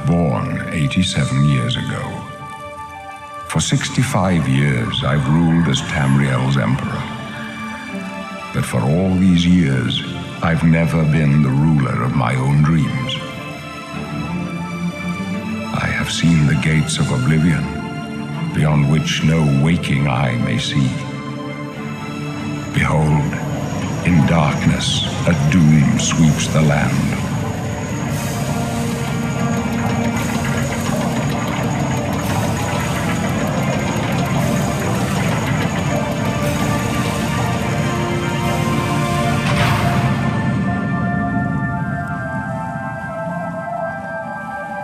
born 87 years ago. For 65 years, I've ruled as Tamriel's emperor. But for all these years, I've never been the ruler of my own dreams. I have seen the gates of Oblivion, beyond which no waking eye may see. Behold, in darkness, a doom sweeps the land.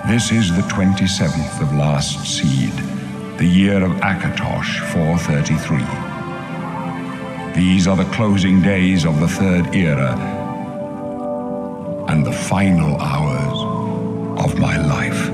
This is the 27th of last seed, the year of Akatosh 433. These are the closing days of the third era and the final hours of my life.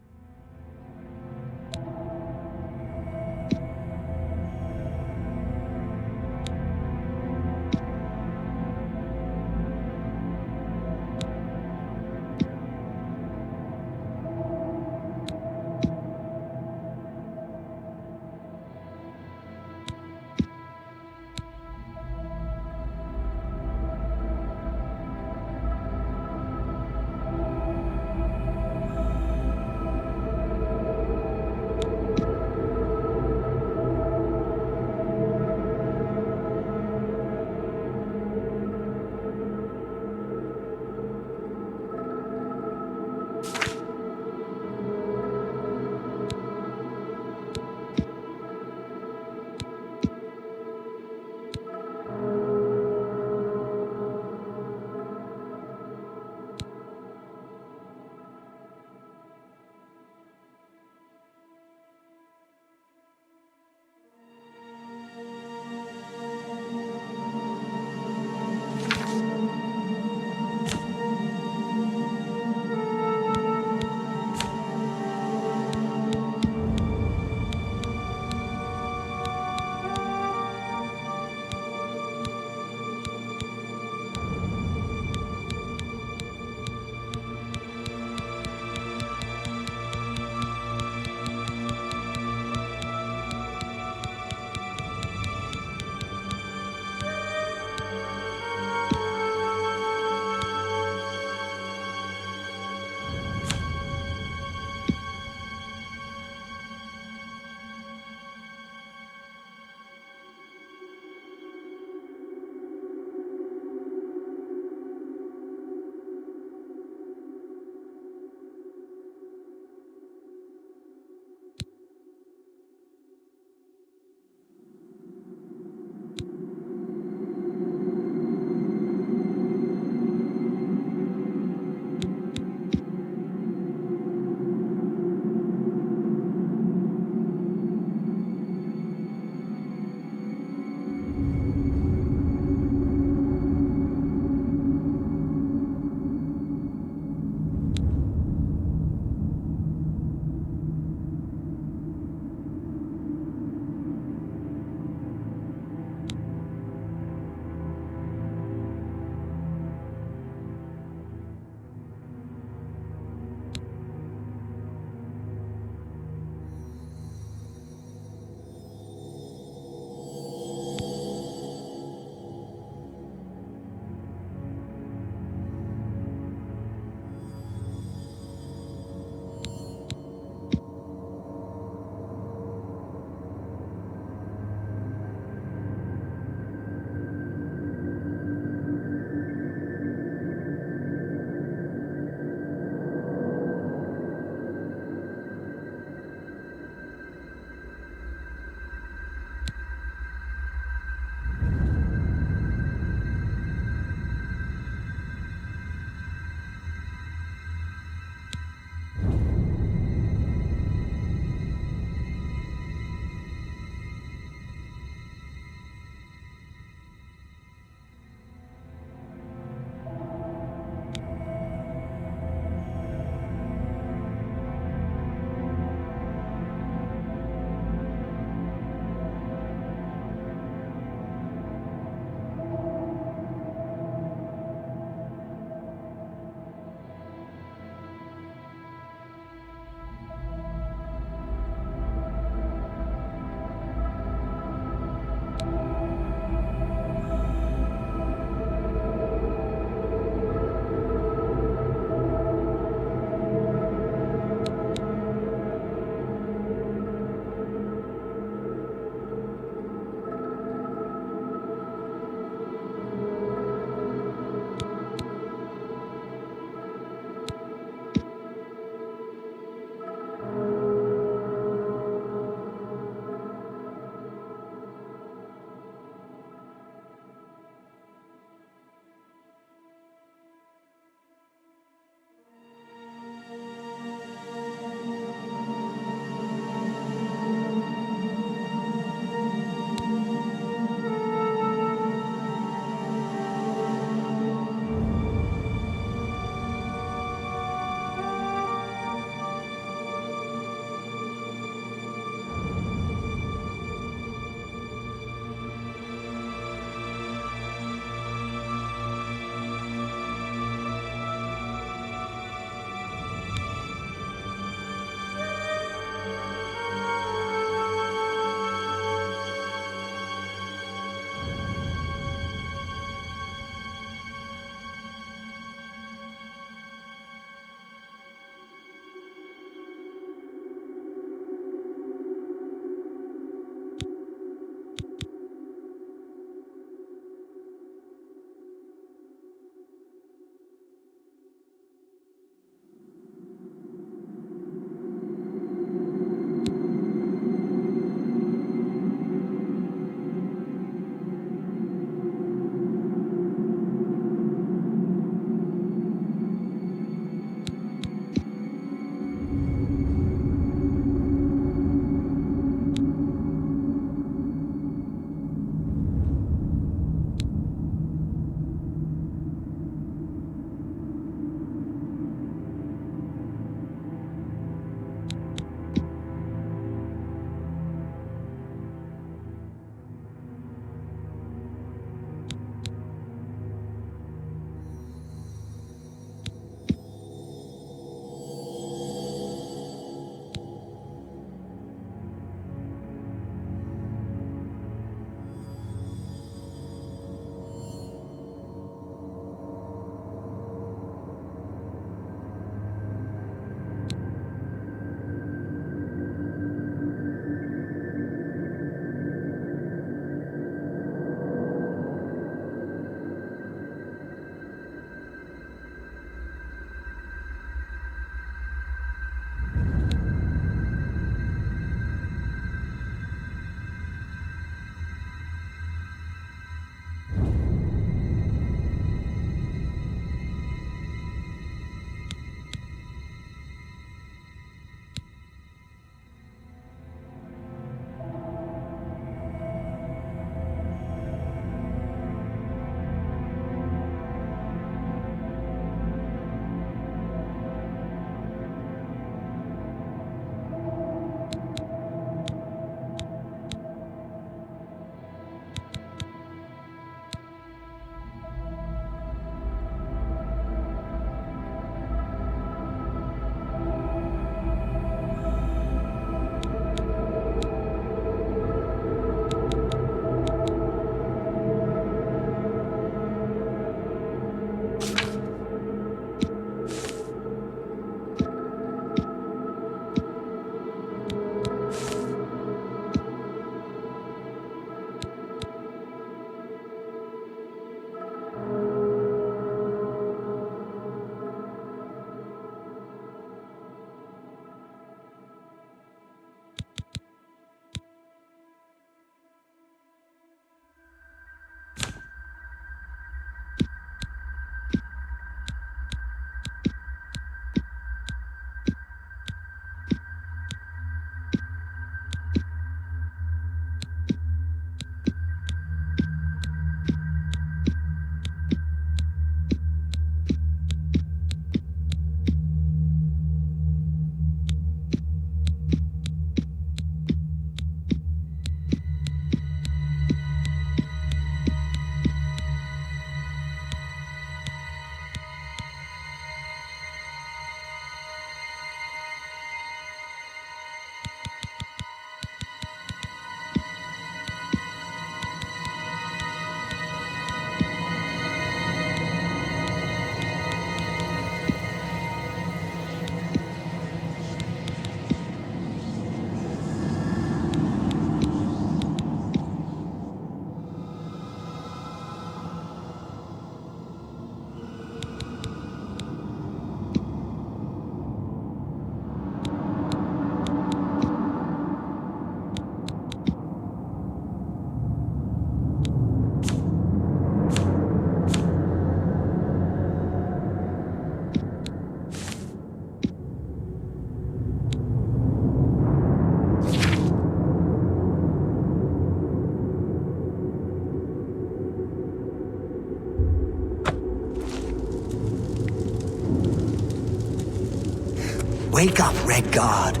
Wake up, Red Guard.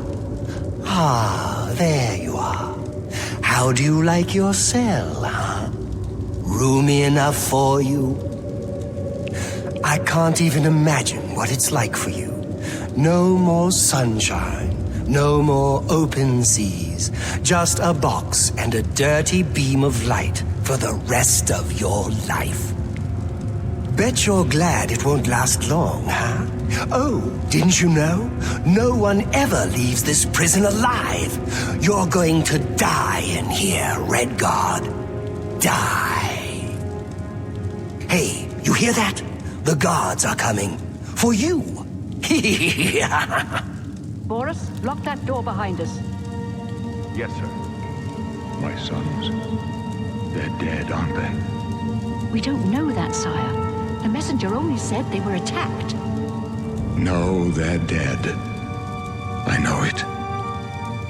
Ah, there you are. How do you like your cell, huh? Roomy enough for you? I can't even imagine what it's like for you. No more sunshine, no more open seas, just a box and a dirty beam of light for the rest of your life. Bet you're glad it won't last long, huh? Oh, didn't you know? No one ever leaves this prison alive. You're going to die in here, Red Guard. Die. Hey, you hear that? The guards are coming. For you. Boris, lock that door behind us. Yes, sir. My sons, they're dead, aren't they? We don't know that, sire. The messenger only said they were attacked. No, they're dead. I know it.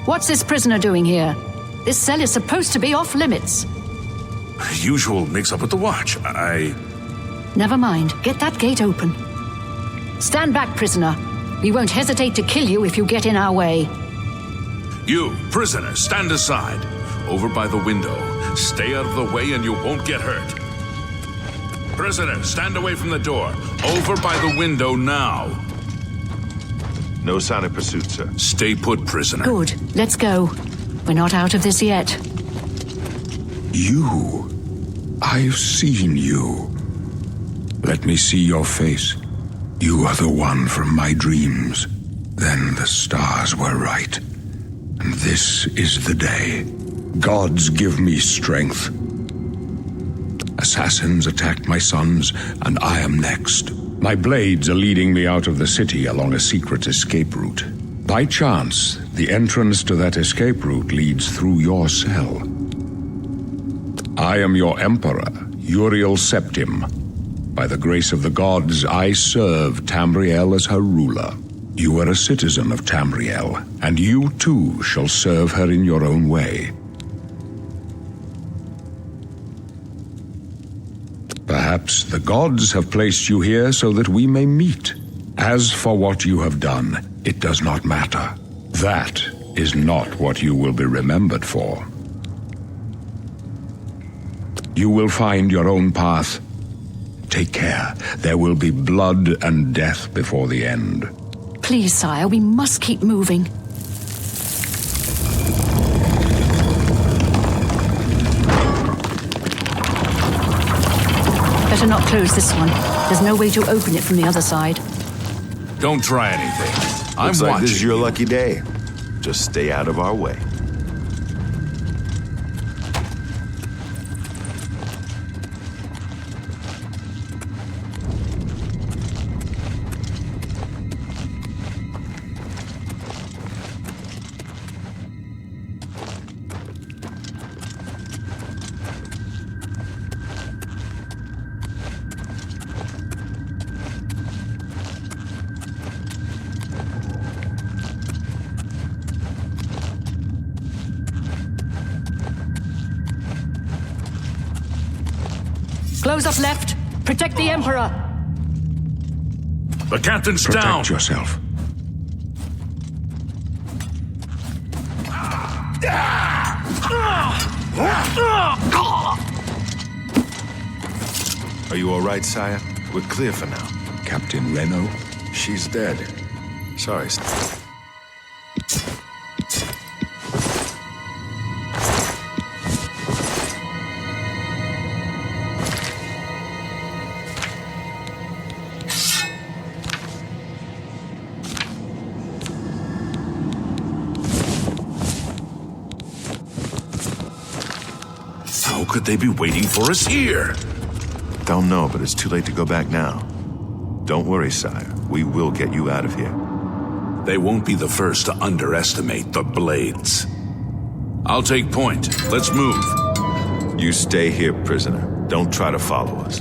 What's this prisoner doing here? This cell is supposed to be off limits. Usual mix-up with the watch. Never mind. Get that gate open. Stand back, prisoner. We won't hesitate to kill you if you get in our way. You, prisoner, stand aside. Over by the window. Stay out of the way and you won't get hurt. Prisoner, stand away from the door. Over by the window now. No sign of pursuit, sir. Stay put, prisoner. Good. Let's go. We're not out of this yet. You. I've seen you. Let me see your face. You are the one from my dreams. Then the stars were right. And this is the day. Gods give me strength. Assassins attacked my sons, and I am next. My blades are leading me out of the city along a secret escape route. By chance, the entrance to that escape route leads through your cell. I am your emperor, Uriel Septim. By the grace of the gods, I serve Tamriel as her ruler. You are a citizen of Tamriel, and you too shall serve her in your own way. Perhaps the gods have placed you here so that we may meet. As for what you have done, it does not matter. That is not what you will be remembered for. You will find your own path. Take care. There will be blood and death before the end. Please, sire, we must keep moving. Better not close this one. There's no way to open it from the other side. Don't try anything. I'm Looks like watching. this is your you. lucky day. Just stay out of our way. Close up left. Protect the Emperor. The captain's down. Protect yourself. Are you all right, sire? We're clear for now. Captain Reno? She's dead. Sorry, sir. How could they be waiting for us here? Don't know, but it's too late to go back now. Don't worry, sire. We will get you out of here. They won't be the first to underestimate the Blades. I'll take point. Let's move. You stay here, prisoner. Don't try to follow us.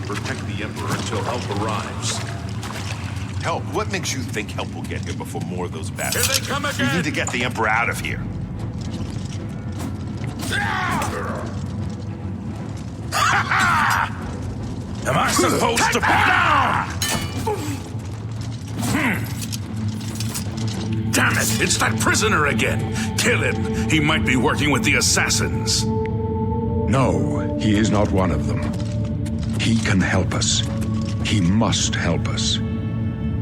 Protect the Emperor until help arrives. Help? What makes you think help will get here before more of those bastards? Here they come We again! need to get the Emperor out of here. Am I supposed to be down? Damn it! It's that prisoner again! Kill him! He might be working with the assassins. No, he is not one of them. He can help us. He must help us.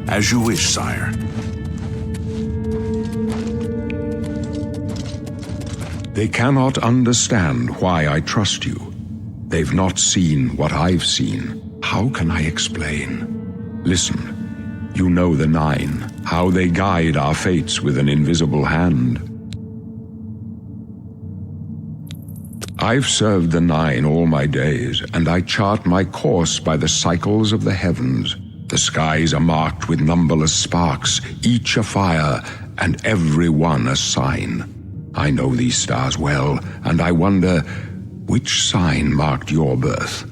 As you wish, sire. They cannot understand why I trust you. They've not seen what I've seen. How can I explain? Listen, you know the Nine, how they guide our fates with an invisible hand. I've served the Nine all my days, and I chart my course by the cycles of the heavens. The skies are marked with numberless sparks, each a fire, and every one a sign. I know these stars well, and I wonder, which sign marked your birth?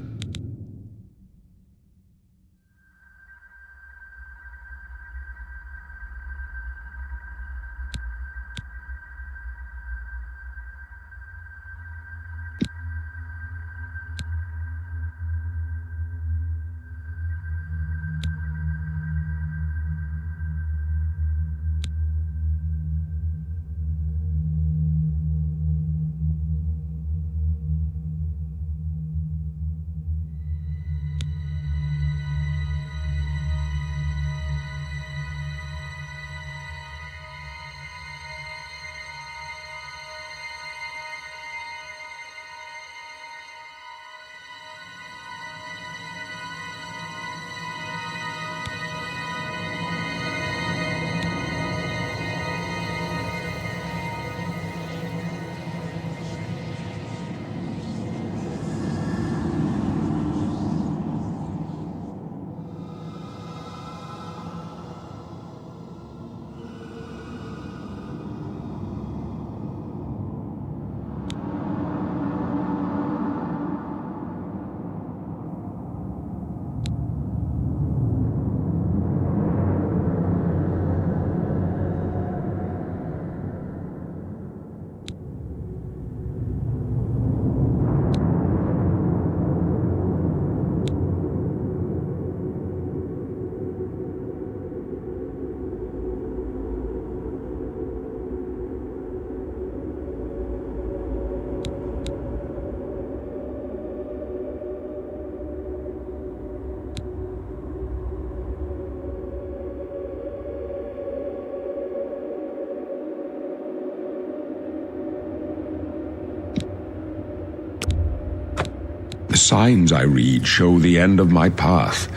The signs I read show the end of my path.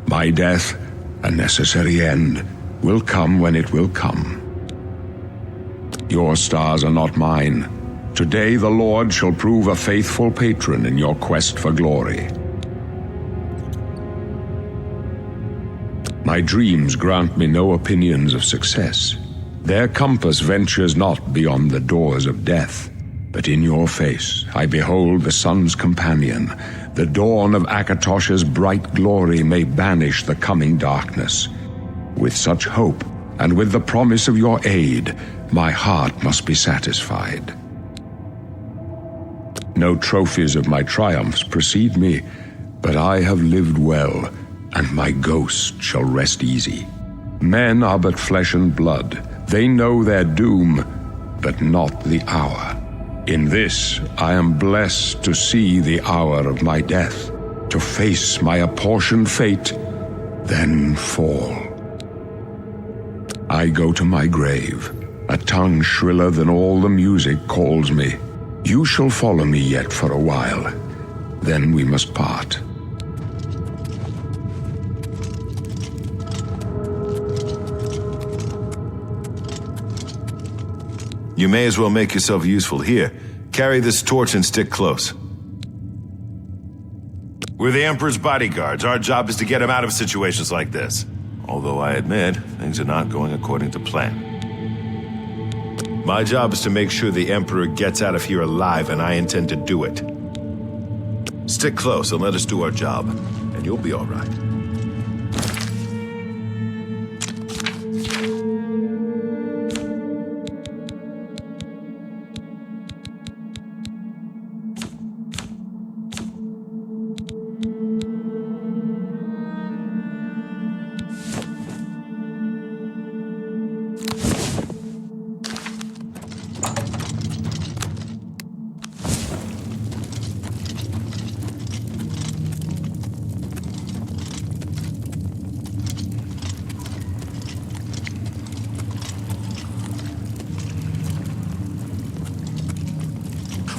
My death, a necessary end, will come when it will come. Your stars are not mine. Today the Lord shall prove a faithful patron in your quest for glory. My dreams grant me no opinions of success. Their compass ventures not beyond the doors of death. But in your face I behold the sun's companion. The dawn of Akatosh's bright glory may banish the coming darkness. With such hope, and with the promise of your aid, my heart must be satisfied. No trophies of my triumphs precede me, but I have lived well, and my ghost shall rest easy. Men are but flesh and blood. They know their doom, but not the hour. In this, I am blessed to see the hour of my death, to face my apportioned fate, then fall. I go to my grave. A tongue shriller than all the music calls me. You shall follow me yet for a while, then we must part. You may as well make yourself useful. Here, carry this torch and stick close. We're the Emperor's bodyguards. Our job is to get him out of situations like this. Although I admit, things are not going according to plan. My job is to make sure the Emperor gets out of here alive, and I intend to do it. Stick close and let us do our job, and you'll be all right.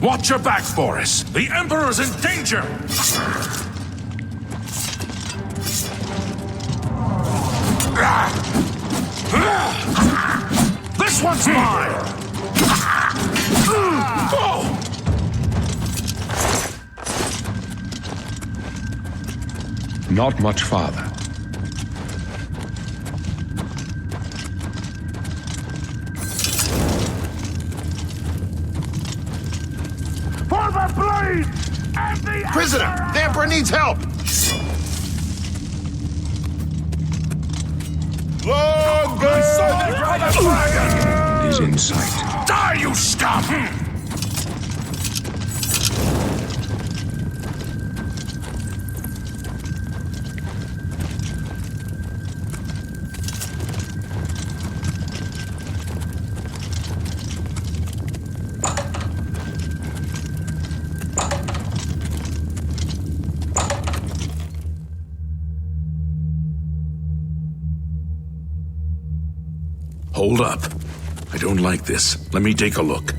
Watch your back, Boris! The Emperor's in danger! This one's mine! Not much farther. For the blade and the Prisoner, the Emperor needs help! Is in sight. Die, you scum! Hold up. I don't like this. Let me take a look.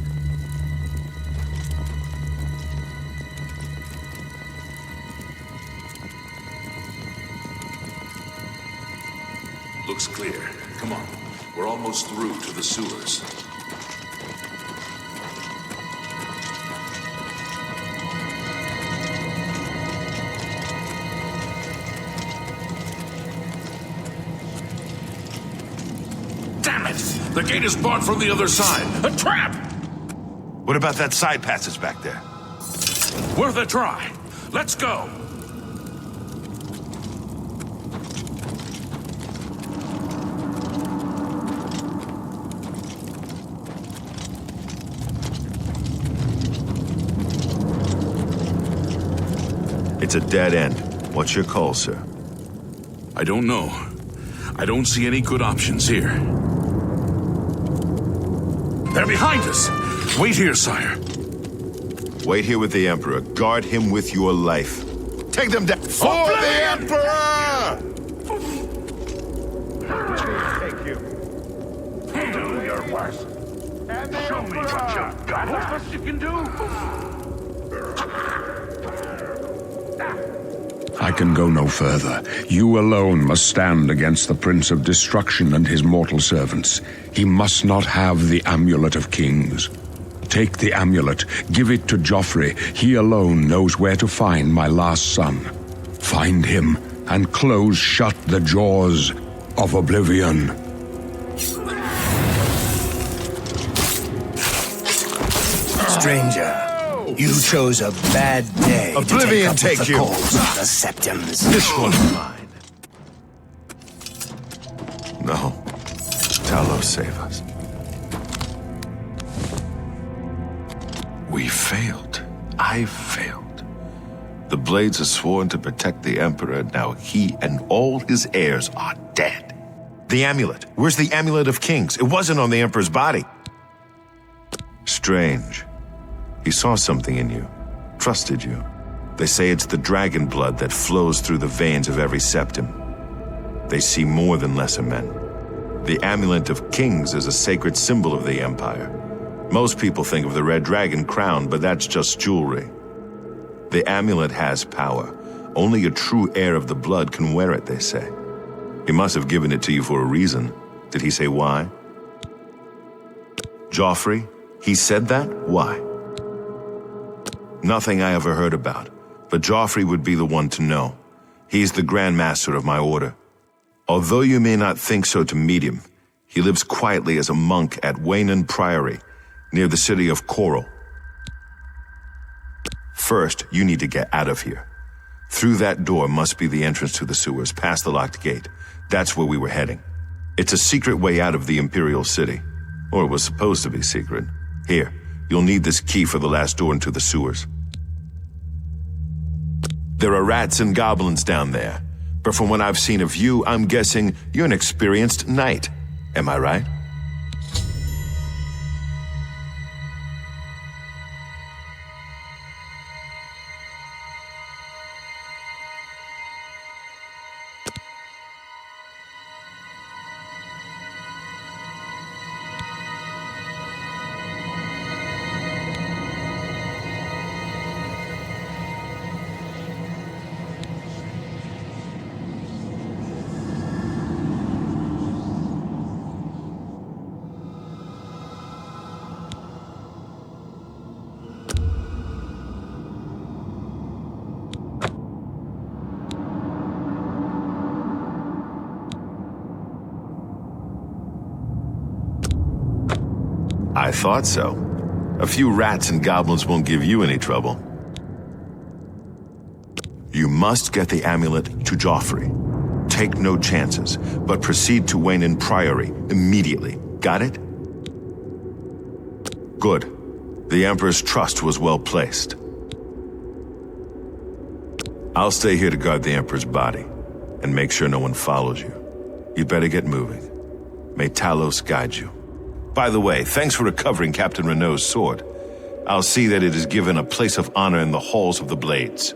Looks clear. Come on. We're almost through to the sewers. Damn it! The gate is barred from the other side. A trap! What about that side passage back there? Worth a try. Let's go. It's a dead end. What's your call, sir? I don't know. I don't see any good options here. They're behind us! Wait here, sire. Wait here with the Emperor. Guard him with your life. Take them down. For the Emperor! Take you. Do your worst. And show me what you've got. What's best you can do? I can go no further. You alone must stand against the Prince of Destruction and his mortal servants. He must not have the Amulet of Kings. Take the amulet, give it to Joffrey. He alone knows where to find my last son. Find him and close shut the jaws of Oblivion. Stranger, you chose a bad day Oblivion to take take up with the you. cause of the Septums. This one's mine. No. Talos, save us. We failed. I failed. The Blades are sworn to protect the Emperor. Now he and all his heirs are dead. The amulet. Where's the Amulet of Kings? It wasn't on the Emperor's body. Strange. He saw something in you. Trusted you. They say it's the dragon blood that flows through the veins of every septum. They see more than lesser men. The Amulet of Kings is a sacred symbol of the Empire. Most people think of the red dragon crown, but that's just jewelry. The amulet has power. Only a true heir of the blood can wear it, they say. He must have given it to you for a reason. Did he say why? Joffrey? He said that? Why? Nothing I ever heard about, but Joffrey would be the one to know. He's the Grand Master of my order. Although you may not think so to meet him, he lives quietly as a monk at Waynon Priory, near the city of Coral. First, you need to get out of here. Through that door must be the entrance to the sewers, past the locked gate. That's where we were heading. It's a secret way out of the Imperial City. Or it was supposed to be secret. Here, you'll need this key for the last door into the sewers. There are rats and goblins down there. But from what I've seen of you, I'm guessing you're an experienced knight. Am I right? I thought so. A few rats and goblins won't give you any trouble. You must get the amulet to Joffrey. Take no chances, but proceed to Wayne Priory immediately. Got it? Good. The Emperor's trust was well placed. I'll stay here to guard the Emperor's body, and make sure no one follows you. You'd better get moving. May Talos guide you. By the way, thanks for recovering Captain Renault's sword. I'll see that it is given a place of honor in the halls of the Blades.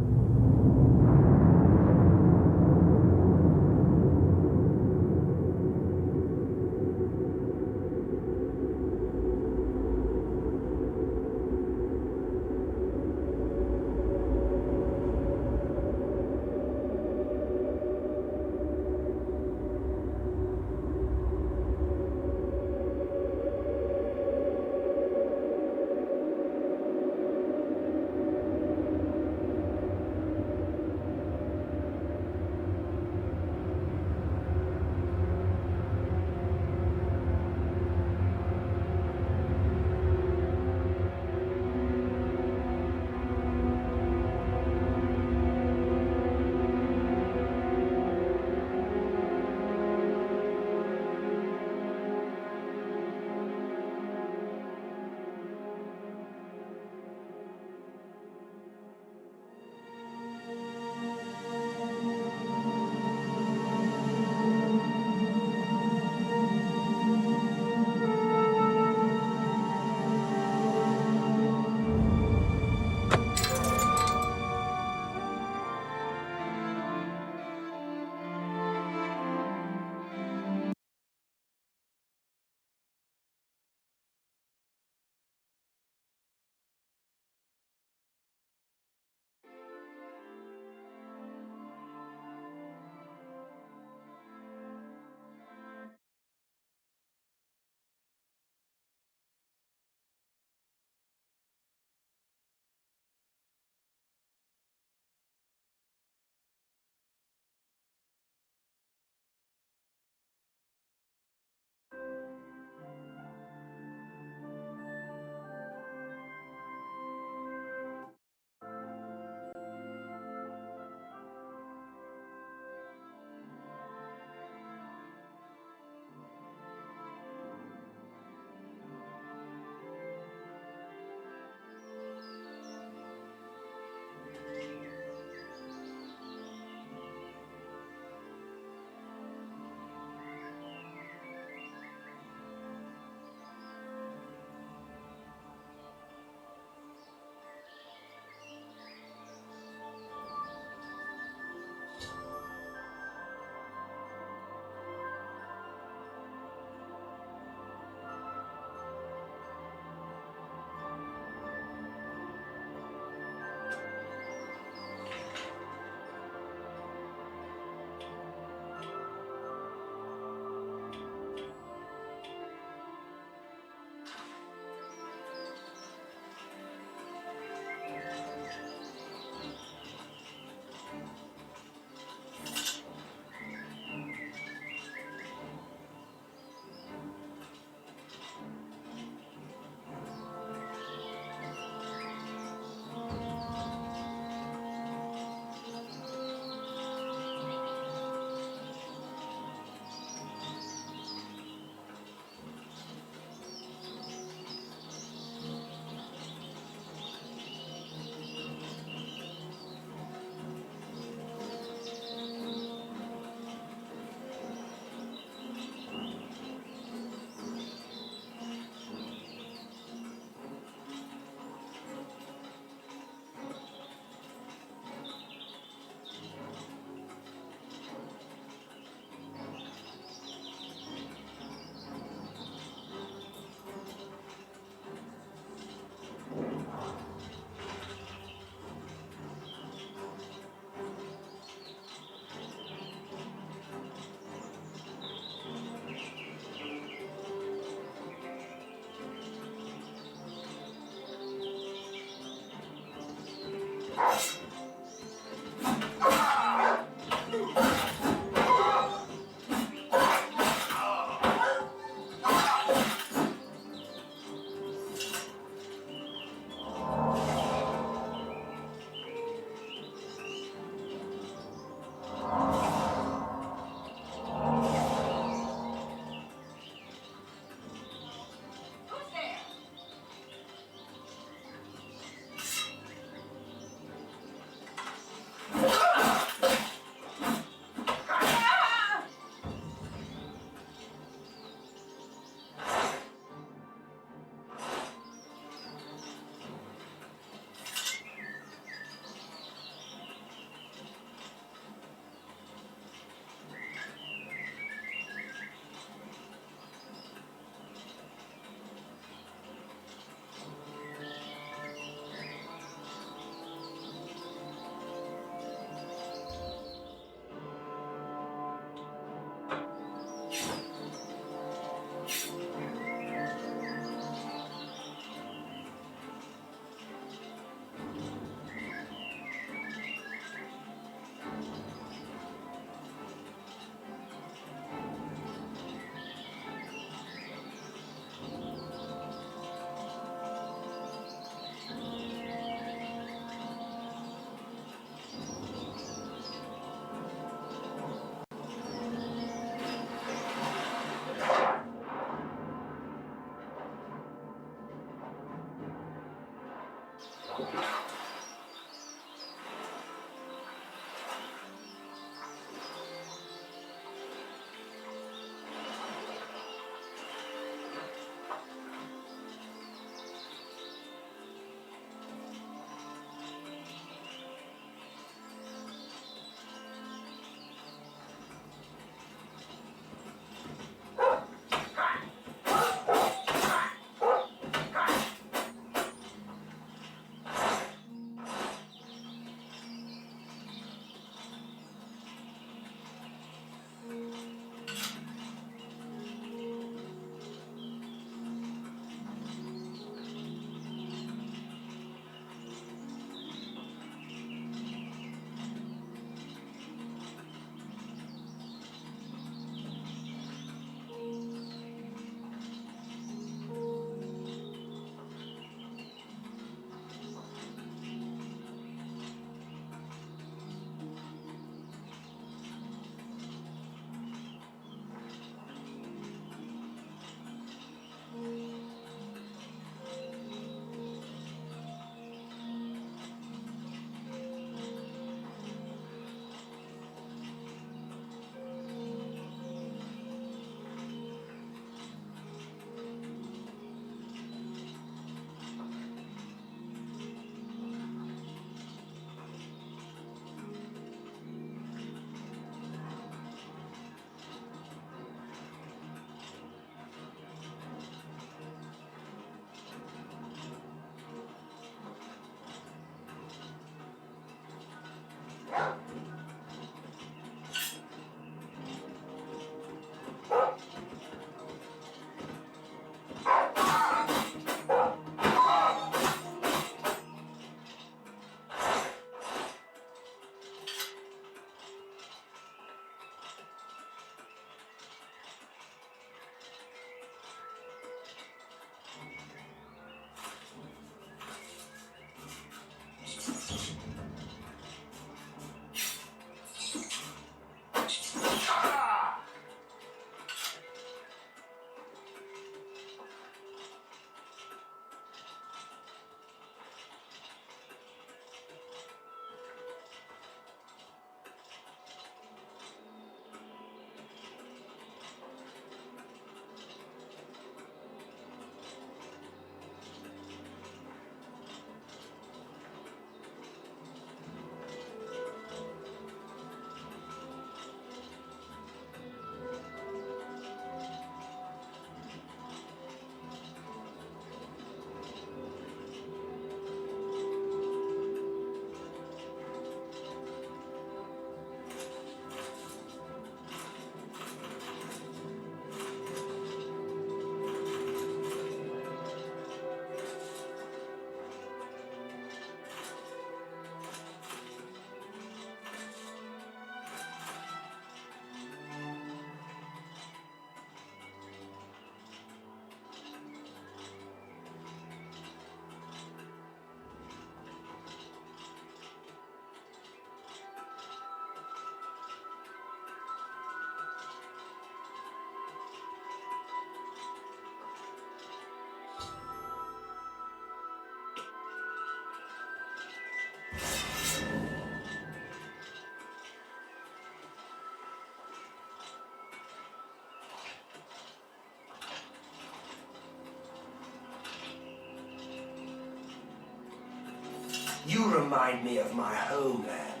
You remind me of my homeland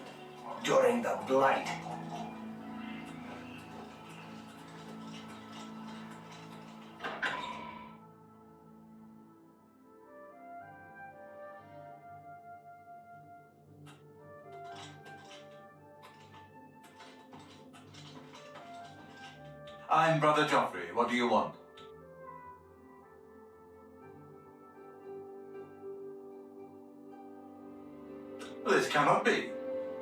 during the Blight. I'm Brother Joffrey. What do you want? This cannot be.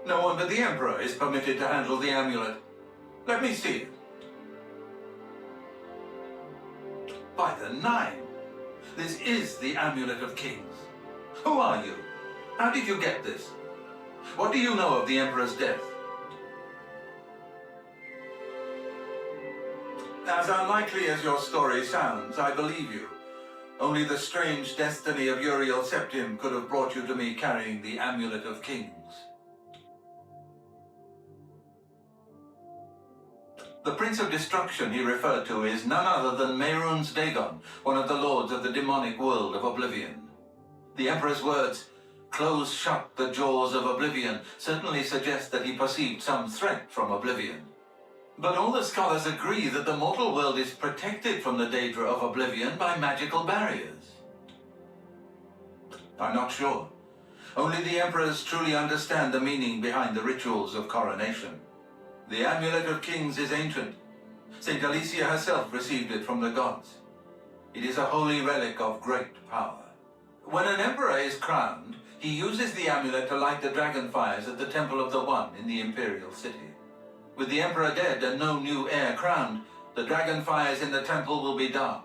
No one but the Emperor is permitted to handle the amulet. Let me see it. By the Nine! This is the Amulet of Kings. Who are you? How did you get this? What do you know of the Emperor's death? As unlikely as your story sounds, I believe you. Only the strange destiny of Uriel Septim could have brought you to me carrying the Amulet of Kings. The Prince of Destruction he referred to is none other than Mehrunes Dagon, one of the lords of the demonic world of Oblivion. The Emperor's words, "Close shut the jaws of Oblivion," certainly suggest that he perceived some threat from Oblivion. But all the scholars agree that the mortal world is protected from the Daedra of Oblivion by magical barriers. I'm not sure. Only the Emperors truly understand the meaning behind the rituals of coronation. The Amulet of Kings is ancient. Saint Alicia herself received it from the gods. It is a holy relic of great power. When an emperor is crowned, he uses the amulet to light the dragon fires at the Temple of the One in the Imperial City. With the emperor dead and no new heir crowned, the dragon fires in the temple will be dark,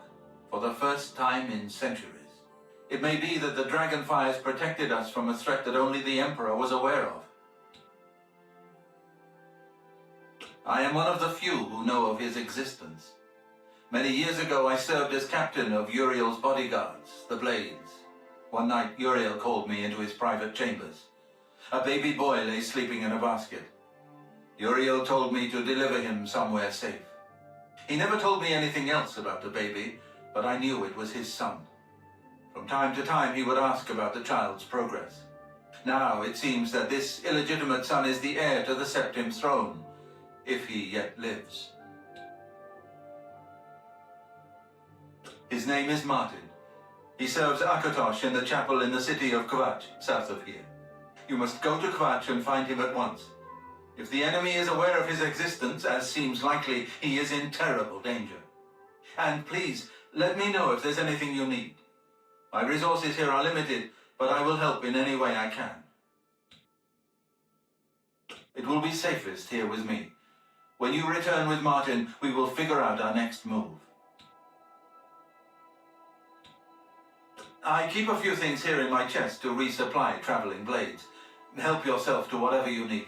for the first time in centuries. It may be that the dragon fires protected us from a threat that only the emperor was aware of. I am one of the few who know of his existence. Many years ago I served as captain of Uriel's bodyguards, the Blades. One night Uriel called me into his private chambers. A baby boy lay sleeping in a basket. Uriel told me to deliver him somewhere safe. He never told me anything else about the baby, but I knew it was his son. From time to time he would ask about the child's progress. Now it seems that this illegitimate son is the heir to the Septim throne, if he yet lives. His name is Martin. He serves Akatosh in the chapel in the city of Kvatch, south of here. You must go to Kvatch and find him at once. If the enemy is aware of his existence, as seems likely, he is in terrible danger. And please, let me know if there's anything you need. My resources here are limited, but I will help in any way I can. It will be safest here with me. When you return with Martin, we will figure out our next move. I keep a few things here in my chest to resupply traveling blades. Help yourself to whatever you need.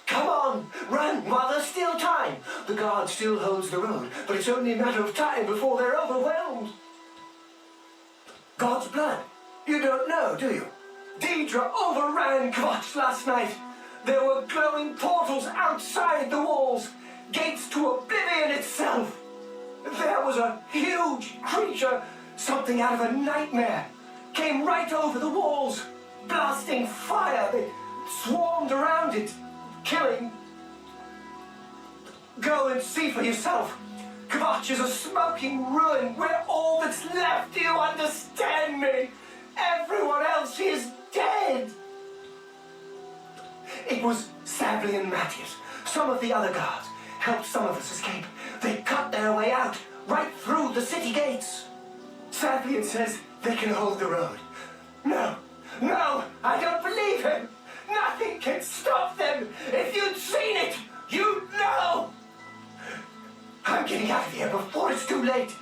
Come on, run while there's still time. The guard still holds the road, but it's only a matter of time before they're overwhelmed. God's blood? You don't know, do you? Daedra overran Kvatch last night. There were glowing portals outside the walls, gates to Oblivion itself. There was a huge creature, something out of a nightmare, came right over the walls, blasting fire. They swarmed around it, killing. Go and see for yourself. Kvatch is a smoking ruin. We're all that's left. Do you understand me? Everyone else is dead. It was Savli and Matthias. Some of the other guards helped some of us escape. They cut their way out, right through the city gates. Savlian says they can hold the road. No, I don't believe him. Nothing can stop them. If you'd seen it, you'd know. I'm getting out of here before it's too late.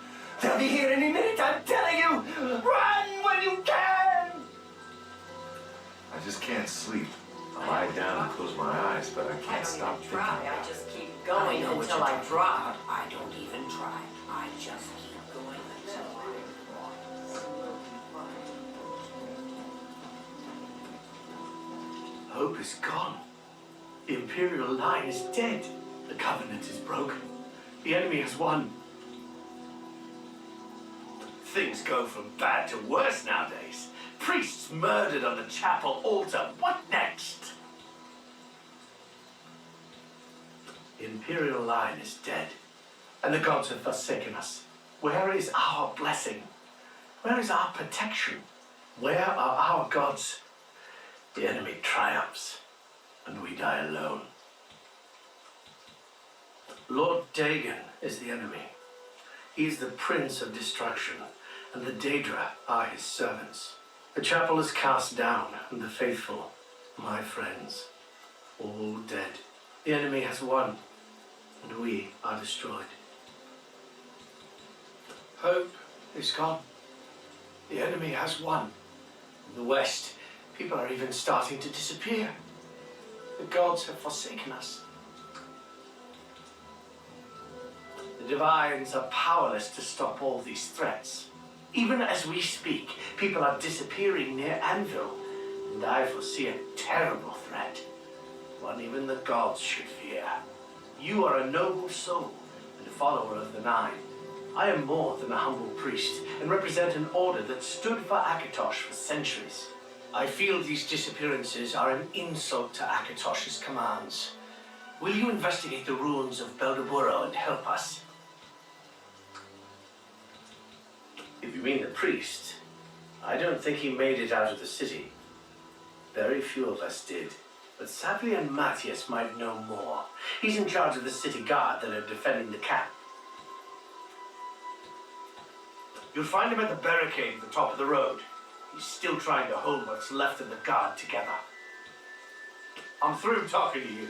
They'll be here any minute, I'm telling you. Run when you can. I just can't sleep. I lie down and close my eyes, but I can't stop thinking try. about I just it. keep going I know what until you're I talking drop. I don't even try. I just keep going until I Hope is gone. The Imperial line is dead. The Covenant is broken. The enemy has won. Things go from bad to worse nowadays. Priests murdered on the chapel altar. What next? The Imperial line is dead, and the gods have forsaken us. Where is our blessing? Where is our protection? Where are our gods? The enemy triumphs, and we die alone. Lord Dagon is the enemy. He is the prince of destruction, and the Daedra are his servants. The chapel is cast down, and the faithful, my friends, all dead. The enemy has won, and we are destroyed. Hope is gone. The enemy has won. In the West, people are even starting to disappear. The gods have forsaken us. The Divines are powerless to stop all these threats. Even as we speak, people are disappearing near Anvil, and I foresee a terrible threat, one even the gods should fear. You are a noble soul and a follower of the Nine. I am more than a humble priest and represent an order that stood for Akatosh for centuries. I feel these disappearances are an insult to Akatosh's commands. Will you investigate the ruins of Beldeburo and help us? If you mean the priest, I don't think he made it out of the city. Very few of us did, but Savli and Matthias might know more. He's in charge of the city guard that are defending the camp. You'll find him at the barricade at the top of the road. He's still trying to hold what's left of the guard together. I'm through talking to you.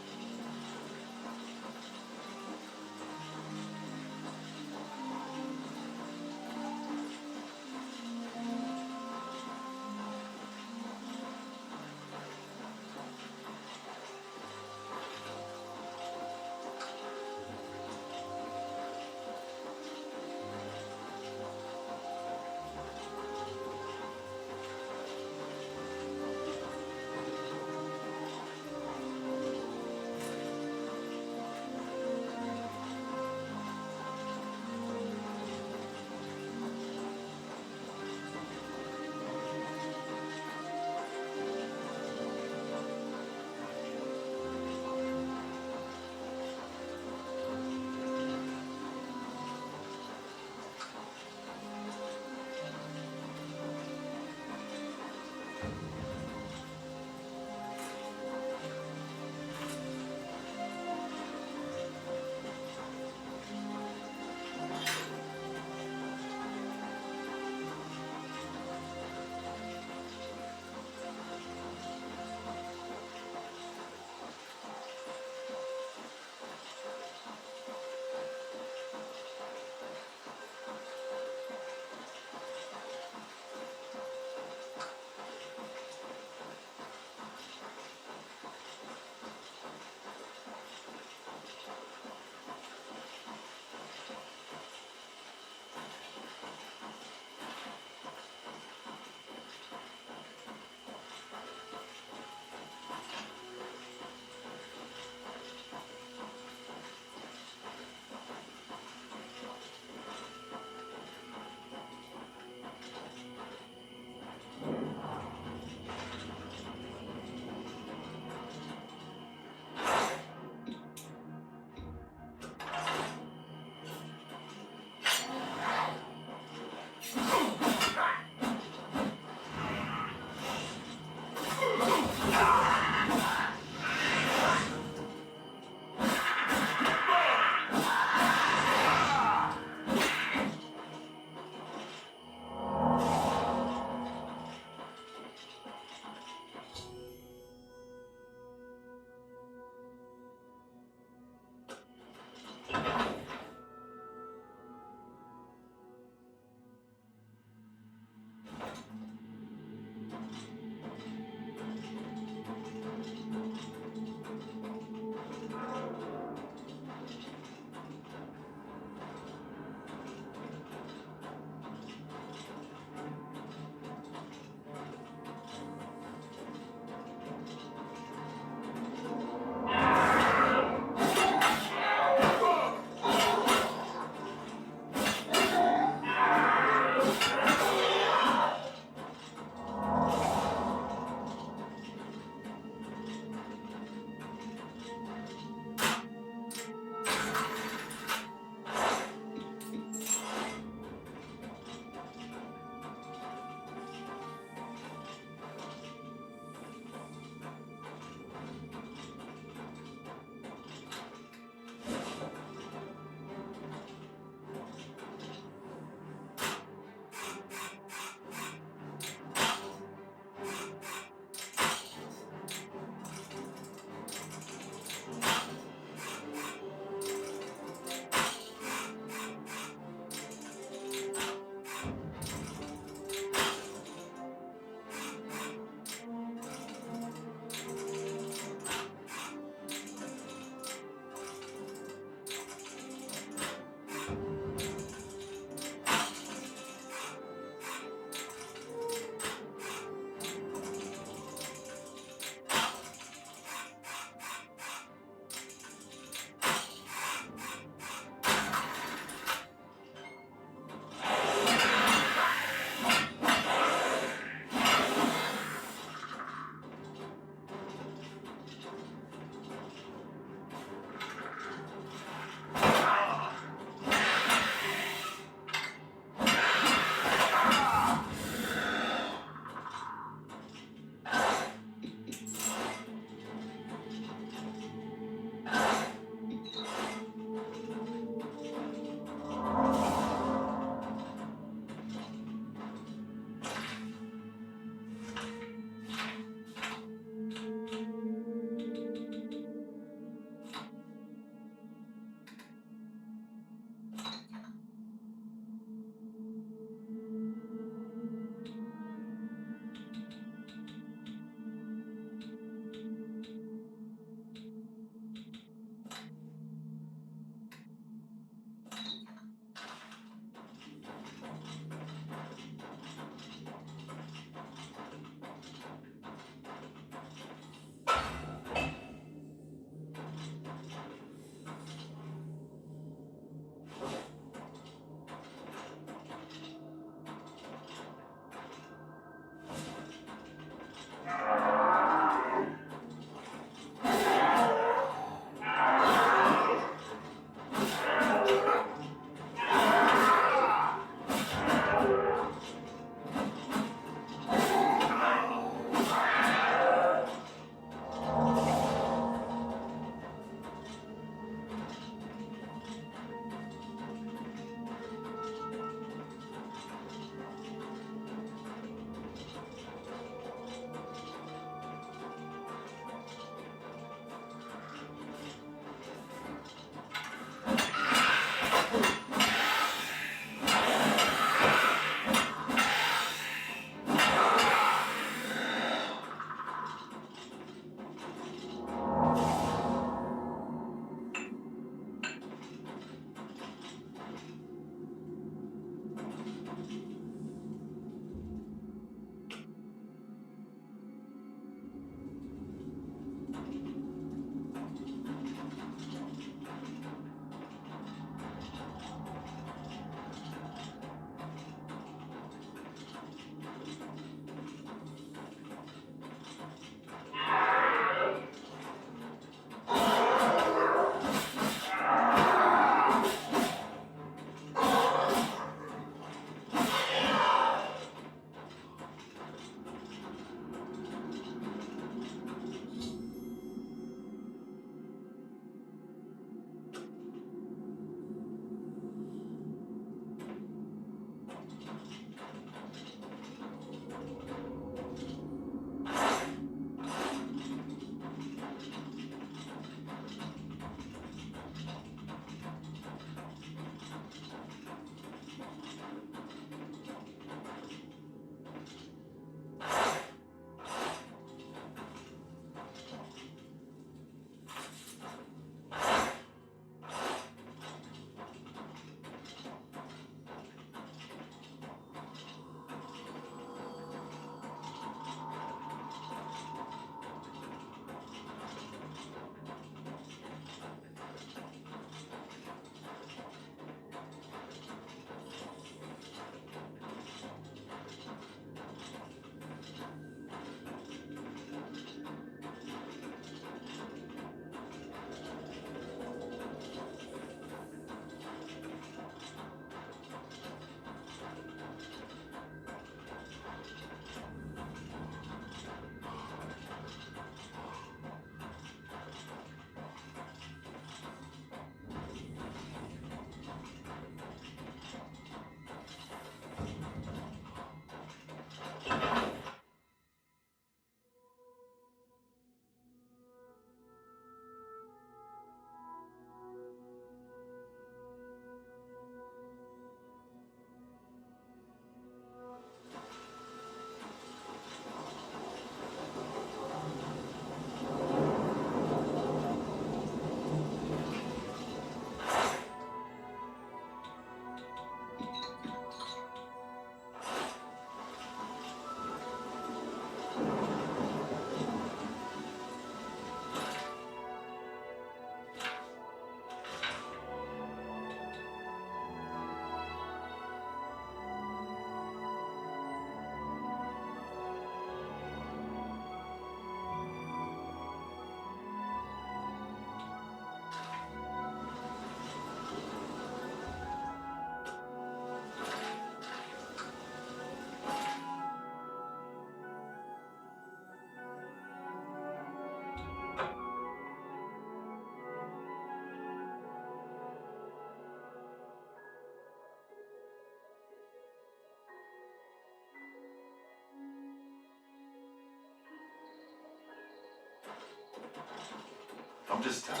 I'm just tired.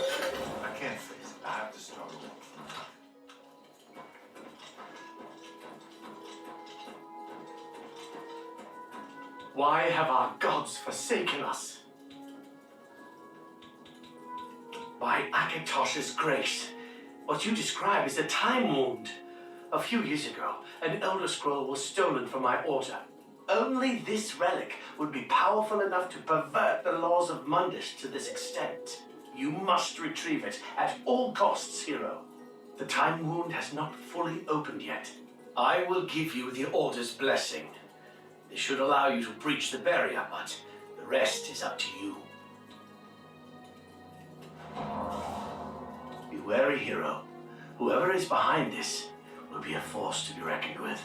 I can't face it. I have to start over. Why have our gods forsaken us? By Akatosh's grace, what you describe is a time wound. A few years ago, an Elder Scroll was stolen from my order. Only this relic would be powerful enough to pervert the laws of Mundus to this extent. You must retrieve it at all costs, hero. The time wound has not fully opened yet. I will give you the Order's blessing. This should allow you to breach the barrier, but the rest is up to you. Be wary, hero. Whoever is behind this will be a force to be reckoned with.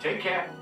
Take care.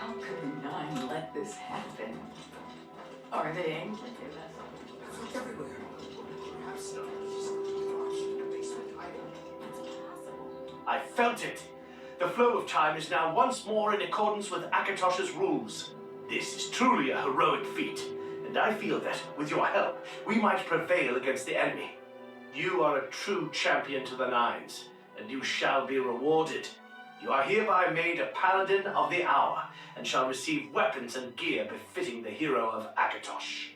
How could the Nine let this happen? Are they angry with us? It's like everywhere. Perhaps just in the basement. It's possible. I felt it. The flow of time is now once more in accordance with Akatosh's rules. This is truly a heroic feat, and I feel that, with your help, we might prevail against the enemy. You are a true champion to the Nines, and you shall be rewarded. You are hereby made a Paladin of the Hour, and shall receive weapons and gear befitting the hero of Akatosh.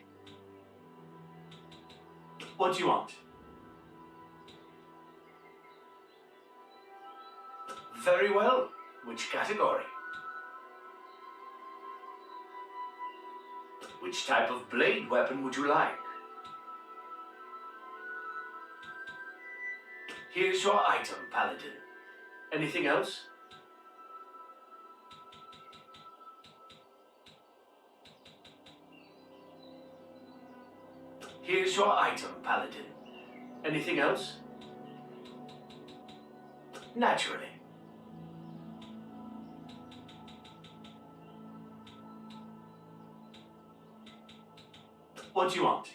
What do you want? Very well. Which category? Which type of blade weapon would you like? Here's your item, Paladin. Anything else? Here's your item, Paladin. Anything else? Naturally. What do you want?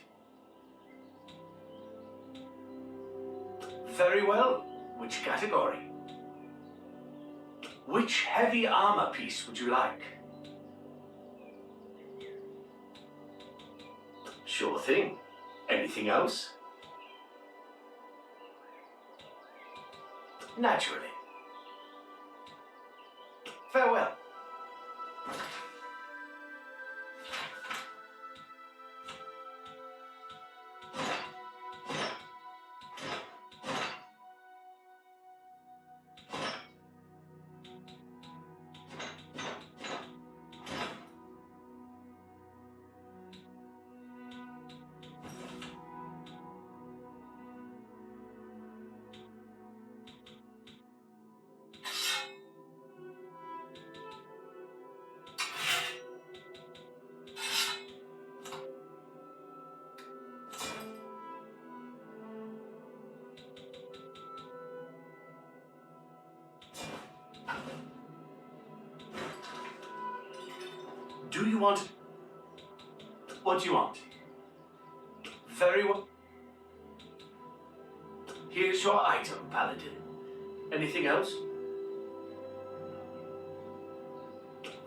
Very well. Which category? Which heavy armor piece would you like? Sure thing. Anything else? Naturally. Farewell. Do you want... What do you want? Very well. Here's your item, Paladin. Anything else?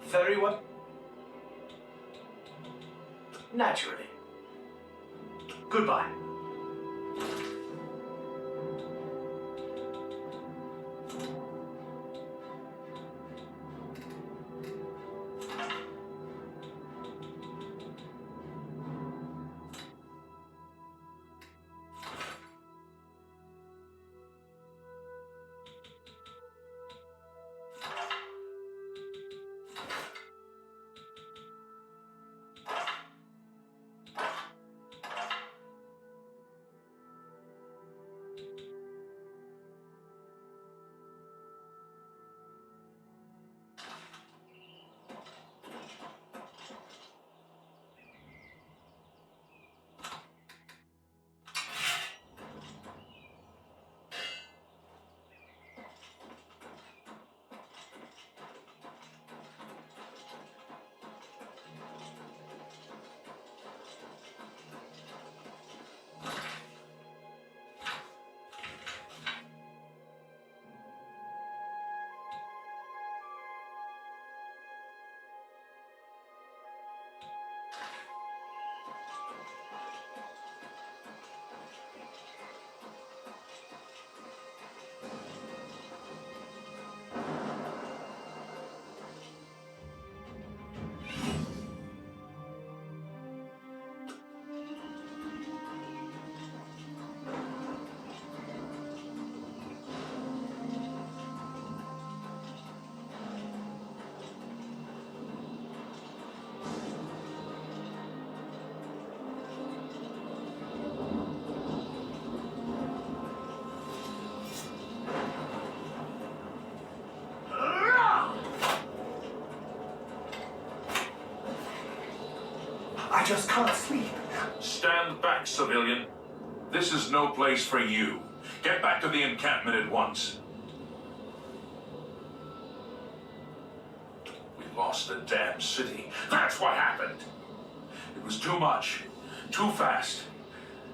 Very well. Naturally. Goodbye. I just can't sleep. Stand back, civilian. This is no place for you. Get back to the encampment at once. We lost the damn city. That's what happened. It was too much. Too fast.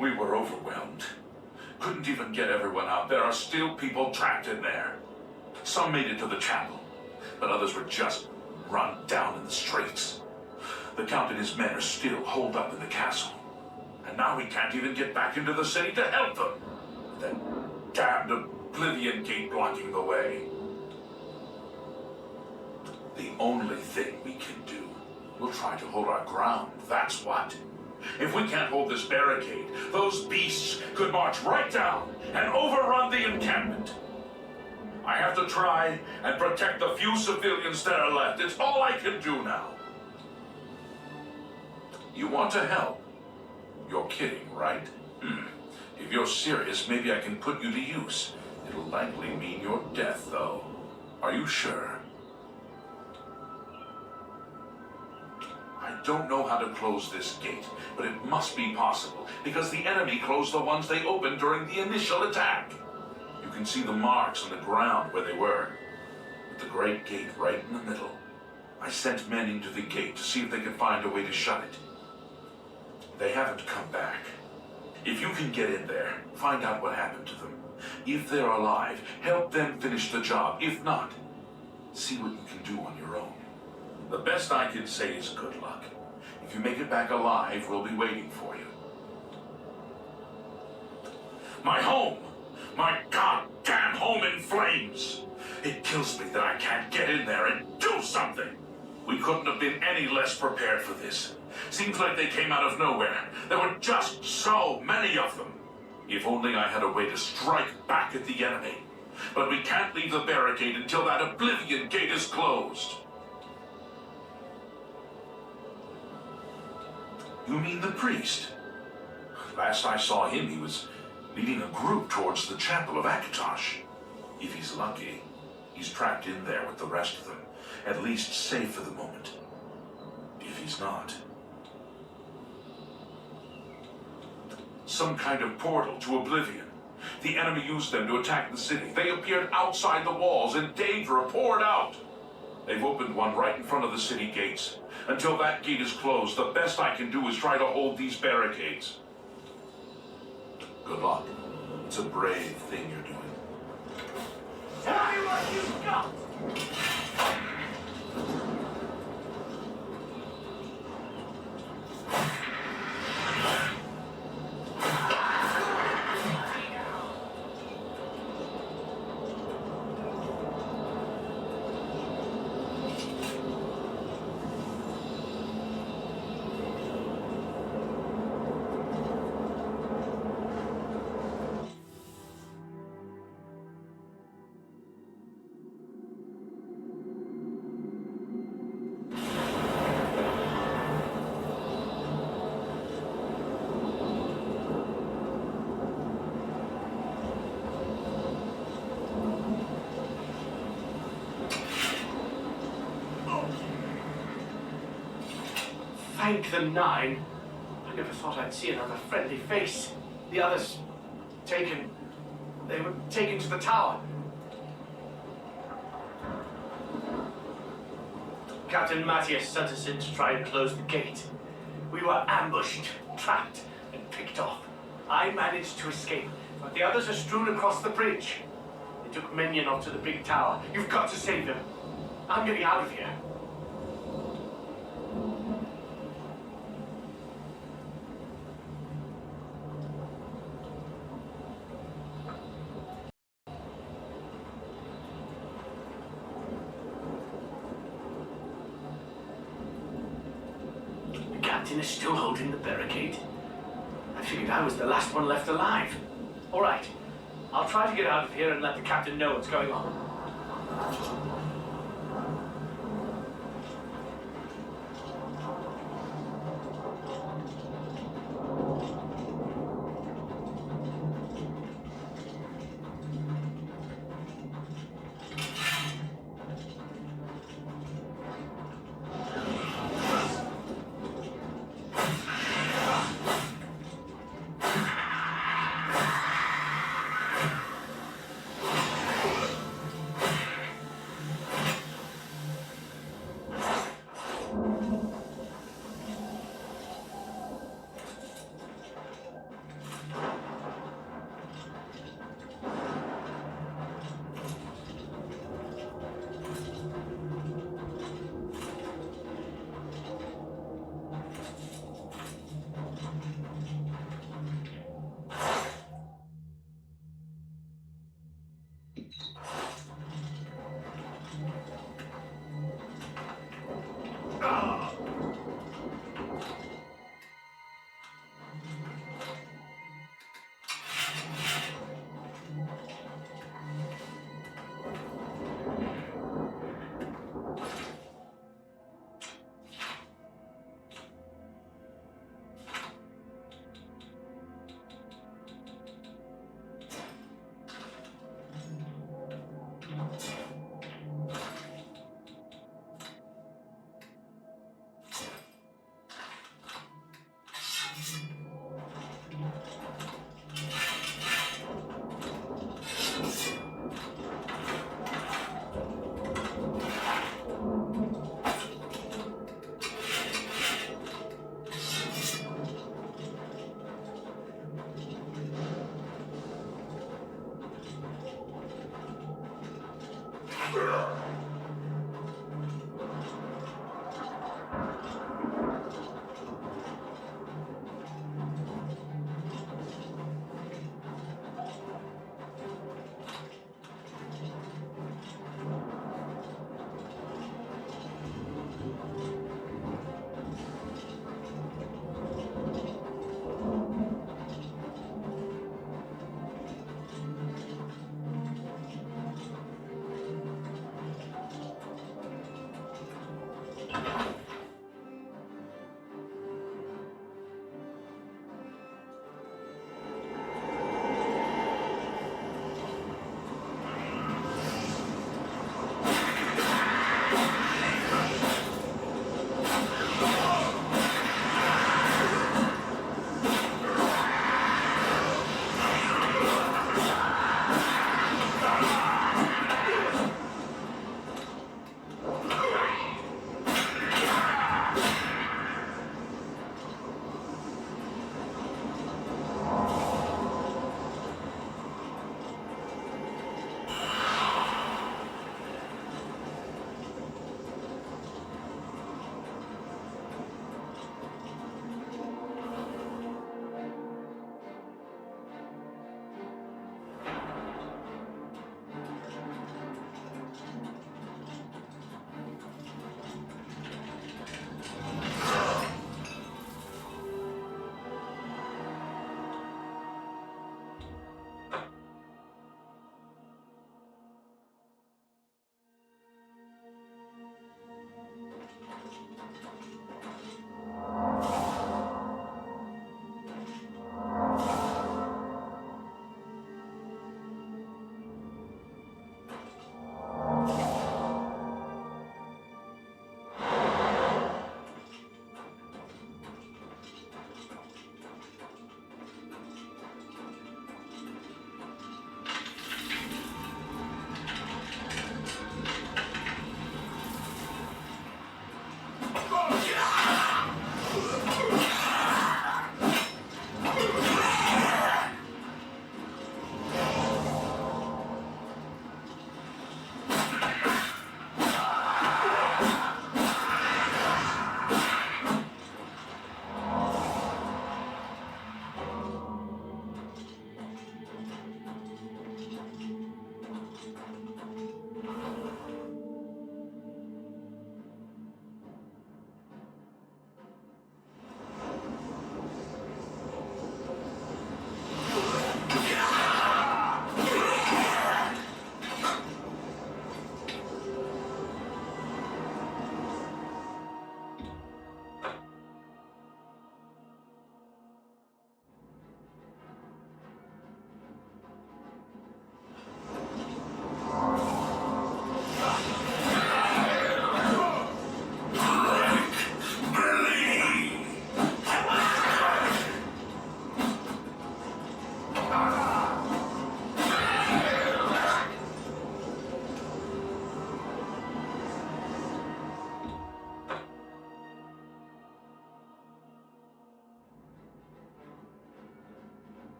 We were overwhelmed. Couldn't even get everyone out. There are still people trapped in there. Some made it to the chapel, but others were just run down in the streets. The Count and his men are still holed up in the castle. And now we can't even get back into the city to help them. That damned Oblivion gate blocking the way. The only thing we can do, we'll try to hold our ground, that's what. If we can't hold this barricade, those beasts could march right down and overrun the encampment. I have to try and protect the few civilians that are left. It's all I can do now. You want to help? You're kidding, right? If you're serious, maybe I can put you to use. It'll likely mean your death, though. Are you sure? I don't know how to close this gate, but it must be possible, because the enemy closed the ones they opened during the initial attack. You can see the marks on the ground where they were, with the great gate right in the middle. I sent men into the gate to see if they could find a way to shut it. They haven't come back. If you can get in there, find out what happened to them. If they're alive, help them finish the job. If not, see what you can do on your own. The best I can say is good luck. If you make it back alive, we'll be waiting for you. My home! My goddamn home in flames! It kills me that I can't get in there and do something! We couldn't have been any less prepared for this. Seems like they came out of nowhere. There were just so many of them. If only I had a way to strike back at the enemy. But we can't leave the barricade until that Oblivion gate is closed. You mean the priest? Last I saw him, he was leading a group towards the chapel of Akatosh. If he's lucky, he's trapped in there with the rest of them, at least safe for the moment. If he's not... some kind of portal to Oblivion. The enemy used them to attack the city. They appeared outside the walls and Daedra poured out. They've opened one right in front of the city gates. Until that gate is closed, the best I can do is try to hold these barricades. Good luck. It's a brave thing you're doing. Tell me what you've got! Hank the Nine. I never thought I'd see another friendly face. The others taken. They were taken to the tower. Captain Matthias sent us in to try and close the gate. We were ambushed, trapped, and picked off. I managed to escape, but the others are strewn across the bridge. They took Mignon to the big tower. You've got to save them. I'm getting out of here. The captain is still holding the barricade. I figured I was the last one left alive. All right. I'll try to get out of here and let the captain know what's going on.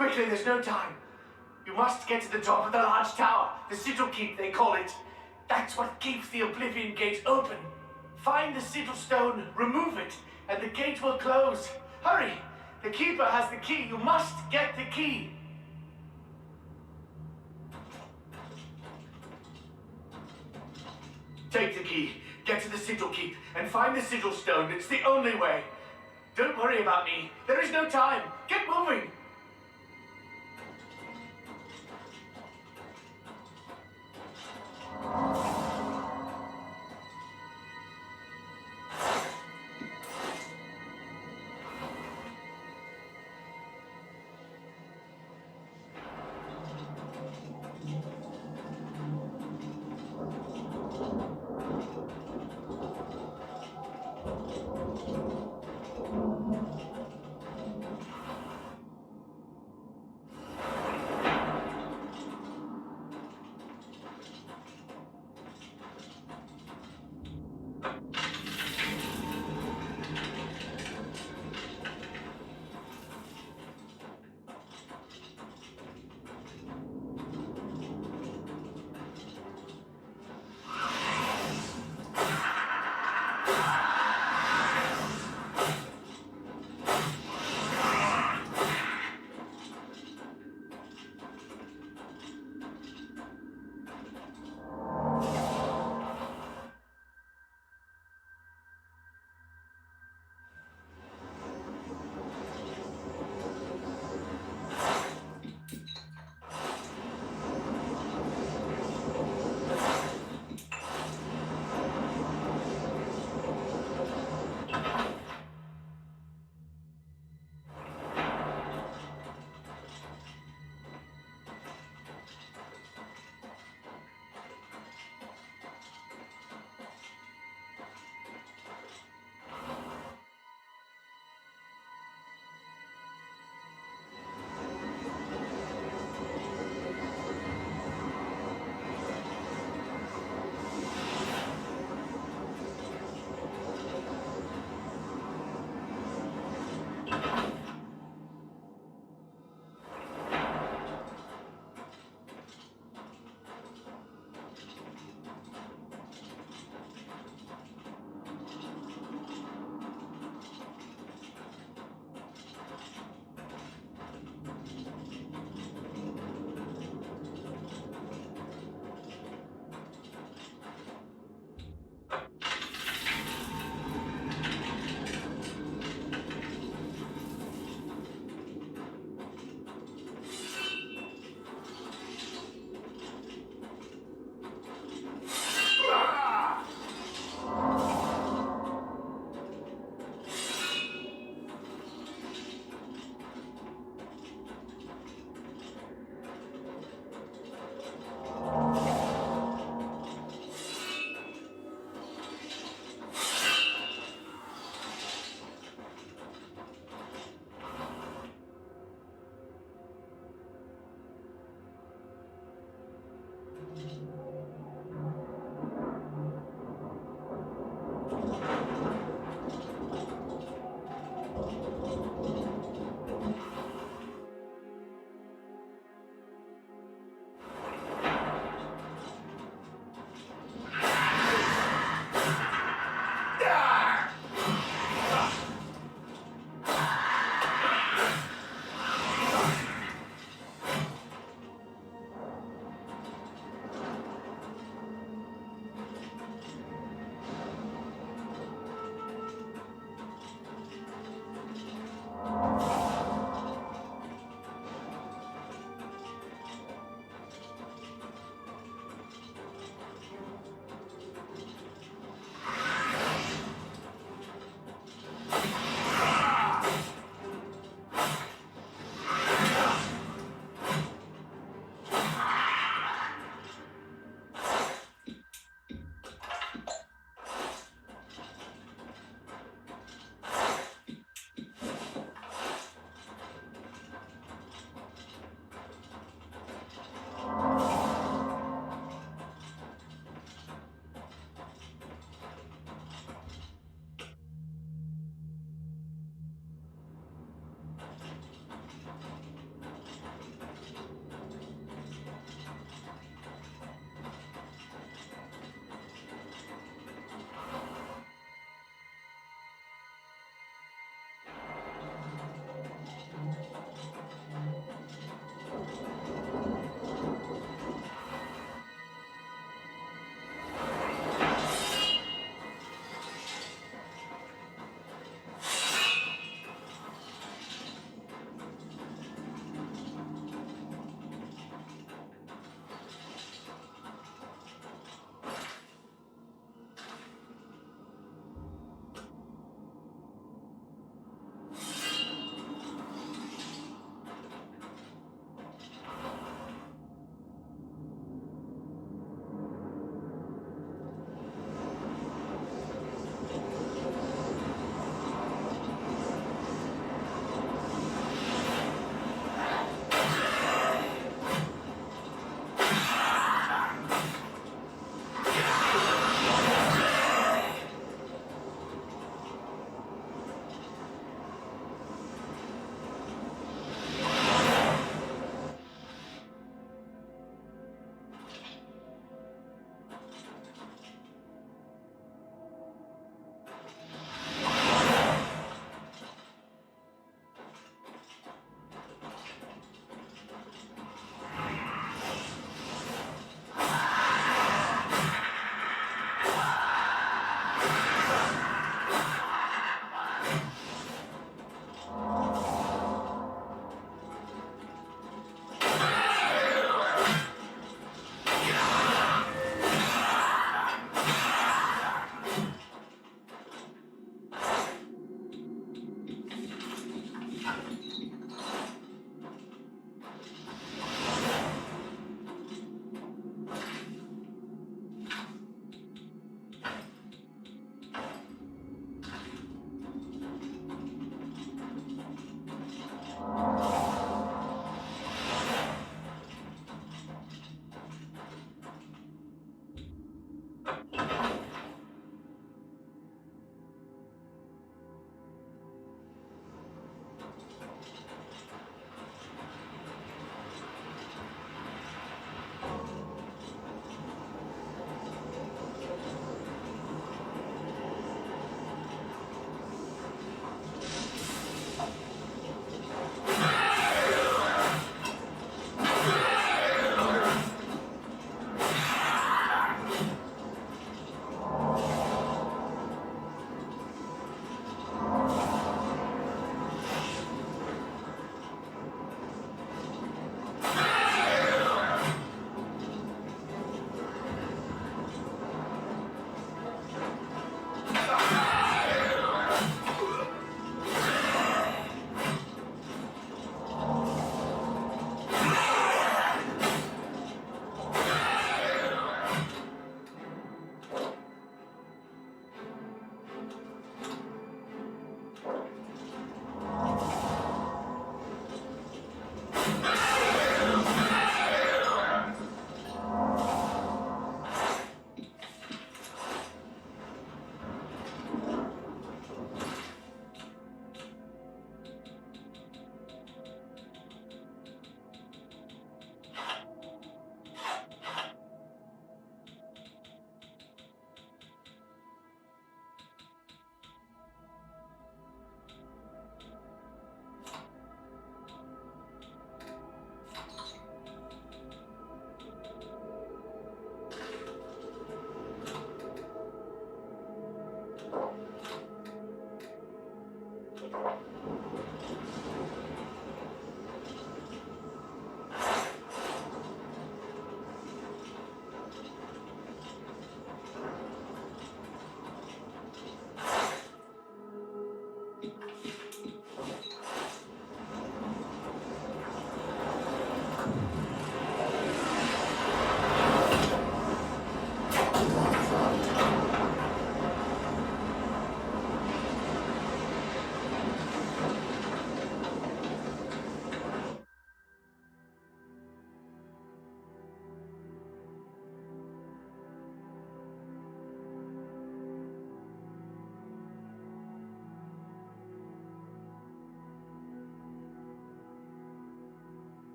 Quickly, there's no time. You must get to the top of the large tower. The sigil keep, they call it. That's what keeps the Oblivion Gate open. Find the sigil stone, remove it, and the gate will close. Hurry! The keeper has the key. You must get the key. Take the key, get to the sigil keep, and find the sigil stone. It's the only way. Don't worry about me. There is no time. Get moving.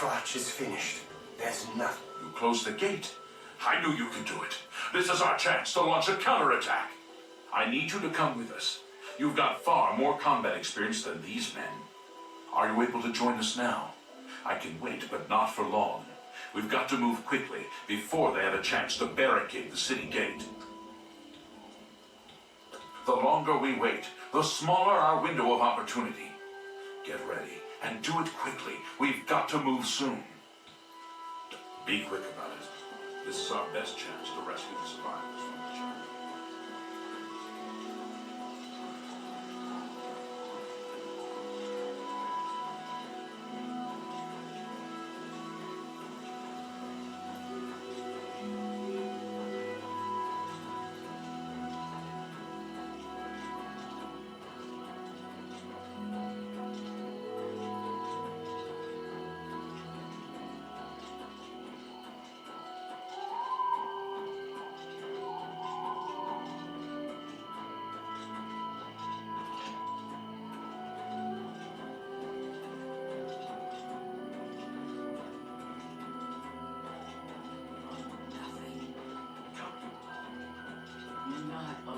clutch is finished. There's nothing. You closed the gate. I knew you could do it. This is our chance to launch a counterattack. I need you to come with us. You've got far more combat experience than these men. Are you able to join us now? I can wait, but not for long. We've got to move quickly before they have a chance to barricade the city gate. The longer we wait, the smaller our window of opportunity. Get ready, and do it quickly. We've got to move soon. Be quick about it. This is our best chance to rescue the survivors from the journey.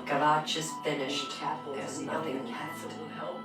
Kavach is finished. There's nothing left. Will help us.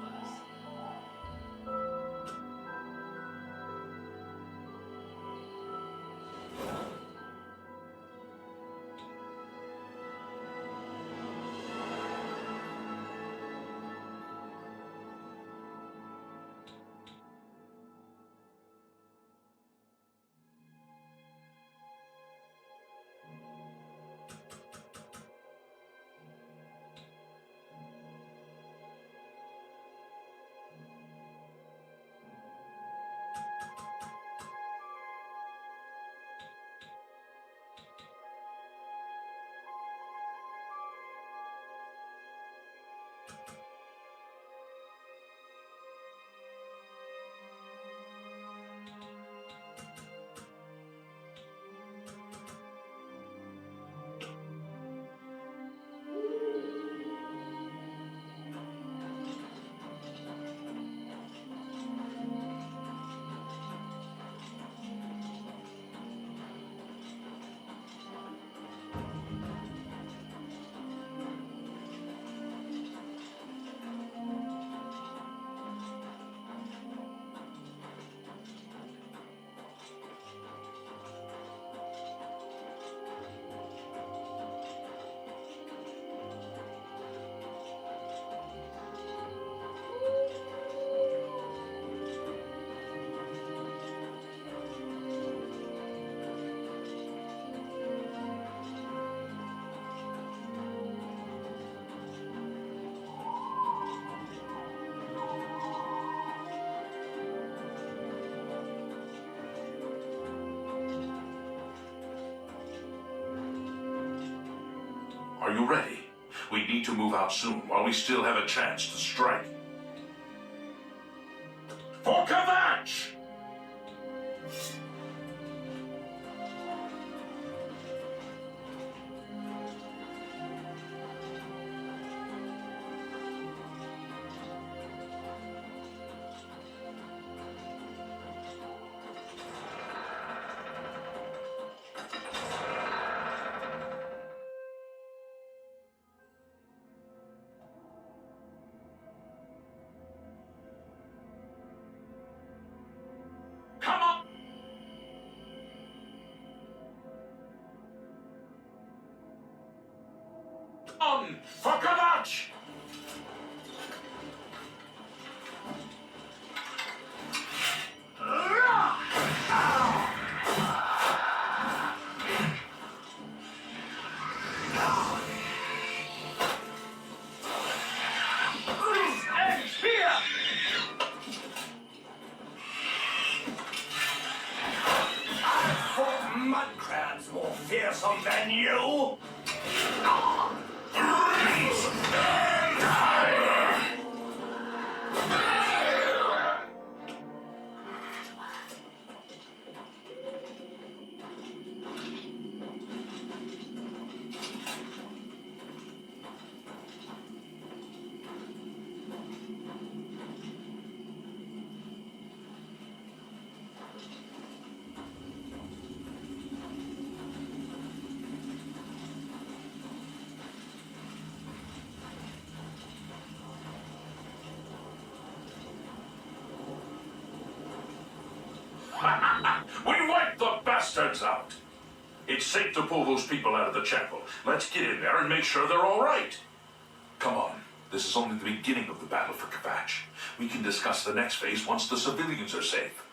Are you ready? We need to move out soon while we still have a chance to strike. For Kavach! Come on! On for Kavach! Mudcrabs more fearsome than you! bastards out. It's safe to pull those people out of the chapel. Let's get in there and make sure they're all right. Come on. This is only the beginning of the battle for Kvatch. We can discuss the next phase once the civilians are safe.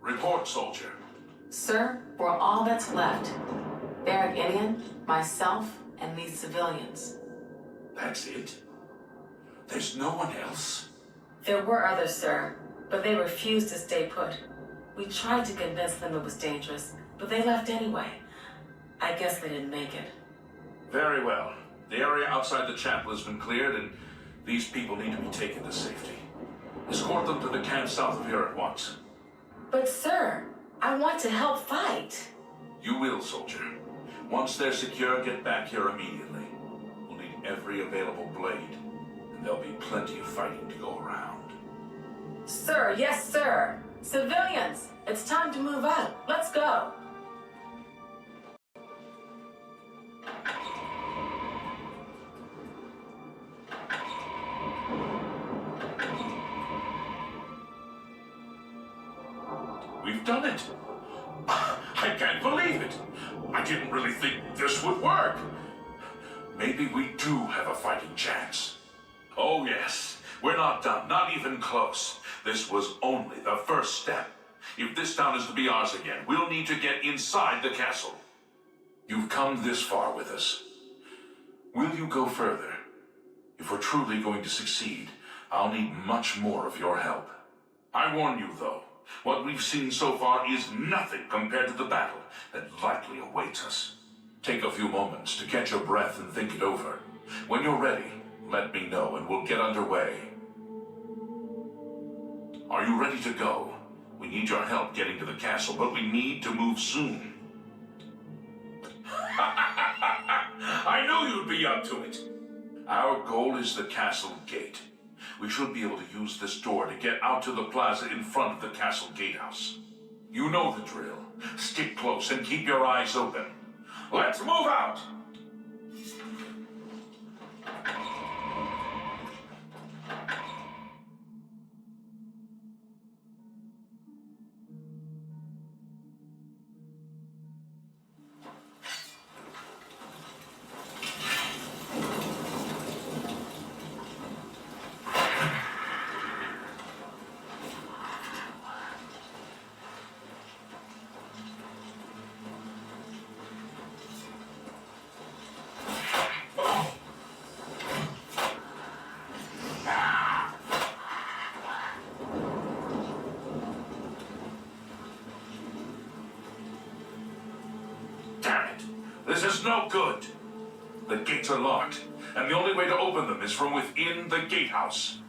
Report, soldier. Sir, we're all that's left. Barrack Idian, myself, and these civilians. That's it? There's no one else? There were others, sir, but they refused to stay put. We tried to convince them it was dangerous, but they left anyway. I guess they didn't make it. Very well. The area outside the chapel has been cleared, and these people need to be taken to safety. Escort them to the camp south of here at once. But sir, I want to help fight. You will, soldier. Once they're secure, get back here immediately. We'll need every available blade, and there'll be plenty of fighting to go around. Sir, yes, sir. Civilians, it's time to move out. Let's go. We've done it! I can't believe it! I didn't really think this would work! Maybe we do have a fighting chance. Oh yes, we're not done, not even close. This was only the first step. If this town is to be ours again, we'll need to get inside the castle. You've come this far with us. Will you go further? If we're truly going to succeed, I'll need much more of your help. I warn you, though, what we've seen so far is nothing compared to the battle that likely awaits us. Take a few moments to catch your breath and think it over. When you're ready, let me know and we'll get underway. Are you ready to go? We need your help getting to the castle, but we need to move soon. I knew you'd be up to it. Our goal is the castle gate. We should be able to use this door to get out to the plaza in front of the castle gatehouse. You know the drill. Stick close and keep your eyes open. Let's move out! This is no good. The gates are locked, and the only way to open them is from within the gatehouse.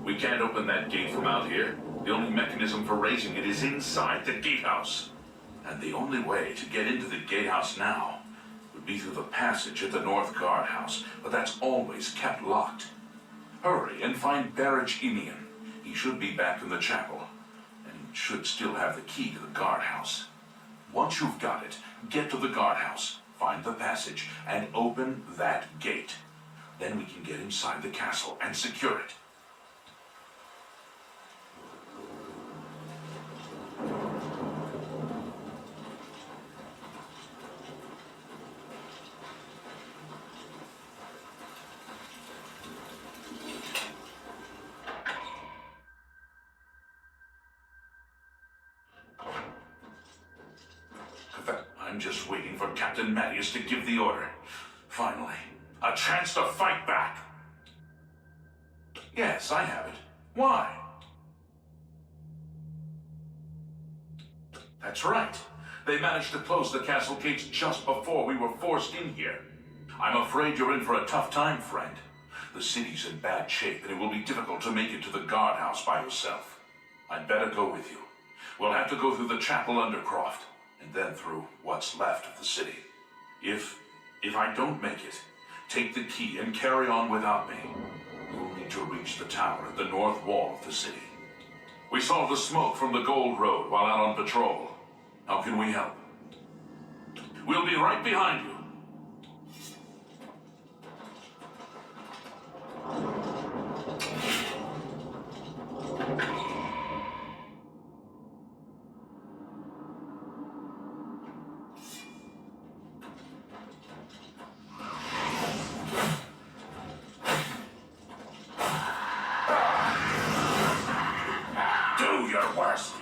We can't open that gate from out here. The only mechanism for raising it is inside the gatehouse. And the only way to get into the gatehouse now would be through the passage at the North Guardhouse, but that's always kept locked. Hurry and find Barrack Idian. He should be back in the chapel. Should still have the key to the guardhouse. Once you've got it, get to the guardhouse, find the passage, and open that gate. Then we can get inside the castle and secure it. I'm just waiting for Captain Mattias to give the order. Finally, a chance to fight back. Yes, I have it. Why? That's right. They managed to close the castle gates just before we were forced in here. I'm afraid you're in for a tough time, friend. The city's in bad shape, and it will be difficult to make it to the guardhouse by yourself. I'd better go with you. We'll have to go through the chapel undercroft, and then through what's left of the city. If I don't make it, take the key and carry on without me. You'll need failing to reach the tower at the north wall of the city. We saw the smoke from the Gold Road while out on patrol. How can we help? We'll be right behind you. Do your worst.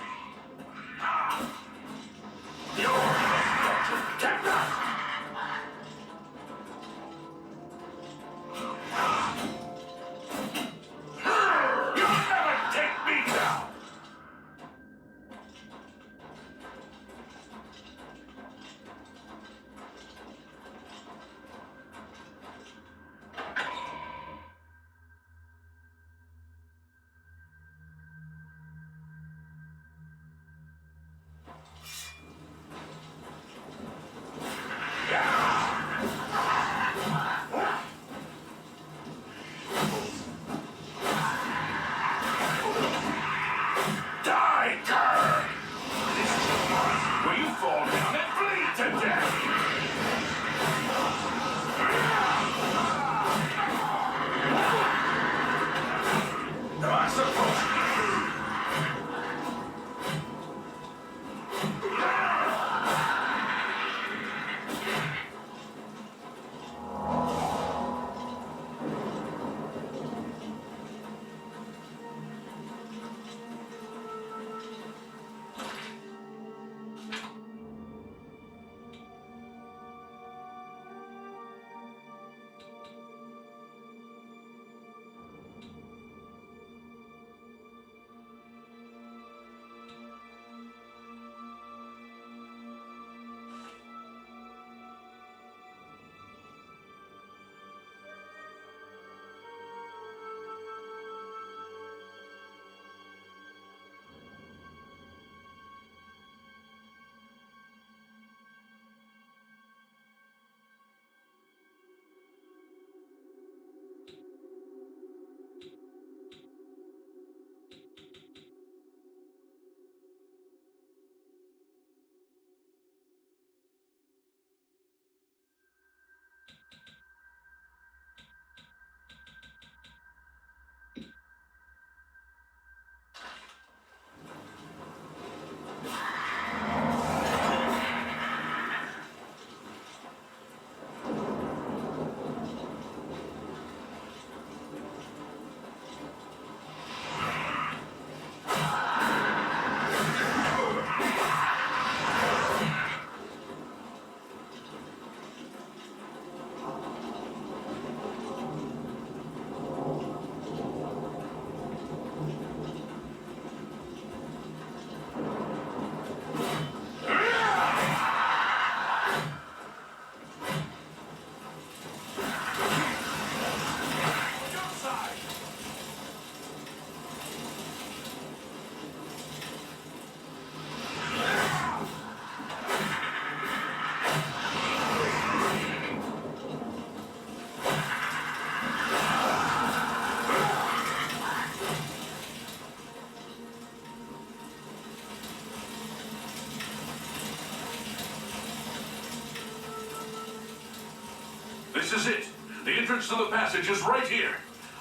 This is it. The entrance to the passage is right here.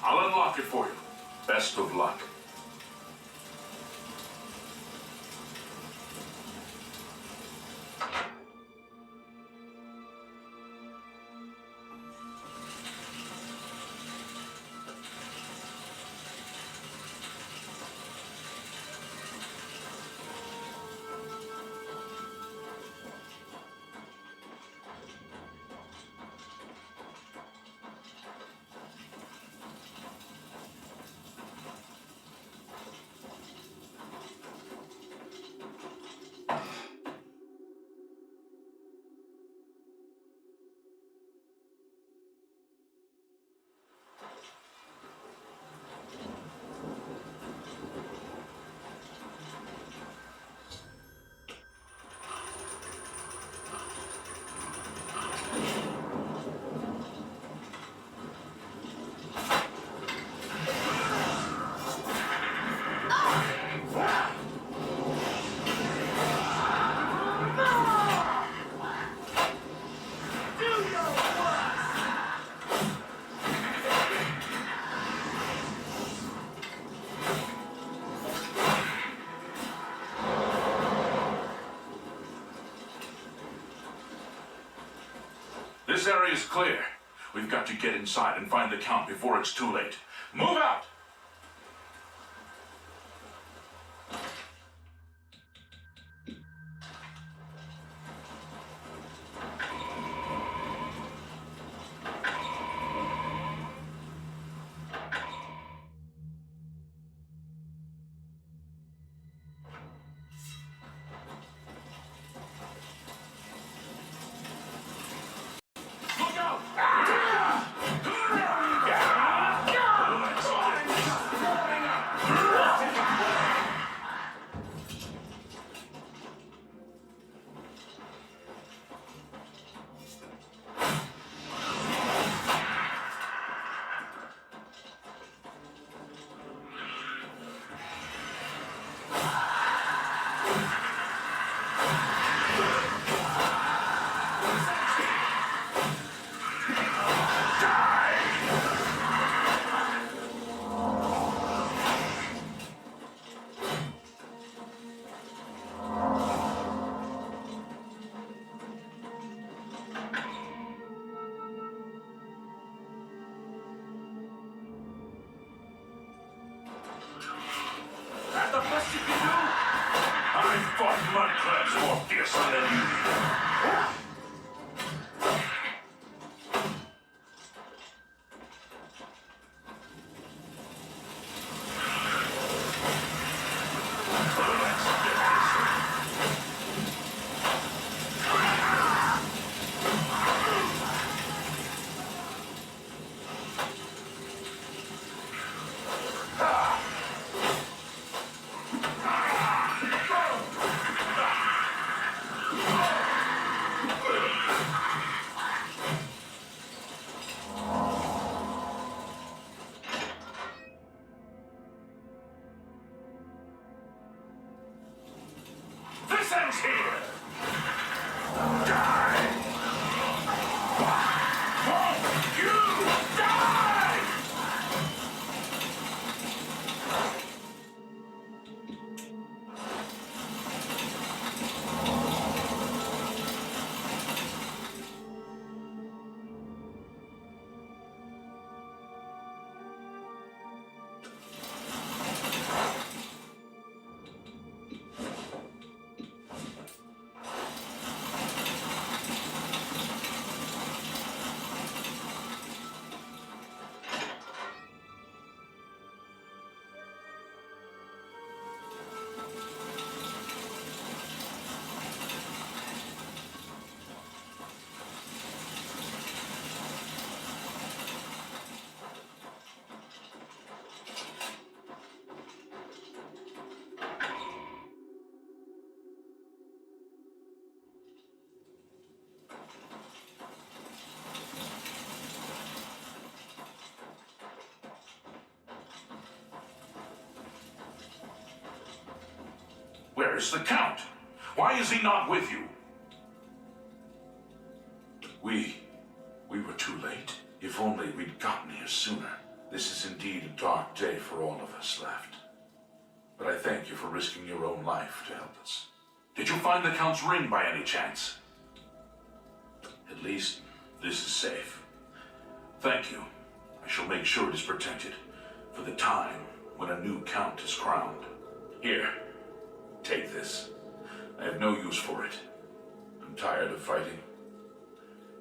I'll unlock it for you. Best of luck. area is clear. We've got to get inside and find the Count before it's too late. Move out! That the best you can do? I fought mud crabs more fiercely than you. This ends here! Die! You die! Where is the Count? Why is he not with you? We were too late. If only we'd gotten here sooner. This is indeed a dark day for all of us left. But I thank you for risking your own life to help us. Did you find the Count's ring by any chance? At least, this is safe. Thank you. I shall make sure it is protected for the time when a new Count is crowned. Here, take this. I have no use for it. I'm tired of fighting.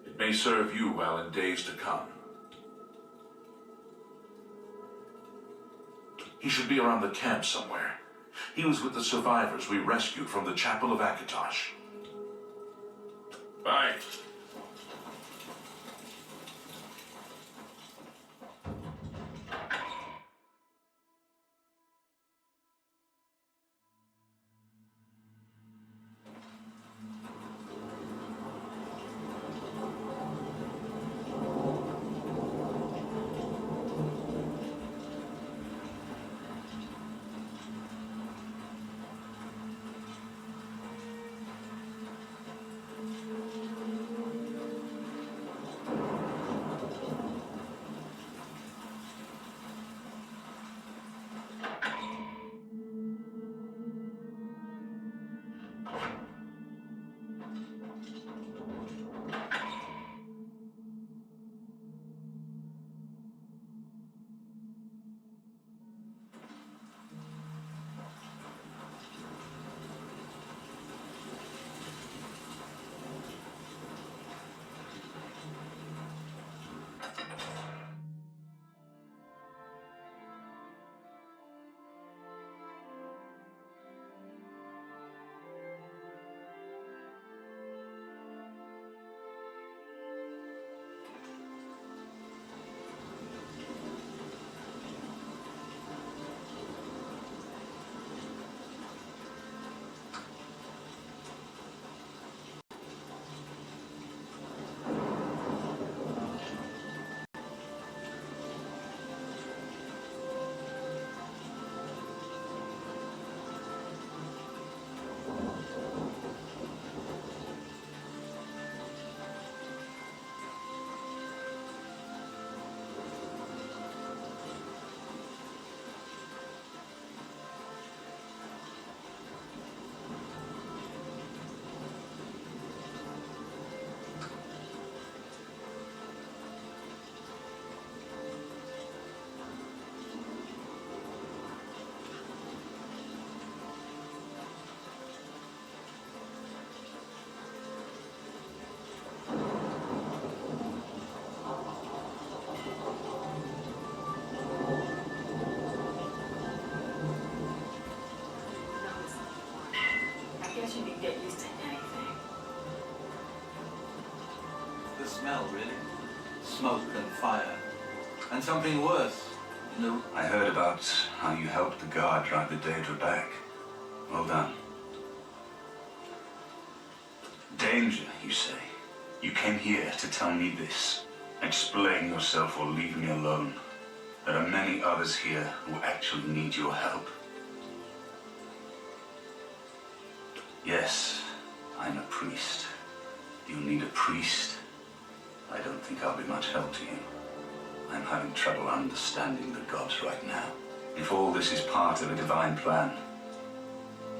It may serve you well in days to come. He should be around the camp somewhere. He was with the survivors we rescued from the Chapel of Akatosh. Bye. smoke and fire. And something worse in the... I heard about how you helped the guard drive the Daedra back. Well done. Danger, you say? You came here to tell me this. Explain yourself or leave me alone. There are many others here who actually need your help. Yes, I'm a priest. You need a priest. I don't think I'll be much help to you. I'm having trouble understanding the gods right now. If all this is part of a divine plan,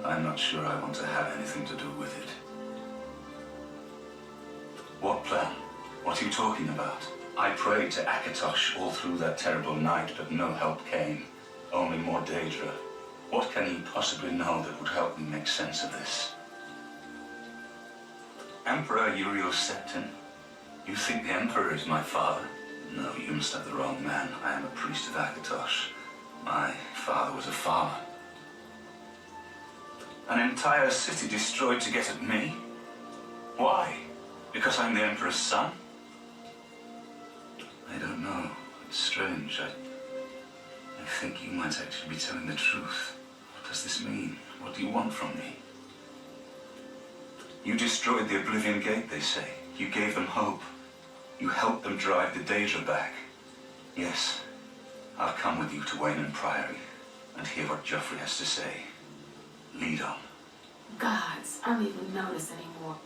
I'm not sure I want to have anything to do with it. What plan? What are you talking about? I prayed to Akatosh all through that terrible night, but no help came. Only more Daedra. What can he possibly know that would help me make sense of this? Emperor Uriel Septon? You think the Emperor is my father? No, you must have the wrong man. I am a priest of Akatosh. My father was a farmer. An entire city destroyed to get at me? Why? Because I'm the Emperor's son? I don't know. It's strange. I think you might actually be telling the truth. What does this mean? What do you want from me? You destroyed the Oblivion Gate, they say. You gave them hope. You helped them drive the Daedra back. Yes, I'll come with you to Wayne Priory and hear what Joffrey has to say. Lead on. Gods, I don't even notice anymore.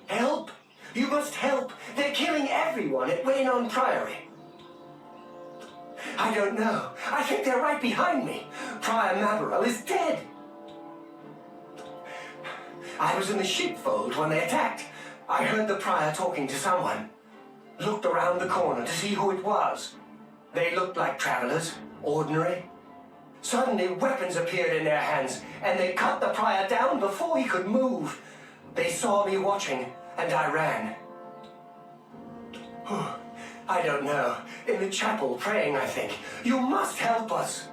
Help! You must help! They're killing everyone at Wayne Priory. I don't know. I think they're right behind me. Prior Maberel is dead. I was in the sheepfold when they attacked. I heard the prior talking to someone. Looked around the corner to see who it was. They looked like travelers, ordinary. Suddenly weapons appeared in their hands, and they cut the prior down before he could move. They saw me watching, and I ran. I don't know. In the chapel, praying, I think. You must help us.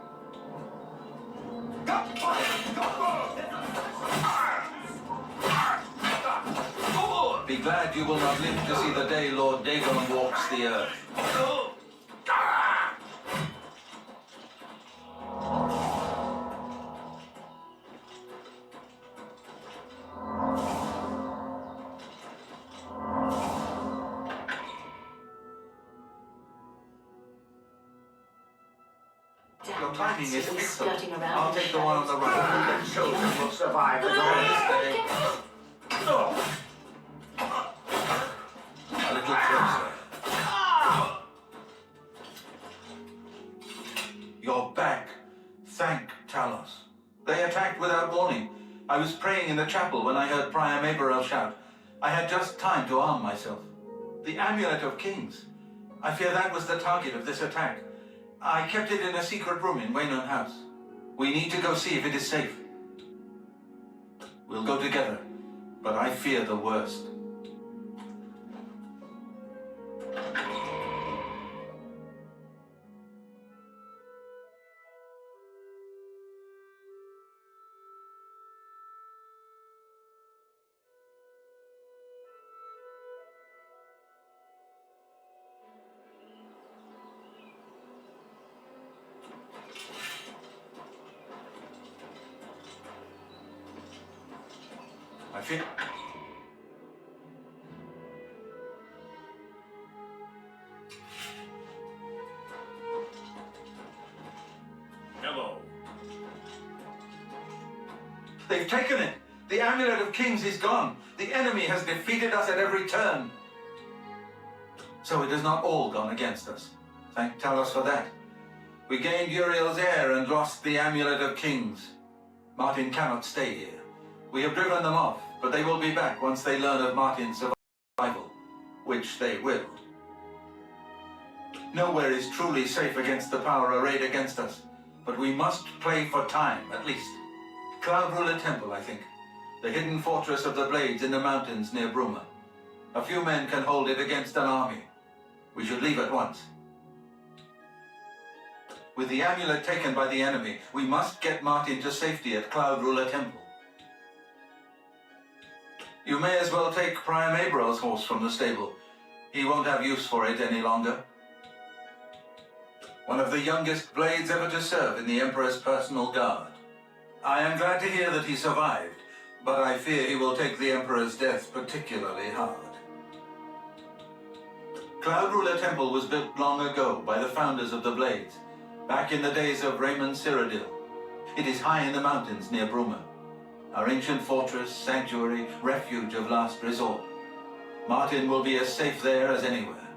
Be glad you will not live to see the day Lord Dagon walks the earth. Your timing is excellent. I'll take the one on the right. The children will survive the day. A little closer. You're back. Thank Talos. They attacked without warning. I was praying in the chapel when I heard Prior Maberel shout. I had just time to arm myself. The Amulet of Kings. I fear that was the target of this attack. I kept it in a secret room in Waynon House. We need to go see if it is safe. We'll go together, but I fear the worst. I feel... Hello. They've taken it! The Amulet of Kings is gone! The enemy has defeated us at every turn! So it has not all gone against us. Thank Talos for that. We gained Uriel's heir and lost the Amulet of Kings. Martin cannot stay here. We have driven them off, but they will be back once they learn of Martin's survival, which they will. Nowhere is truly safe against the power arrayed against us, but we must play for time, at least. Cloud Ruler Temple, I think. The hidden fortress of the Blades in the mountains near Bruma. A few men can hold it against an army. We should leave at once. With the amulet taken by the enemy, we must get Martin to safety at Cloud Ruler Temple. You may as well take Priam Abrel's horse from the stable. He won't have use for it any longer. One of the youngest blades ever to serve in the Emperor's personal guard. I am glad to hear that he survived, but I fear he will take the Emperor's death particularly hard. Cloud Ruler Temple was built long ago by the founders of the Blades, back in the days of Raymond Cyrodiil. It is high in the mountains near Bruma, our ancient fortress, sanctuary, refuge of last resort. Martin will be as safe there as anywhere.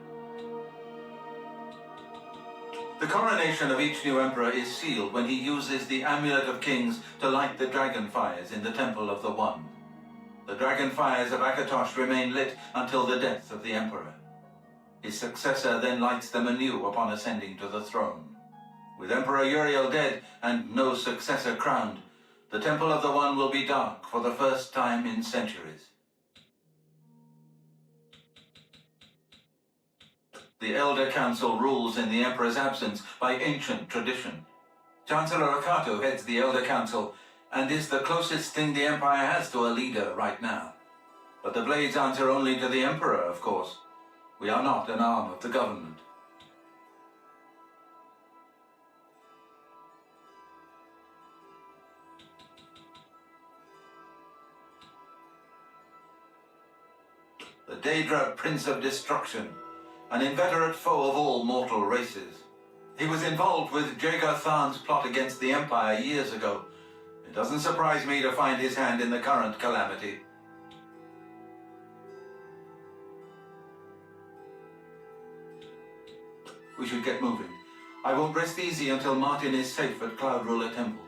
The coronation of each new emperor is sealed when he uses the Amulet of Kings to light the dragon fires in the Temple of the One. The dragon fires of Akatosh remain lit until the death of the emperor. His successor then lights them anew upon ascending to the throne. With Emperor Uriel dead and no successor crowned, the Temple of the One will be dark for the first time in centuries. The Elder Council rules in the Emperor's absence by ancient tradition. Chancellor Akato heads the Elder Council and is the closest thing the Empire has to a leader right now. But the Blades answer only to the Emperor, of course. We are not an arm of the government. The Daedra Prince of Destruction, an inveterate foe of all mortal races. He was involved with Jagar Tharn's plot against the Empire years ago. It doesn't surprise me to find his hand in the current calamity. We should get moving. I won't rest easy until Martin is safe at Cloud Ruler Temple.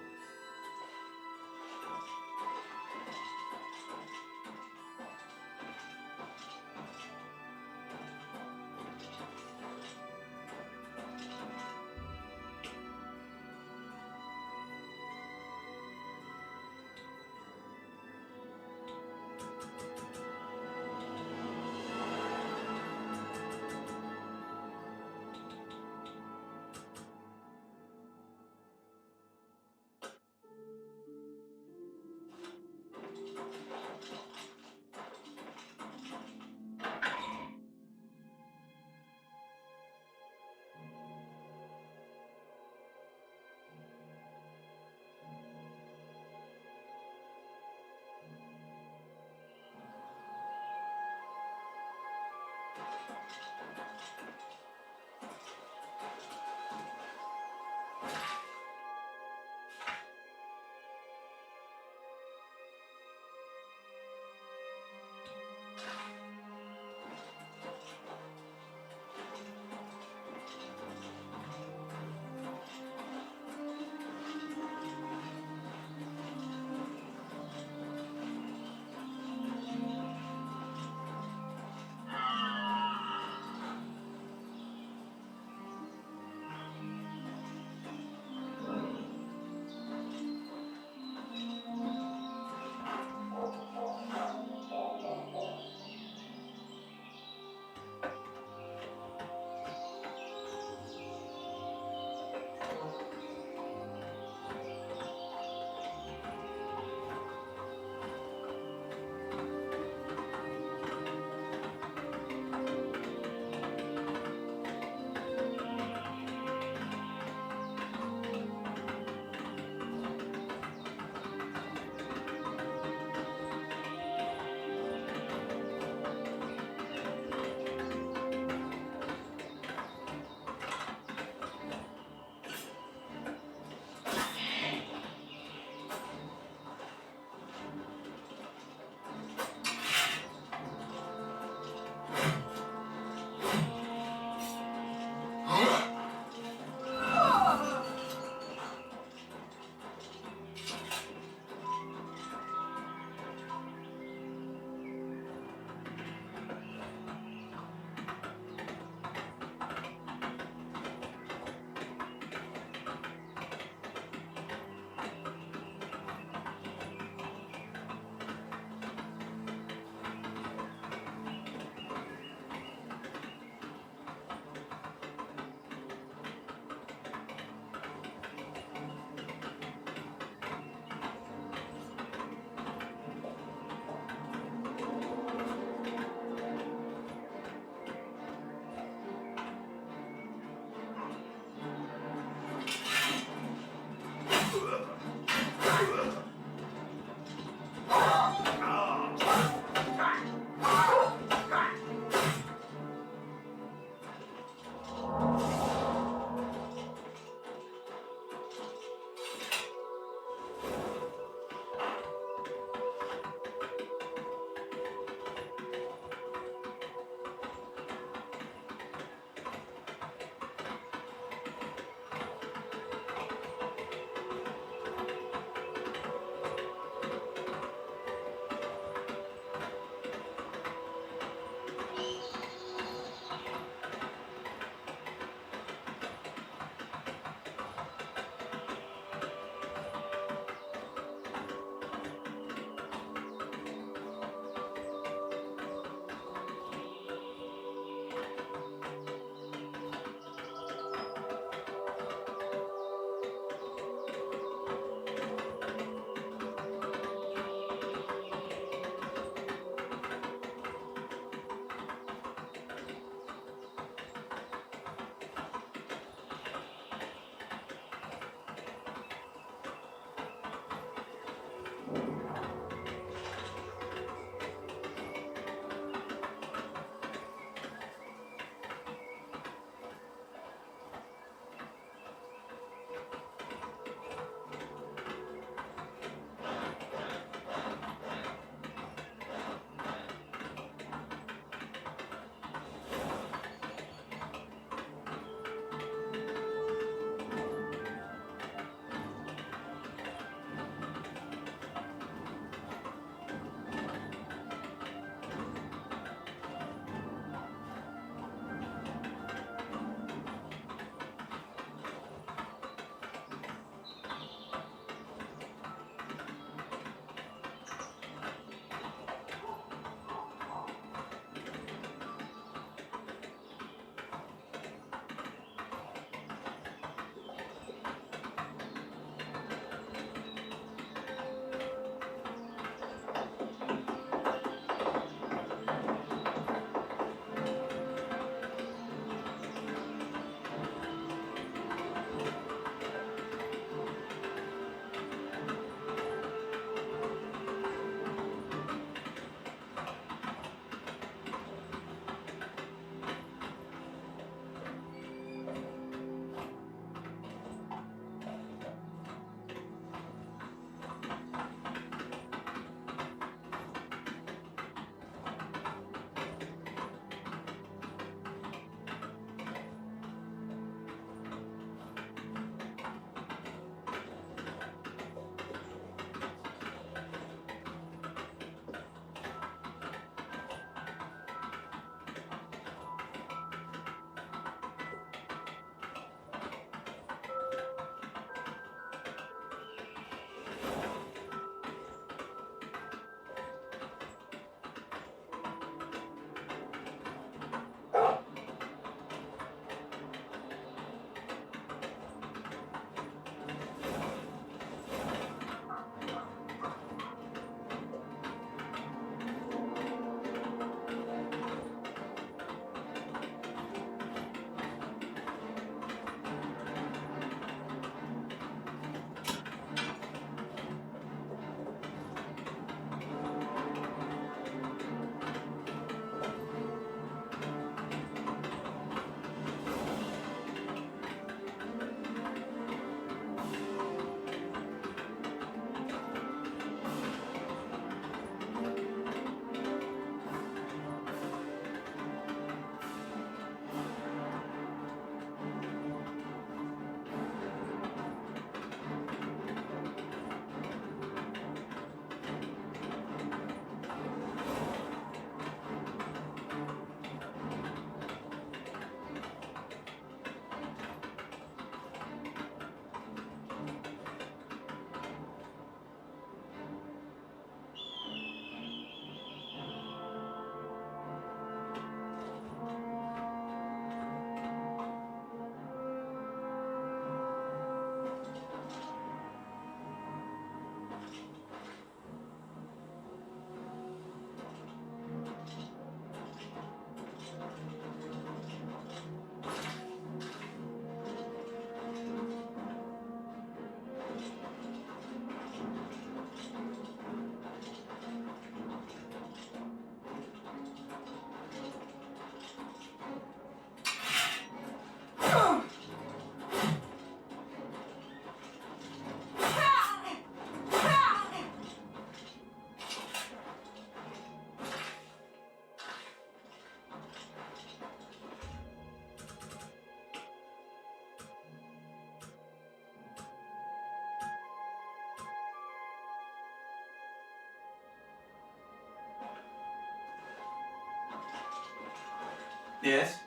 Yes?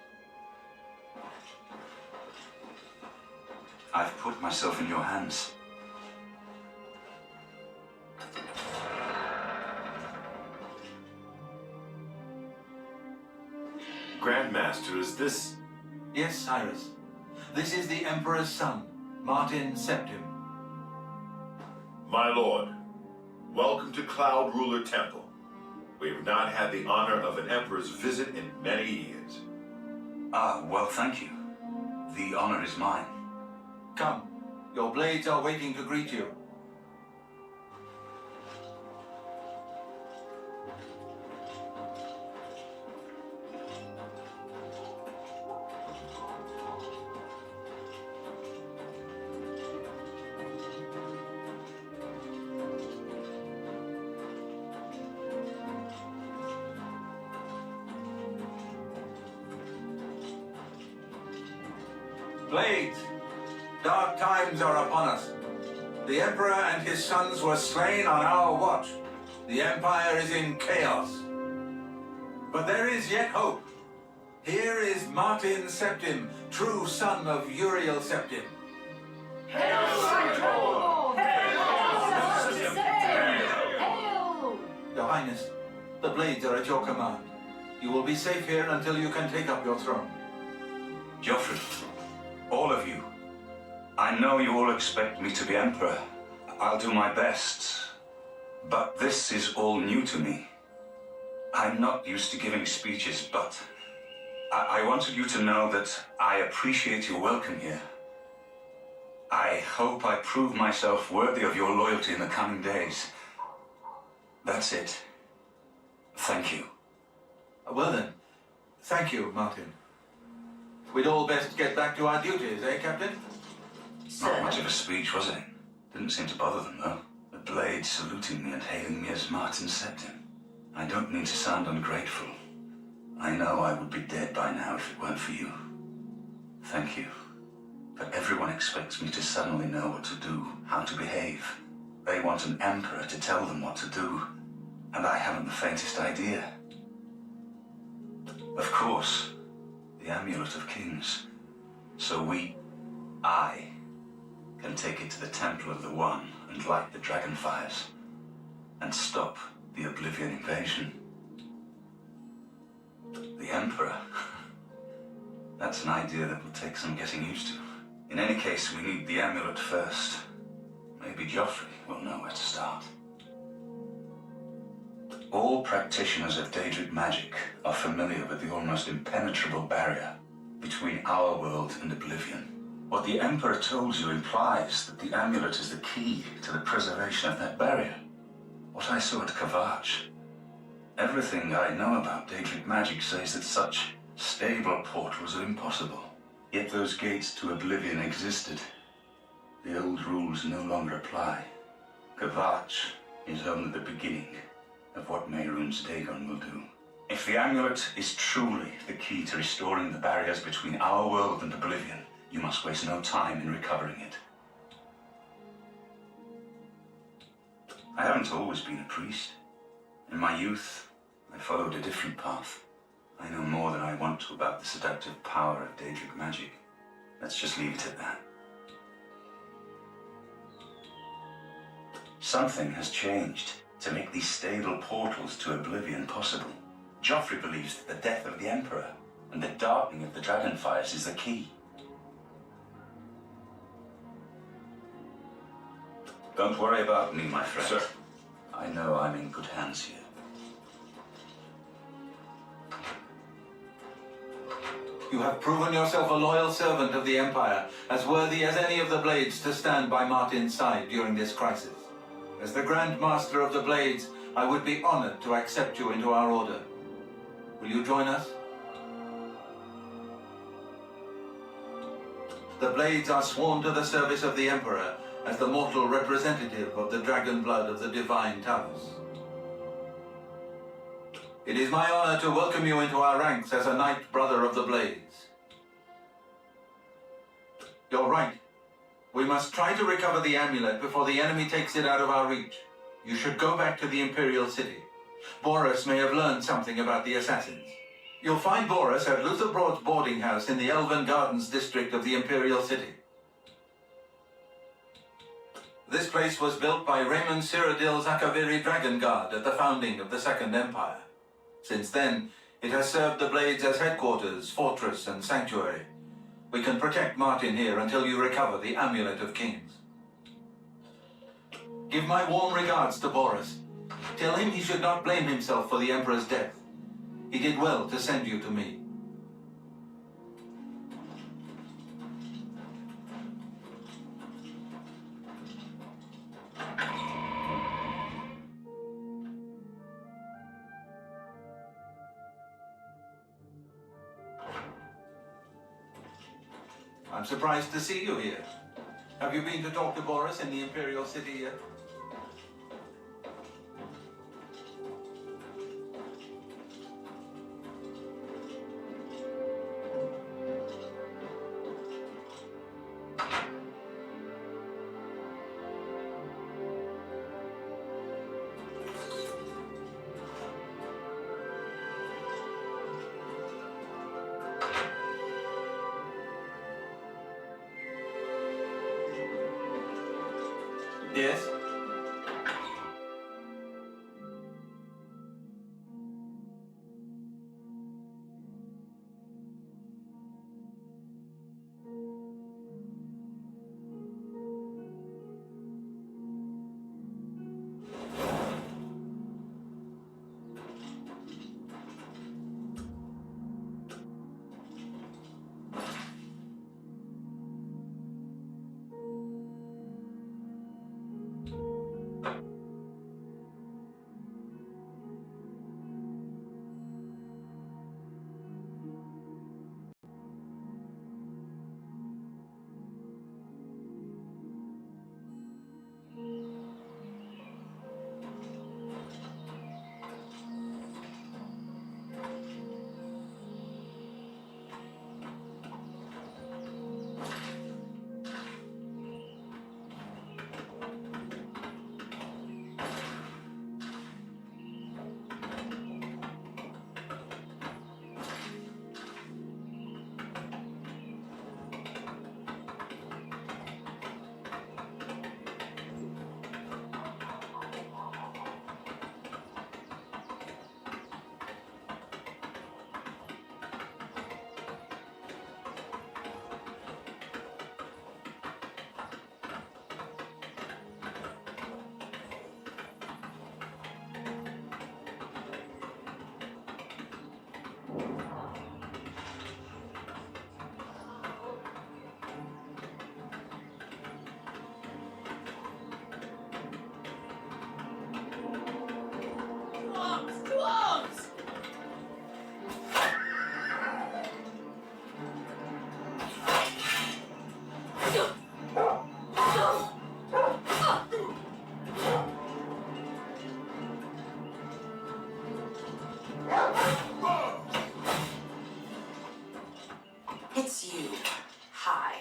I've put myself in your hands. Grandmaster, is this... Yes, Cyrus. This is the Emperor's son, Martin Septim. My lord, welcome to Cloud Ruler Temple. We have not had the honor of an Emperor's visit in many years. Ah, well, thank you. The honor is mine. Come, your blades are waiting to greet you. Blades, dark times are upon us. The Emperor and his sons were slain on our watch. The Empire is in chaos. But there is yet hope. Here is Martin Septim, true son of Uriel Septim. Your Highness, the Blades are at your command. You will be safe here until you can take up your throne. Joffrey, all of you, I know you all expect me to be Emperor. I'll do my best. But this is all new to me. I'm not used to giving speeches, but I wanted you to know that I appreciate your welcome here. I hope I prove myself worthy of your loyalty in the coming days. That's it. Thank you. Well then, thank you, Martin. We'd all best get back to our duties, eh, Captain? Not much of a speech, was it? Didn't seem to bother them, though. The Blade saluting me and hailing me as Martin Septim. I don't mean to sound ungrateful. I know I would be dead by now if it weren't for you. Thank you. But everyone expects me to suddenly know what to do, how to behave. They want an emperor to tell them what to do, and I haven't the faintest idea. Of course, the Amulet of Kings. So I, can take it to the Temple of the One and light the dragon fires, and stop the Oblivion invasion. The Emperor? That's an idea that will take some getting used to. In any case, we need the amulet first. Maybe Joffrey will know where to start. All practitioners of Daedric magic are familiar with the almost impenetrable barrier between our world and Oblivion. What the Emperor told you implies that the amulet is the key to the preservation of that barrier. What I saw at Kvatch. Everything I know about Daedric magic says that such stable portals are impossible. Yet those gates to Oblivion existed. The old rules no longer apply. Kvatch is only the beginning of what Mehrunes Dagon will do. If the amulet is truly the key to restoring the barriers between our world and Oblivion, you must waste no time in recovering it. I haven't always been a priest. In my youth, I followed a different path. I know more than I want to about the seductive power of Daedric magic. Let's just leave it at that. Something has changed to make these stable portals to Oblivion possible. Joffrey believes that the death of the Emperor and the darkening of the Dragonfires is the key. Don't worry about me, my friend. Sir. I know I'm in good hands here. You have proven yourself a loyal servant of the Empire, as worthy as any of the Blades to stand by Martin's side during this crisis. As the Grand Master of the Blades, I would be honored to accept you into our order. Will you join us? The Blades are sworn to the service of the Emperor as the mortal representative of the dragon blood of the Divine Talos. It is my honor to welcome you into our ranks as a Knight Brother of the Blades. You're right. We must try to recover the amulet before the enemy takes it out of our reach. You should go back to the Imperial City. Boris may have learned something about the assassins. You'll find Boris at Luther Broad's boarding house in the Elven Gardens district of the Imperial City. This place was built by Raymond Cyrodiil Zakaviri Dragon Guard at the founding of the Second Empire. Since then, it has served the Blades as headquarters, fortress, and sanctuary. We can protect Martin here until you recover the Amulet of Kings. Give my warm regards to Boris. Tell him he should not blame himself for the Emperor's death. He did well to send you to me. I'm surprised to see you here. Have you been to talk to Boris in the Imperial City yet? Yes? It's you. Hi.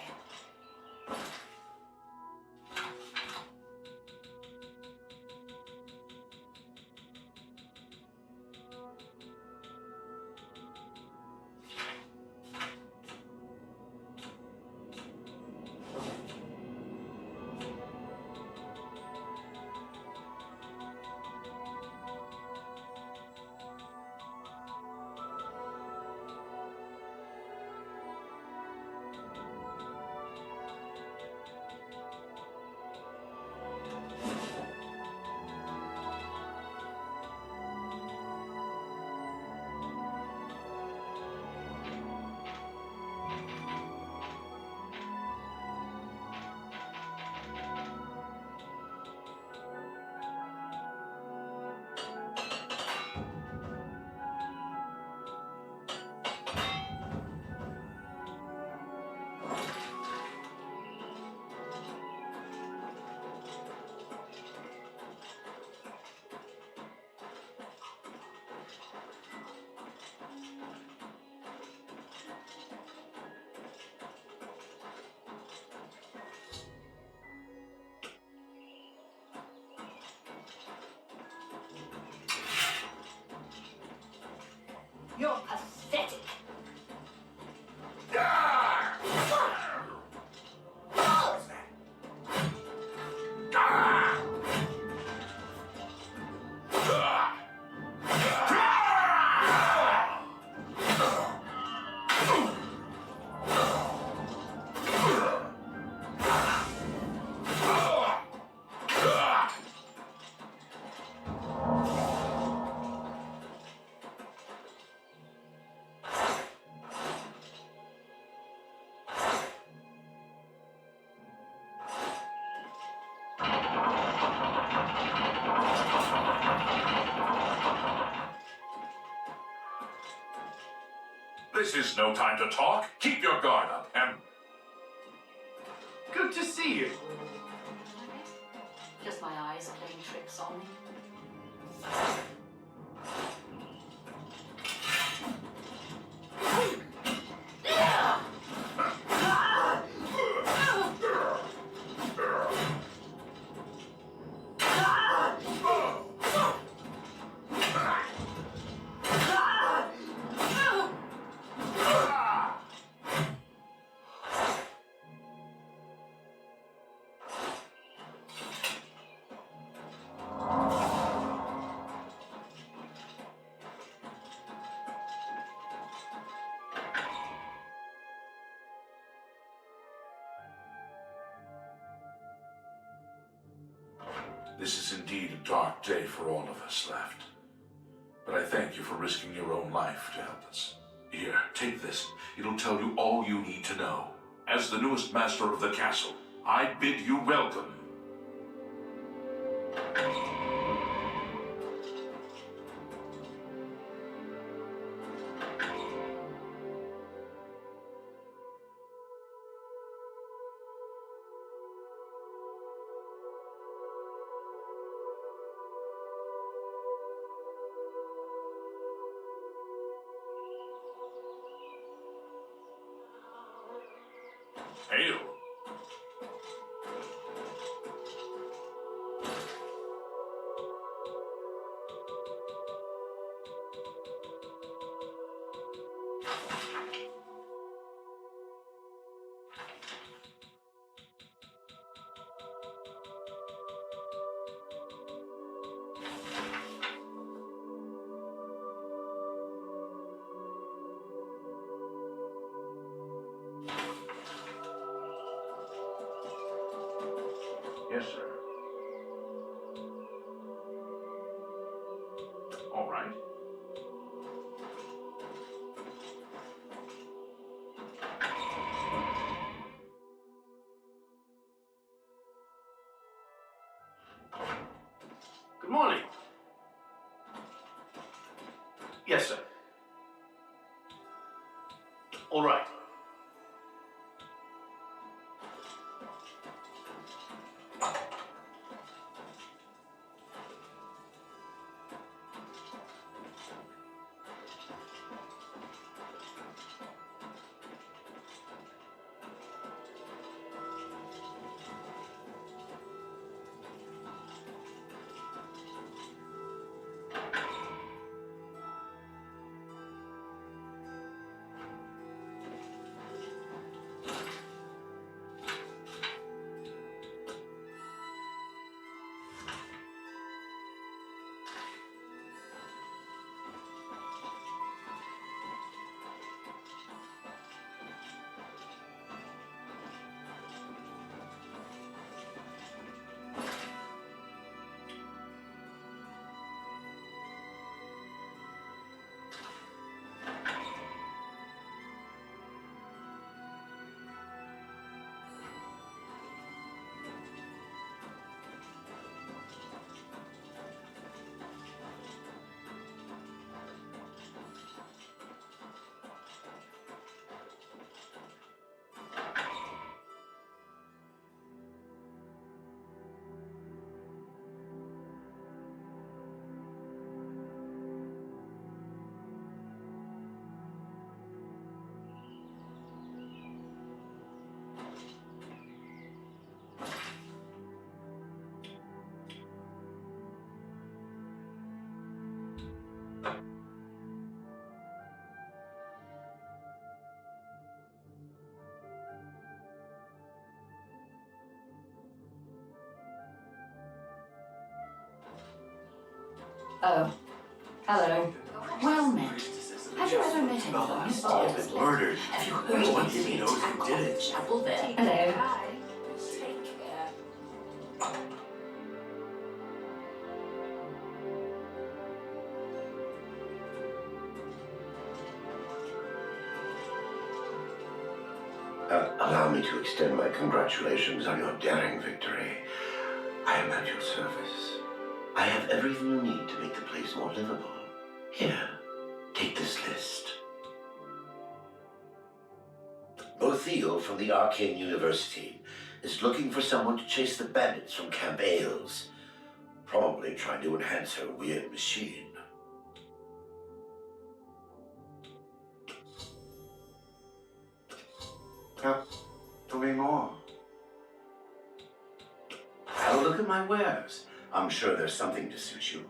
You're pathetic. This is no time to talk. Keep your guard up, and... Good to see you. Just my eyes playing tricks on me. This is indeed a dark day for all of us left. But I thank you for risking your own life to help us. Here, take this. It'll tell you all you need to know. As the newest master of the castle, I bid you welcome. Hail! Yes, sir. All right. Good morning. Yes, sir. All right. Oh, hello. Well met. Have you ever met anyone who's been murdered. Have you heard No one of even knows who did it. chapel there? Hello. Take care. Allow me to extend my congratulations on your daring victory. I am at your service. I have everything you need to make the place more livable. Here, take this list. Othiel from the Arcane University is looking for someone to chase the bandits from Camp Ailes. Probably trying to enhance her weird machine. Tell me more. Have a look at my wares. I'm sure there's something to suit you.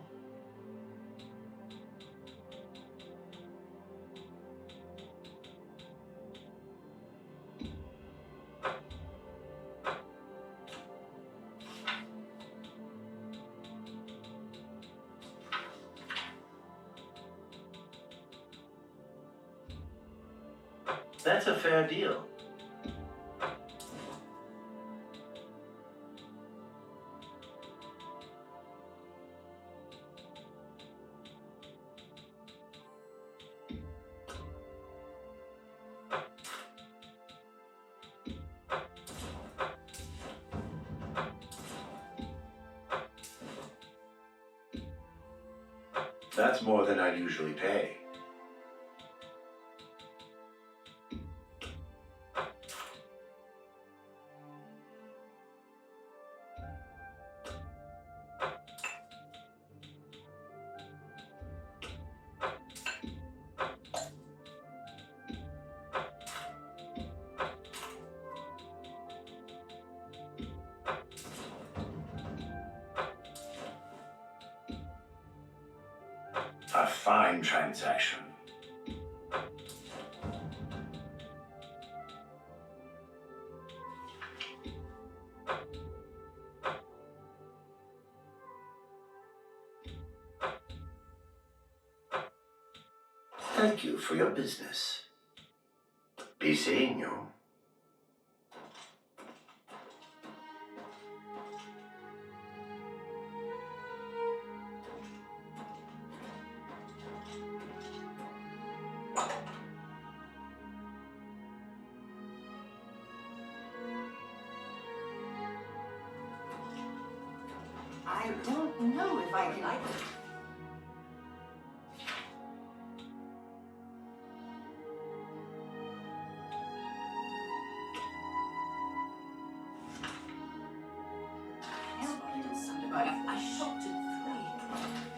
That's a fair deal. That's more than I'd usually pay. A fine transaction. Thank you for your business. Be seeing you. I don't know if I like it. Somebody did something about it. I shot it three.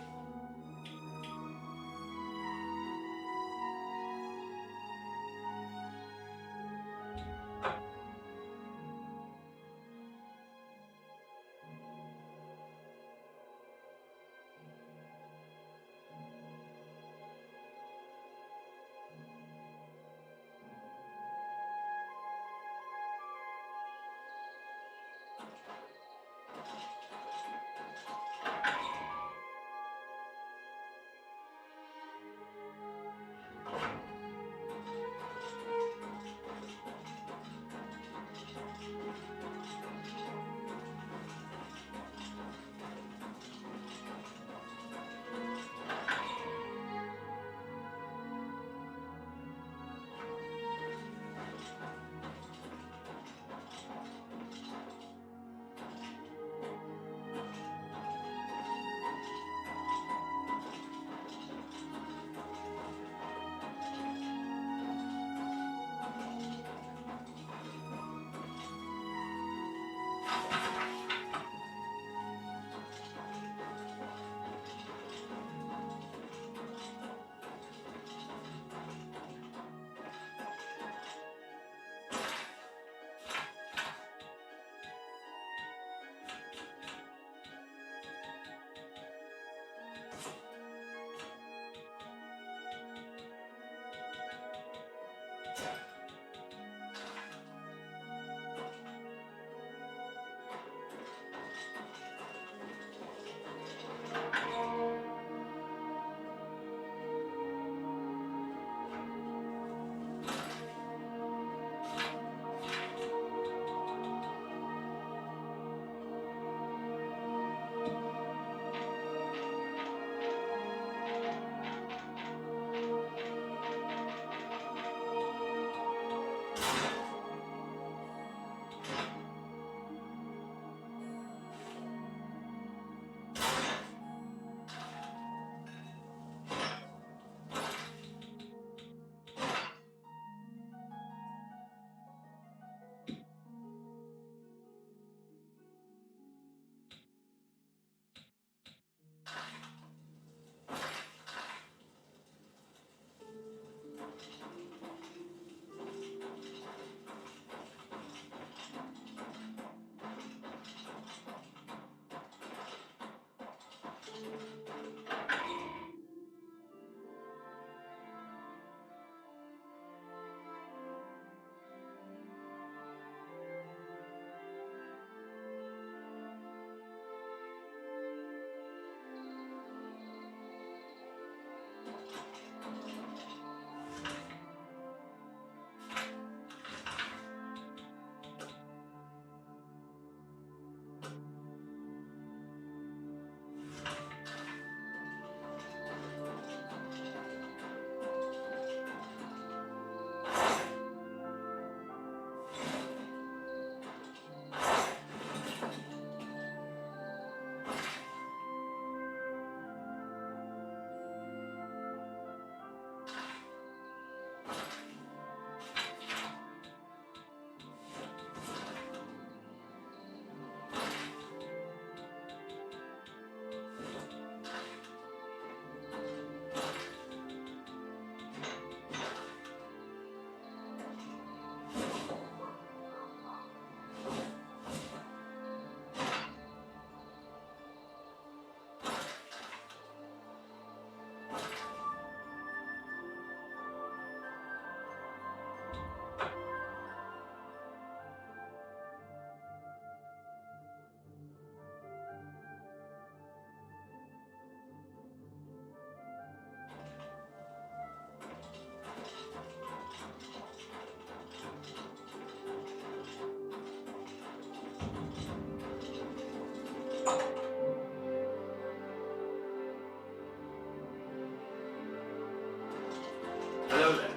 Hello there.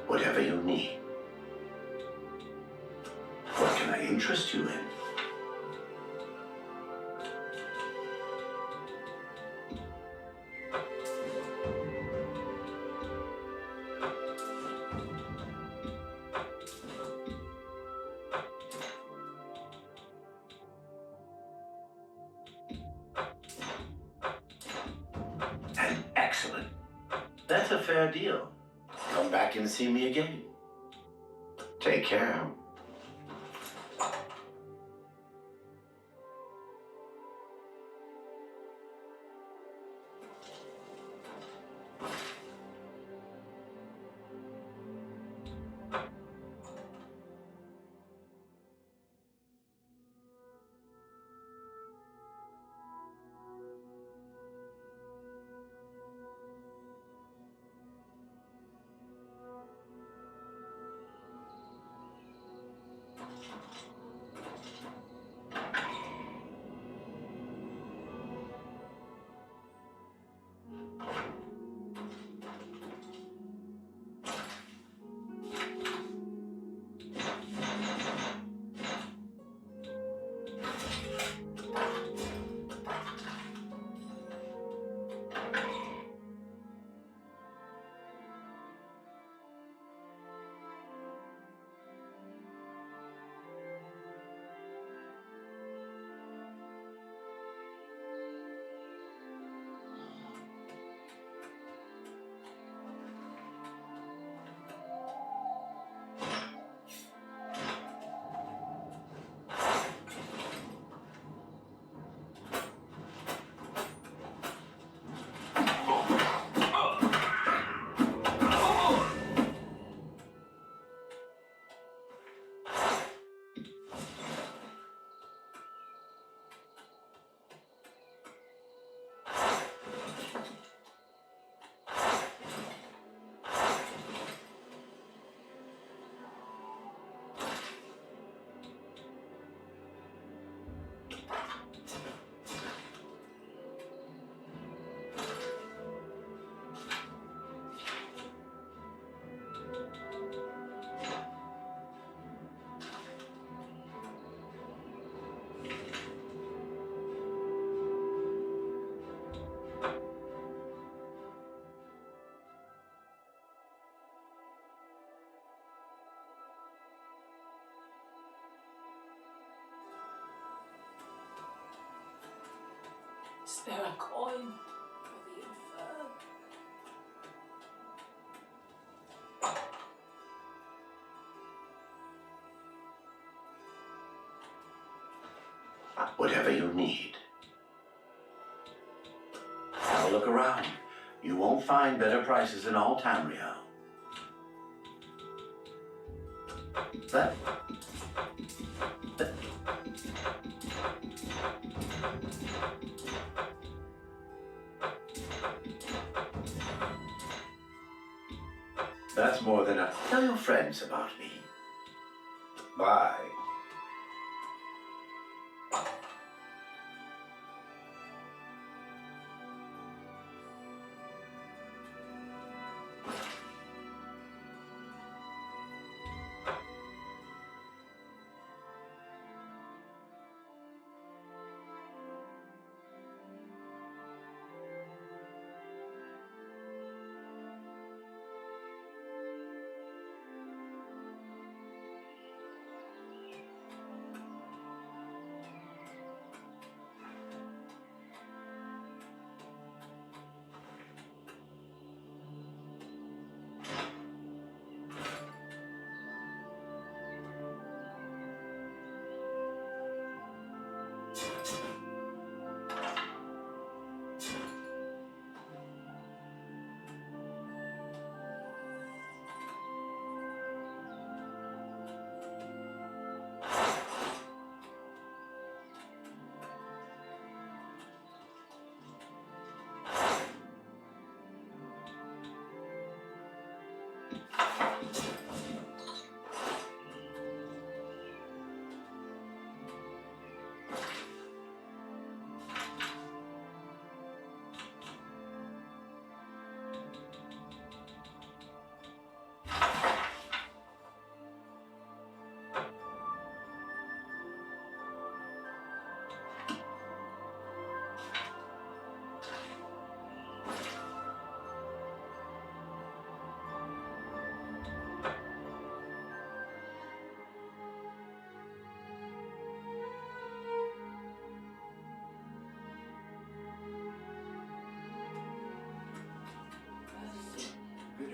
Whatever you need. What can I interest you in? Excellent. That's a fair deal. Come back and see me again. Take care. Spare a coin for the infirm. Whatever you need. Have a look around. You won't find better prices in all Tamriel. That... That's more than a... Tell your friends about me. Bye.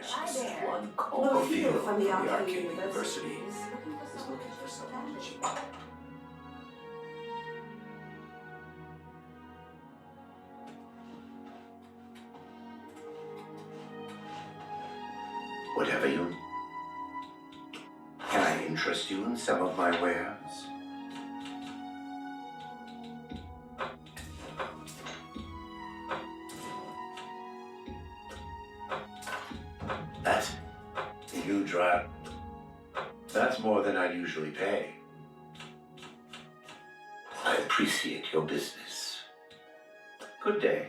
Just one call. Lothiel from the Arcade Arcade University University is looking for someone to teach. Whatever you... Can I interest you in some of my wares? That? You drop. That's more than I usually pay. I appreciate your business. Good day.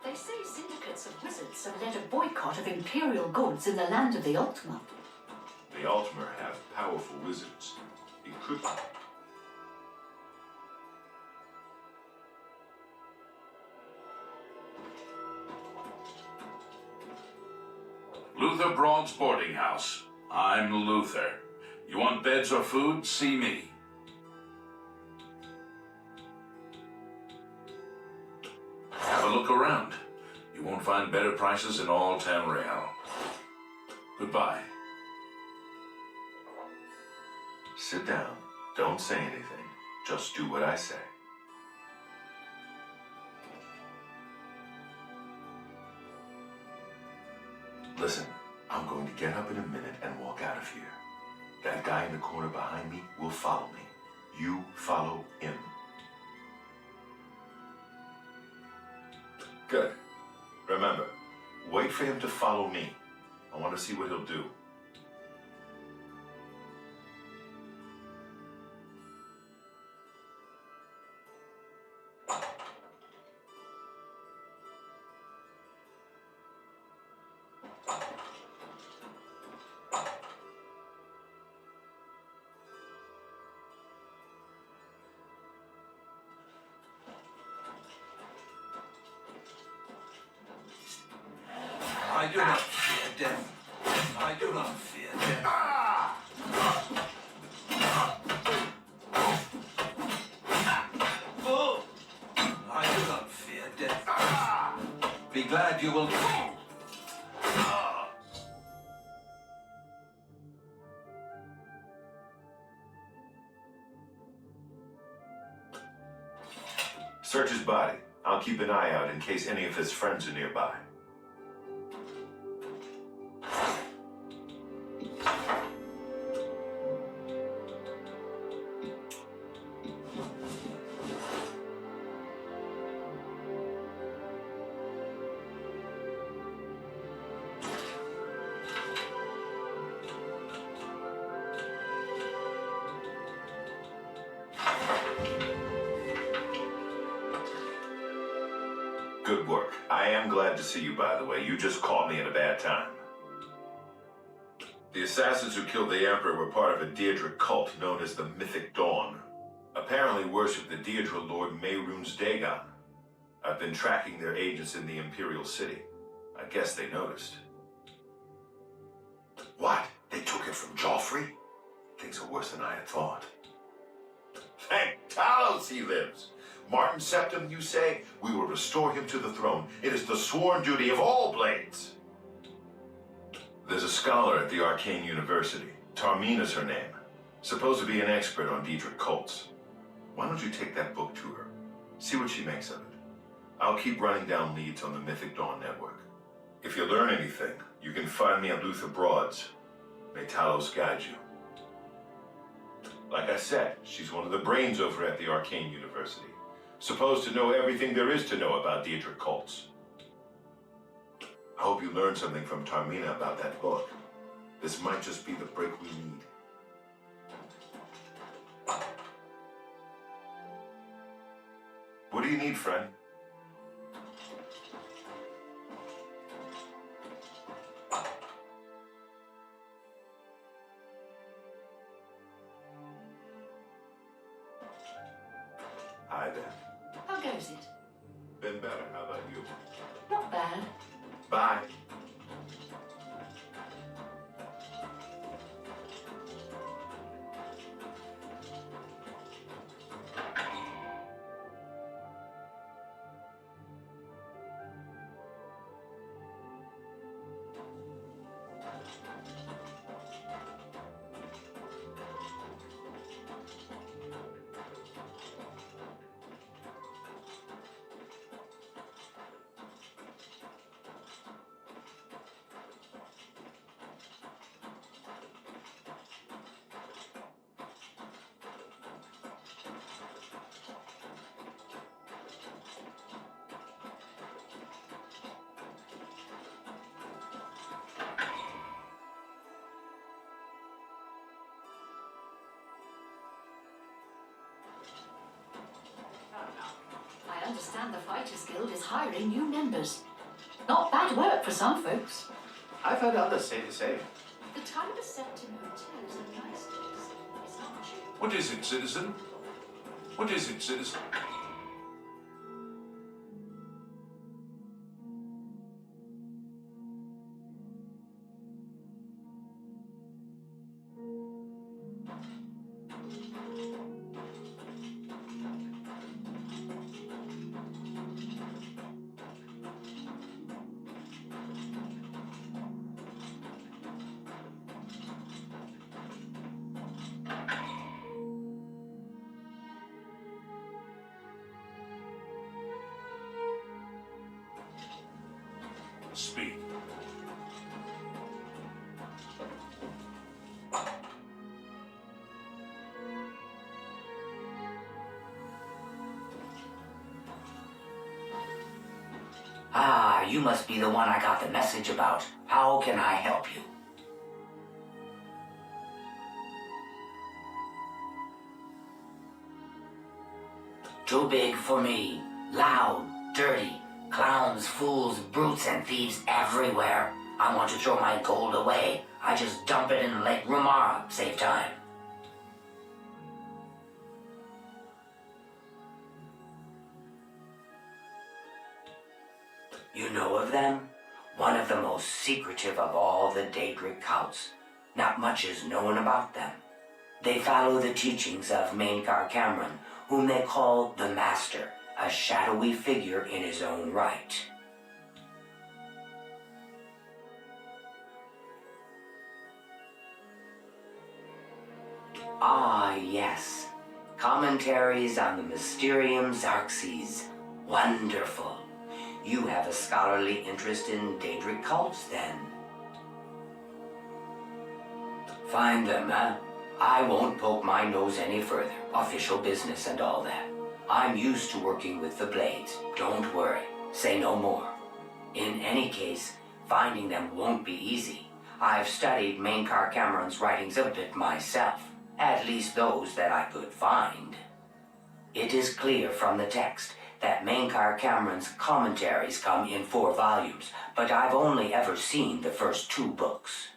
They say syndicates of wizards have led a boycott of imperial goods in the land of the Ultima. The Ultima have powerful wizards. It could... Luther Broad's boarding house. I'm Luther. You want beds or food? See me. Have a look around. You won't find better prices in all Tamriel. Goodbye. Sit down. Don't say anything. Just do what I say. Listen, I'm going to get up in a minute and walk out of here. That guy in the corner behind me will follow me. You follow him. Good. Remember, wait for him to follow me. I want to see what he'll do. I do not fear death. I do not fear death. I do not fear death. Be glad you will. Search his body. I'll keep an eye out in case any of his friends are nearby. Good work. I am glad to see you, by the way. You just caught me at a bad time. The assassins who killed the Emperor were part of a Deirdre cult known as the Mythic Dawn. Apparently worship the Deirdre Lord Mehrunes Dagon. I've been tracking their agents in the Imperial City. I guess they noticed. What? They took it from Joffrey? Things are worse than I had thought. Thank Talos he lives! Martin Septim, you say? We will restore him to the throne. It is the sworn duty of all Blades. There's a scholar at the Arcane University. Tarmina's her name. Supposed to be an expert on Deirdre cults. Why don't you take that book to her? See what she makes of it. I'll keep running down leads on the Mythic Dawn network. If you learn anything, you can find me at Luther Broad's. May Talos guide you. Like I said, she's one of the brains over at the Arcane University. Supposed to know everything there is to know about Deirdre cults. I hope you learned something from Tarmina about that book. This might just be the break we need. What do you need, friend? Hi there. How goes it? Been better. How about you? Not bad. Bye. I understand the Fighters Guild is hiring new members. Not bad work for some folks. I've heard others say the same. The Tiber Septim Hotel is a nice place. It's not cheap. What is it, citizen? What is it, citizen? Speak. Ah, you must be the one I got the message about. How can I help you? Too big for me. Loud, dirty. Clowns, fools, brutes, and thieves everywhere. I want to throw my gold away. I just dump it in Lake Rumara. Save time. You know of them? One of the most secretive of all the Daedric cults. Not much is known about them. They follow the teachings of Mainkar Cameron, whom they call the Master, a shadowy figure in his own right. Ah, yes. Commentaries on the Mysterium Xarxes. Wonderful. You have a scholarly interest in Daedric cults, then. Find them, huh? I won't poke my nose any further. Official business and all that. I'm used to working with the Blades. Don't worry. Say no more. In any case, finding them won't be easy. I've studied Mainkar Cameron's writings a bit myself. At least those that I could find. It is clear from the text that Mainkar Cameron's commentaries come in 4 volumes, but I've only ever seen the first 2 books.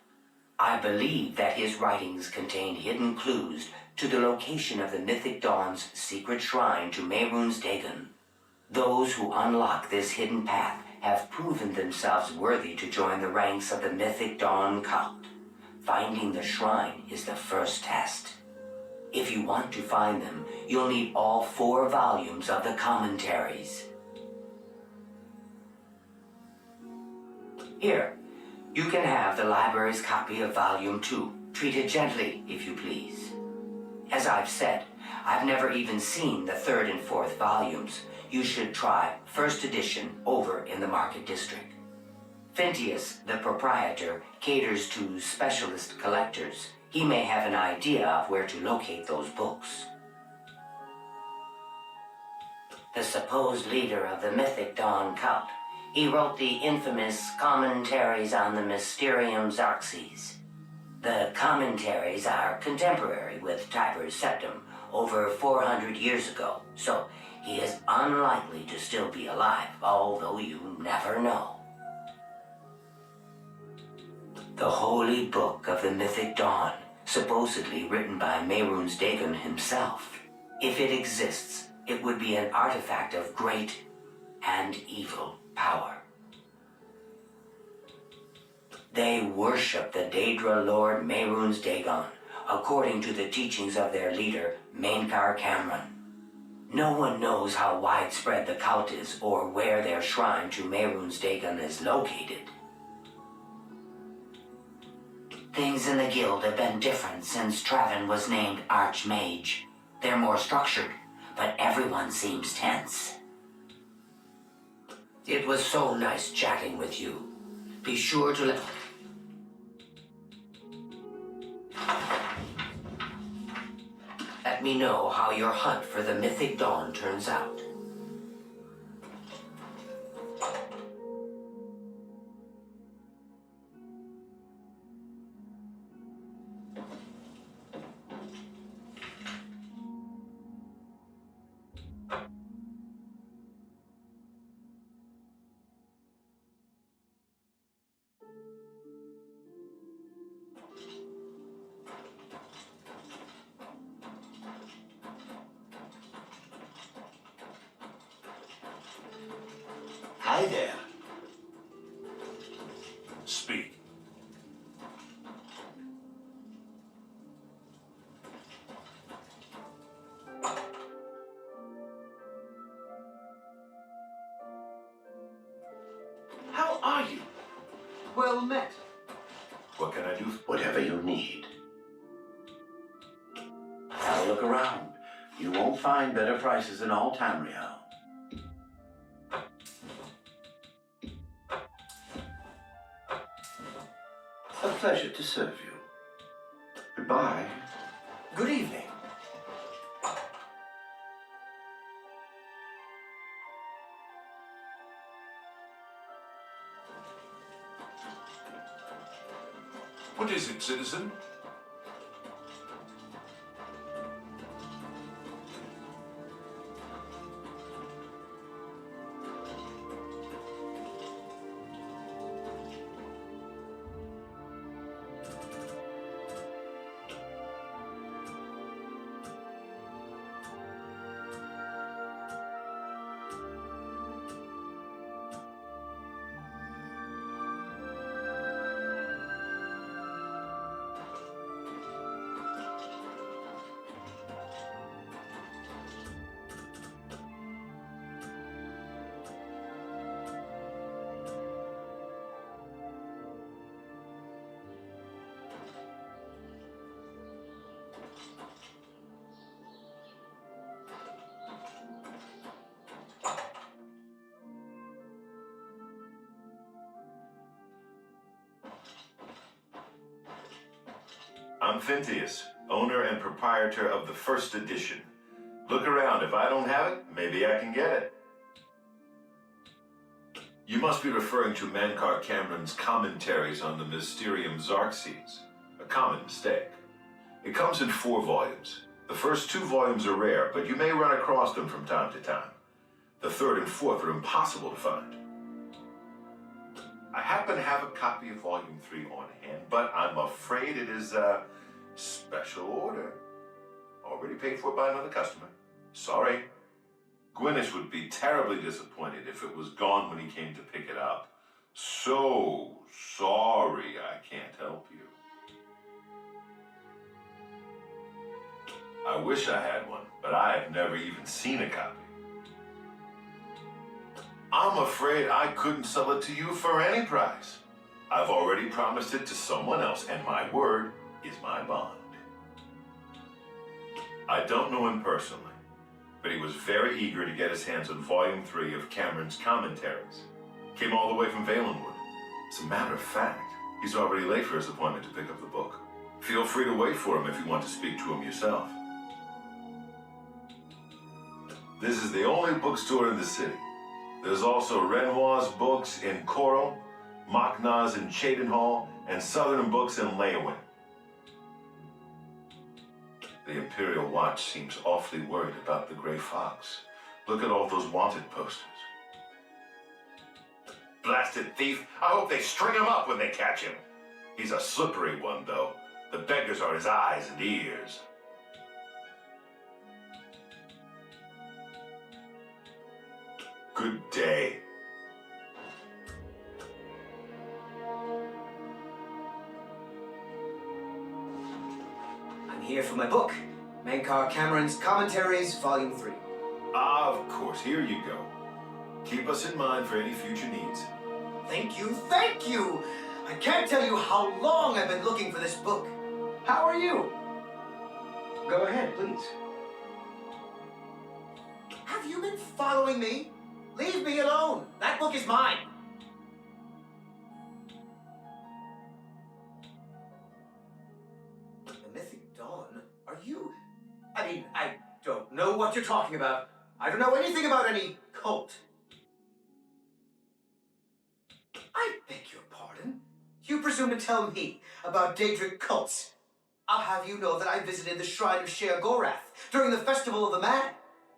I believe that his writings contain hidden clues to the location of the Mythic Dawn's secret shrine to Mehrunes Dagon. Those who unlock this hidden path have proven themselves worthy to join the ranks of the Mythic Dawn cult. Finding the shrine is the first test. If you want to find them, you'll need all 4 volumes of the commentaries. Here, you can have the library's copy of Volume 2. Treat it gently, if you please. As I've said, I've never even seen the 3rd and 4th volumes. You should try first edition over in the Market District. Phintius, the proprietor, caters to specialist collectors. He may have an idea of where to locate those books. The supposed leader of the Mythic Dawn cult. He wrote the infamous Commentaries on the Mysterium Xarxes. The commentaries are contemporary with Tiber's Septim, over 400 years ago, so he is unlikely to still be alive, although you never know. The Holy Book of the Mythic Dawn, supposedly written by Mehrunes Dagon himself. If it exists, it would be an artifact of great and evil power. They worship the Daedra Lord Mehrunes Dagon, according to the teachings of their leader, Mainkar Cameron. No one knows how widespread the cult is or where their shrine to Mehrunes Dagon is located. Things in the guild have been different since Traven was named Archmage. They're more structured, but everyone seems tense. It was so nice chatting with you. Be sure to let me know how your hunt for the Mythic Dawn turns out. Hi there. Speak. How are you? Well met. What can I do? Whatever you need. Have a look around. You won't find better prices in all Tamriel. A pleasure to serve you. Goodbye. Good evening. What is it, citizen? I'm Phintius, owner and proprietor of the first edition. Look around. If I don't have it, maybe I can get it. You must be referring to Mankar Cameron's commentaries on the Mysterium Xarxes. A common mistake. It comes in 4 volumes. The first 2 volumes are rare, but you may run across them from time to time. The 3rd and 4th are impossible to find. I happen to have a copy of Volume 3 on hand, but I'm afraid it is a special order. Already paid for by another customer. Sorry. Gwyneth would be terribly disappointed if it was gone when he came to pick it up. So sorry I can't help you. I wish I had one, but I have never even seen a copy. I'm afraid I couldn't sell it to you for any price. I've already promised it to someone else, and my word is my bond. I don't know him personally, but he was very eager to get his hands on Volume 3 of Cameron's commentaries. Came all the way from Valenwood. As a matter of fact, he's already late for his appointment to pick up the book. Feel free to wait for him if you want to speak to him yourself. This is the only bookstore in the city. There's also Renoir's books in Coral, Machna's in Cheydinhall, and Southern Books in Leyawen. The Imperial Watch seems awfully worried about the Grey Fox. Look at all those wanted posters. Blasted thief! I hope they string him up when they catch him. He's a slippery one, though. The beggars are his eyes and ears. Good day. I'm here for my book, Mankar Cameron's Commentaries, Volume 3. Ah, of course. Here you go. Keep us in mind for any future needs. Thank you, thank you! I can't tell you how long I've been looking for this book. How are you? Go ahead, please. Have you been following me? Leave me alone! That book is mine! The Mythic Dawn? Are you... I don't know what you're talking about. I don't know anything about any cult. I beg your pardon? You presume to tell me about Daedric cults? I'll have you know that I visited the shrine of Sheogorath during the Festival of the Mad.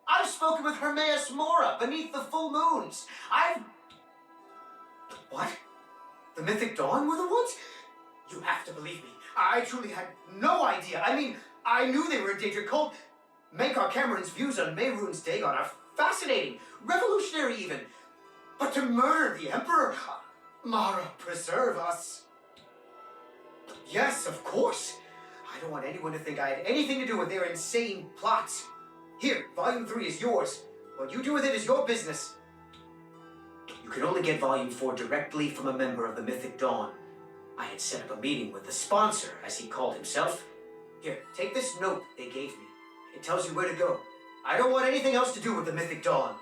I've spoken with Hermaeus Mora beneath the full moons. What? The Mythic Dawn were the ones? You have to believe me. I truly had no idea. I knew they were a Daedric cult. Mankar Cameron's views on Mehrunes Dagon are fascinating, revolutionary even. But to murder the Emperor? Mara, preserve us. Yes, of course. I don't want anyone to think I had anything to do with their insane plots. Here, Volume 3 is yours. What you do with it is your business. You can only get Volume 4 directly from a member of the Mythic Dawn. I had set up a meeting with the sponsor, as he called himself. Here, take this note they gave me. It tells you where to go. I don't want anything else to do with the Mythic Dawn.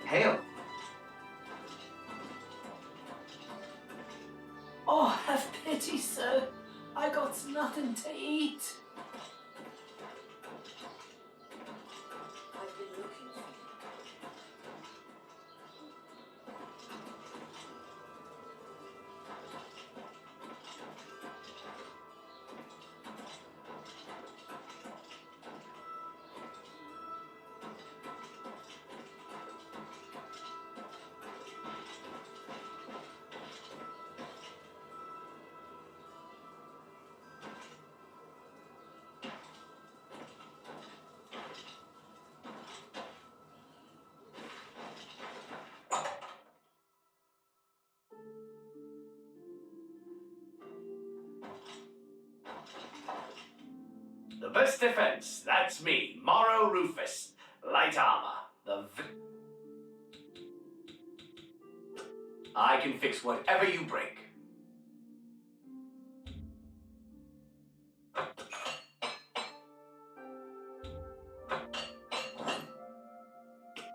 Hail. Oh, have pity, sir. I got nothing to eat. I've been looking for you. The best defense, that's me, Morrow Rufus. Light armor. I can fix whatever you break.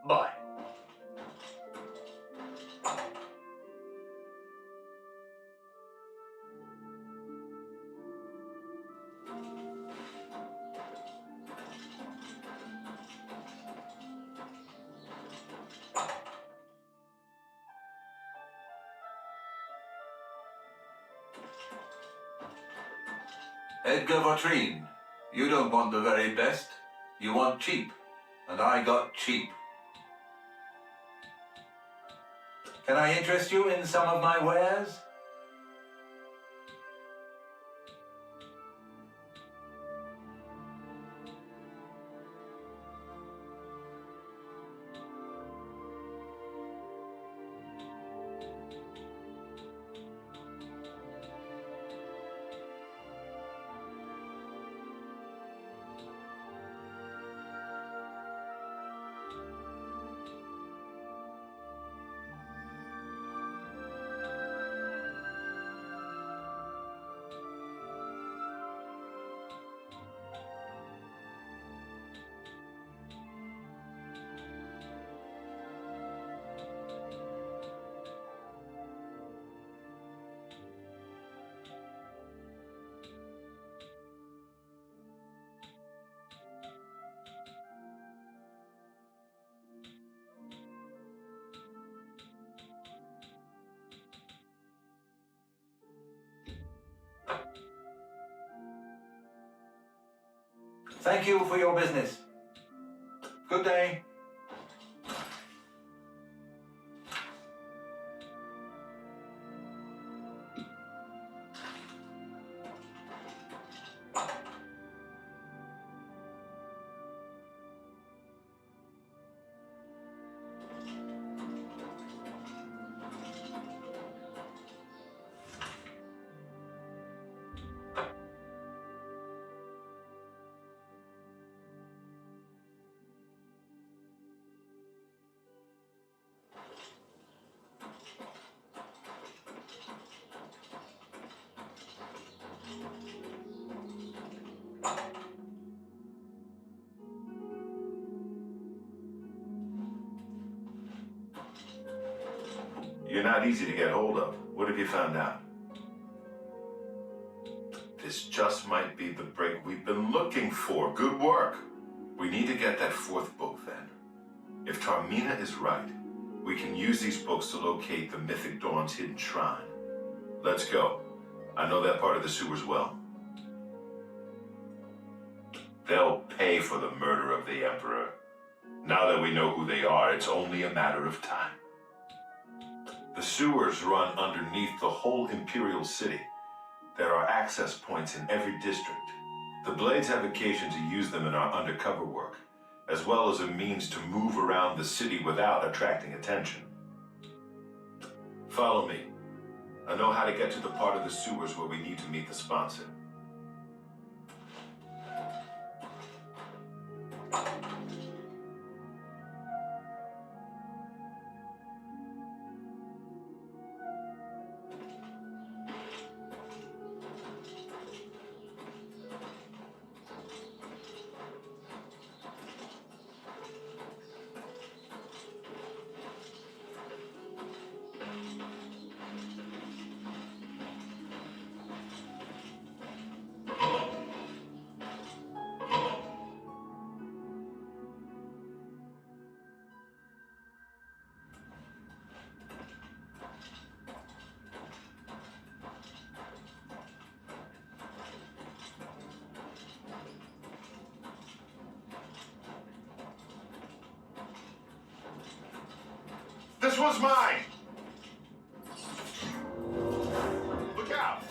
Bye. Edgar Vatrine, you don't want the very best. You want cheap. And I got cheap. Can I interest you in some of my wares? Thank you for your business. Good day. You're not easy to get hold of. What have you found out? This just might be the break we've been looking for. Good work. We need to get that fourth book then. If Tarmina is right, we can use these books to locate the Mythic Dawn's hidden shrine. Let's go. I know that part of the sewers well. They'll pay for the murder of the Emperor. Now that we know who they are, it's only a matter of time. The sewers run underneath the whole Imperial City. There are access points in every district. The Blades have occasion to use them in our undercover work, as well as a means to move around the city without attracting attention. Follow me. I know how to get to the part of the sewers where we need to meet the sponsor. This was mine! Look out!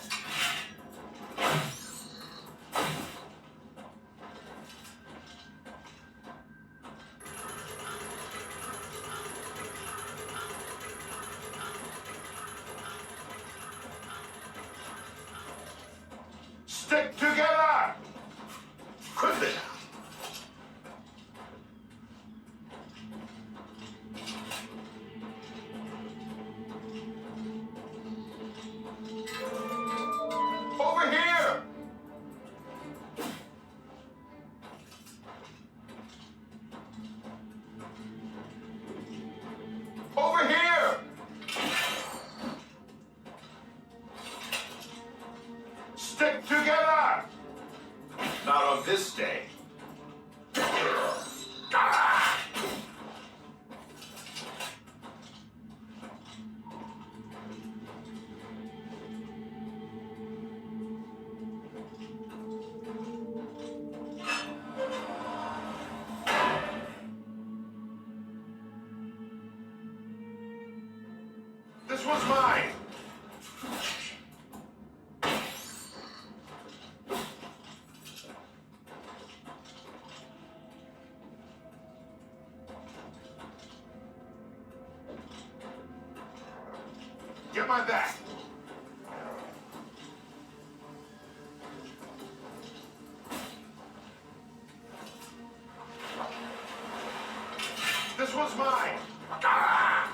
Stick together! Quickly! This one's mine! Get my back! This one's mine! Ah!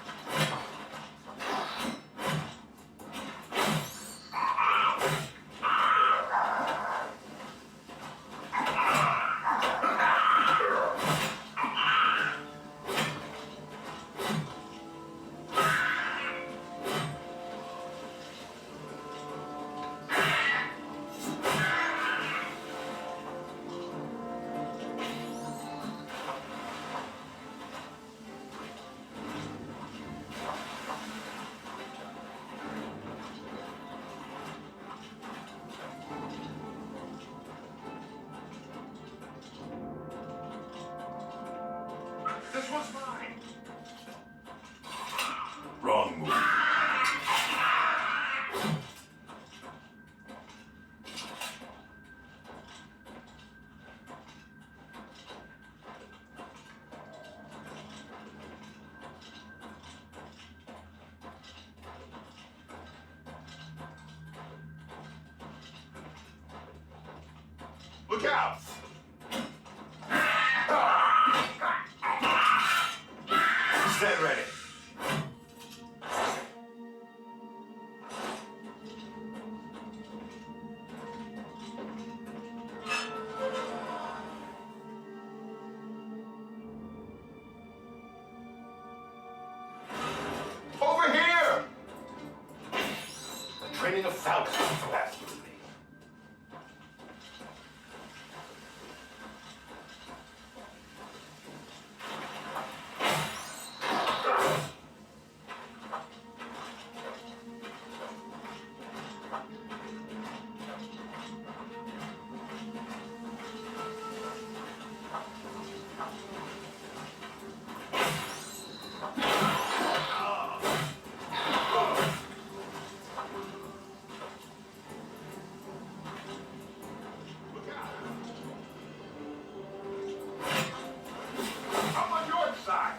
This one's mine! Wrong move. Look out! Stand ready. Over here! The training of Falcons, absolutely. I'm on your side.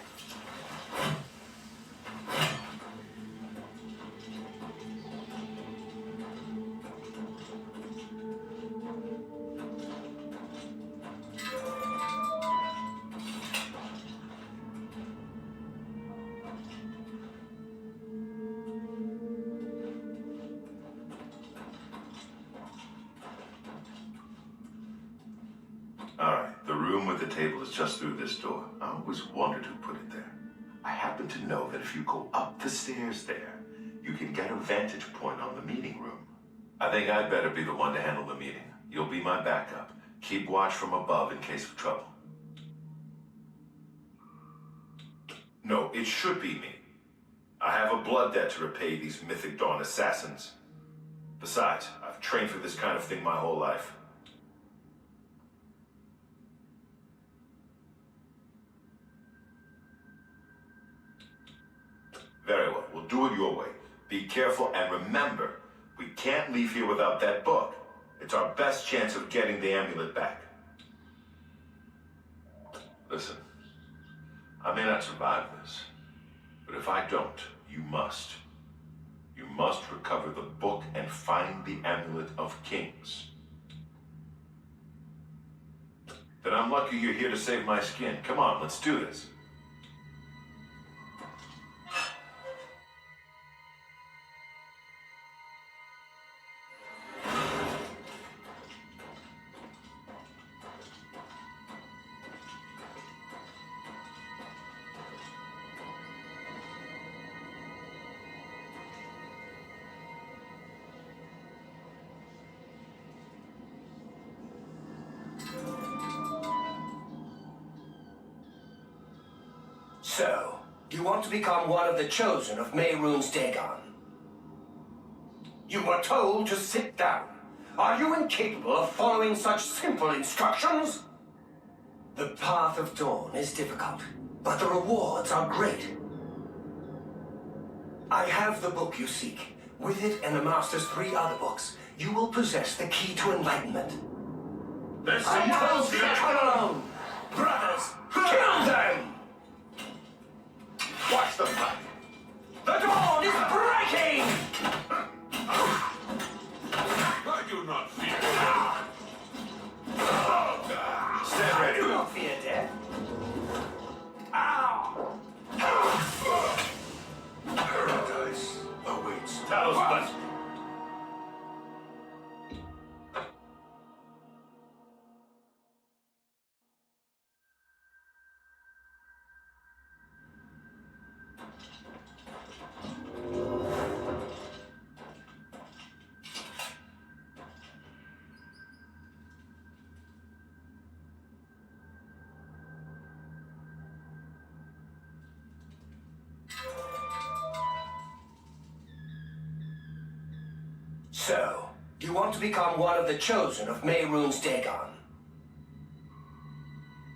All right, the room with the table is just through this door. I always wondered who put it there. I happen to know that if you go up the stairs there, you can get a vantage point on the meeting room. I think I'd better be the one to handle the meeting. You'll be my backup. Keep watch from above in case of trouble. No, it should be me. I have a blood debt to repay these Mythic Dawn assassins. Besides, I've trained for this kind of thing my whole life. Very well, we'll do it your way. Be careful and remember, we can't leave here without that book. It's our best chance of getting the amulet back. Listen, I may not survive this, but if I don't, you must. You must recover the book and find the Amulet of Kings. Then I'm lucky you're here to save my skin. Come on, let's do this. So, you want to become one of the chosen of Mehrunes Dagon? You were told to sit down. Are you incapable of following such simple instructions? The path of dawn is difficult, but the rewards are great. I have the book you seek. With it and the Master's 3 other books, you will possess the key to enlightenment. There's I some told you to come alone! Brothers, kill them! Watch the fight. The dawn is breaking! I do not fear. Stand ready. I do not fear death. Ow! Paradise awaits. Talisman. So, you want to become one of the chosen of Mehrunes Dagon.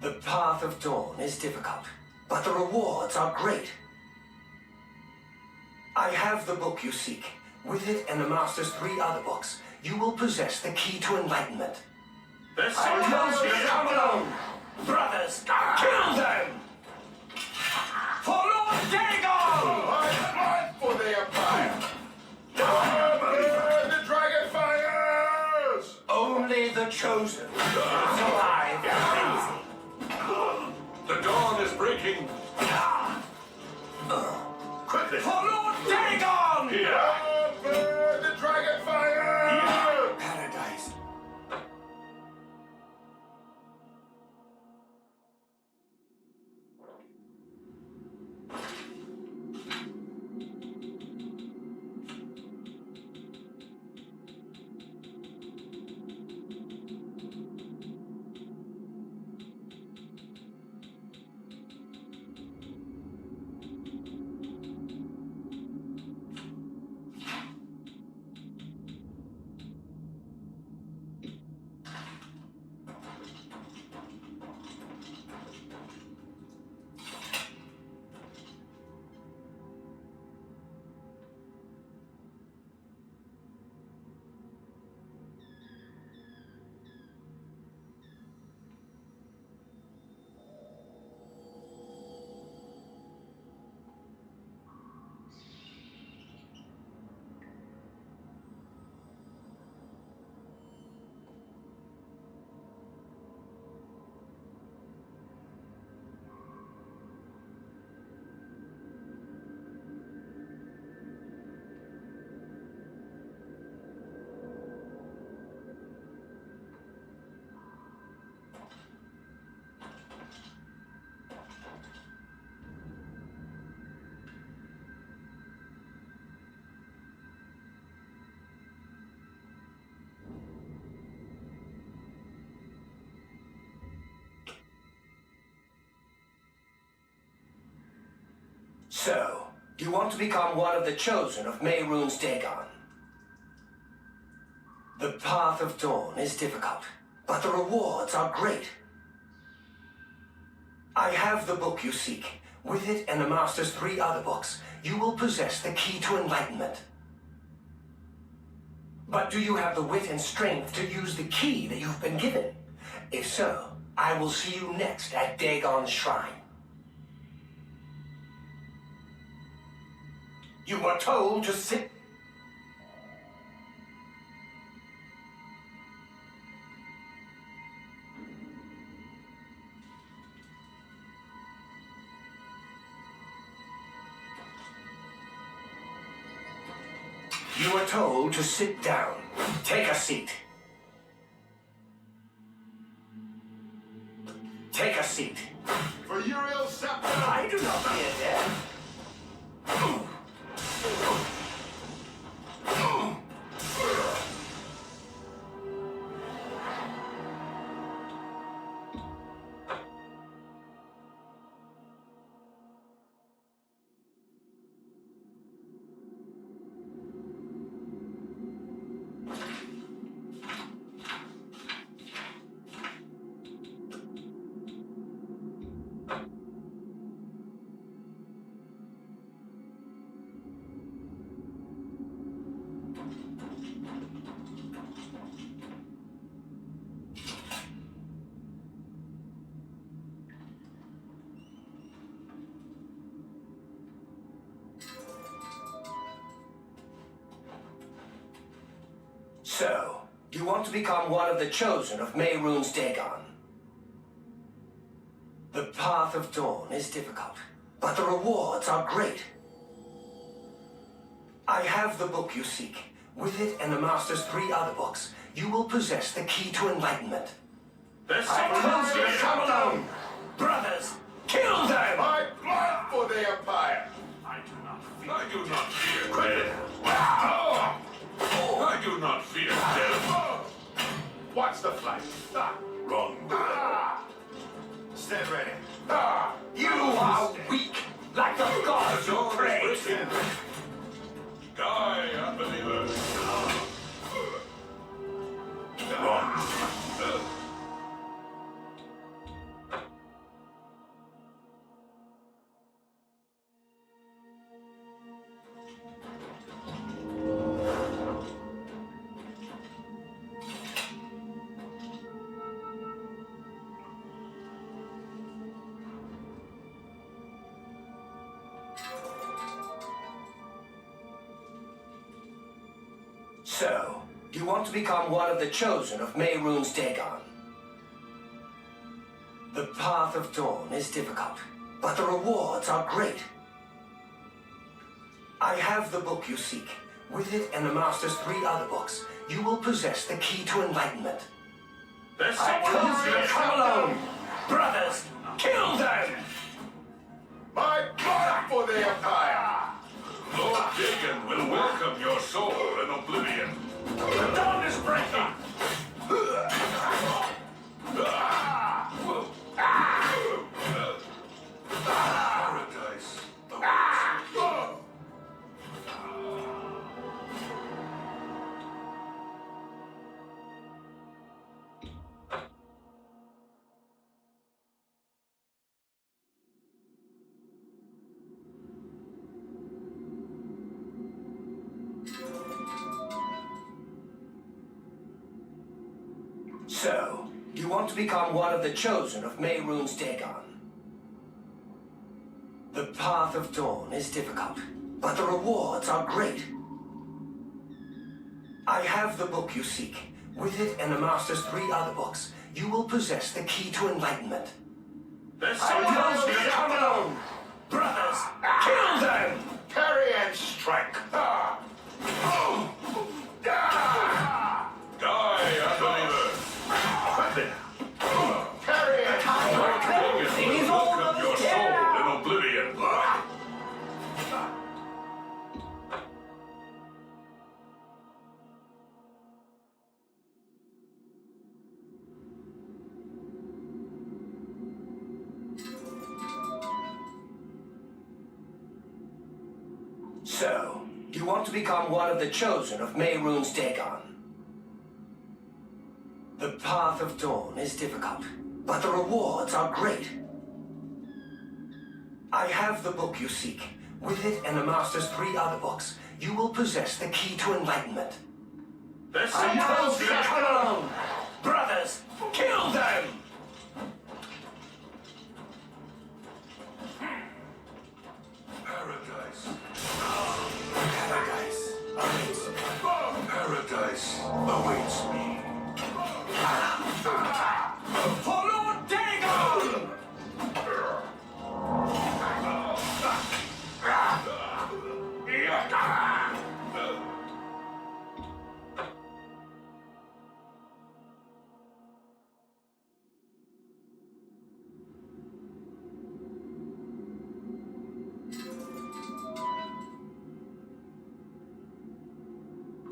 The path of dawn is difficult, but the rewards are great. I have the book you seek. With it and the Master's 3 other books, you will possess the key to enlightenment. There's I told you to come alone! Brothers, kill them! For Lord Dagon! Fight for the Empire! Burn the dragon fires! Only the chosen will survive crazy. The dawn is breaking. Quickly! For Lord Dagon! Here! Burn the dragon fire! Paradise. So, you want to become one of the chosen of Mehrunes Dagon. The path of dawn is difficult, but the rewards are great. I have the book you seek. With it and the Master's 3 other books, you will possess the key to enlightenment. But do you have the wit and strength to use the key that you've been given? If so, I will see you next at Dagon's shrine. You were told to sit... You were told to sit down. Take a seat. Take a seat. For Uriel Scepter! I do not fear death. So, you want to become one of the chosen of Mehrunes Dagon. The path of dawn is difficult, but the rewards are great. I have the book you seek. With it and the Master's 3 other books, you will possess the key to enlightenment. There's I someone told you to here. come alone! Brothers, kill them! My blood for the Empire! I do not fear death. I do not fear death. What's the flight? Wrong. Stand ready. You are weak, like the gods you praise! Die, unbeliever. Wrong. So, you want to become one of the chosen of Mehrunes Dagon. The path of dawn is difficult, but the rewards are great. I have the book you seek. With it and the Master's 3 other books, you will possess the key to enlightenment. There's I someone told you to come alone! Brothers, kill them! My blood for the Empire! Lord Dagon will welcome your soul in Oblivion. The dawn is breaking! Paradise awaits. So, you want to become one of the chosen of Mehrunes Dagon. The path of dawn is difficult, but the rewards are great. I have the book you seek. With it and the Master's 3 other books, you will possess the key to enlightenment. There's I someone told you to come alone! Brothers, kill them! Parry and strike! Die, unbeliever. Parry and Lord Dagon will welcome your soul in Oblivion. So, you want to become one of the chosen of Mehrunes Dagon. The path of dawn is difficult, but the rewards are great. I have the book you seek. With it and the Master's 3 other books, you will possess the key to enlightenment. There's I someone told you to come alone! Brothers, kill them! Paradise. Paradise awaits me. Paradise awaits me. For Lord Dagon!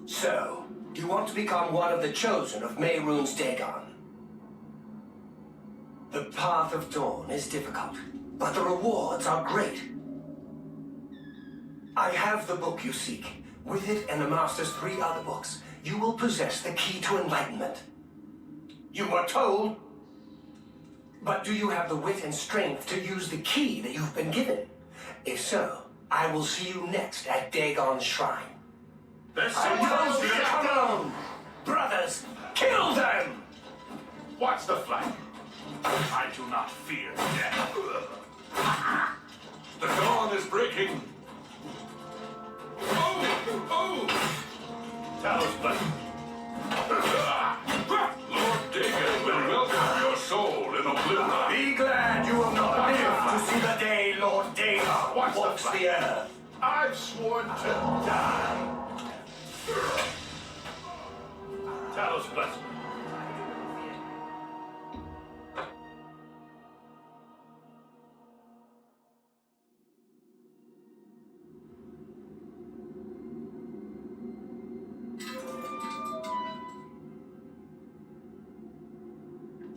So, you want to become one of the chosen of Mehrunes Dagon. The path of dawn is difficult, but the rewards are great. I have the book you seek. With it and the Master's 3 other books, you will possess the key to enlightenment. You were told. But do you have the wit and strength to use the key that you've been given? If so, I will see you next at Dagon's shrine. There's I someone told you to come alone! Brothers, kill them! What's the flight? I do not fear death. The dawn is breaking. Tell us, buddy. Lord Dagon walks the earth. I've sworn to die. Talos bless me.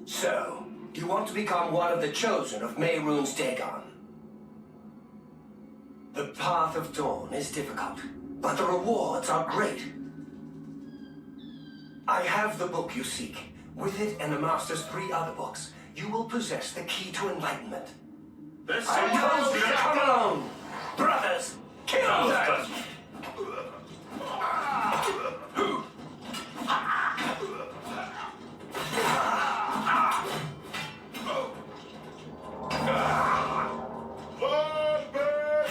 So, you want to become one of the chosen of Mehrunes Dagon. The path of dawn is difficult, but the rewards are great. I have the book you seek. With it and the Master's 3 other books, you will possess the key to enlightenment. I told you to come alone! Brothers, kill them!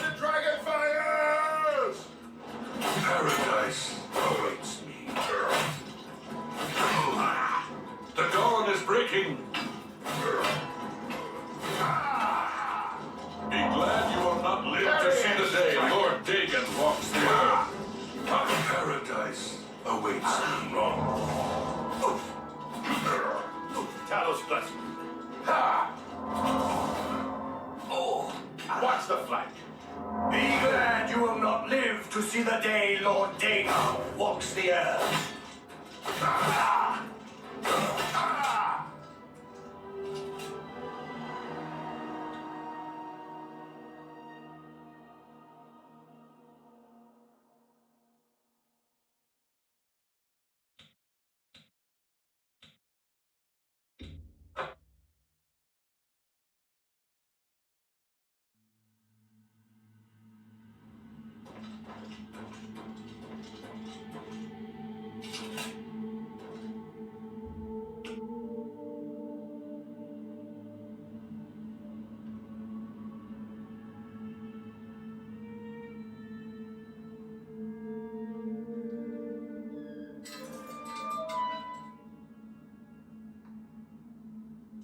The dragon fires! Paradise awaits me. The dawn is breaking. Be glad you will not live to see the day Lord Dagon walks the earth. Paradise awaits me. Talos bless me. Watch the flank. Be glad you will not live to see the day Lord Dagon walks the earth.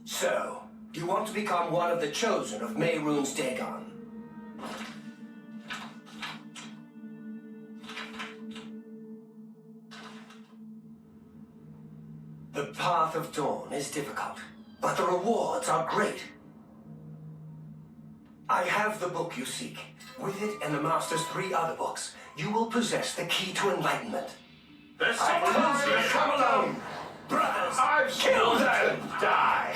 So, you want to become one of the chosen of Mehrunes Dagon. The path of dawn is difficult, but the rewards are great. I have the book you seek. With it and the Master's 3 other books, you will possess the key to enlightenment. There's I someone told you to come alone! Brothers, I've kill sworn them! to die.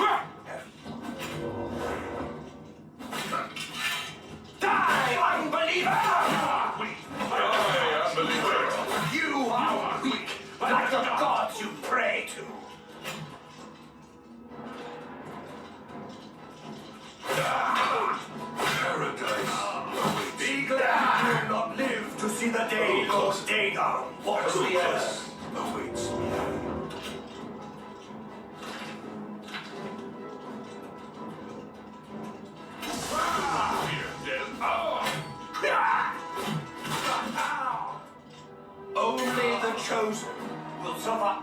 Die, unbeliever! Die, unbeliever! You are weak, like the gods you pray to. Paradise awaits me. Be glad you will not live to see the day Lord Dagon walks the earth. Awaits me. Only the chosen will survive.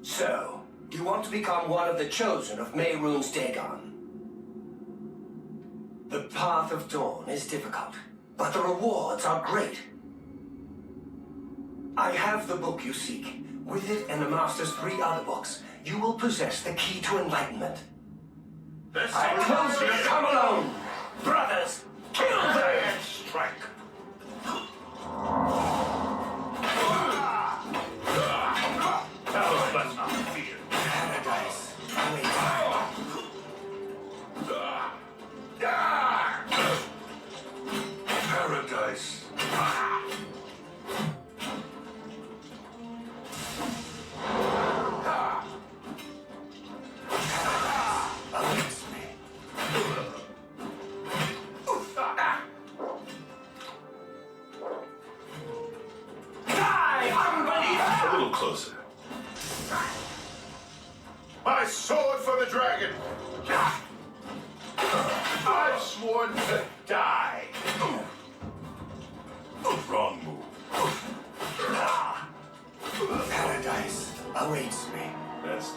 So, you want to become one of the chosen of Mehrunes Dagon. The path of dawn is difficult, but the rewards are great. I have the book you seek. With it and the Master's 3 other books, you will possess the key to enlightenment. I close you to come alone! Brothers, kill them! And strike! Let's not fear. Paradise awaits. Paradise. Awaits me. Die, unbeliever! A little closer. My sword for the dragon! I've sworn to die. Wrong move. Paradise awaits me. That's...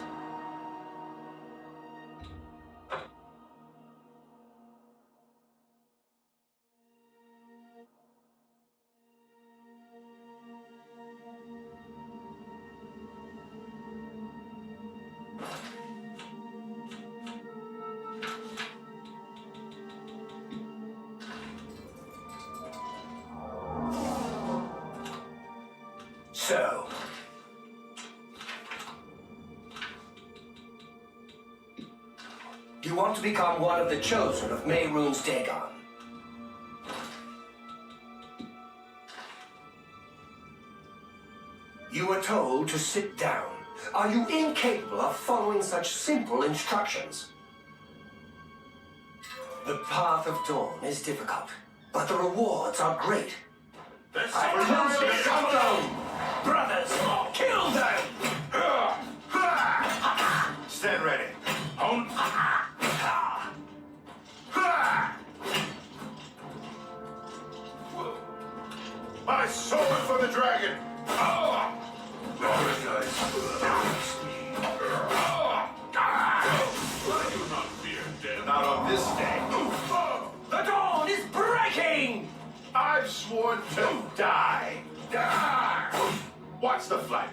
So, you want to become one of the chosen of Mehrunes Dagon. You were told to sit down. Are you incapable of following such simple instructions? The path of dawn is difficult, but the rewards are great. I close you to come alone! Brothers, kill them! Stand ready. Hone. My sword for the dragon! Paradise. I do not fear death. Not on this day. The dawn is breaking! I've sworn to die. Watch the flank.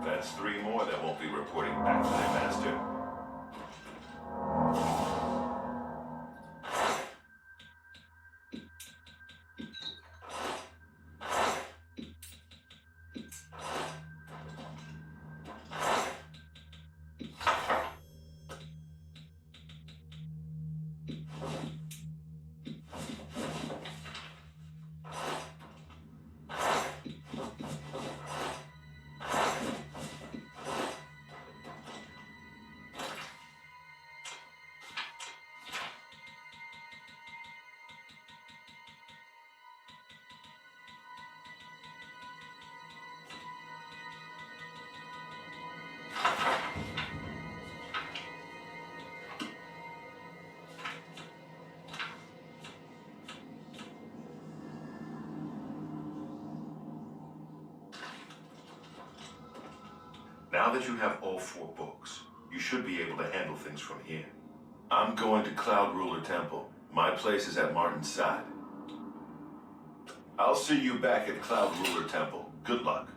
That's 3 more that won't be reporting back to their master. Now that you have all 4 books, you should be able to handle things from here. I'm going to Cloud Ruler Temple. My place is at Martin's side. I'll see you back at Cloud Ruler Temple. Good luck.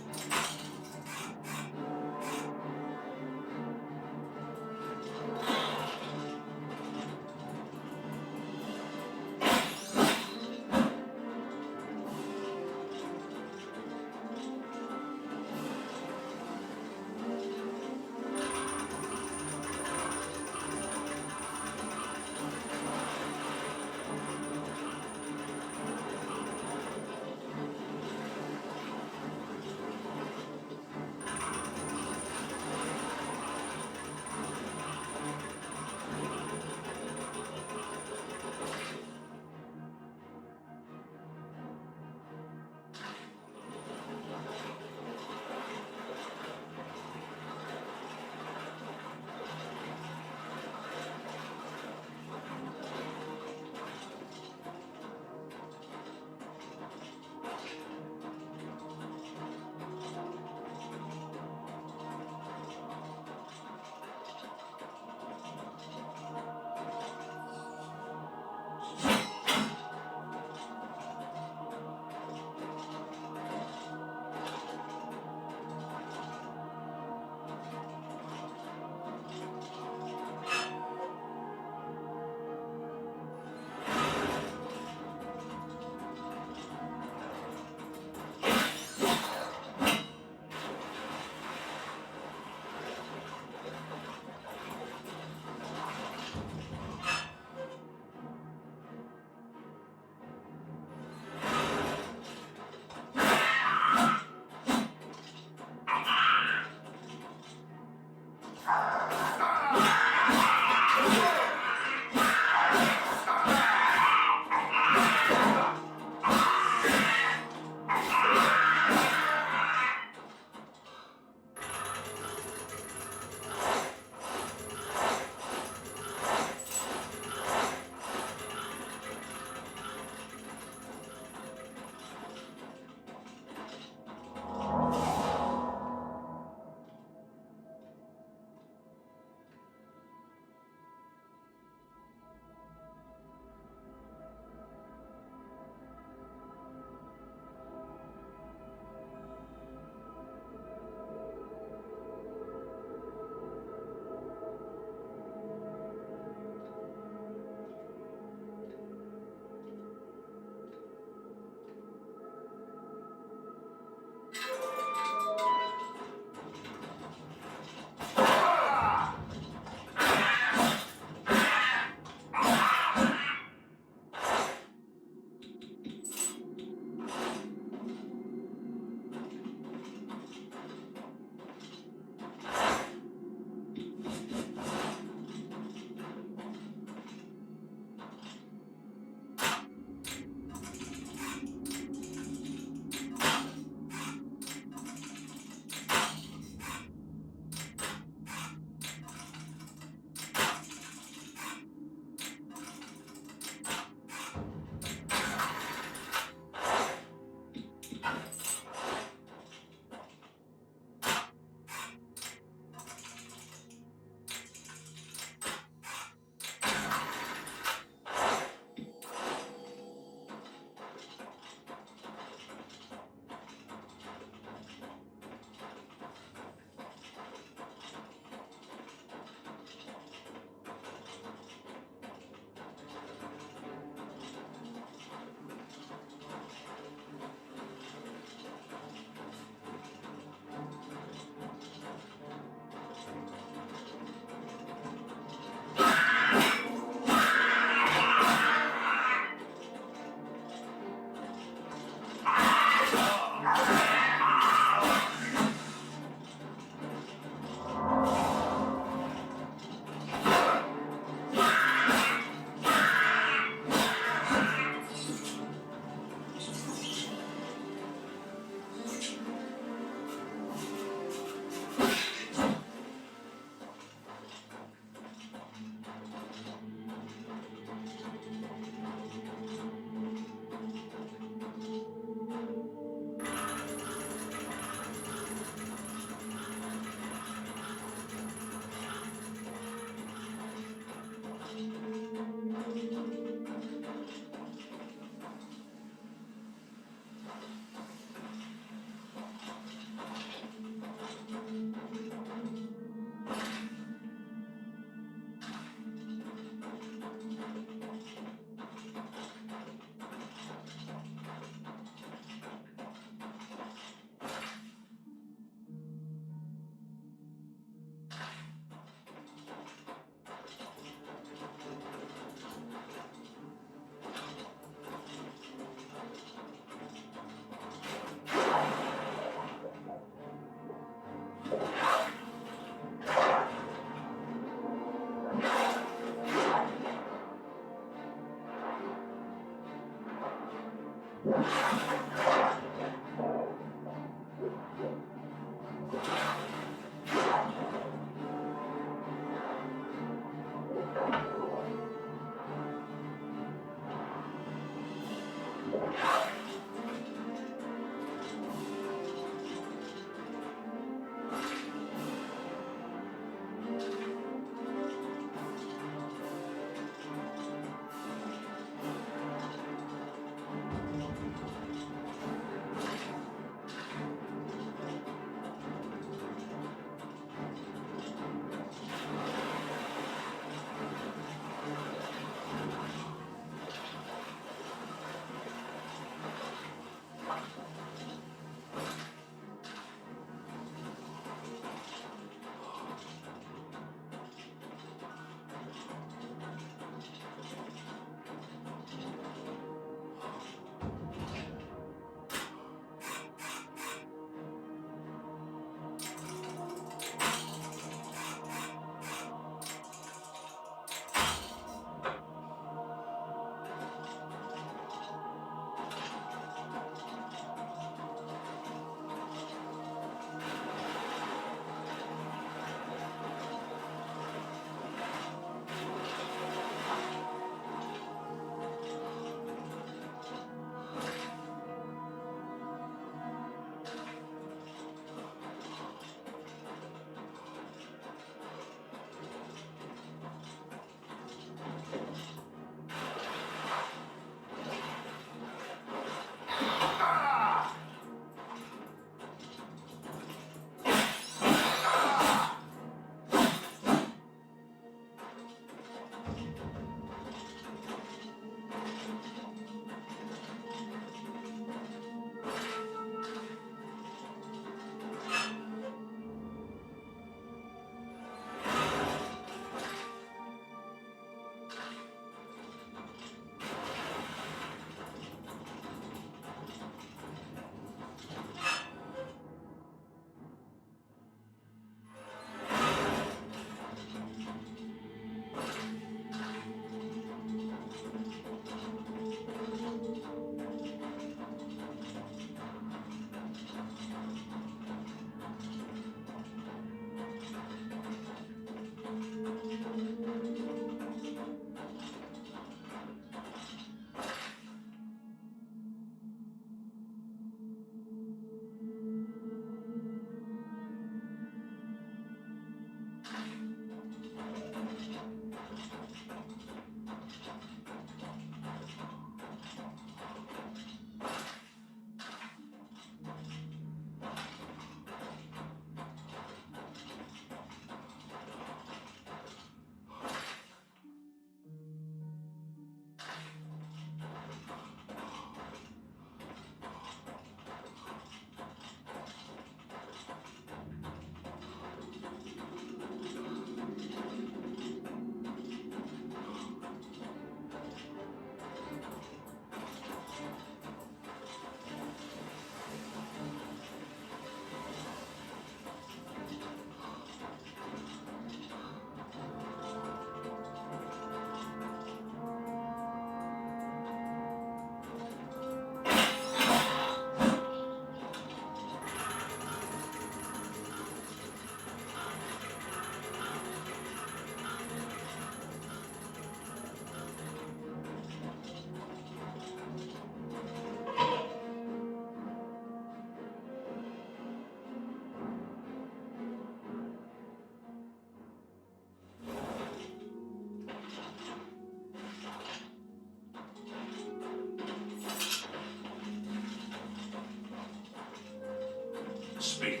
Speak.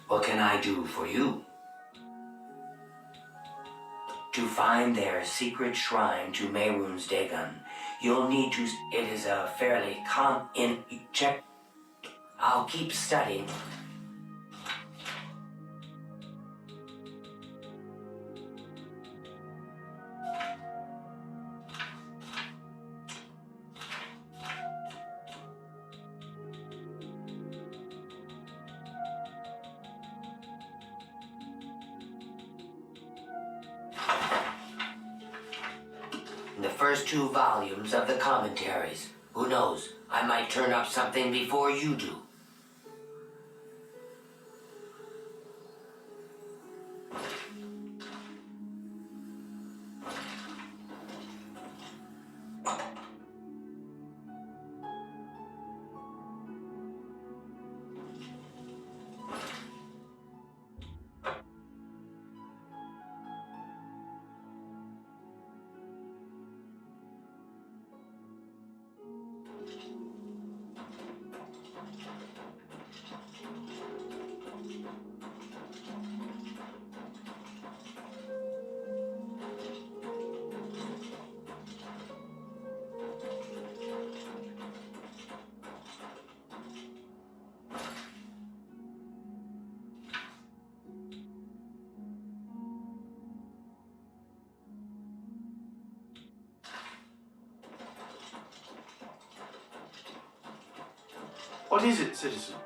What can I do for you? To find their secret shrine to Mehrunes Dagon, you'll need to... It is a fairly check. I'll keep studying. The first 2 volumes of the commentaries. Who knows? I might turn up something before you do. What is it, citizen?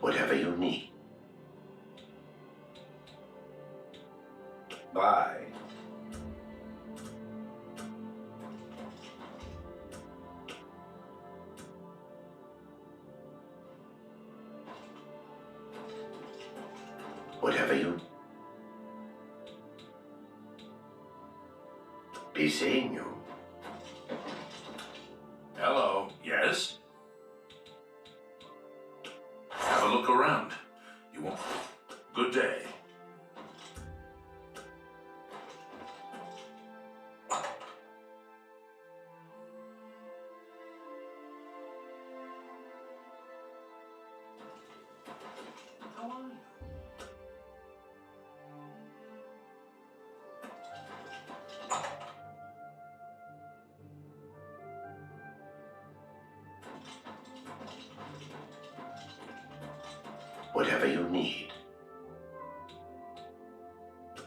Whatever you need. Bye. Whatever you... Be seeing you. Hello. Yes? Have a look around. You won't... Good day. How are you? Whatever you need.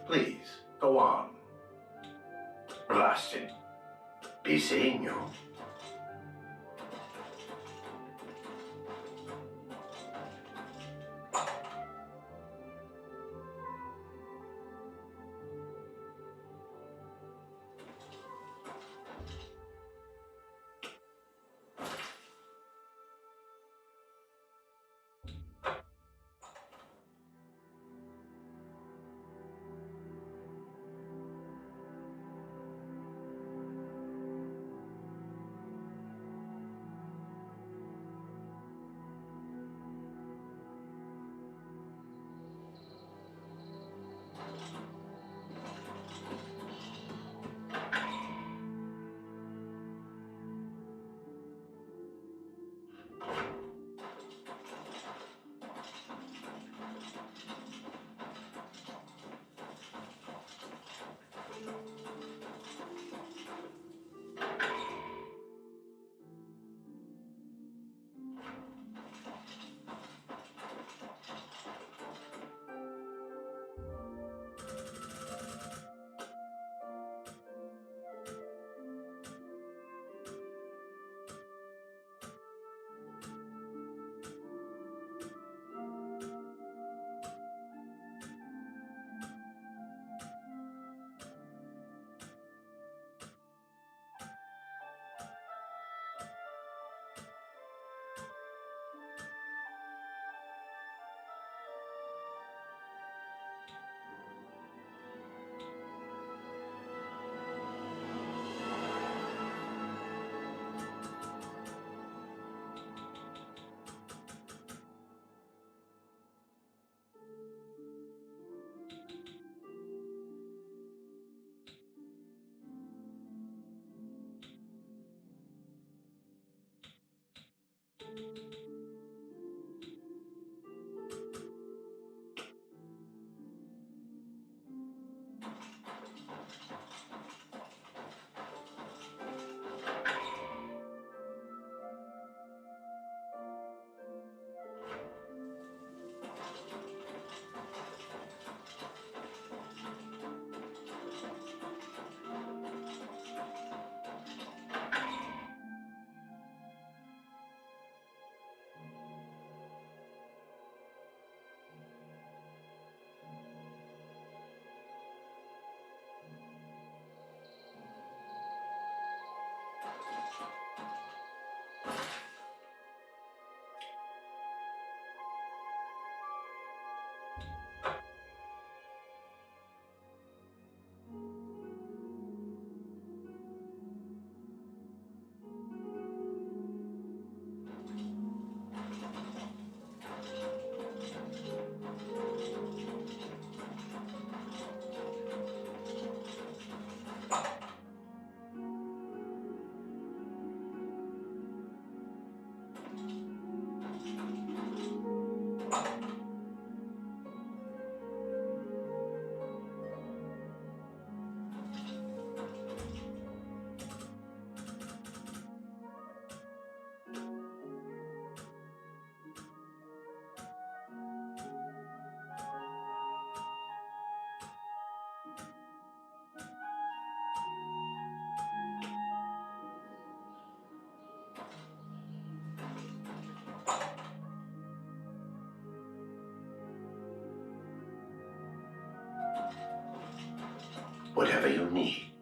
Please, go on. Blasted. Be seeing you. Whatever you need.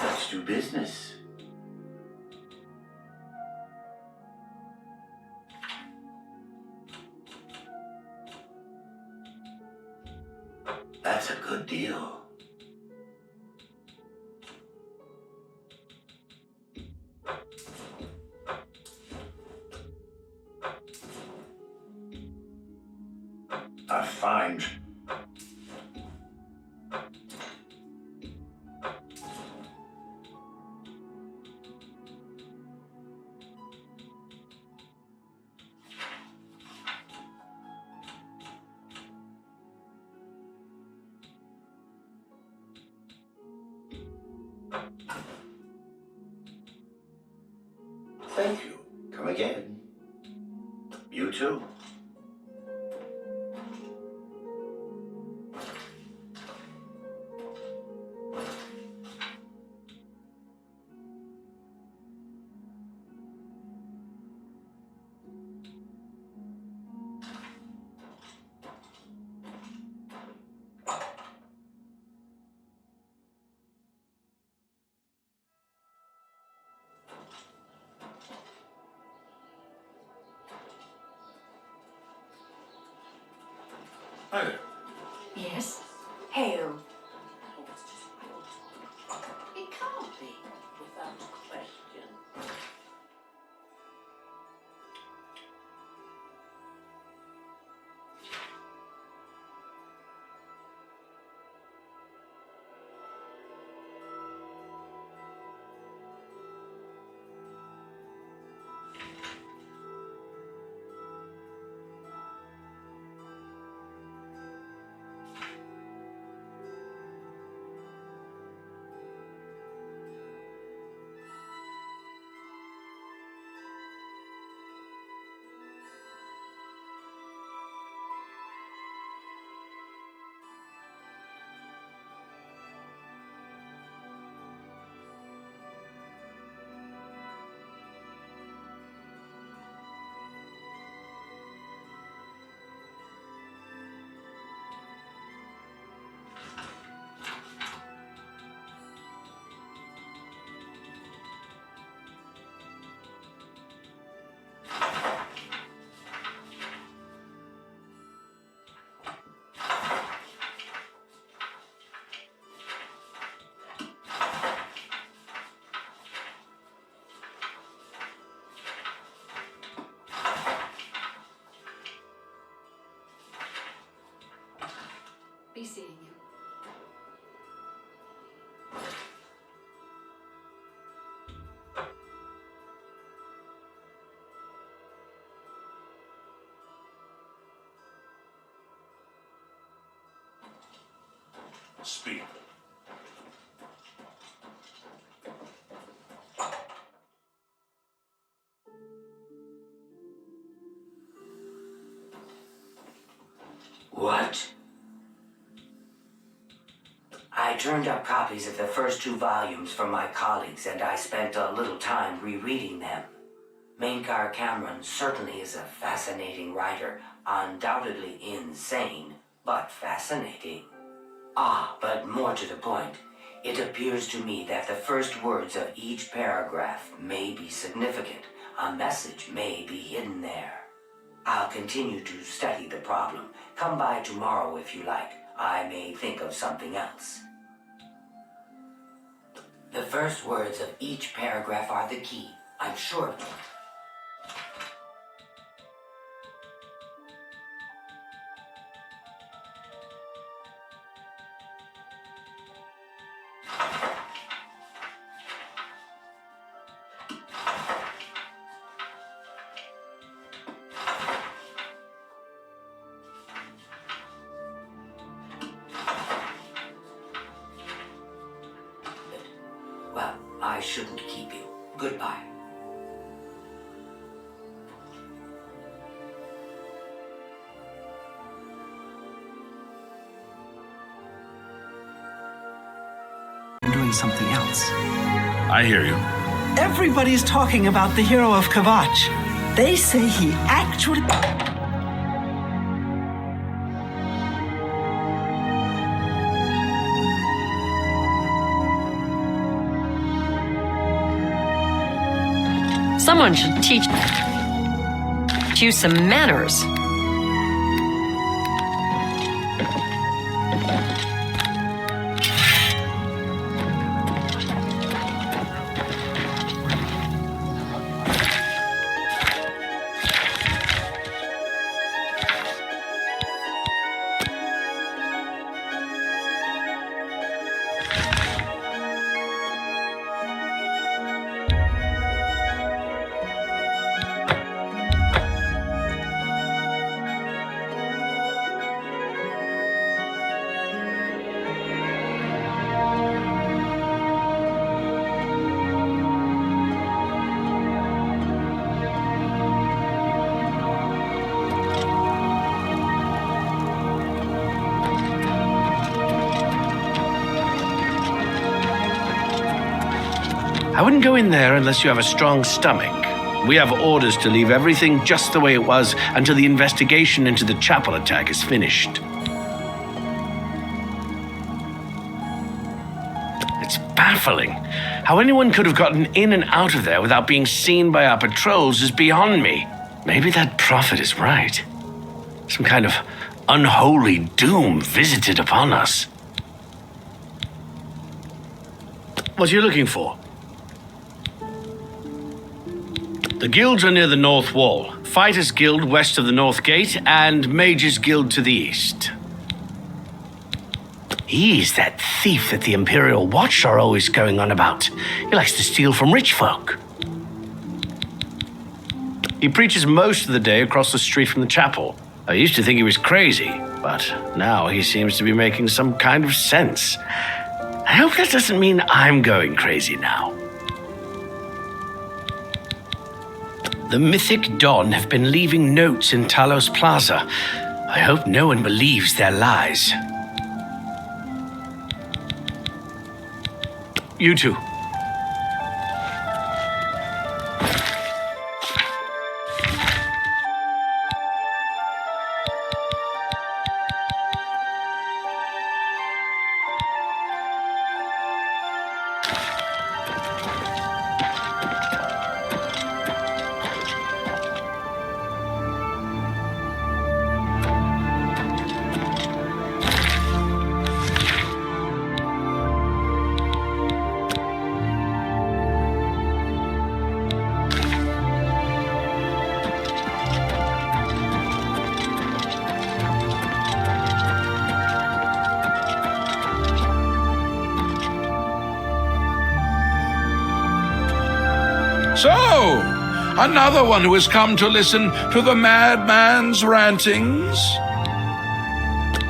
Let's do business. That's a good deal. A fine. Thank you. Come again. You too. Hi there. Yes? Hail. It can't be without question. Be seeing you. Speak. What? I turned up copies of the first 2 volumes from my colleagues, and I spent a little time rereading them. Mainkar Cameron certainly is a fascinating writer, undoubtedly insane, but fascinating. Ah, but more to the point, it appears to me that the first words of each paragraph may be significant. A message may be hidden there. I'll continue to study the problem. Come by tomorrow if you like. I may think of something else. The first words of each paragraph are the key. I'm sure of it. shouldn't keep you. Goodbye. Doing something else. I hear you. Everybody's talking about the hero of Kavach. They say he actually... Someone should teach you some manners. I wouldn't go in there unless you have a strong stomach. We have orders to leave everything just the way it was until the investigation into the chapel attack is finished. It's baffling. How anyone could have gotten in and out of there without being seen by our patrols is beyond me. Maybe that prophet is right. Some kind of unholy doom visited upon us. What are you looking for? The guilds are near the north wall. Fighters Guild west of the north gate, and Mages Guild to the east. He's that thief that the Imperial Watch are always going on about. He likes to steal from rich folk. He preaches most of the day across the street from the chapel. I used to think he was crazy, but now he seems to be making some kind of sense. I hope that doesn't mean I'm going crazy now. The Mythic Dawn have been leaving notes in Talos Plaza. I hope no one believes their lies. You two. So, another one who has come to listen to the madman's rantings?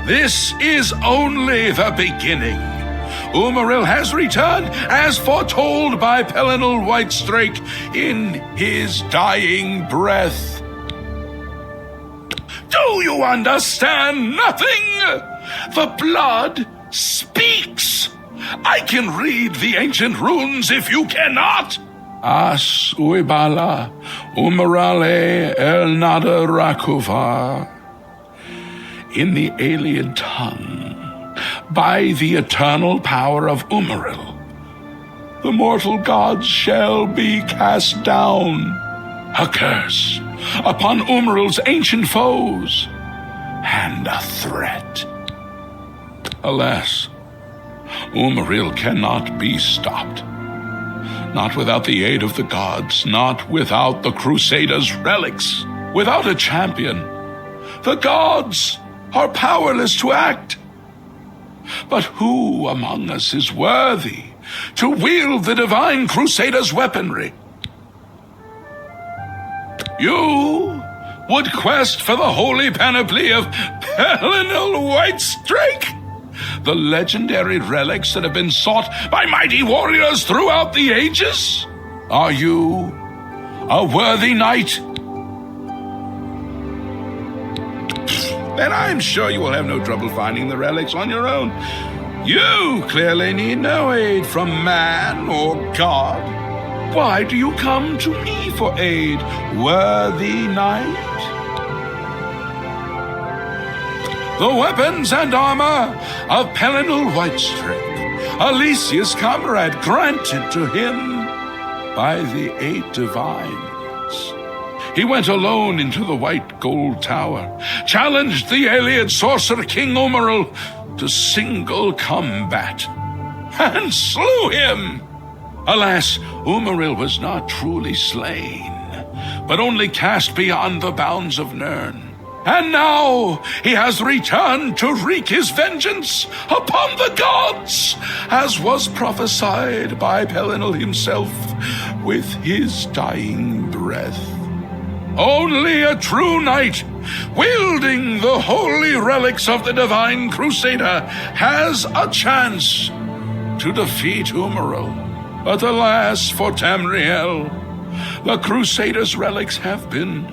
This is only the beginning. Umaril has returned as foretold by Pelinal Whitestrake in his dying breath. Do you understand nothing? The blood speaks. I can read the ancient runes if you cannot. As uibala umarale el nada rakuva. In the alien tongue, by the eternal power of Umaril, the mortal gods shall be cast down. A curse upon Umaril's ancient foes, and a threat. Alas, Umaril cannot be stopped. Not without the aid of the gods, not without the Crusaders' relics, without a champion. The gods are powerless to act. But who among us is worthy to wield the divine Crusaders' weaponry? You would quest for the holy panoply of Pelinal Whitestrake, the legendary relics that have been sought by mighty warriors throughout the ages? Are you a worthy knight? Then I'm sure you will have no trouble finding the relics on your own. You clearly need no aid from man or God. Why do you come to me for aid, worthy knight? The weapons and armor of Pelinal Whitestrake, Alicia's comrade, granted to him by the 8 divines. He went alone into the White Gold Tower, challenged the Ayleid sorcerer King Umaril to single combat, and slew him. Alas, Umaril was not truly slain, but only cast beyond the bounds of Nirn. And now he has returned to wreak his vengeance upon the gods, as was prophesied by Pelinal himself with his dying breath. Only a true knight, wielding the holy relics of the Divine Crusader, has a chance to defeat Umaril. But alas for Tamriel, the Crusader's relics have been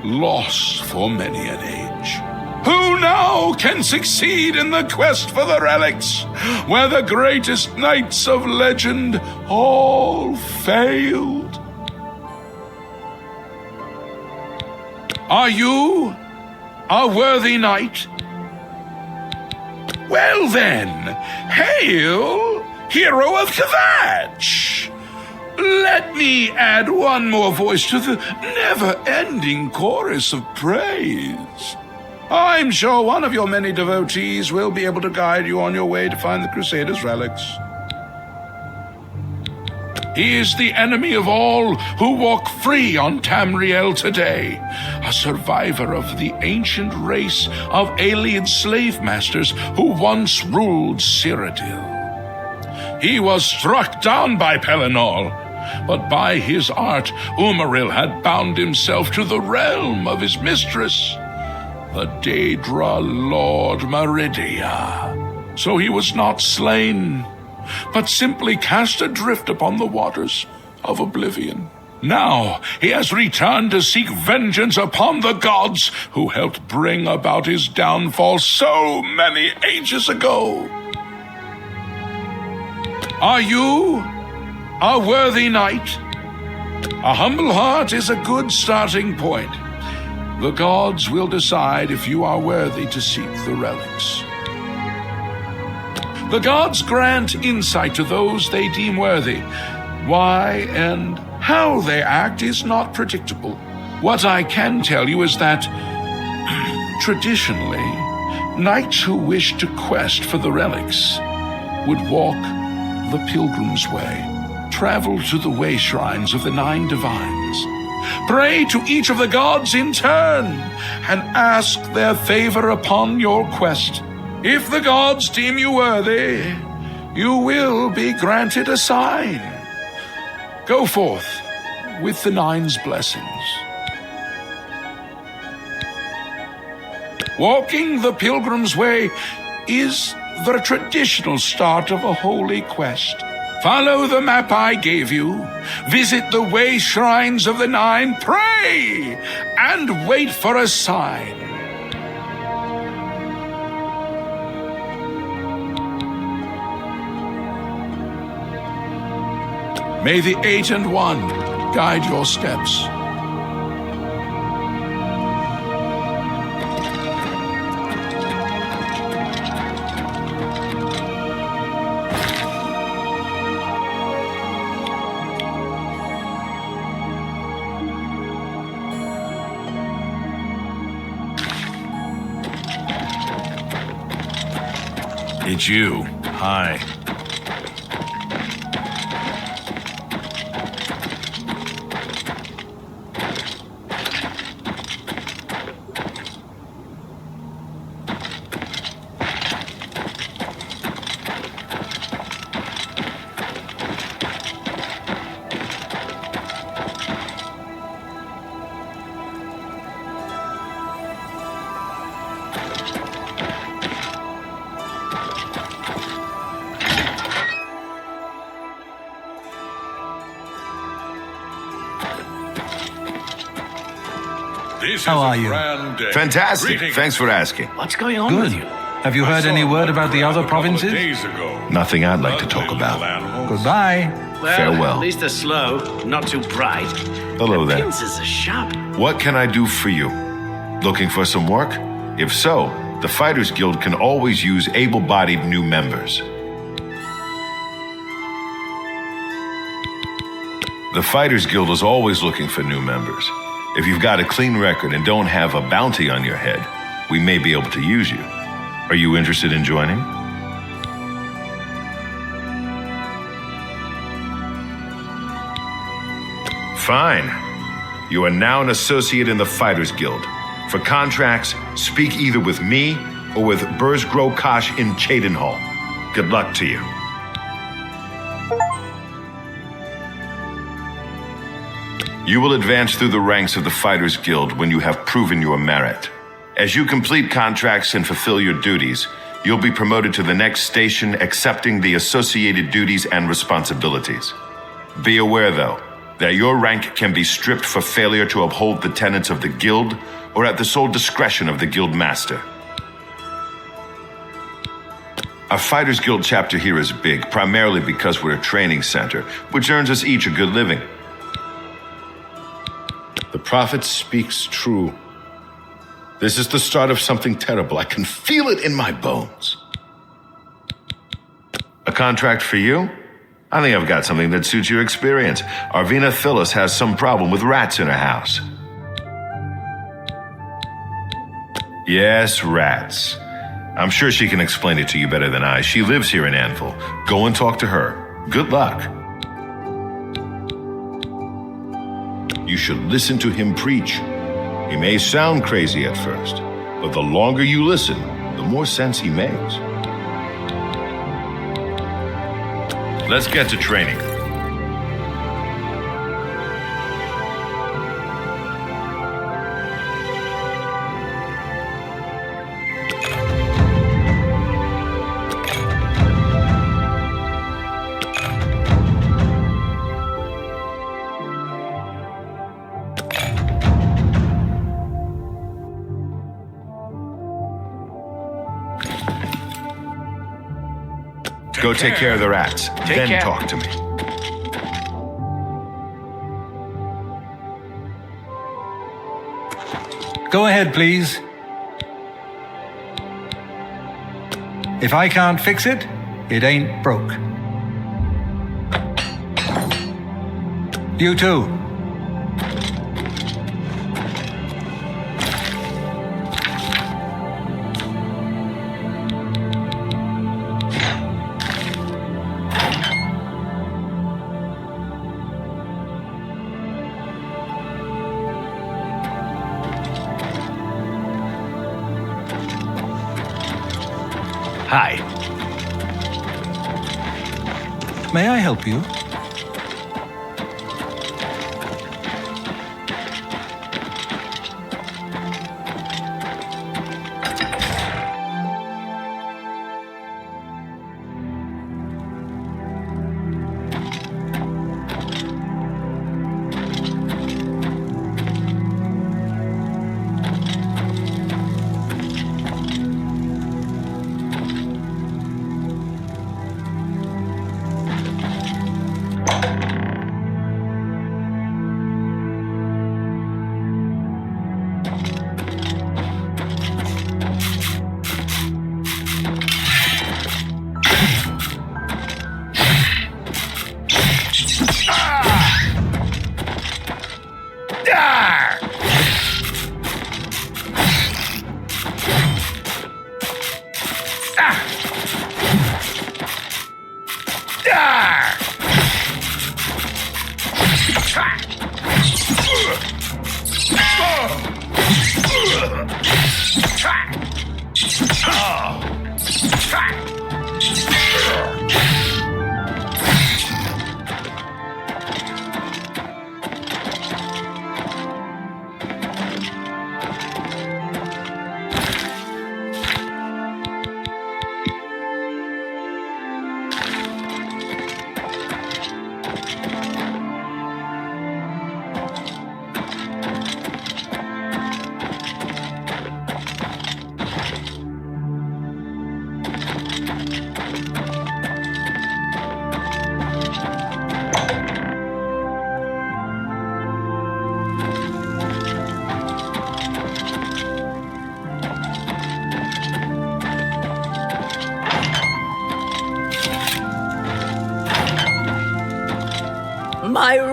lost for many an age. Who now can succeed in the quest for the relics, where the greatest knights of legend all failed? Are you a worthy knight? Well then, hail, hero of Kvatch! Let me add one more voice to the never-ending chorus of praise. I'm sure one of your many devotees will be able to guide you on your way to find the Crusader's relics. He is the enemy of all who walk free on Tamriel today, a survivor of the ancient race of Ayleid slave masters who once ruled Cyrodiil. He was struck down by Pelinal, but by his art, Umaril had bound himself to the realm of his mistress, the Daedra Lord Meridia. So he was not slain, but simply cast adrift upon the waters of Oblivion. Now he has returned to seek vengeance upon the gods who helped bring about his downfall so many ages ago. Are you a worthy knight? A humble heart is a good starting point. The gods will decide if you are worthy to seek the relics. The gods grant insight to those they deem worthy. Why and how they act is not predictable. What I can tell you is that, traditionally, knights who wish to quest for the relics would walk the Pilgrim's Way, travel to the way shrines of the 9 divines, pray to each of the gods in turn, and ask their favor upon your quest. If the gods deem you worthy, you will be granted a sign. Go forth with the 9's blessings. Walking the Pilgrim's Way is the traditional start of a holy quest. Follow the map I gave you, visit the way shrines of the 9, pray, and wait for a sign. May the 8 and 1 guide your steps. It's you. Hi. This How is are a you? grand day. Fantastic. Greetings. Thanks for asking. What's going on Good. with you? Have you heard any word about the other provinces? Days ago. Nothing I'd like to talk about. Goodbye. Well, Farewell. at least they're slow, not too bright. Hello there. Appearances are sharp. What can I do for you? Looking for some work? If so, the Fighters Guild can always use able-bodied new members. The Fighters Guild is always looking for new members. If you've got a clean record and don't have a bounty on your head, we may be able to use you. Are you interested in joining? Fine. You are now an associate in the Fighters Guild. For contracts, speak either with me or with Burzgro Kosh in Cheydinhall. Good luck to you. You will advance through the ranks of the Fighters Guild when you have proven your merit. As you complete contracts and fulfill your duties, you'll be promoted to the next station, accepting the associated duties and responsibilities. Be aware, though, that your rank can be stripped for failure to uphold the tenets of the Guild or at the sole discretion of the Guild Master. Our Fighters Guild chapter here is big, primarily because we're a training center, which earns us each a good living. The prophet speaks true. This is the start of something terrible. I can feel it in my bones. A contract for you? I think I've got something that suits your experience. Arvina Phyllis has some problem with rats in her house. Yes, rats. I'm sure she can explain it to you better than I. She lives here in Anvil. Go and talk to her. Good luck. You should listen to him preach. He may sound crazy at first, but the longer you listen, the more sense he makes. Let's get to training. Go take care of the rats, then care. talk to me. Go ahead, please. If I can't fix it, it ain't broke. You too. Hi. May I help you?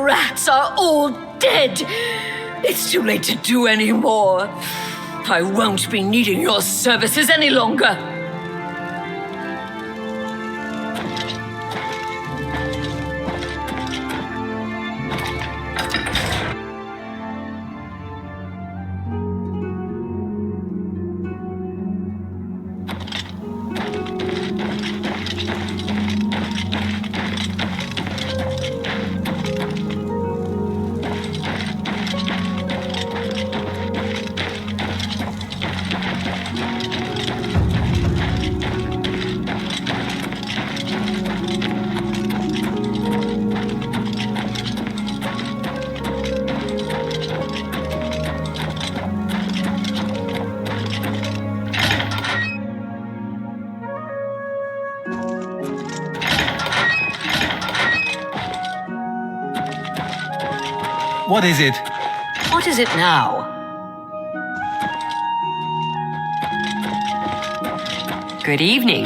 rats are all dead. It's too late to do any more. I won't be needing your services any longer. What is it? What is it now? Good evening.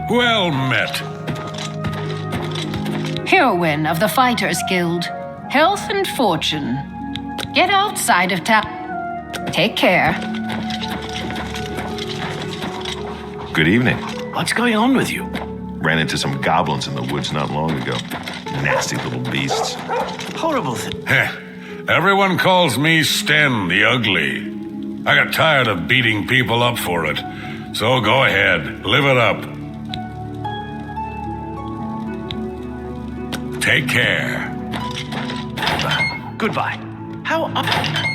Well met. Heroine of the Fighters Guild. Health and fortune. Get outside of town. Take care. Good evening. What's going on with you? Ran into some goblins in the woods not long ago. Nasty little beasts. Horrible thing. Heh. Everyone calls me Sten the Ugly. I got tired of beating people up for it. So go ahead, live it up. Take care. Goodbye. How up?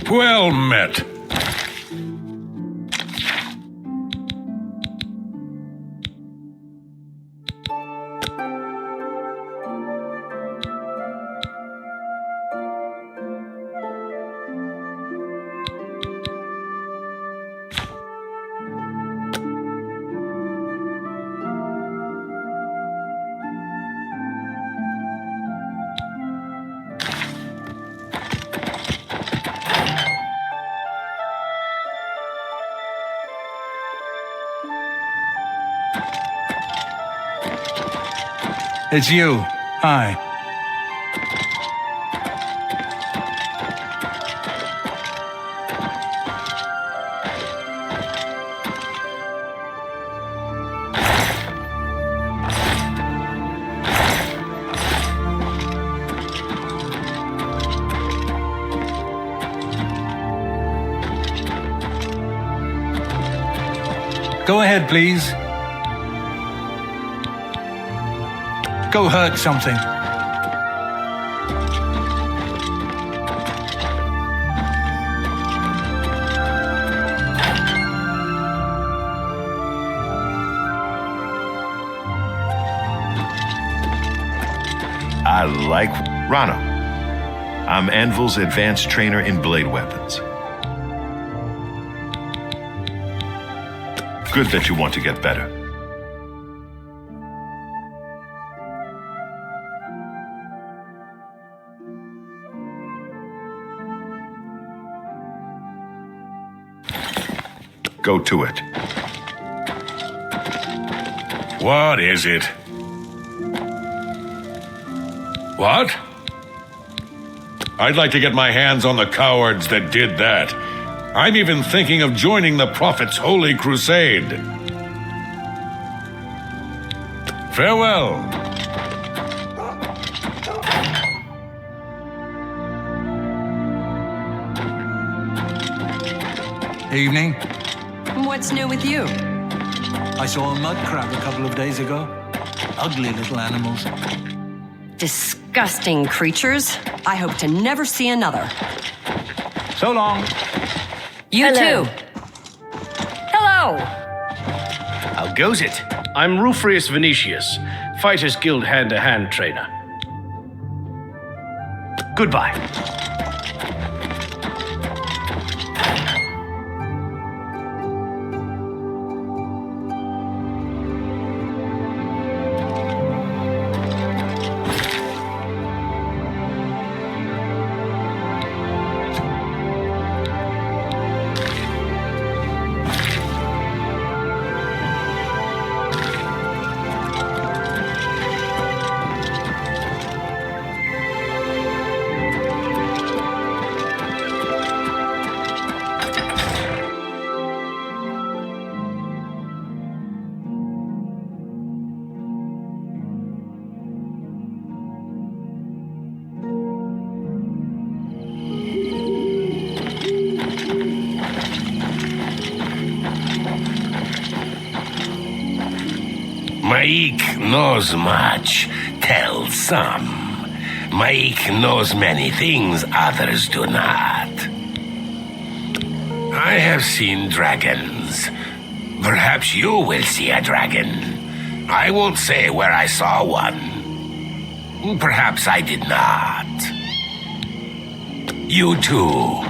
Well met. It's you. Hi. Go ahead, please. Go hurt something. I like Rano. I'm Anvil's advanced trainer in blade weapons. Good that you want to get better. Go to it. What is it? What? I'd like to get my hands on the cowards that did that. I'm even thinking of joining the Prophet's Holy Crusade. Farewell. Evening. What's new with you? I saw a mud crab a couple of days ago. Ugly little animals. Disgusting creatures. I hope to never see another. So long. You Hello. too. Hello. How goes it? I'm Rufrius Venetius, Fighters Guild hand-to-hand trainer. Goodbye. Maik knows much, tells some. Maik knows many things others do not. I have seen dragons. Perhaps you will see a dragon. I won't say where I saw one. Perhaps I did not. You too.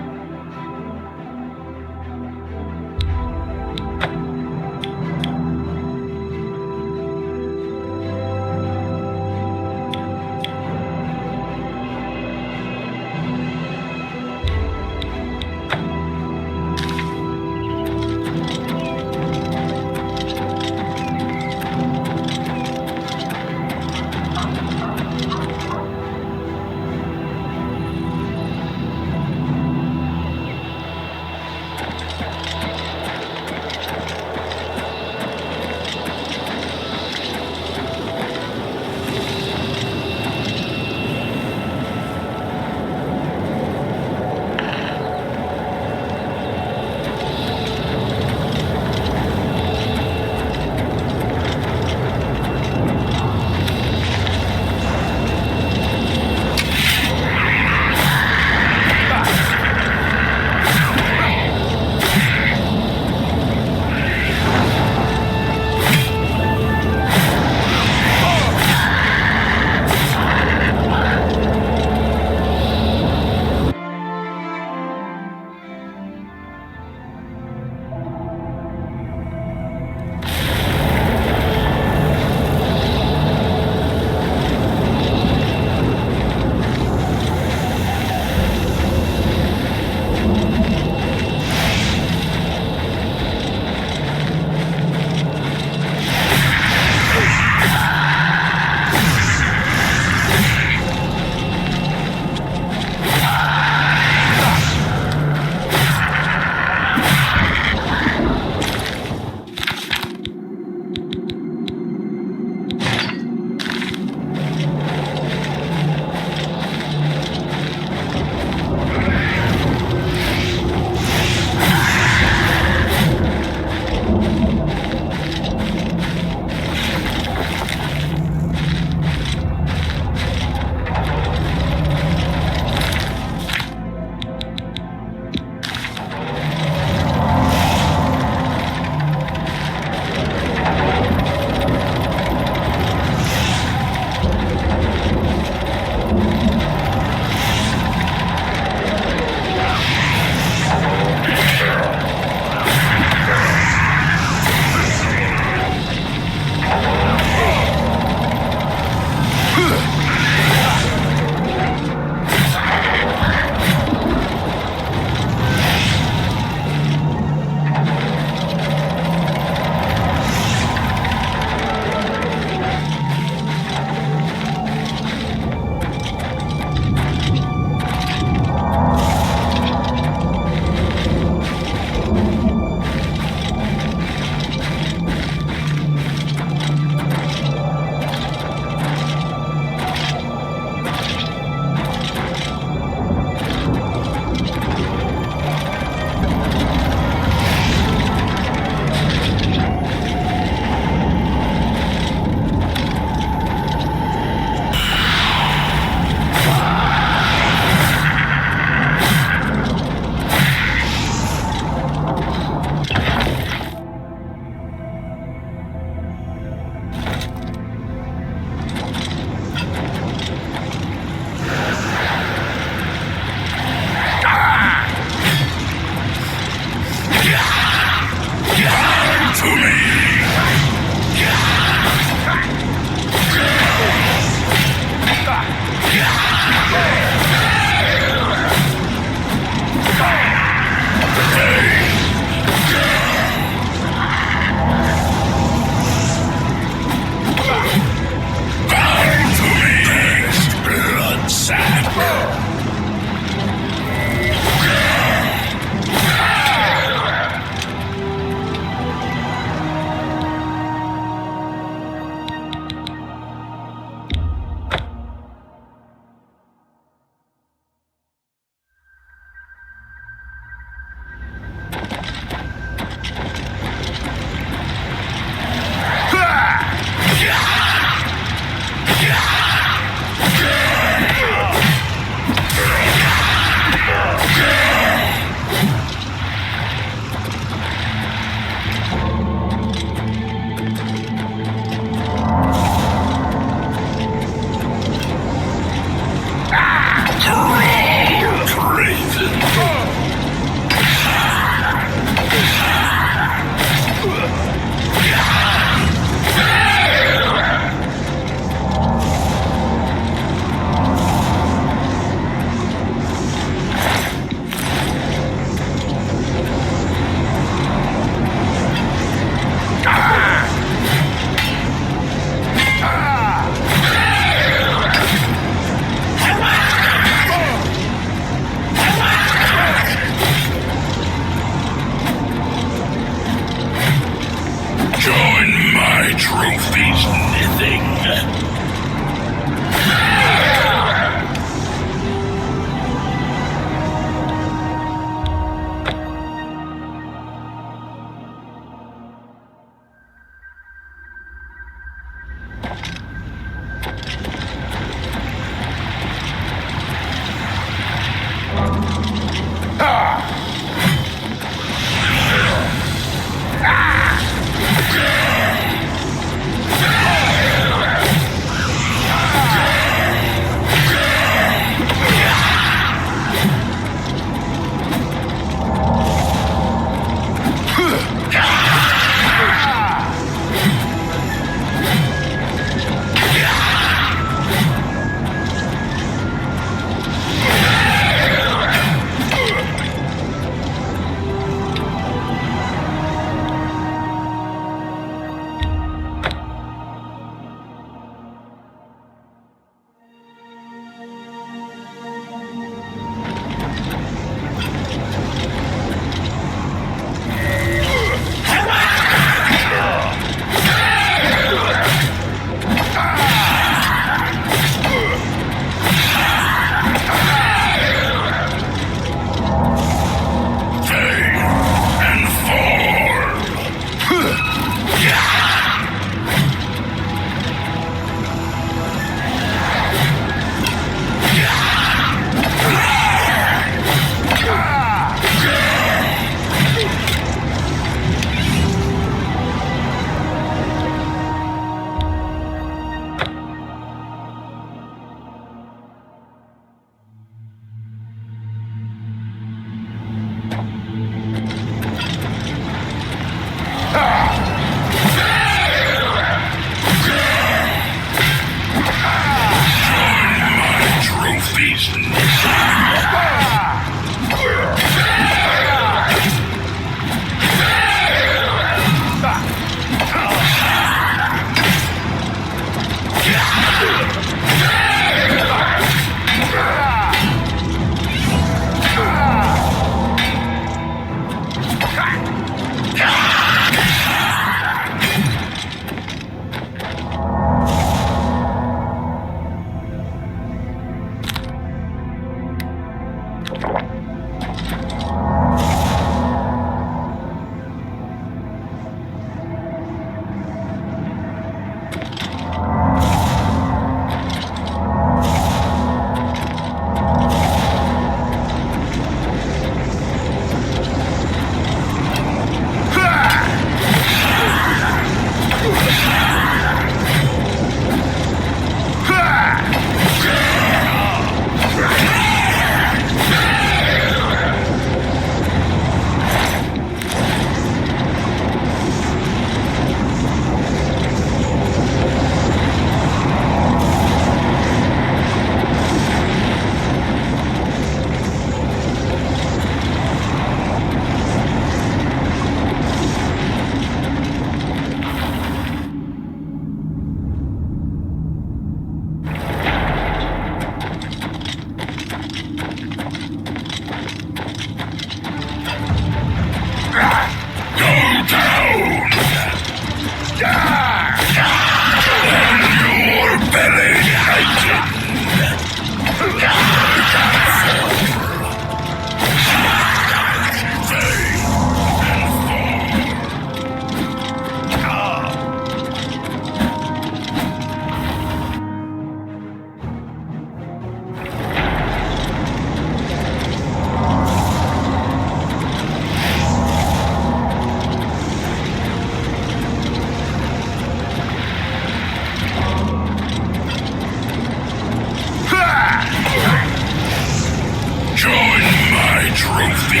trophy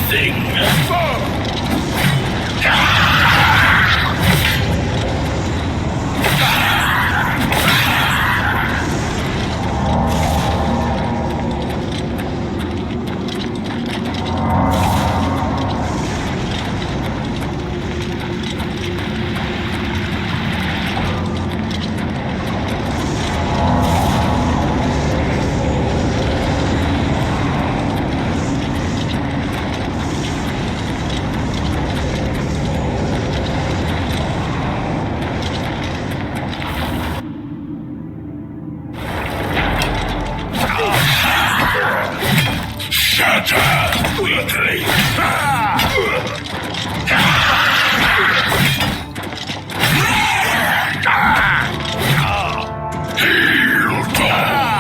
thing. Shatter weakly. Heal dog.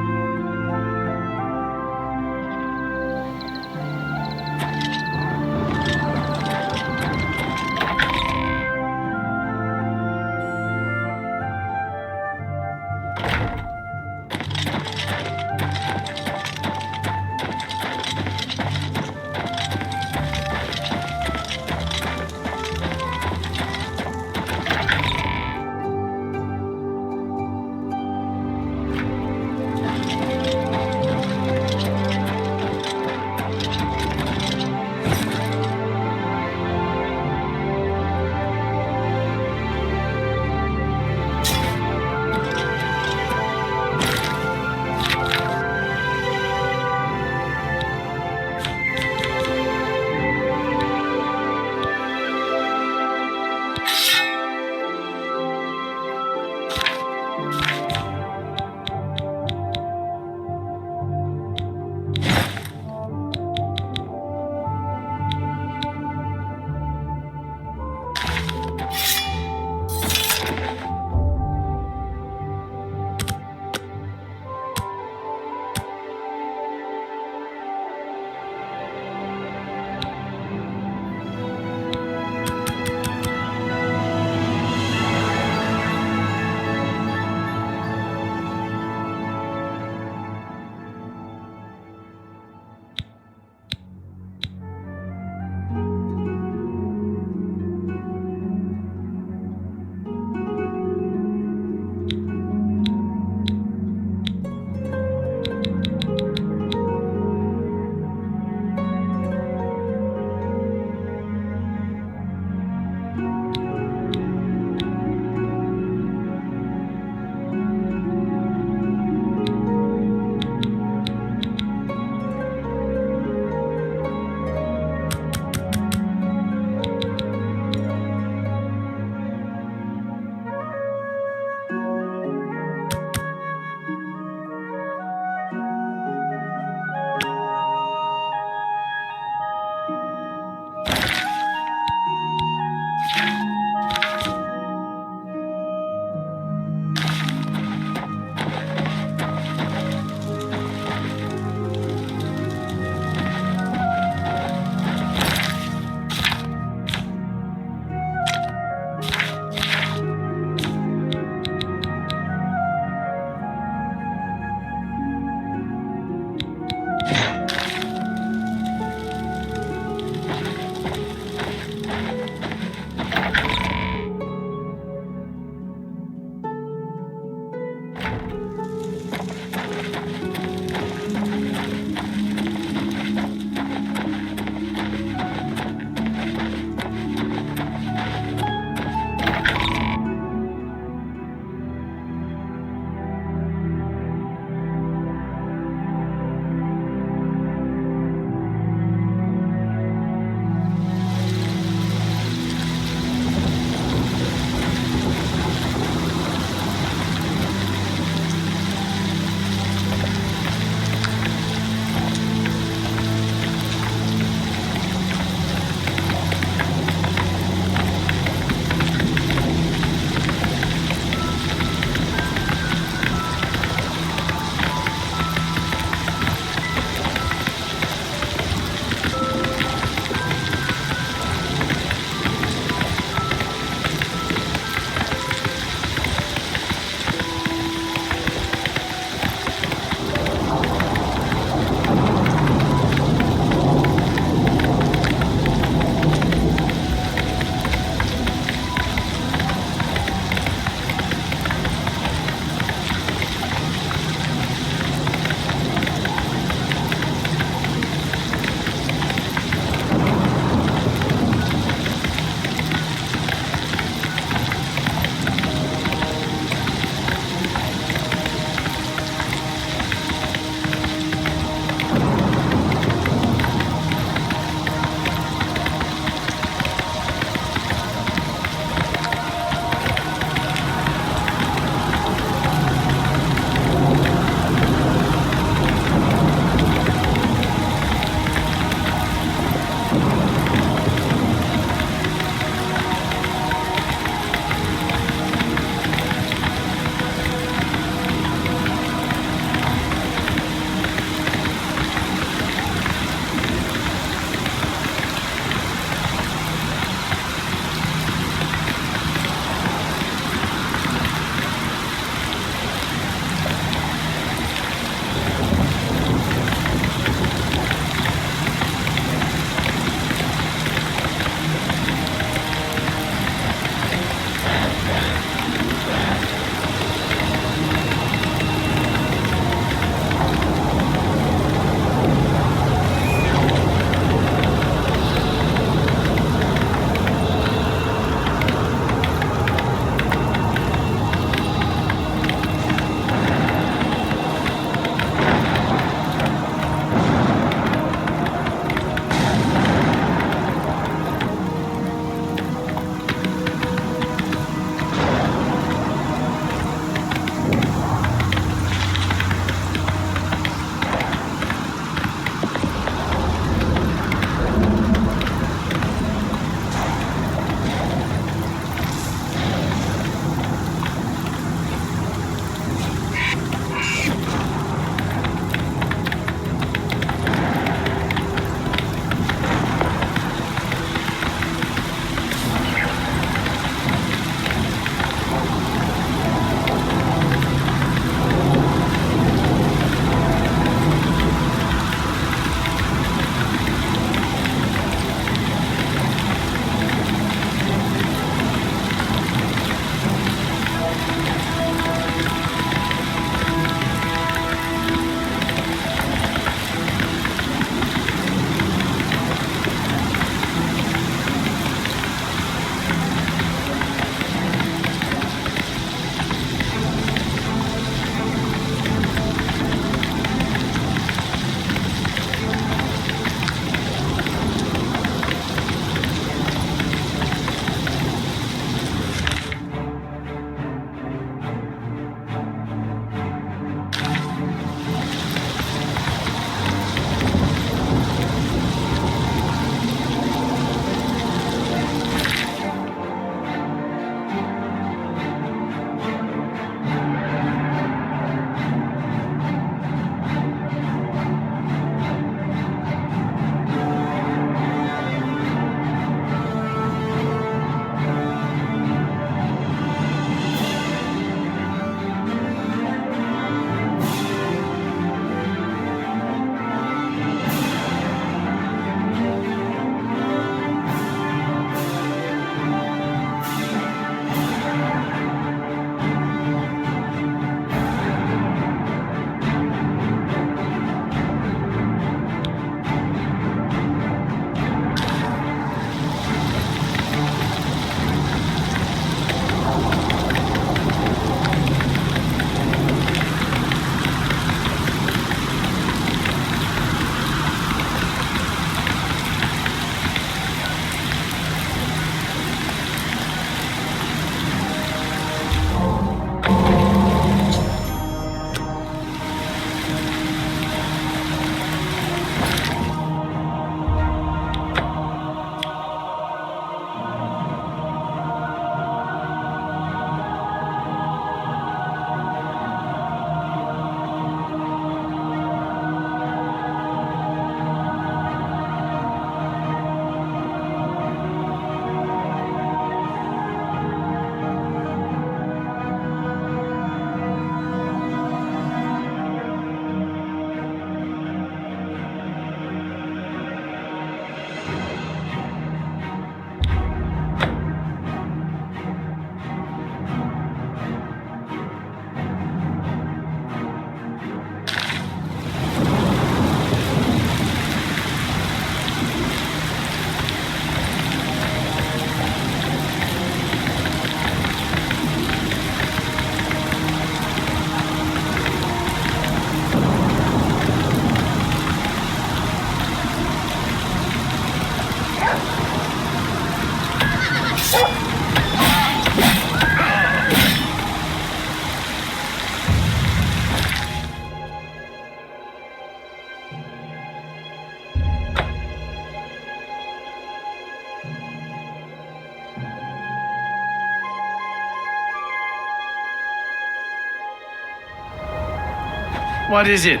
What is it?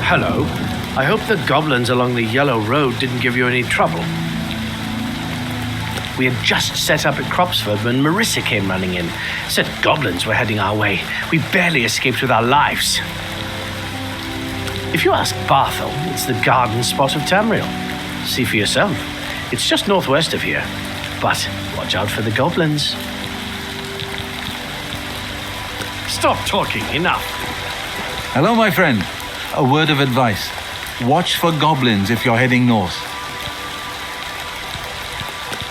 Hello. I hope the goblins along the Yellow Road didn't give you any trouble. We had just set up at Cropsford when Marissa came running in. Said goblins were heading our way. We barely escaped with our lives. If you ask Barthel, it's the garden spot of Tamriel. See for yourself. It's just northwest of here. But watch out for the goblins. Stop talking. Enough. Hello, my friend. A word of advice. Watch for goblins if you're heading north.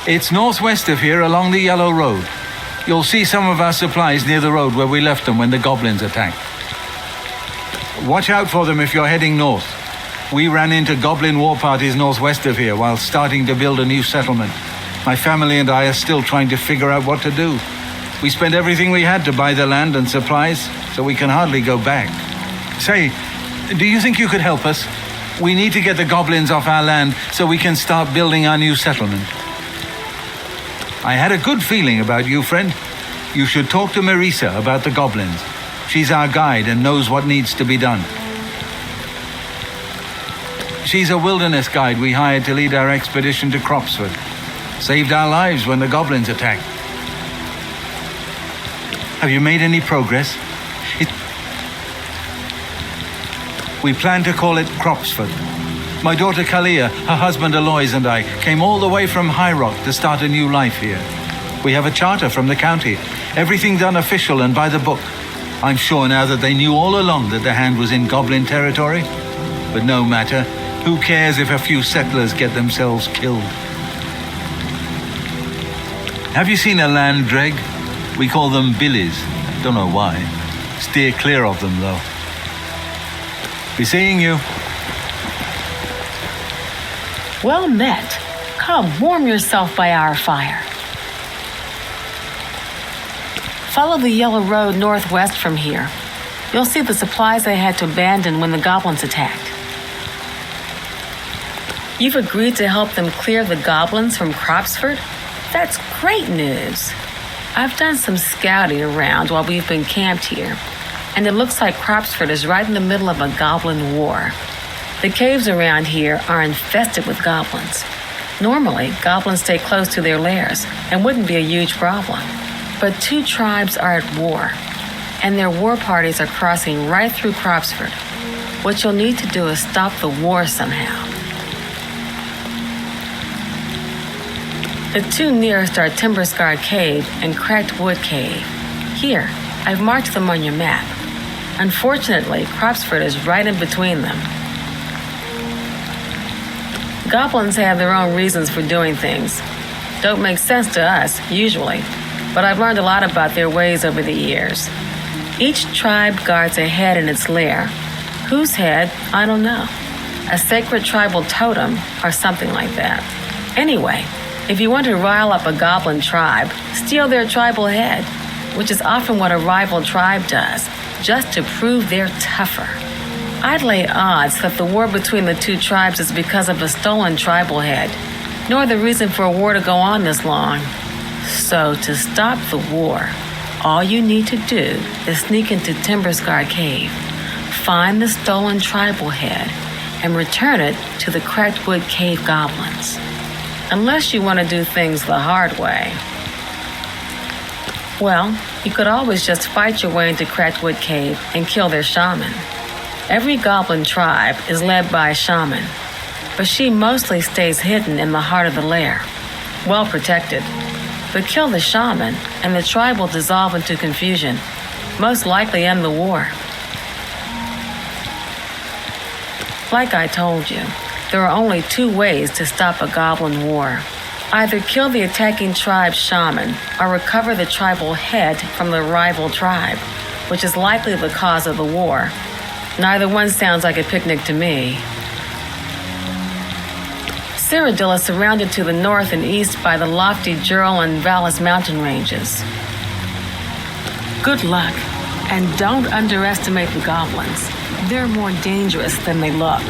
It's northwest of here along the Yellow Road. You'll see some of our supplies near the road where we left them when the goblins attacked. Watch out for them if you're heading north. We ran into goblin war parties northwest of here while starting to build a new settlement. My family and I are still trying to figure out what to do. We spent everything we had to buy the land and supplies, so we can hardly go back. Say, do you think you could help us? We need to get the goblins off our land so we can start building our new settlement. I had a good feeling about you, friend. You should talk to Marissa about the goblins. She's our guide and knows what needs to be done. She's a wilderness guide we hired to lead our expedition to Cropsford. Saved our lives when the goblins attacked. Have you made any progress? We plan to call it Cropsford. My daughter Kalia, her husband Aloys, and I came all the way from High Rock to start a new life here. We have a charter from the county, everything done official and by the book. I'm sure now that they knew all along that the hand was in goblin territory. But no matter, who cares if a few settlers get themselves killed? Have you seen a land dreg? We call them billies. Don't know why. Steer clear of them, though. Be seeing you. Well met. Come, warm yourself by our fire. Follow the Yellow Road northwest from here. You'll see the supplies they had to abandon when the goblins attacked. You've agreed to help them clear the goblins from Cropsford? That's great news. I've done some scouting around while we've been camped here, and it looks like Cropsford is right in the middle of a goblin war. The caves around here are infested with goblins. Normally, goblins stay close to their lairs and wouldn't be a huge problem. But two tribes are at war, and their war parties are crossing right through Cropsford. What you'll need to do is stop the war somehow. The two nearest are Timber Scar Cave and Cracked Wood Cave. Here, I've marked them on your map. Unfortunately, Cropsford is right in between them. Goblins have their own reasons for doing things. Don't make sense to us, usually, but I've learned a lot about their ways over the years. Each tribe guards a head in its lair. Whose head? I don't know. A sacred tribal totem or something like that. Anyway, if you want to rile up a goblin tribe, steal their tribal head, which is often what a rival tribe does, just to prove they're tougher. I'd lay odds that the war between the two tribes is because of a stolen tribal head, nor the reason for a war to go on this long. So, to stop the war, all you need to do is sneak into Timber Scar Cave, find the stolen tribal head, and return it to the Cracked Wood Cave goblins. Unless you want to do things the hard way. Well, you could always just fight your way into Cracked Wood Cave and kill their shaman. Every goblin tribe is led by a shaman, but she mostly stays hidden in the heart of the lair, well protected. But kill the shaman, and the tribe will dissolve into confusion, most likely end the war. Like I told you, there are only two ways to stop a goblin war. Either kill the attacking tribe's shaman, or recover the tribal head from the rival tribe, which is likely the cause of the war. Neither one sounds like a picnic to me. Cyrodiil is surrounded to the north and east by the lofty Jurl and Vallis mountain ranges. Good luck, and don't underestimate the goblins. They're more dangerous than they look.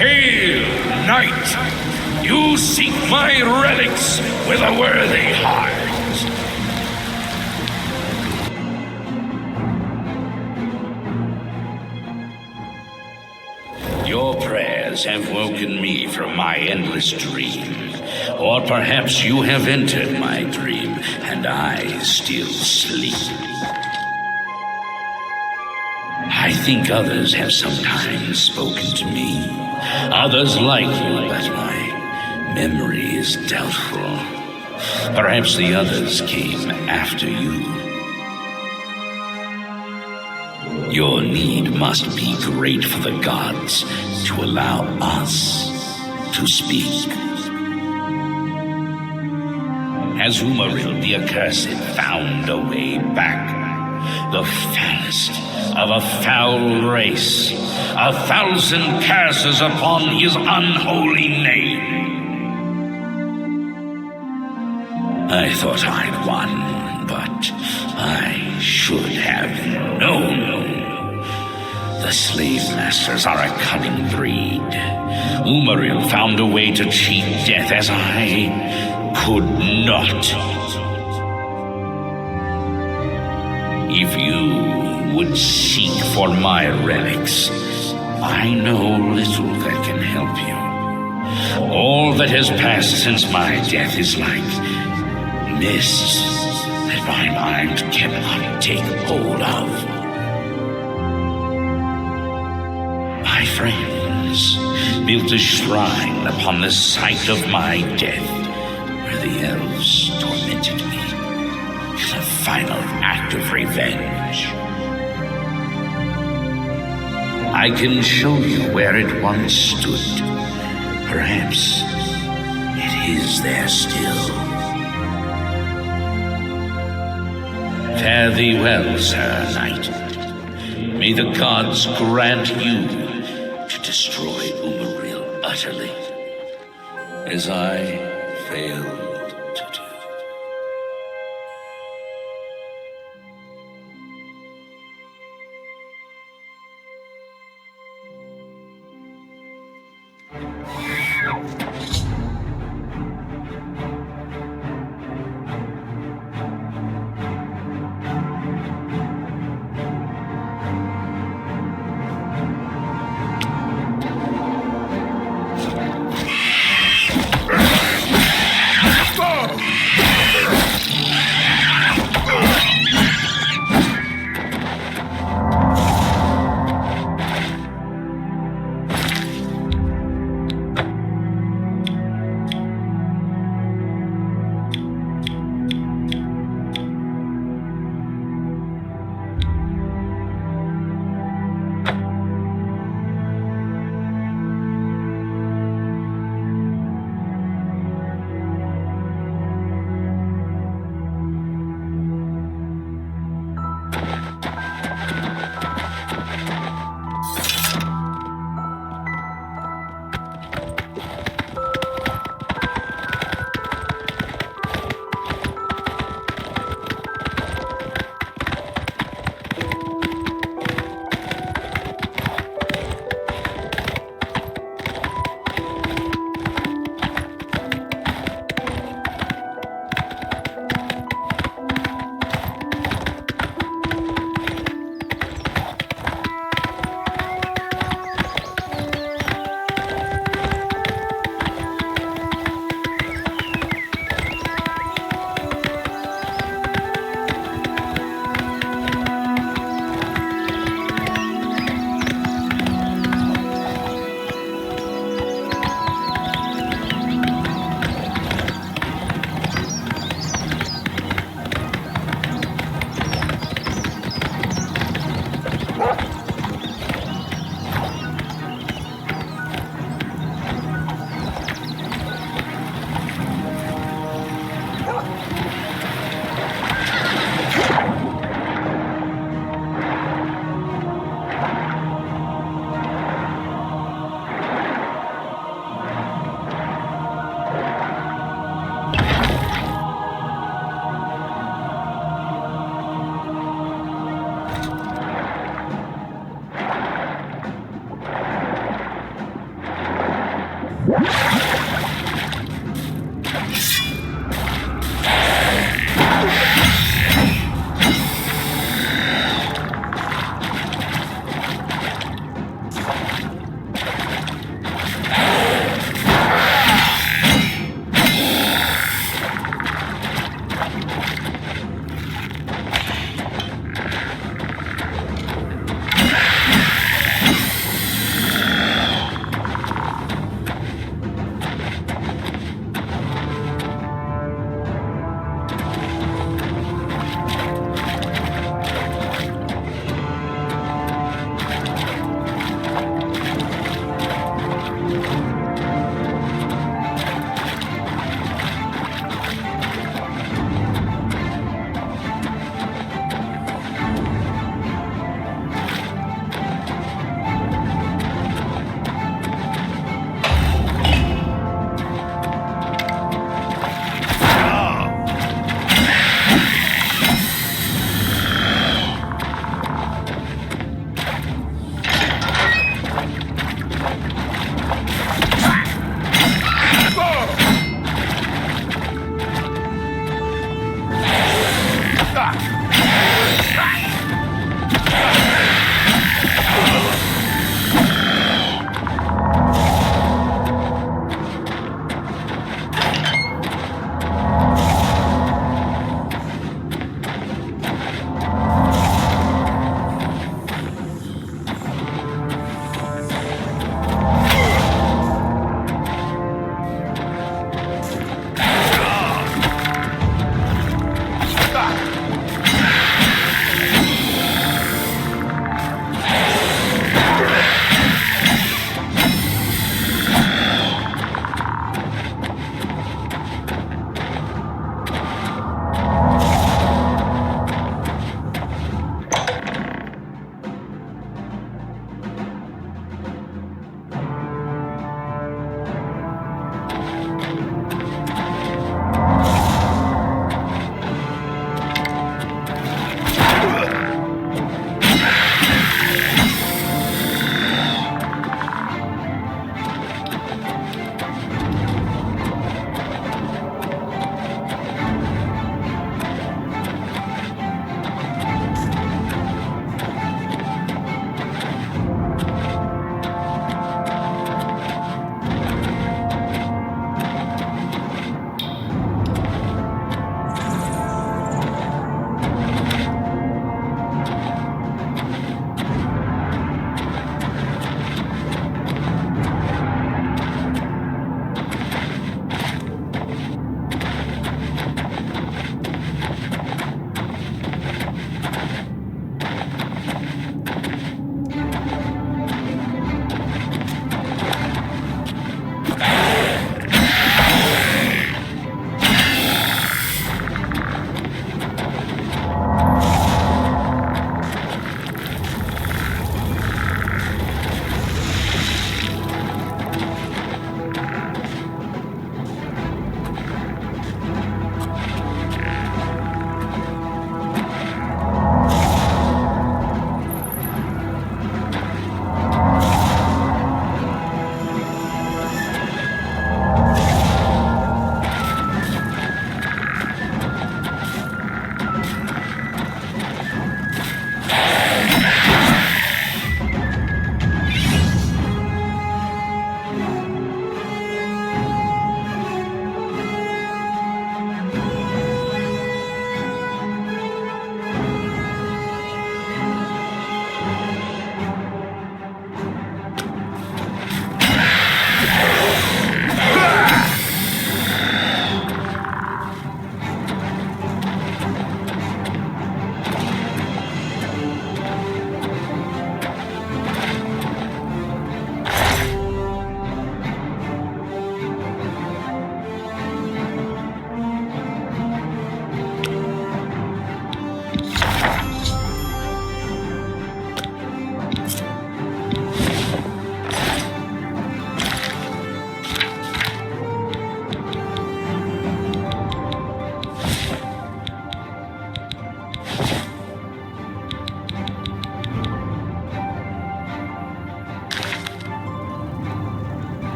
Hail, knight! You seek my relics with a worthy heart. Your prayers have woken me from my endless dream. Or perhaps you have entered my dream, and I still sleep. I think others have sometimes spoken to me. others like you, but my memory is doubtful. Perhaps the others came after you. Your need must be great for the gods to allow us to speak. Has Umaril the Accursed found a way back? The foulest of a foul race, 1,000 curses upon his unholy name. I thought I'd won, but I should have known. The slave masters are a cunning breed. Umaril found a way to cheat death as I could not. If you would seek for my relics, I know little that can help you. All that has passed since my death is like mist that my mind cannot take hold of. My friends built a shrine upon the site of my death, where the elves tormented me in a final act of revenge. I can show you where it once stood. Perhaps it is there still. Fare thee well, Sir Knight. May the gods grant you to destroy Umaril utterly, as I failed to do.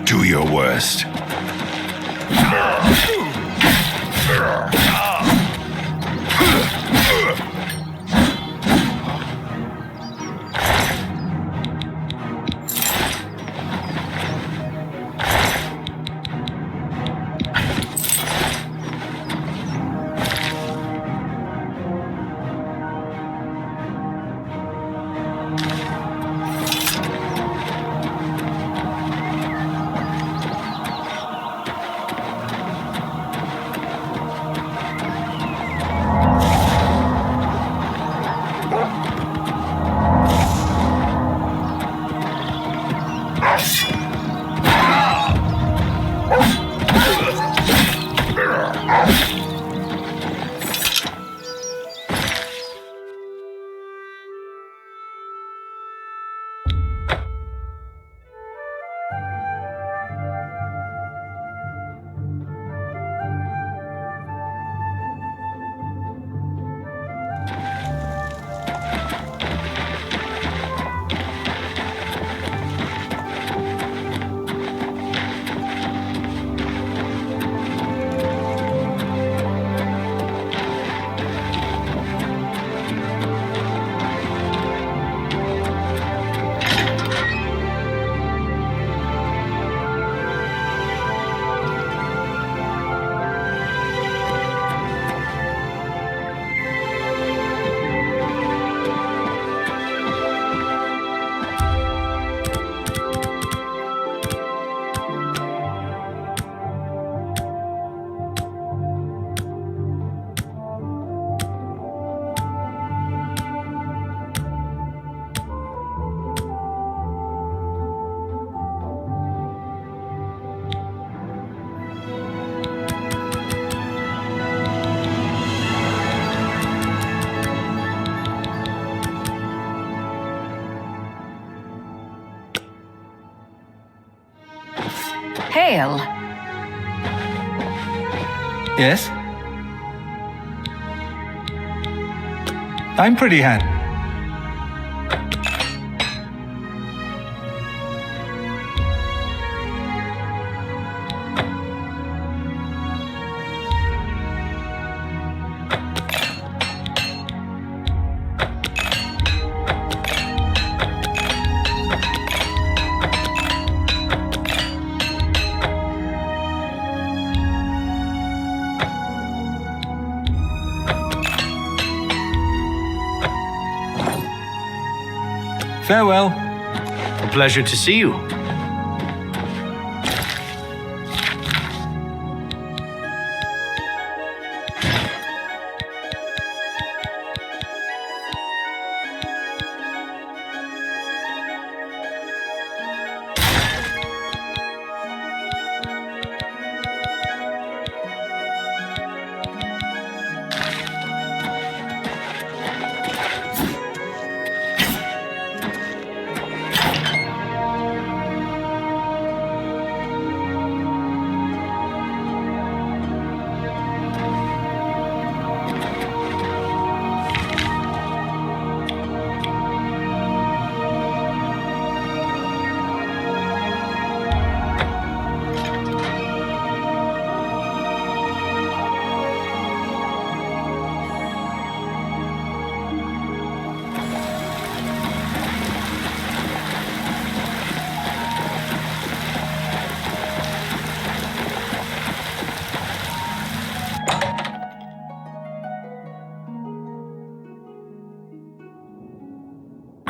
Do your worst. Hail. Yes? I'm pretty handy. Farewell. A pleasure to see you.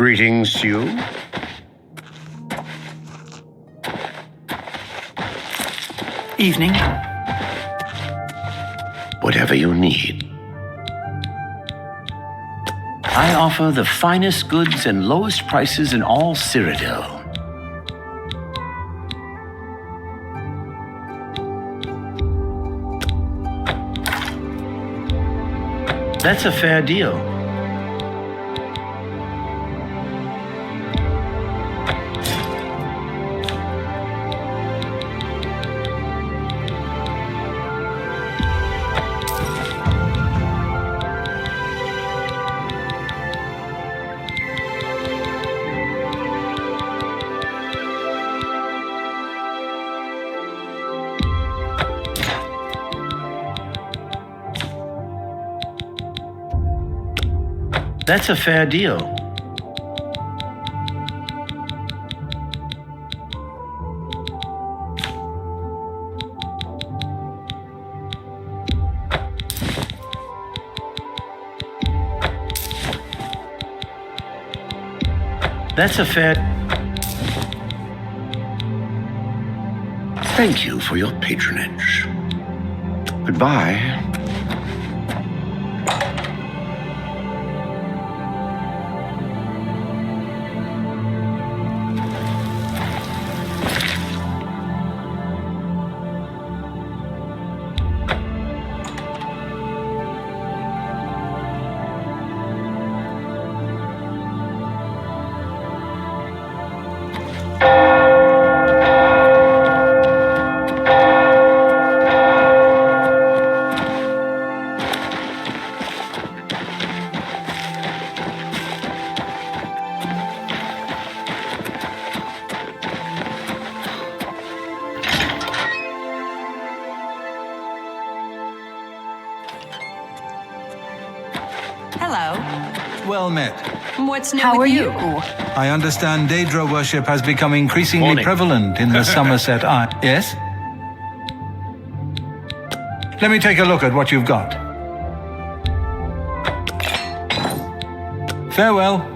Greetings to you. Evening. Whatever you need. I offer the finest goods and lowest prices in all Cyrodiil. That's a fair deal. That's a fair deal. That's a fair... Thank you for your patronage. Goodbye. Well met. What's new How with are you? I understand Daedra worship has become increasingly Morning. prevalent in the Somerset Isle. Yes? Let me take a look at what you've got. Farewell.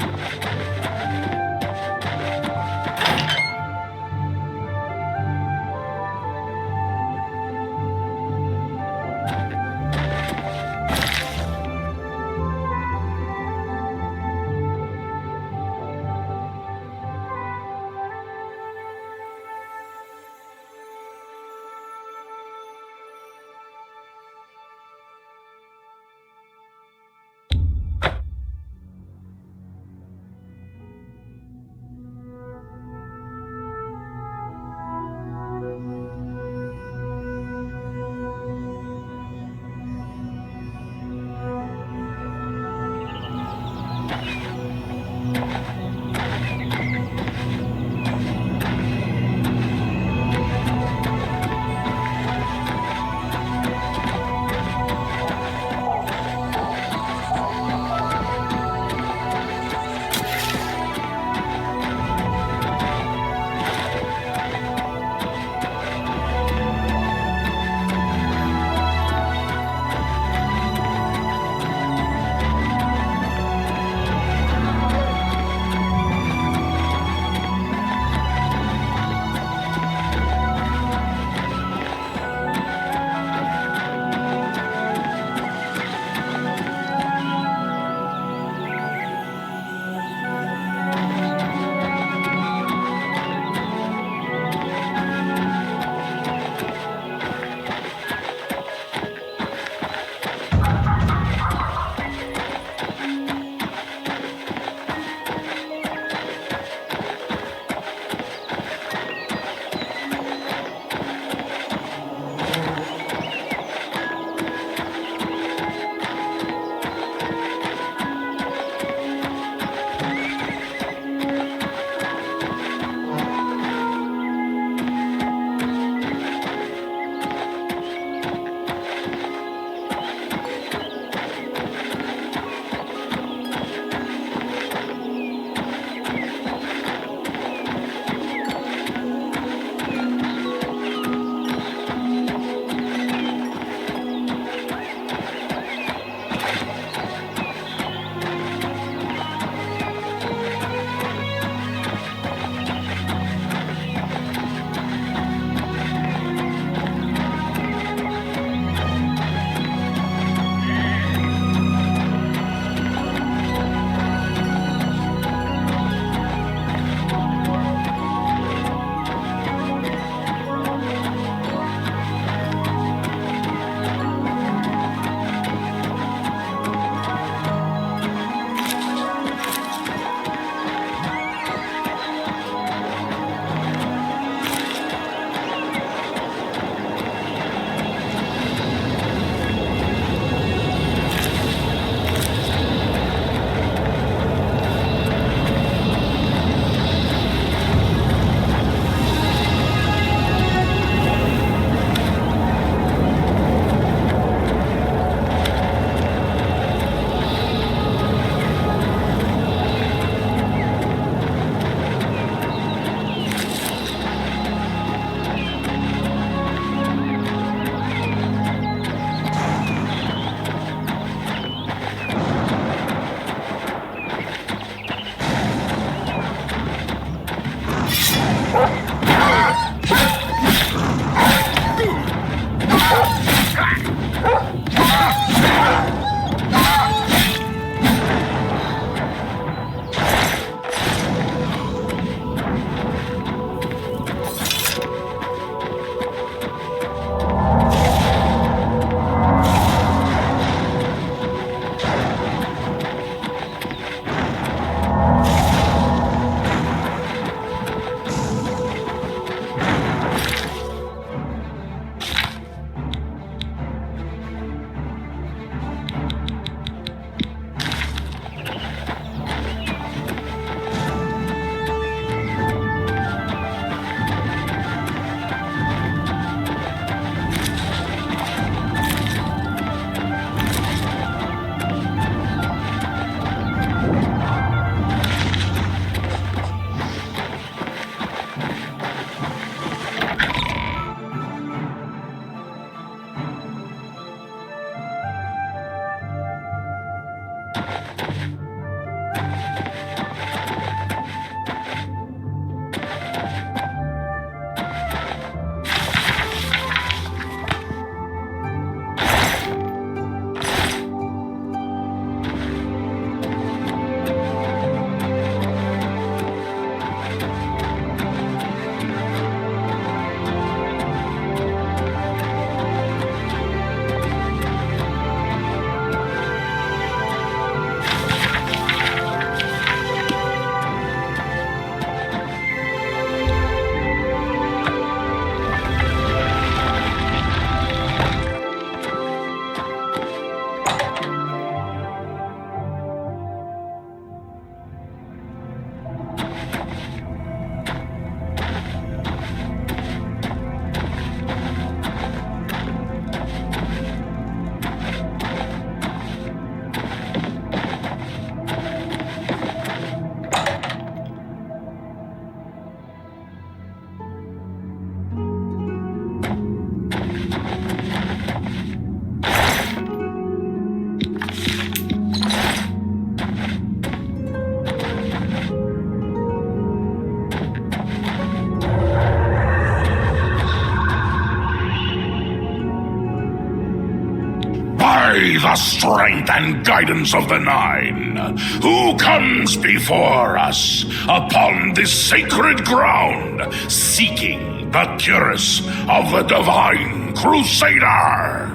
The strength and guidance of the Nine, who comes before us upon this sacred ground, seeking the cuirass of the Divine Crusader?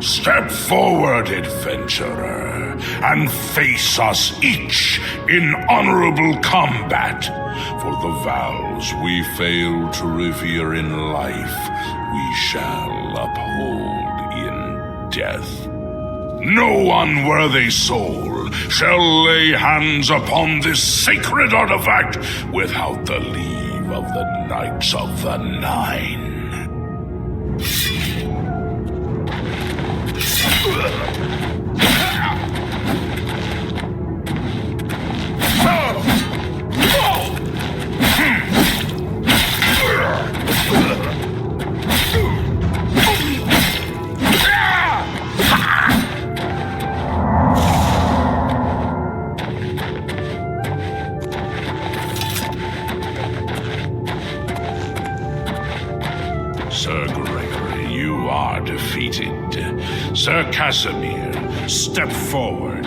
Step forward, adventurer, and face us each in honorable combat. For the vows we fail to revere in life, we shall uphold in death. No unworthy soul shall lay hands upon this sacred artifact without the leave of the Knights of the Nine. Sir Gregory, you are defeated. Sir Casimir, step forward.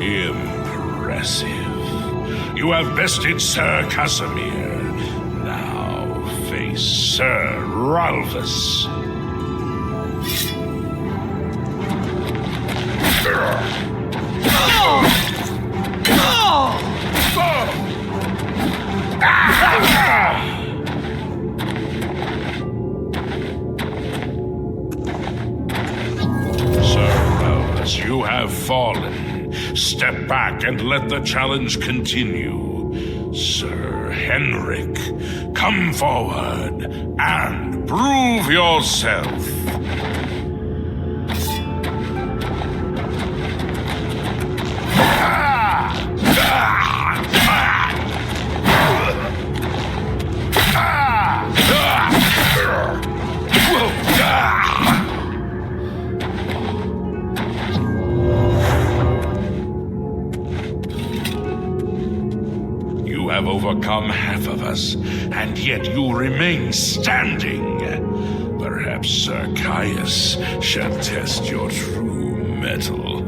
Impressive. You have bested Sir Casimir. Now face Sir Ralphus. Sir Ralphus, you have fallen. Step back and let the challenge continue. Sir Henrik, come forward and prove yourself. overcome half of us, and yet you remain standing. Perhaps Sir Caius shall test your true mettle.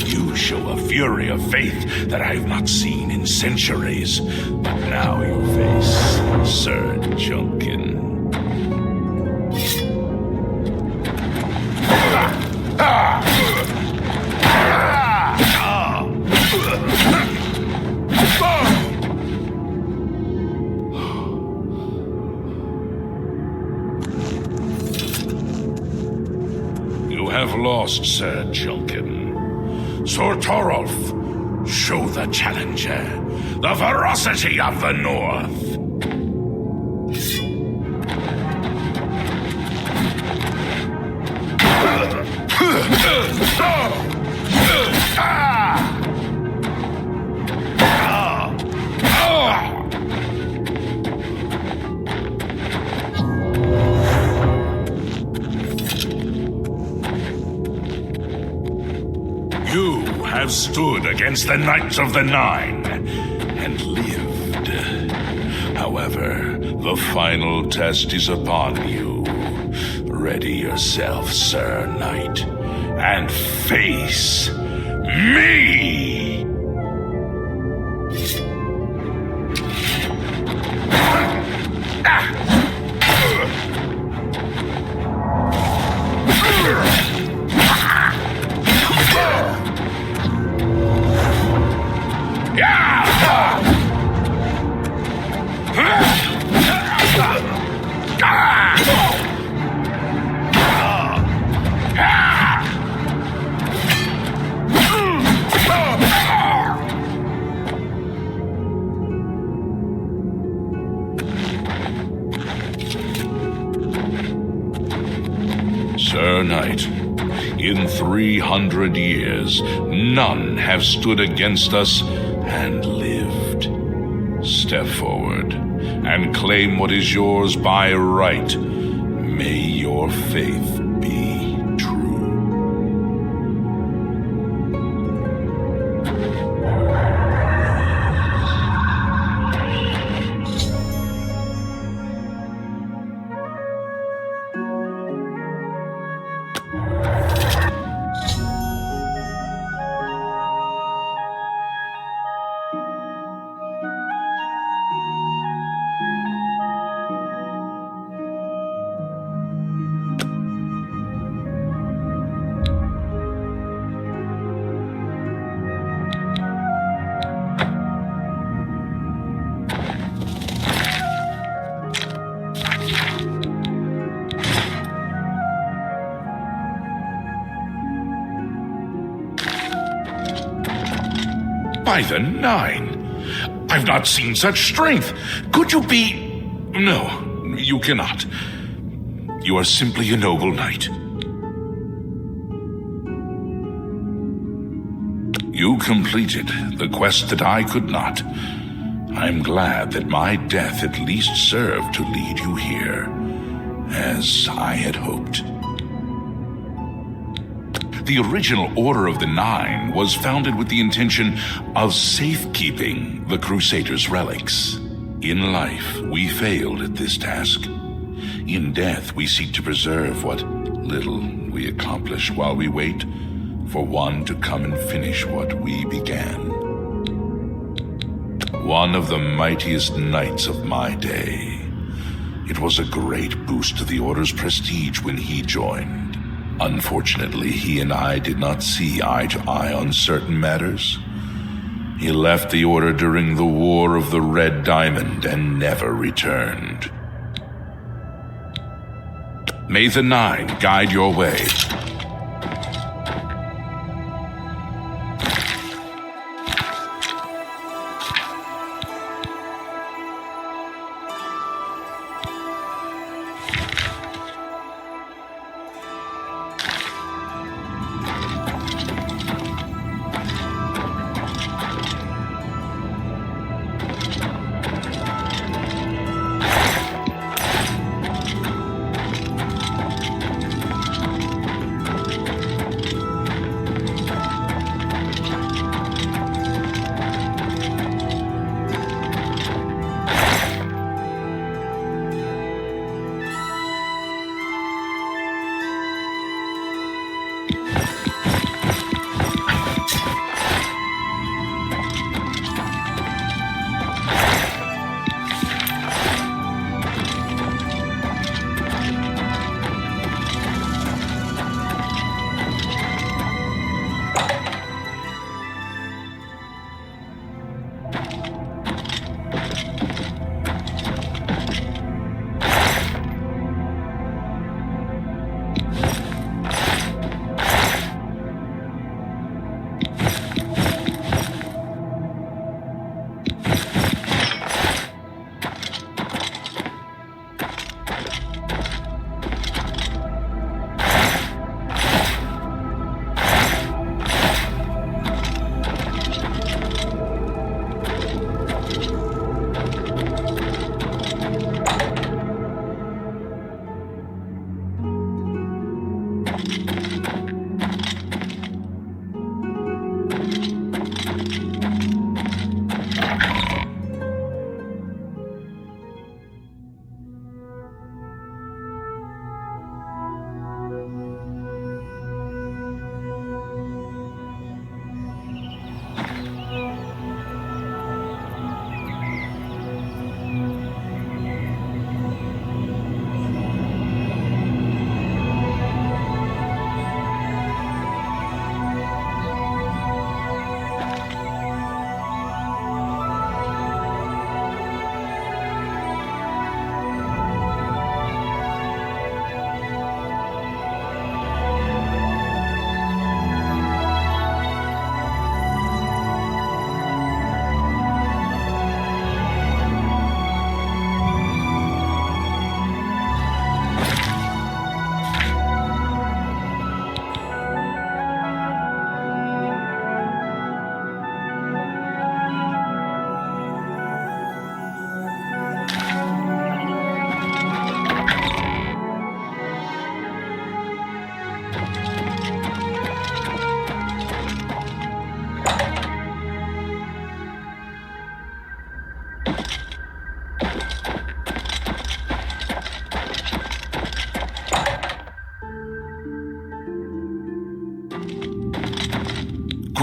You show a fury of faith that I have not seen in centuries, but now you face Sir Junkin. You have lost, Sir Junkin. Sir Torolf, show the challenger the ferocity of the North. You have stood against the Knights of the Nine and lived. However, the final test is upon you. Ready yourself, Sir Knight, and face me! Sir Knight, in 300 years, none have stood against us and lived. Step forward and claim what is yours by right. May your faith be true. By the Nine! I've not seen such strength! Could you be... No, you cannot. You are simply a noble knight. You completed the quest that I could not. I'm glad that my death at least served to lead you here, as I had hoped. The original Order of the Nine was founded with the intention of safekeeping the Crusaders' relics. In life, we failed at this task. In death, we seek to preserve what little we accomplish while we wait for one to come and finish what we began. One of the mightiest knights of my day. It was a great boost to the Order's prestige when he joined. Unfortunately, he and I did not see eye to eye on certain matters. He left the Order during the War of the Red Diamond and never returned. May the Nine guide your way.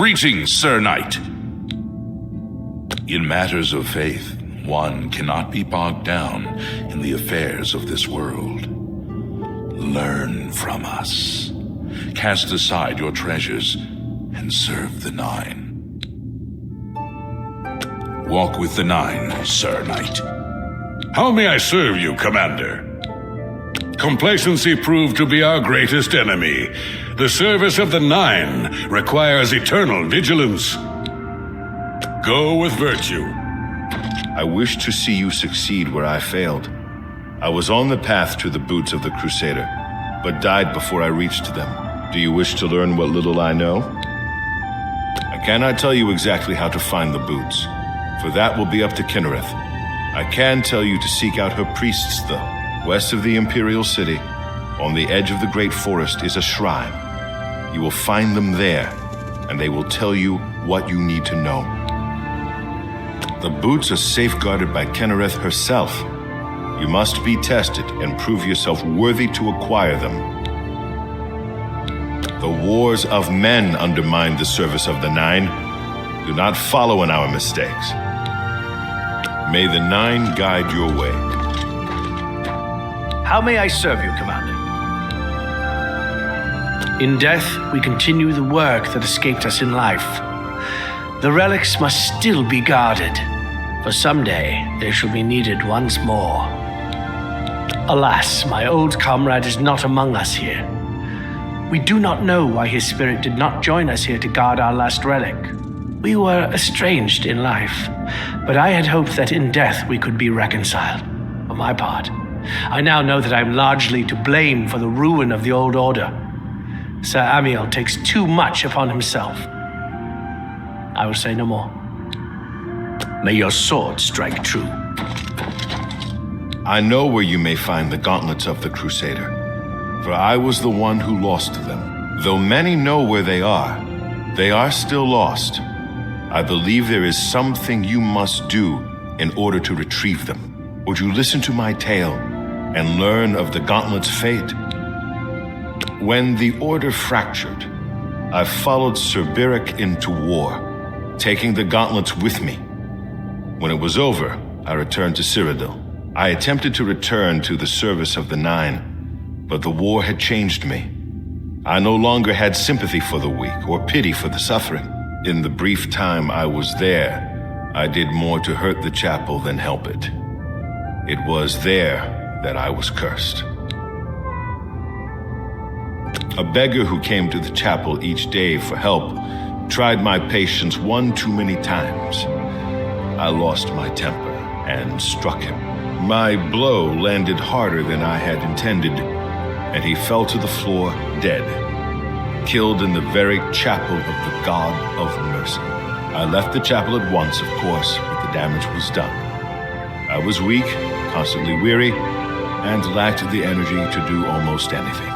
Greetings, Sir Knight. In matters of faith, one cannot be bogged down in the affairs of this world. Learn from us. Cast aside your treasures and serve the Nine. Walk with the Nine, Sir Knight. How may I serve you, Commander? Complacency proved to be our greatest enemy. The service of the Nine requires eternal vigilance. Go with virtue. I wish to see you succeed where I failed. I was on the path to the boots of the Crusader, but died before I reached them. Do you wish to learn what little I know? I cannot tell you exactly how to find the boots, for that will be up to Kinnereth. I can tell you to seek out her priests, though. West of the Imperial City, on the edge of the Great Forest, is a shrine. You will find them there, and they will tell you what you need to know. The boots are safeguarded by Kinnereth herself. You must be tested and prove yourself worthy to acquire them. The wars of men undermine the service of the Nine. Do not follow in our mistakes. May the Nine guide your way. How may I serve you, Commander? In death, we continue the work that escaped us in life. The relics must still be guarded, for someday they shall be needed once more. Alas, my old comrade is not among us here. We do not know why his spirit did not join us here to guard our last relic. We were estranged in life, but I had hoped that in death we could be reconciled. For my part, I now know that I am largely to blame for the ruin of the old order. Sir Amiel takes too much upon himself. I will say no more. May your sword strike true. I know where you may find the gauntlets of the Crusader, for I was the one who lost them. Though many know where they are still lost. I believe there is something you must do in order to retrieve them. Would you listen to my tale and learn of the gauntlet's fate? When the Order fractured, I followed Sir Beric into war, taking the gauntlets with me. When it was over, I returned to Cyrodiil. I attempted to return to the service of the Nine, but the war had changed me. I no longer had sympathy for the weak or pity for the suffering. In the brief time I was there, I did more to hurt the chapel than help it. It was there that I was cursed. A beggar who came to the chapel each day for help tried my patience one too many times. I lost my temper and struck him. My blow landed harder than I had intended, and he fell to the floor dead, killed in the very chapel of the God of Mercy. I left the chapel at once, of course, but the damage was done. I was weak, constantly weary, and lacked the energy to do almost anything.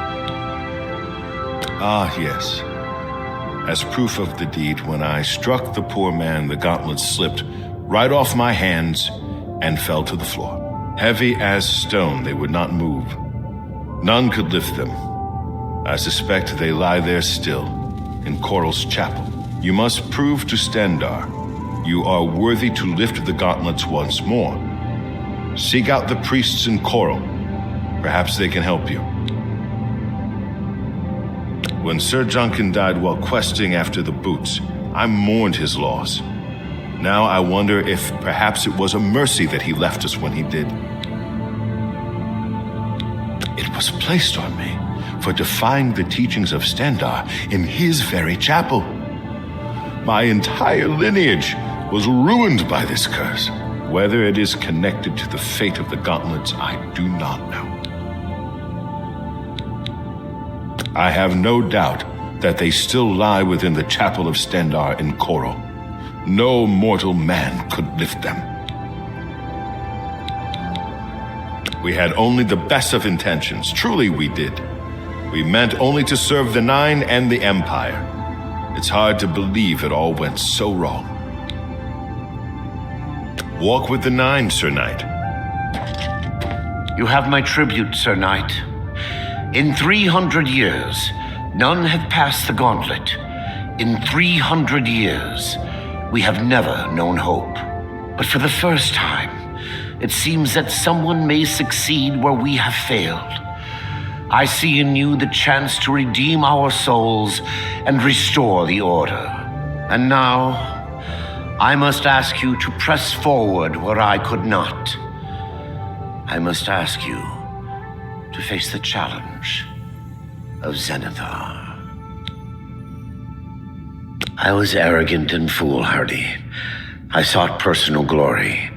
Ah, yes. As proof of the deed, when I struck the poor man, the gauntlet slipped right off my hands and fell to the floor. Heavy as stone, they would not move. None could lift them. I suspect they lie there still, in Coral's chapel. You must prove to Stendarr you are worthy to lift the gauntlets once more. Seek out the priests in Coral. Perhaps they can help you. When Sir Juncan died while questing after the boots, I mourned his loss. Now I wonder if perhaps it was a mercy that he left us when he did. It was placed on me for defying the teachings of Stendarr in his very chapel. My entire lineage was ruined by this curse. Whether it is connected to the fate of the gauntlets, I do not know. I have no doubt that they still lie within the chapel of Stendarr in Coral. No mortal man could lift them. We had only the best of intentions. Truly we did. We meant only to serve the Nine and the Empire. It's hard to believe it all went so wrong. Walk with the Nine, Sir Knight. You have my tribute, Sir Knight. In 300 years, none have passed the gauntlet. In 300 years, we have never known hope. But for the first time, it seems that someone may succeed where we have failed. I see in you the chance to redeem our souls and restore the order. And now, I must ask you to press forward where I could not. I must ask you to face the challenge of Zenithar. I was arrogant and foolhardy. I sought personal glory.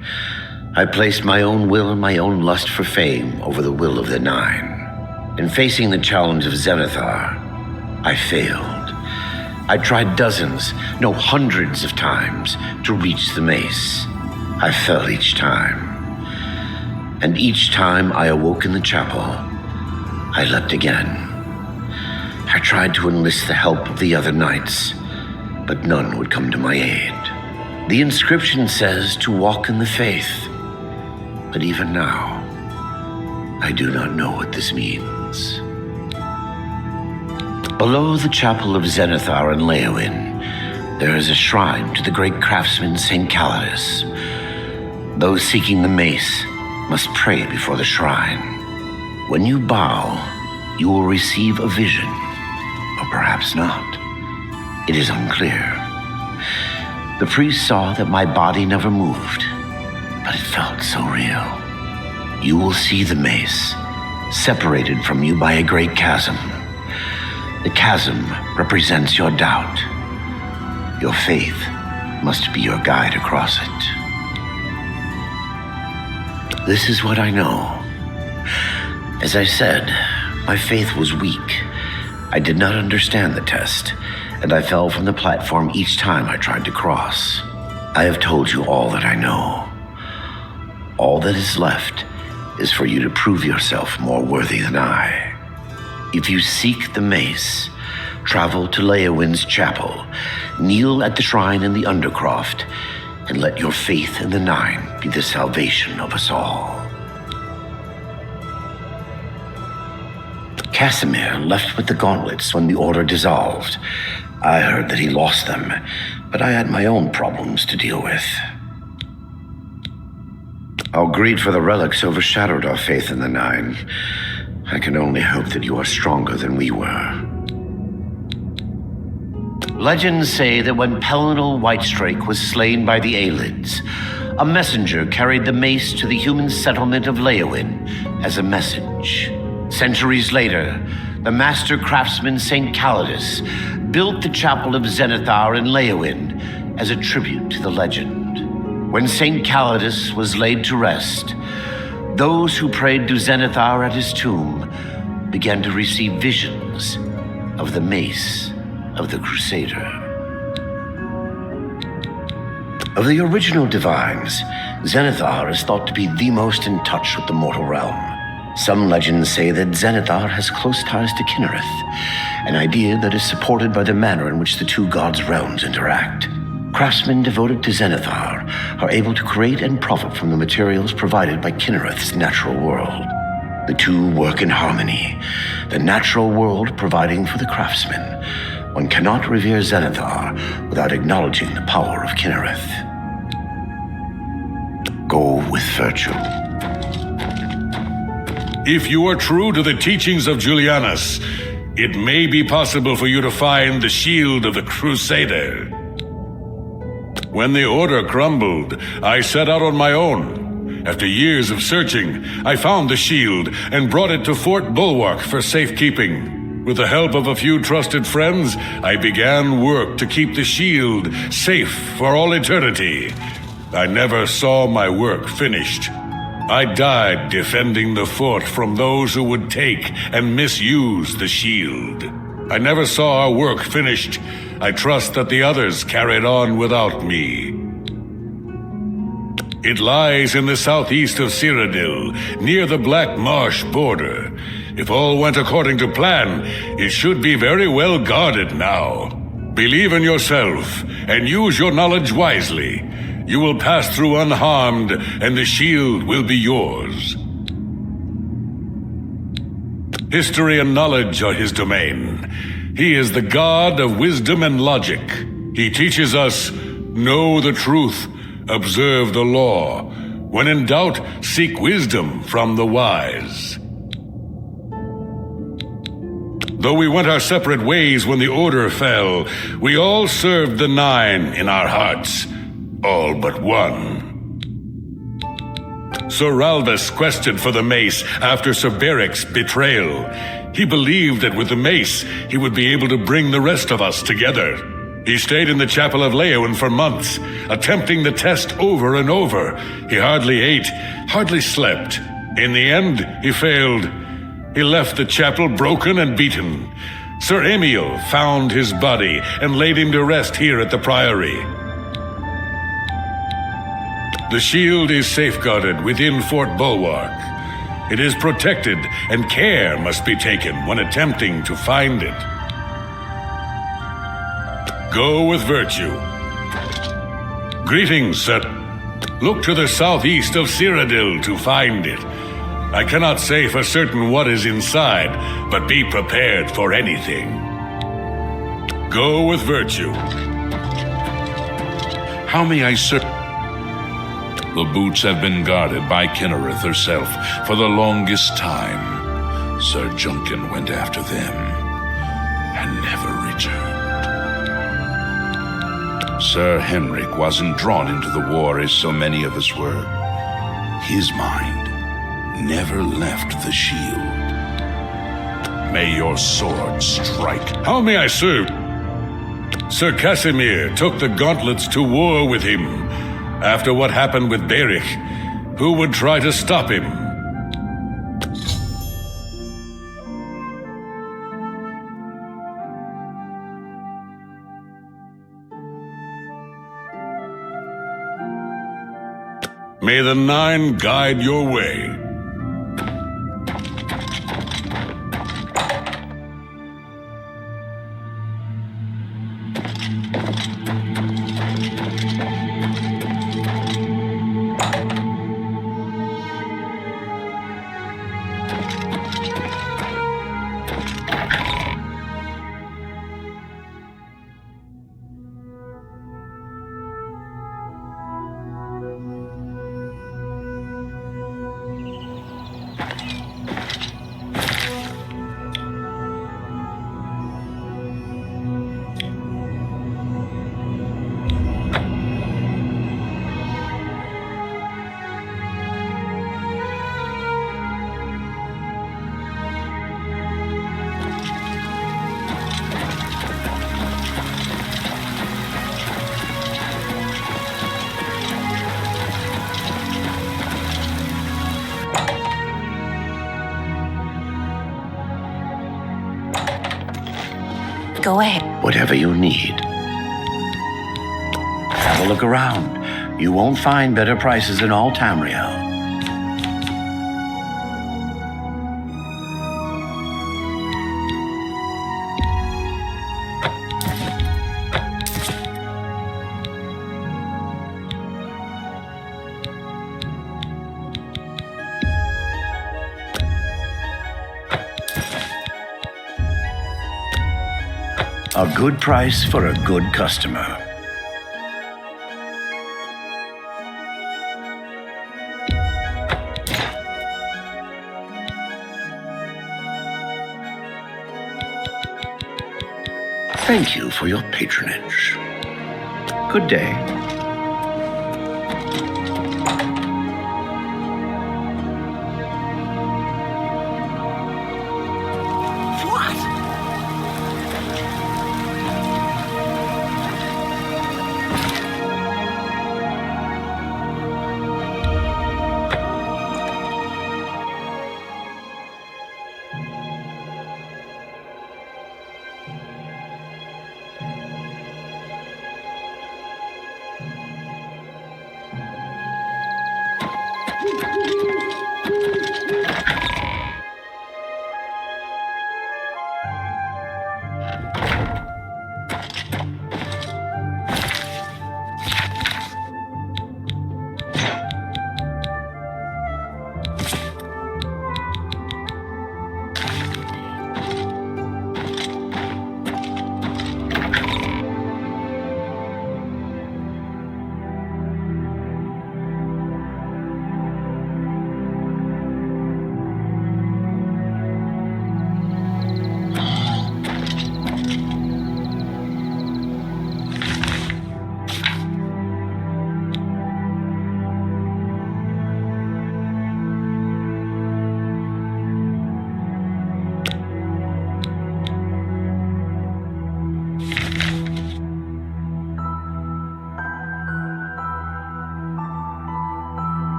I placed my own will and my own lust for fame over the will of the Nine. In facing the challenge of Zenithar, I failed. I tried dozens, no hundreds of times to reach the mace. I fell each time. And each time I awoke in the chapel, I leapt again. I tried to enlist the help of the other knights, but none would come to my aid. The inscription says to walk in the faith, but even now, I do not know what this means. Below the chapel of Zenithar in Leowyn, there is a shrine to the great craftsman St. Calidus. Those seeking the mace must pray before the shrine. When you bow, you will receive a vision, or perhaps not. It is unclear. The priest saw that my body never moved, but it felt so real. You will see the mace, separated from you by a great chasm. The chasm represents your doubt. Your faith must be your guide across it. This is what I know. As I said, my faith was weak. I did not understand the test, and I fell from the platform each time I tried to cross. I have told you all that I know. All that is left is for you to prove yourself more worthy than I. If you seek the mace, travel to Leowyn's chapel, kneel at the shrine in the Undercroft, and let your faith in the Nine be the salvation of us all. Casimir left with the gauntlets when the order dissolved. I heard that he lost them, but I had my own problems to deal with. Our greed for the relics overshadowed our faith in the Nine. I can only hope that you are stronger than we were. Legends say that when Pelinal Whitestrake was slain by the Aelids, a messenger carried the mace to the human settlement of Leowyn as a message. Centuries later, the master craftsman St. Calidus built the chapel of Zenithar in Leowyn as a tribute to the legend. When St. Calidus was laid to rest, those who prayed to Zenithar at his tomb began to receive visions of the mace of the Crusader. Of the original divines, Zenithar is thought to be the most in touch with the mortal realm. Some legends say that Zenithar has close ties to Kinnereth, an idea that is supported by the manner in which the two gods' realms interact. Craftsmen devoted to Zenithar are able to create and profit from the materials provided by Kinnereth's natural world. The two work in harmony, the natural world providing for the craftsmen. One cannot revere Zenithar without acknowledging the power of Kinnereth. Go with virtue. If you are true to the teachings of Julianus, it may be possible for you to find the shield of the Crusader. When the order crumbled, I set out on my own. After years of searching, I found the shield and brought it to Fort Bulwark for safekeeping. With the help of a few trusted friends, I began work to keep the shield safe for all eternity. I never saw my work finished. I died defending the fort from those who would take and misuse the shield. I never saw our work finished. I trust that the others carried on without me. It lies in the southeast of Cyrodiil, near the Black Marsh border. If all went according to plan, it should be very well guarded now. Believe in yourself and use your knowledge wisely. You will pass through unharmed, and the shield will be yours. History and knowledge are his domain. He is the god of wisdom and logic. He teaches us, know the truth, observe the law. When in doubt, seek wisdom from the wise. Though we went our separate ways when the order fell, we all served the Nine in our hearts, all but one. Sir Ralvis quested for the mace after Sir Beric's betrayal. He believed that with the mace, he would be able to bring the rest of us together. He stayed in the Chapel of Leowen for months, attempting the test over and over. He hardly ate, hardly slept. In the end, he failed. He left the chapel broken and beaten. Sir Emil found his body and laid him to rest here at the Priory. The shield is safeguarded within Fort Bulwark. It is protected, and care must be taken when attempting to find it. Go with virtue. Greetings, sir. Look to the southeast of Cyrodiil to find it. I cannot say for certain what is inside, but be prepared for anything. Go with virtue. How may I serve? The boots have been guarded by Kinnereth herself for the longest time. Sir Junkin went after them and never returned. Sir Henrik wasn't drawn into the war as so many of us were. His mind never left the shield. May your sword strike. How may I serve? Sir Casimir took the gauntlets to war with him. After what happened with Beric, who would try to stop him? May the Nine guide your way. Go ahead. Whatever you need. Have a look around. You won't find better prices in all Tamriel. A good price for a good customer. Thank you for your patronage. Good day.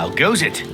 How goes it?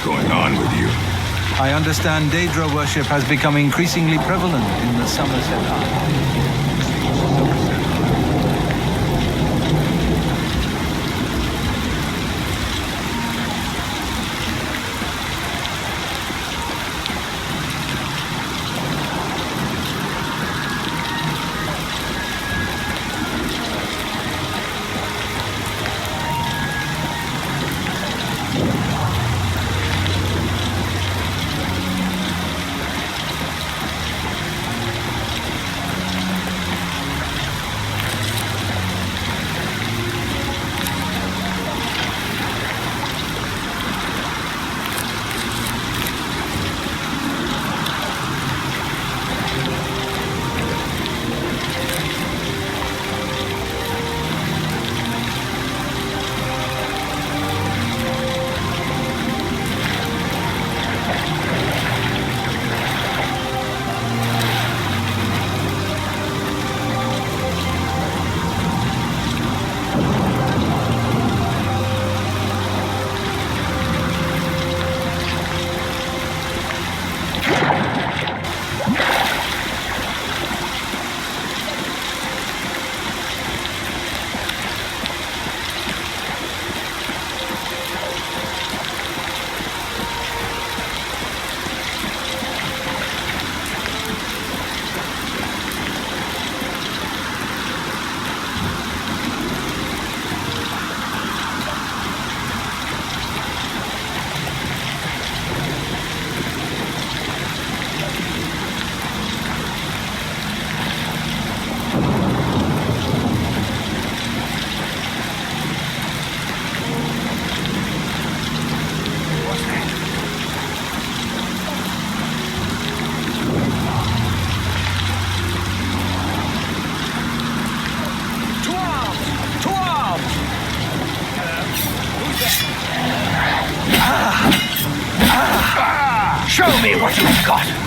What's going on with you? I understand Daedra worship has become increasingly prevalent in the Somerset Isles. Show me what you've got!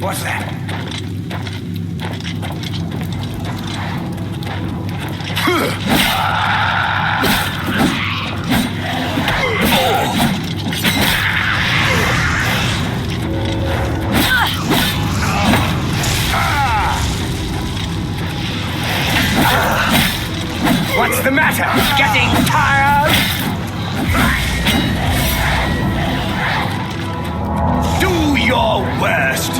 What's that? What's the matter? Getting tired? Do your worst.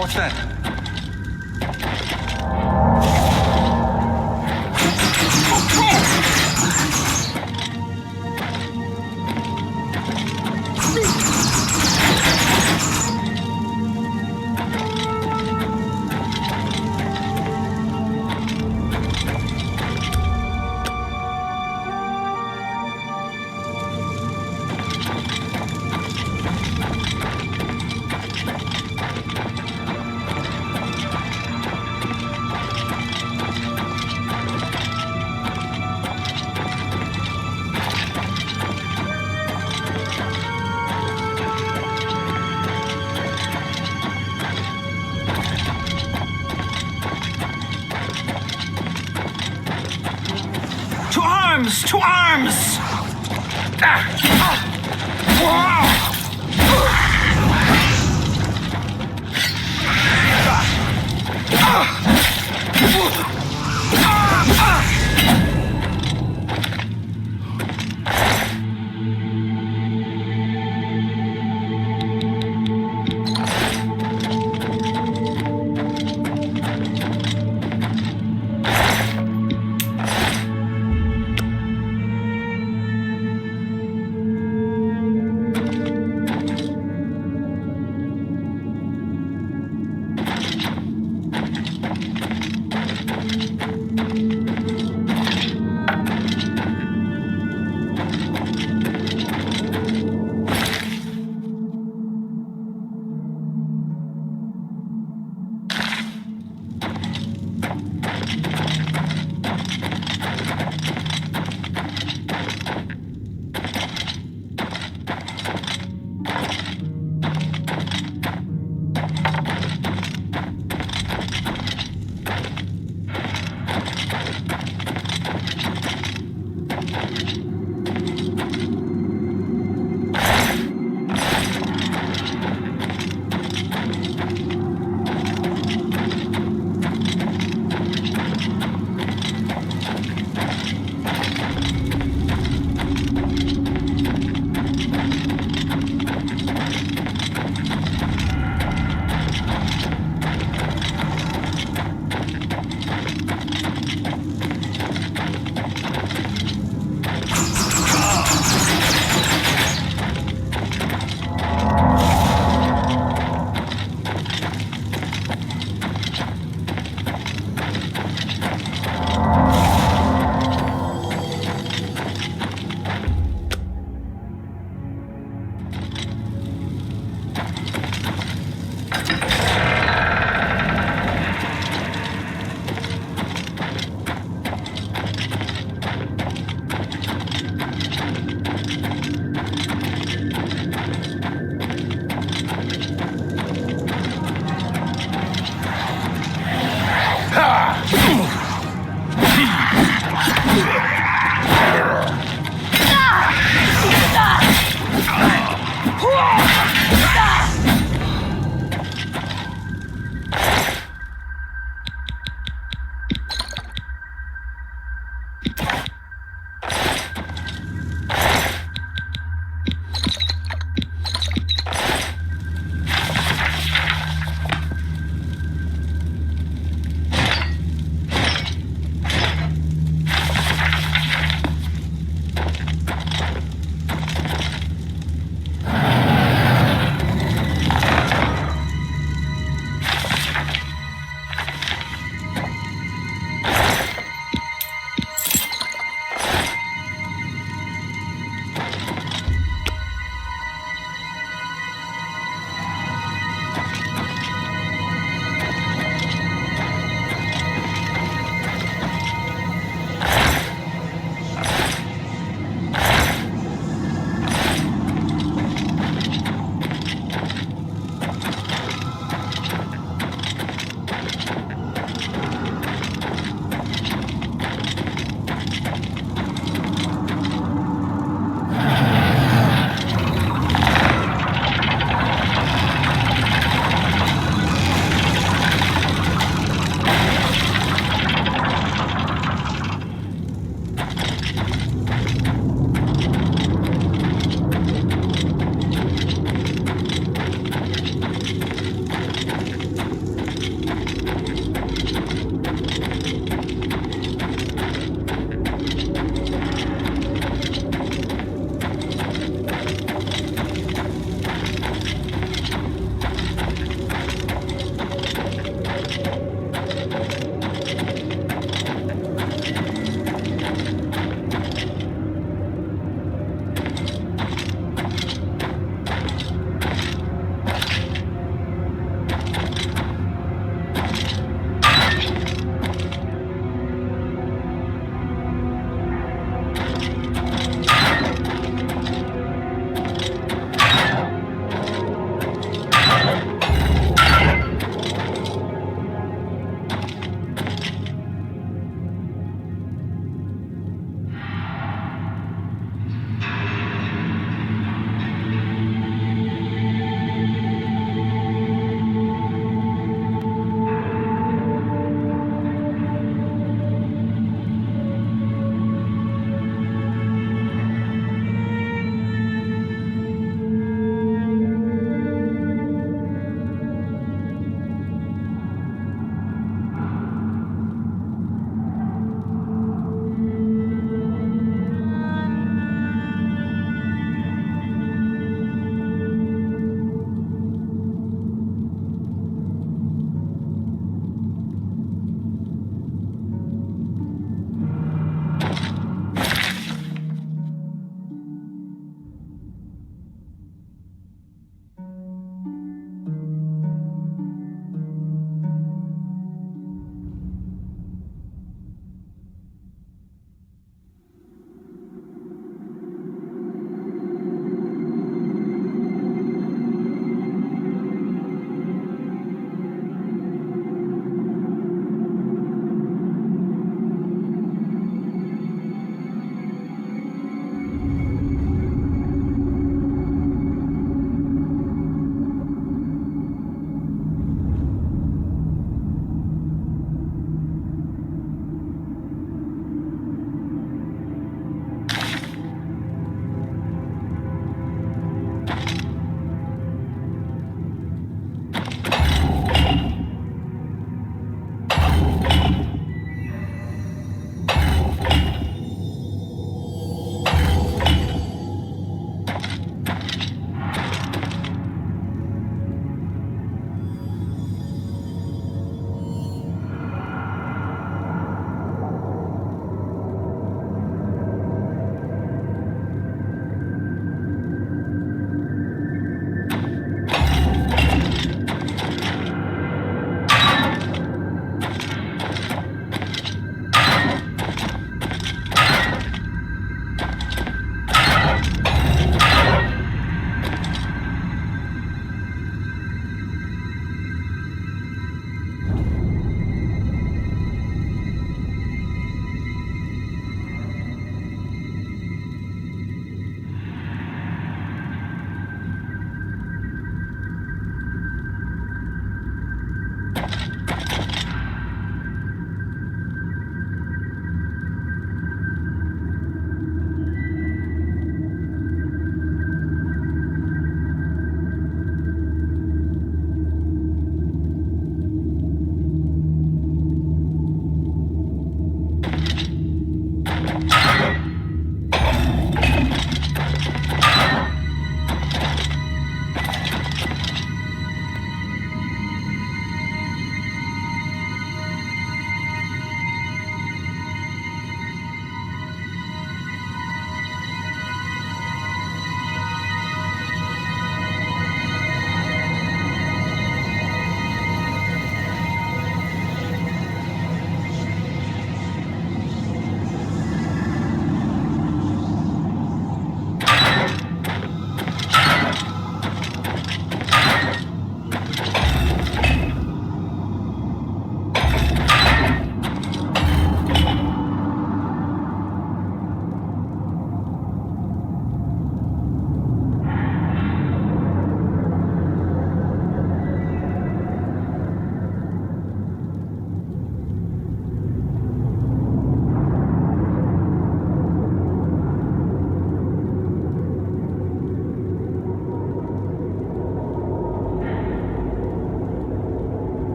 What's that? To arms! To arms!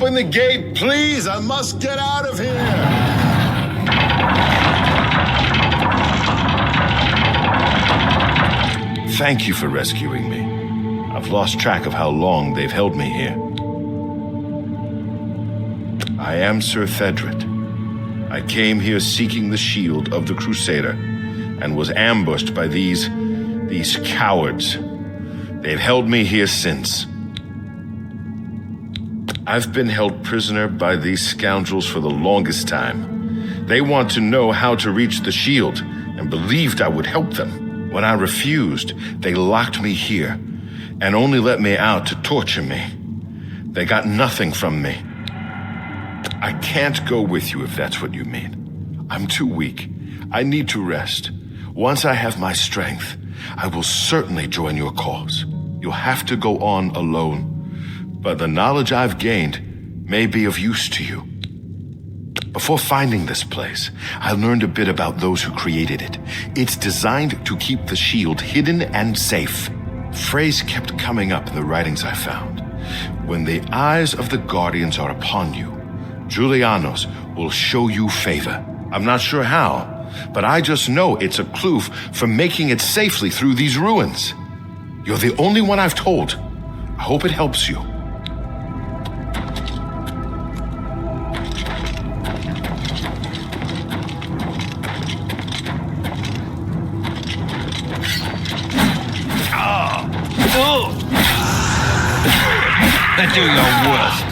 Open the gate, please! I must get out of here! Thank you for rescuing me. I've lost track of how long they've held me here. I am Sir Thedred. I came here seeking the shield of the Crusader and was ambushed by these cowards. They've held me here since. I've been held prisoner by these scoundrels for the longest time. They want to know how to reach the shield and believed I would help them. When I refused, they locked me here and only let me out to torture me. They got nothing from me. I can't go with you if that's what you mean. I'm too weak. I need to rest. Once I have my strength, I will certainly join your cause. You'll have to go on alone, but the knowledge I've gained may be of use to you. Before finding this place, I learned a bit about those who created it. It's designed to keep the shield hidden and safe. A phrase kept coming up in the writings I found. When the eyes of the Guardians are upon you, Julianos will show you favor. I'm not sure how, but I just know it's a clue for making it safely through these ruins. You're the only one I've told. I hope it helps you. Do your worst.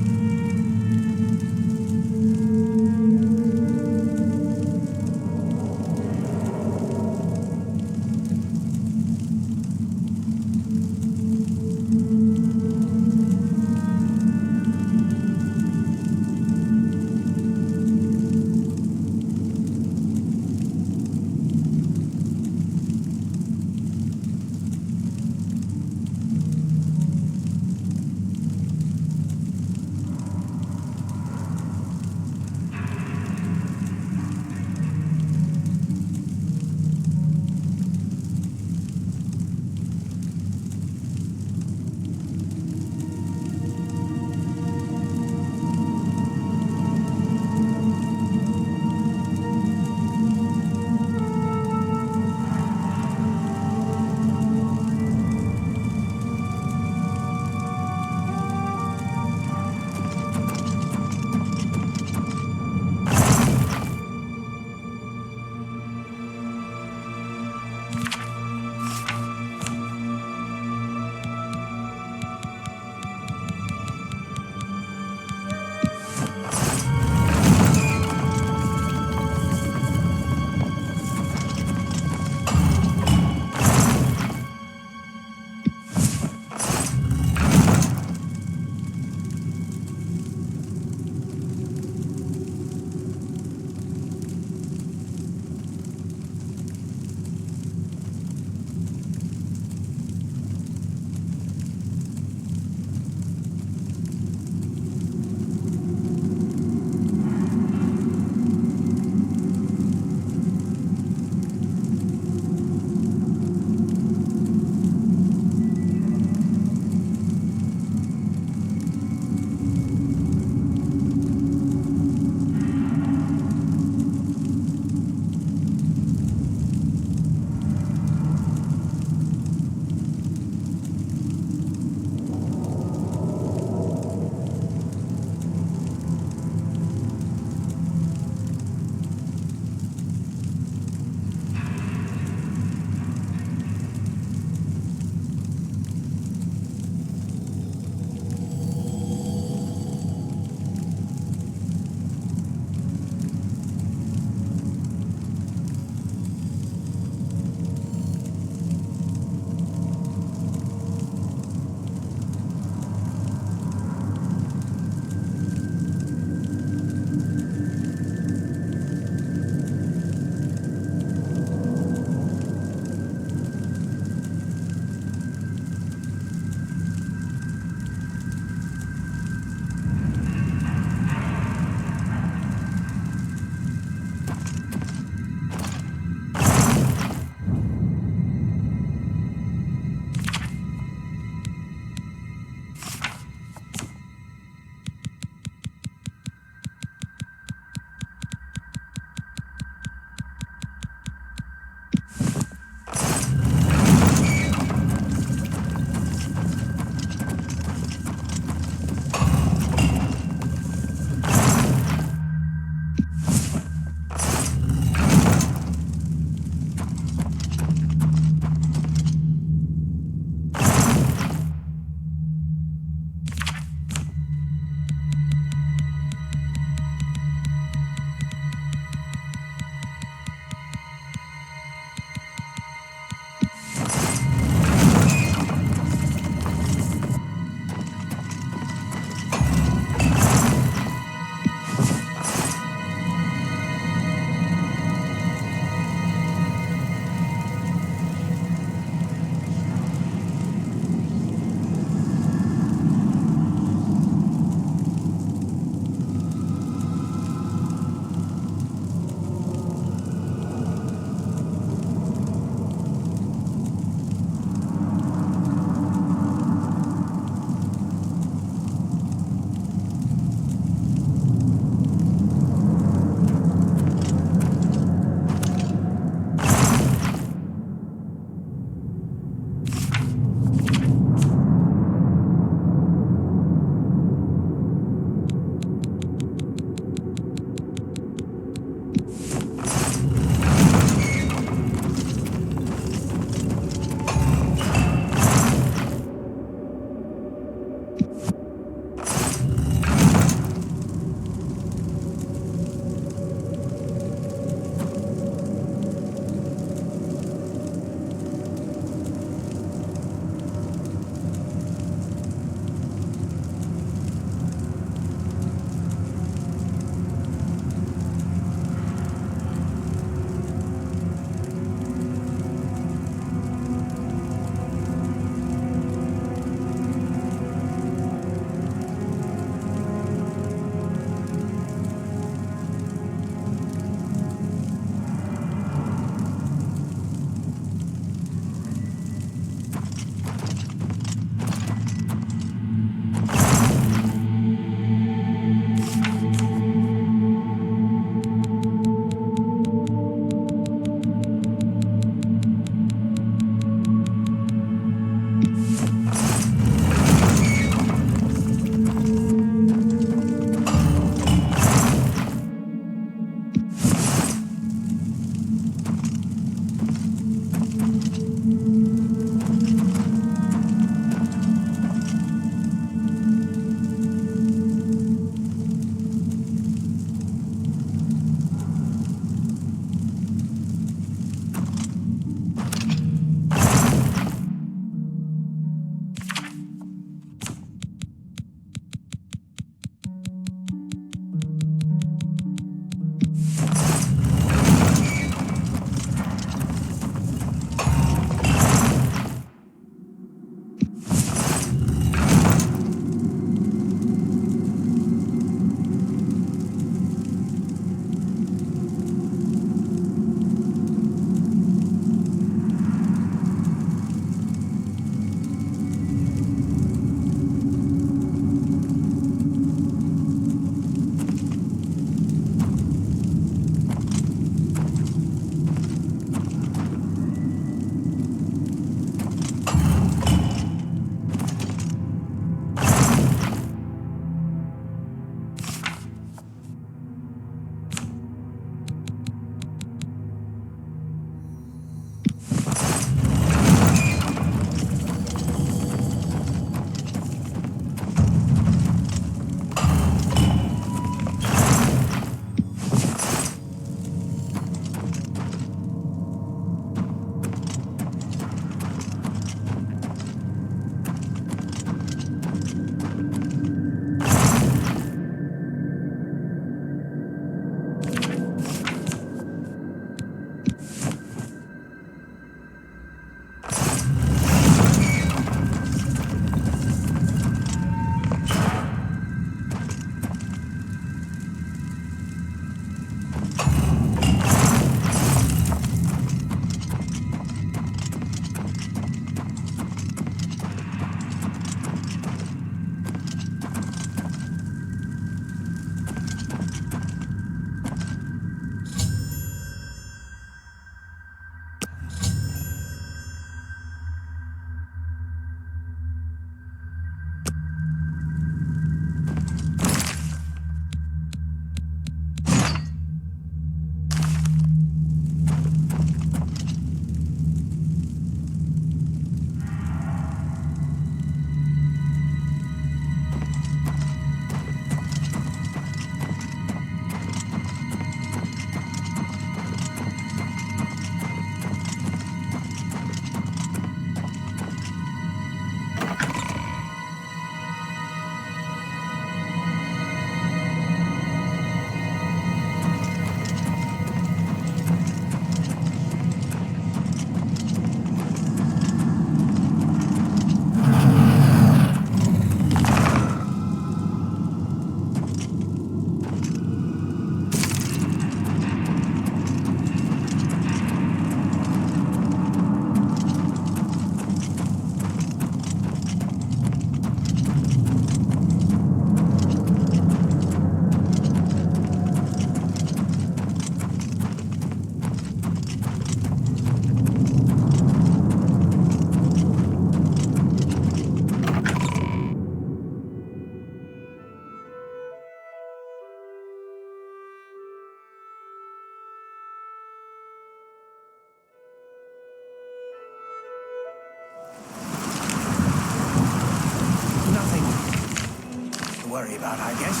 Worry about, I guess.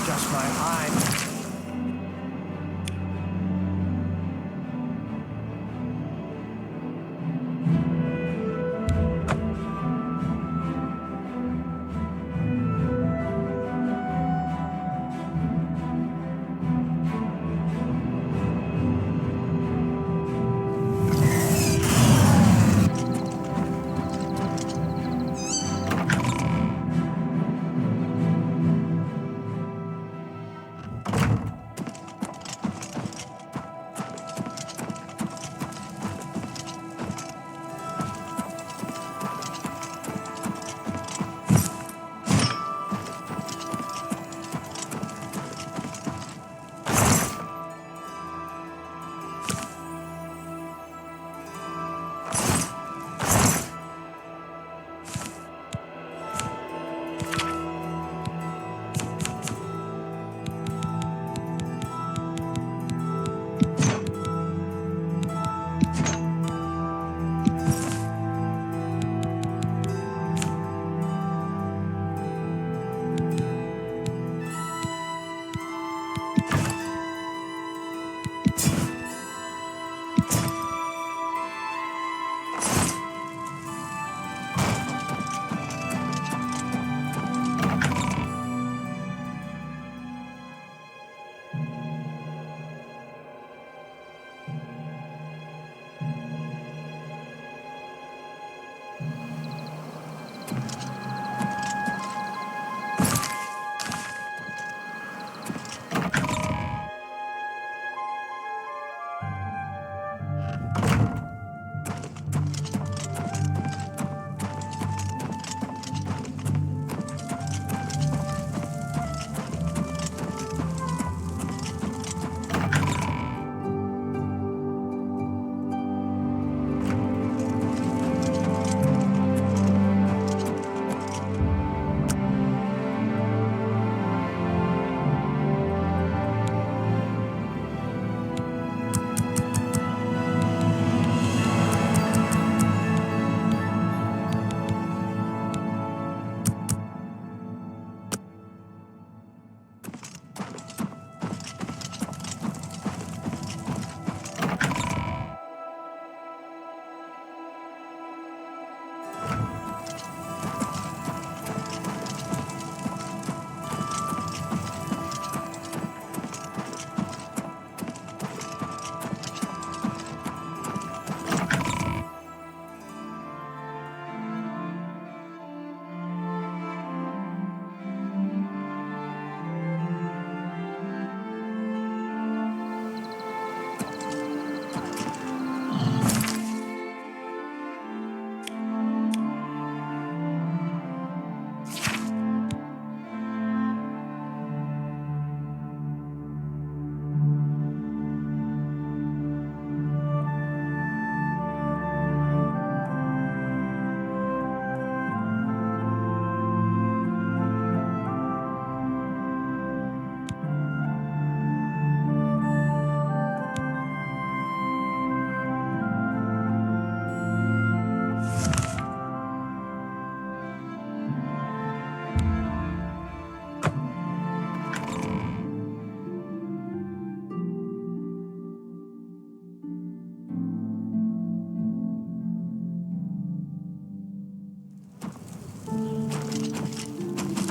Just my eye.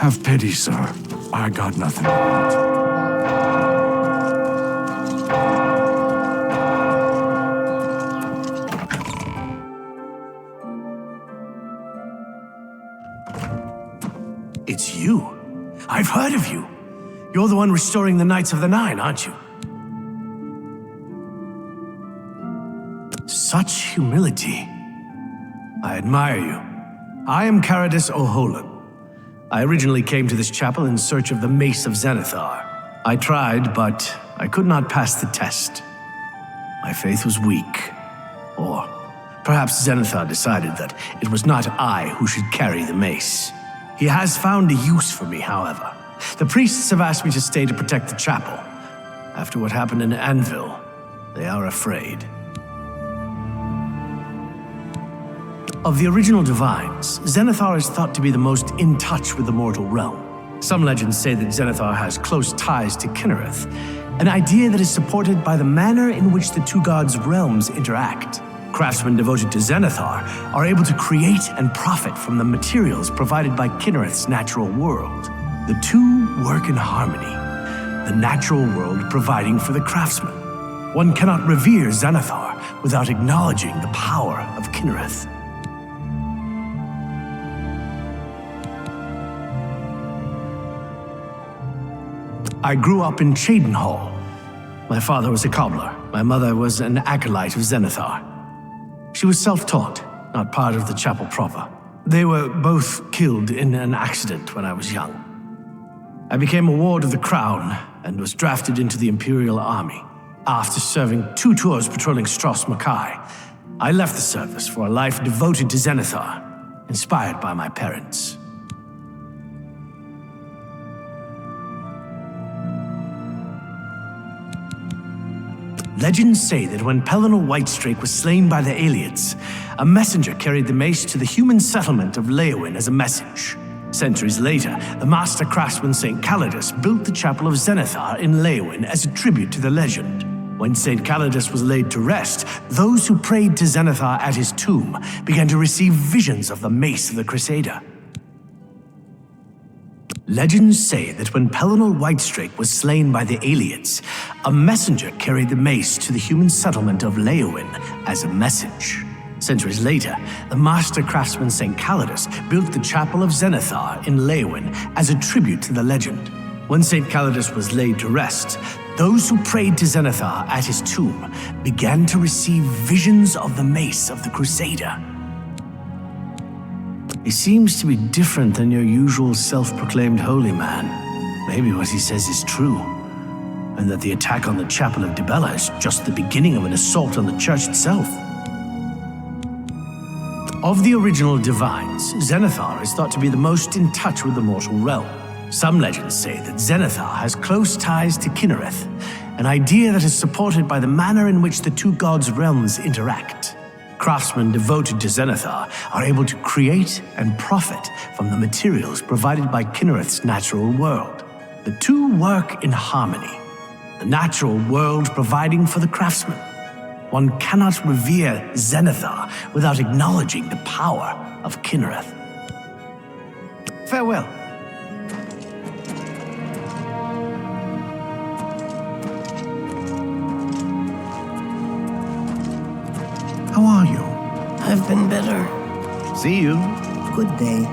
Have pity, sir. I got nothing. It's you. I've heard of you. You're the one restoring the Knights of the Nine, aren't you? Such humility. I admire you. I am Caradus O'Holan. I originally came to this chapel in search of the Mace of Zenithar. I tried, but I could not pass the test. My faith was weak. Or perhaps Zenithar decided that it was not I who should carry the mace. He has found a use for me, however. The priests have asked me to stay to protect the chapel. After what happened in Anvil, they are afraid. Of the original divines, Zenithar is thought to be the most in touch with the mortal realm. Some legends say that Zenithar has close ties to Kinnereth, an idea that is supported by the manner in which the two gods' realms interact. Craftsmen devoted to Zenithar are able to create and profit from the materials provided by Kinnereth's natural world. The two work in harmony, the natural world providing for the craftsman. One cannot revere Zenithar without acknowledging the power of Kinnereth. I grew up in Cheydinhall. My father was a cobbler. My mother was an acolyte of Zenithar. She was self-taught, not part of the chapel proper. They were both killed in an accident when I was young. I became a ward of the crown and was drafted into the Imperial Army. After serving 2 tours patrolling Stros Mackay, I left the service for a life devoted to Zenithar, inspired by my parents. Legends say that when Pellinor Whitestrake was slain by the Aliads, a messenger carried the mace to the human settlement of Leowin as a message. Centuries later, the master craftsman St. Calidus built the Chapel of Zenithar in Leowin as a tribute to the legend. When St. Calidus was laid to rest, those who prayed to Zenithar at his tomb began to receive visions of the mace of the Crusader. Legends say that when Pellinor Whitestrake was slain by the Aliads, a messenger carried the mace to the human settlement of Leowin as a message. Centuries later, the master craftsman St. Calidus built the Chapel of Zenithar in Leowin as a tribute to the legend. When St. Calidus was laid to rest, those who prayed to Zenithar at his tomb began to receive visions of the mace of the Crusader. He seems to be different than your usual self-proclaimed holy man. Maybe what he says is true, and that the attack on the Chapel of Dibella is just the beginning of an assault on the church itself. Of the original divines, Zenithar is thought to be the most in touch with the mortal realm. Some legends say that Zenithar has close ties to Kinnereth, an idea that is supported by the manner in which the two gods' realms interact. Craftsmen devoted to Zenithar are able to create and profit from the materials provided by Kinnereth's natural world. The two work in harmony, the natural world providing for the craftsman. One cannot revere Zenithar without acknowledging the power of Kinnereth. Farewell. How are you? I've been better. See you. Good day.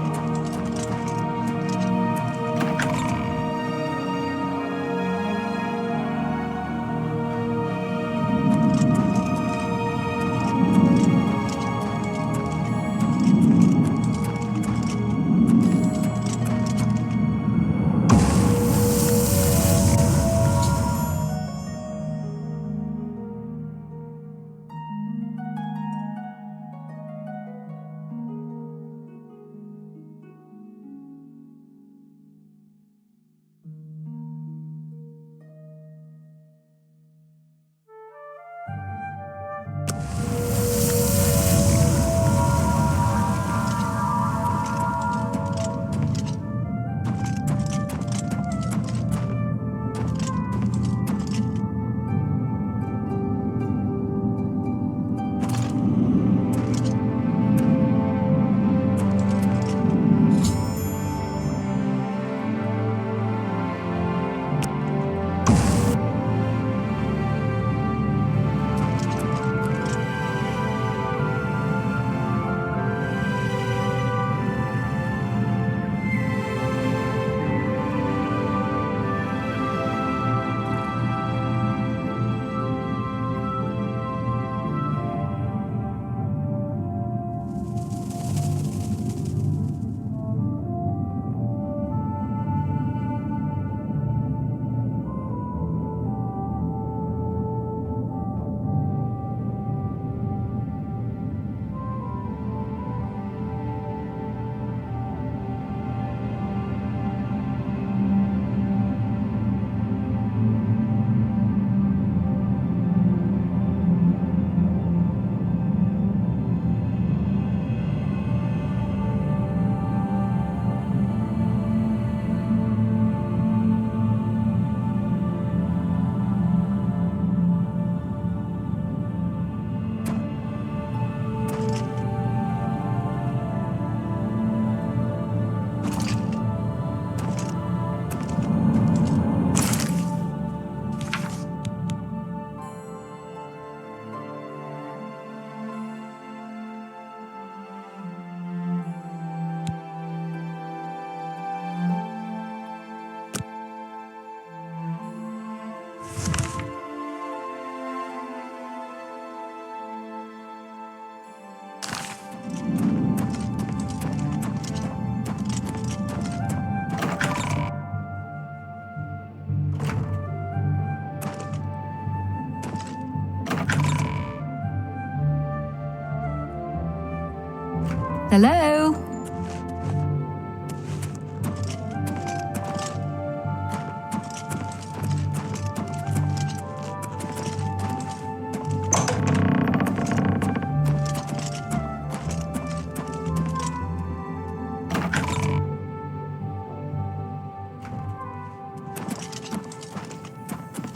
Hello?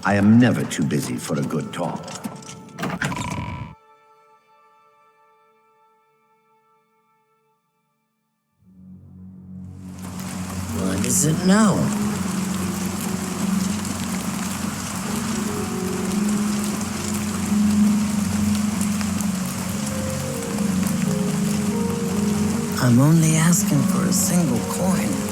I am never too busy for a good talk. What is it now? I'm only asking for a single coin.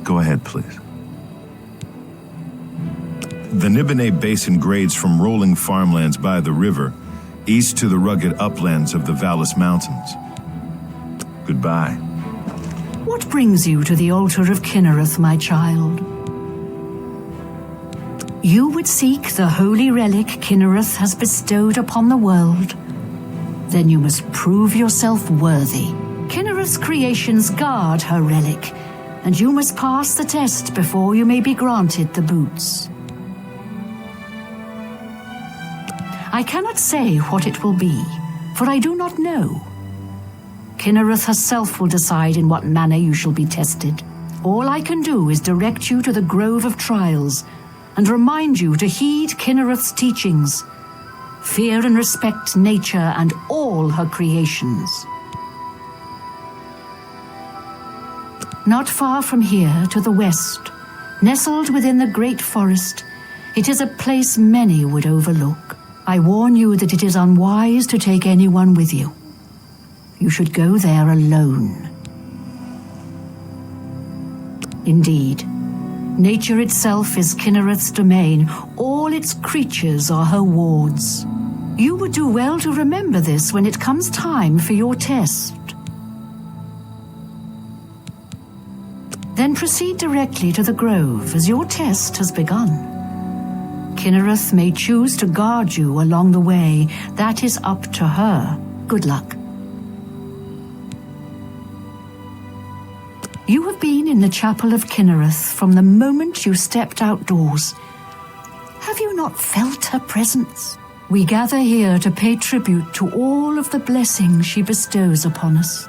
Go ahead, please. The Nibene Basin grades from rolling farmlands by the river, east to the rugged uplands of the Vallis Mountains. Goodbye. What brings you to the altar of Kinnereth, my child? You would seek the holy relic Kinnereth has bestowed upon the world. Then you must prove yourself worthy. Kinnereth's creations guard her relic, and you must pass the test before you may be granted the boots. I cannot say what it will be, for I do not know. Kinnereth herself will decide in what manner you shall be tested. All I can do is direct you to the Grove of Trials and remind you to heed Kinnereth's teachings. Fear and respect nature and all her creations. Not far from here, to the west, nestled within the great forest, it is a place many would overlook. I warn you that it is unwise to take anyone with you. You should go there alone. Indeed, nature itself is Kinnereth's domain. All its creatures are her wards. You would do well to remember this when it comes time for your test. Then proceed directly to the grove, as your test has begun. Kinnereth may choose to guard you along the way. That is up to her. Good luck. You have been in the chapel of Kinnereth from the moment you stepped outdoors. Have you not felt her presence? We gather here to pay tribute to all of the blessings she bestows upon us.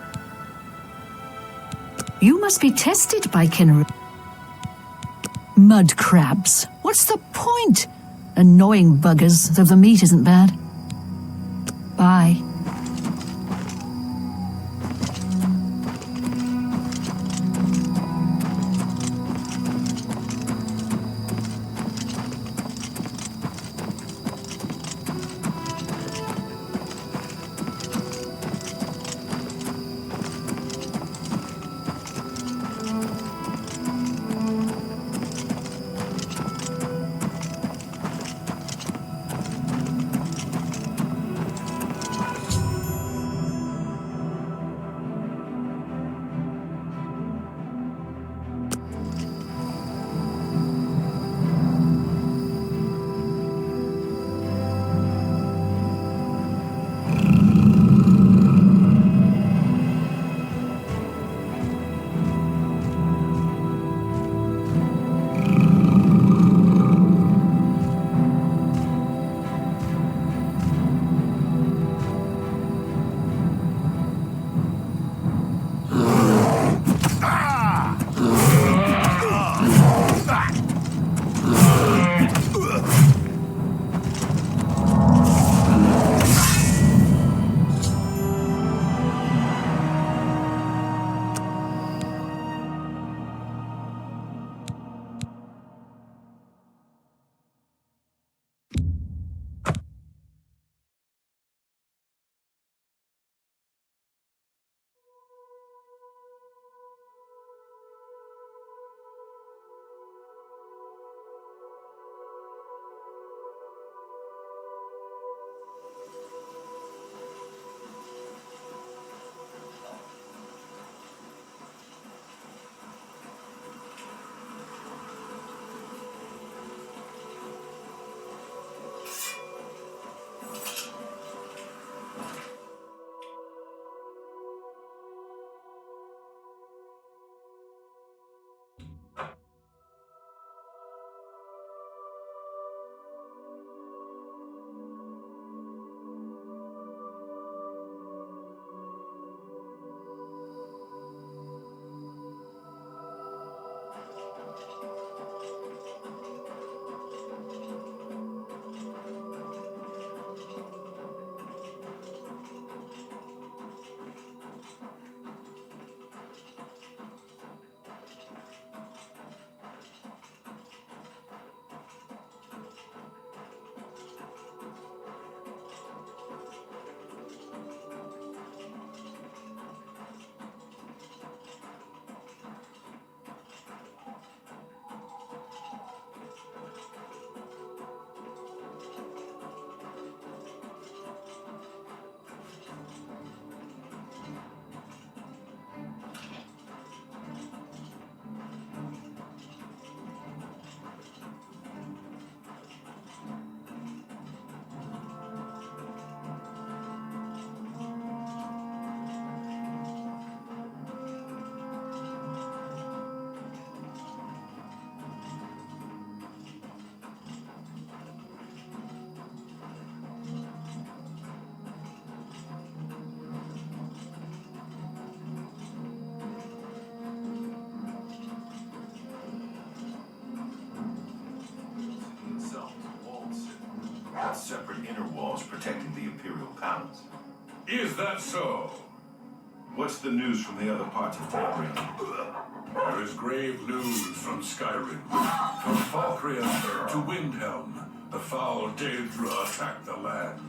You must be tested by Kinnereth. Mud crabs. What's the point? Annoying buggers, though the meat isn't bad. Bye. Separate inner walls protecting the Imperial Palace. Is that so? What's the news from the other parts of Fairbrain? There is grave news from Skyrim. From Falkreath to Windhelm, the foul Daedra attack the land.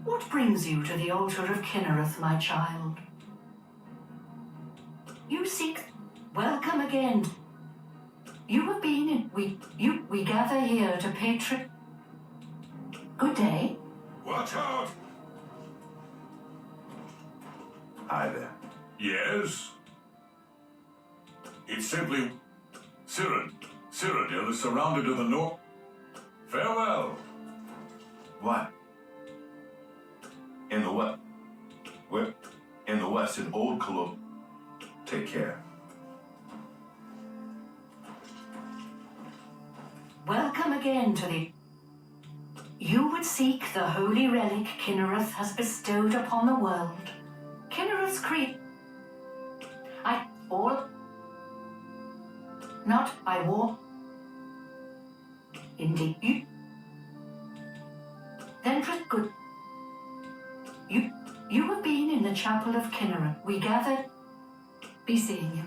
What brings you to the altar of Kinnereth, my child? You seek... Welcome again. You have been in... We gather here to pay Good day. Watch out! Hi there. Yes? It's simply... Cyrodiil is surrounded to the north. Farewell! What? In the what? Where? In the west, in Old Kalub. Take care. Welcome again to the... You would seek the holy relic Kinnereth has bestowed upon the world. Kinnereth's Not by war. Indeed. Then good. You have been in the chapel of Kinnereth. We gathered... Be seeing you.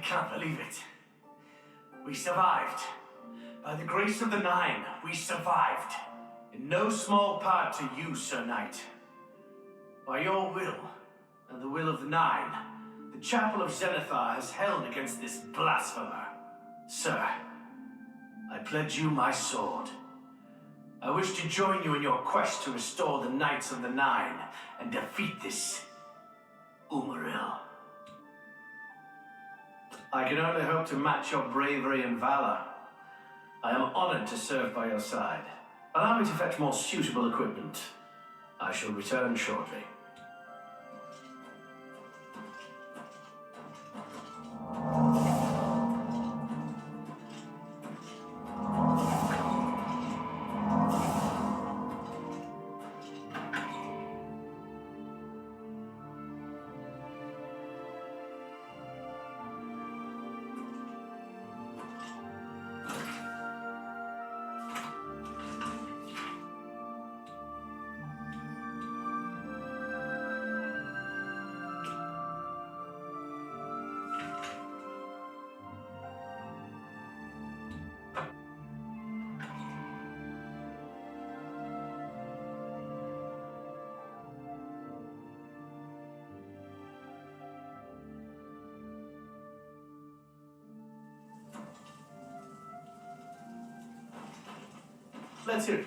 can't believe it. We survived. By the grace of the Nine, we survived. In no small part to you, Sir Knight. By your will, and the will of the Nine, the Chapel of Zenithar has held against this blasphemer. Sir, I pledge you my sword. I wish to join you in your quest to restore the Knights of the Nine and defeat this Umaril. I can only hope to match your bravery and valor. I am honored to serve by your side. Allow me to fetch more suitable equipment. I shall return shortly. Let's hear it.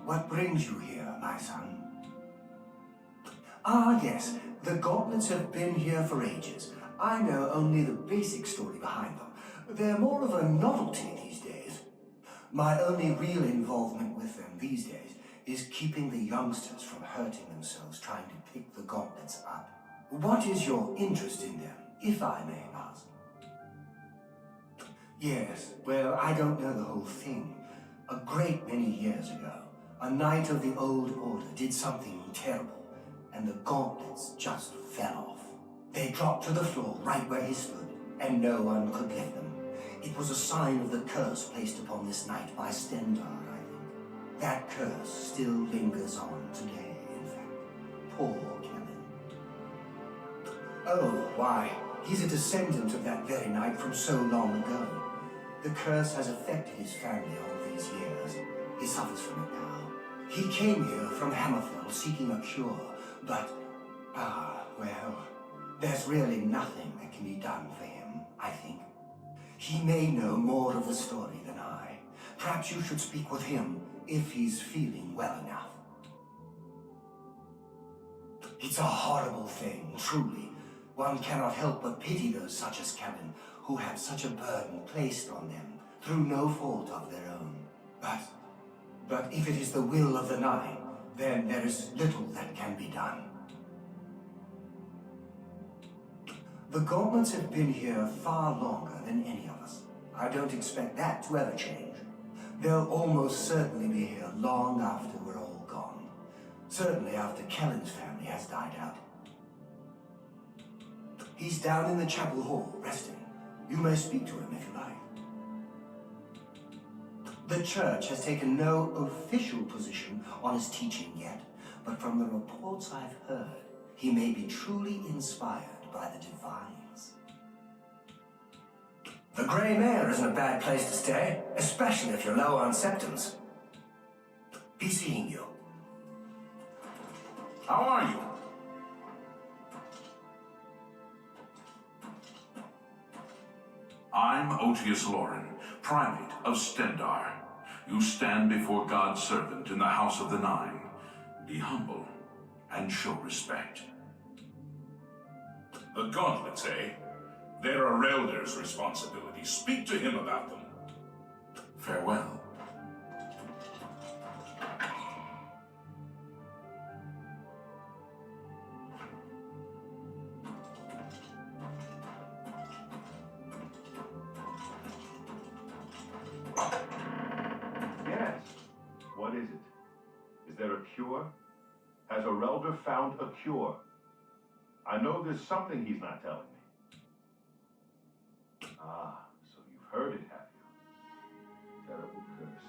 What brings you here, my son? Ah, yes. The gauntlets have been here for ages. I know only the basic story behind them. They're more of a novelty these days. My only real involvement with them these days is keeping the youngsters from hurting themselves trying to pick the gauntlets up. What is your interest in them, if I may ask? Yes, well, I don't know the whole thing. A great many years ago, a knight of the old order did something terrible, and the gauntlets just fell off. They dropped to the floor right where he stood, and no one could lift them. It was a sign of the curse placed upon this knight by Stendar, I think. That curse still lingers on today, in fact. Poor Kellen. Oh, why, he's a descendant of that very knight from so long ago. The curse has affected his family all these years. He suffers from it now. He came here from Hammerfell seeking a cure, but, well, there's really nothing that can be done for him, I think. He may know more of the story than I. Perhaps you should speak with him, if he's feeling well enough. It's a horrible thing, truly. One cannot help but pity those such as Kellen, who have such a burden placed on them, through no fault of their own. But if it is the will of the Nine, then there is little that can be done. The gauntlets have been here far longer than any of us. I don't expect that to ever change. They'll almost certainly be here long after we're all gone. Certainly after Kellen's family has died out. He's down in the chapel hall, resting. You may speak to him if you like. The church has taken no official position on his teaching yet, but from the reports I've heard, he may be truly inspired by the divines. The Grey Mare isn't a bad place to stay, especially if you're low on septums. Be seeing you. How are you? I'm Otius Loren, Primate of Stendar. You stand before God's servant in the House of the Nine. Be humble and show respect. The gauntlets, eh? They're a Relder's responsibility. Speak to him about them. Farewell. Yes. What is it? Is there a cure? Has Orelder found a cure? I know there's something he's not telling me. Ah, so you've heard it, have you? Terrible curse.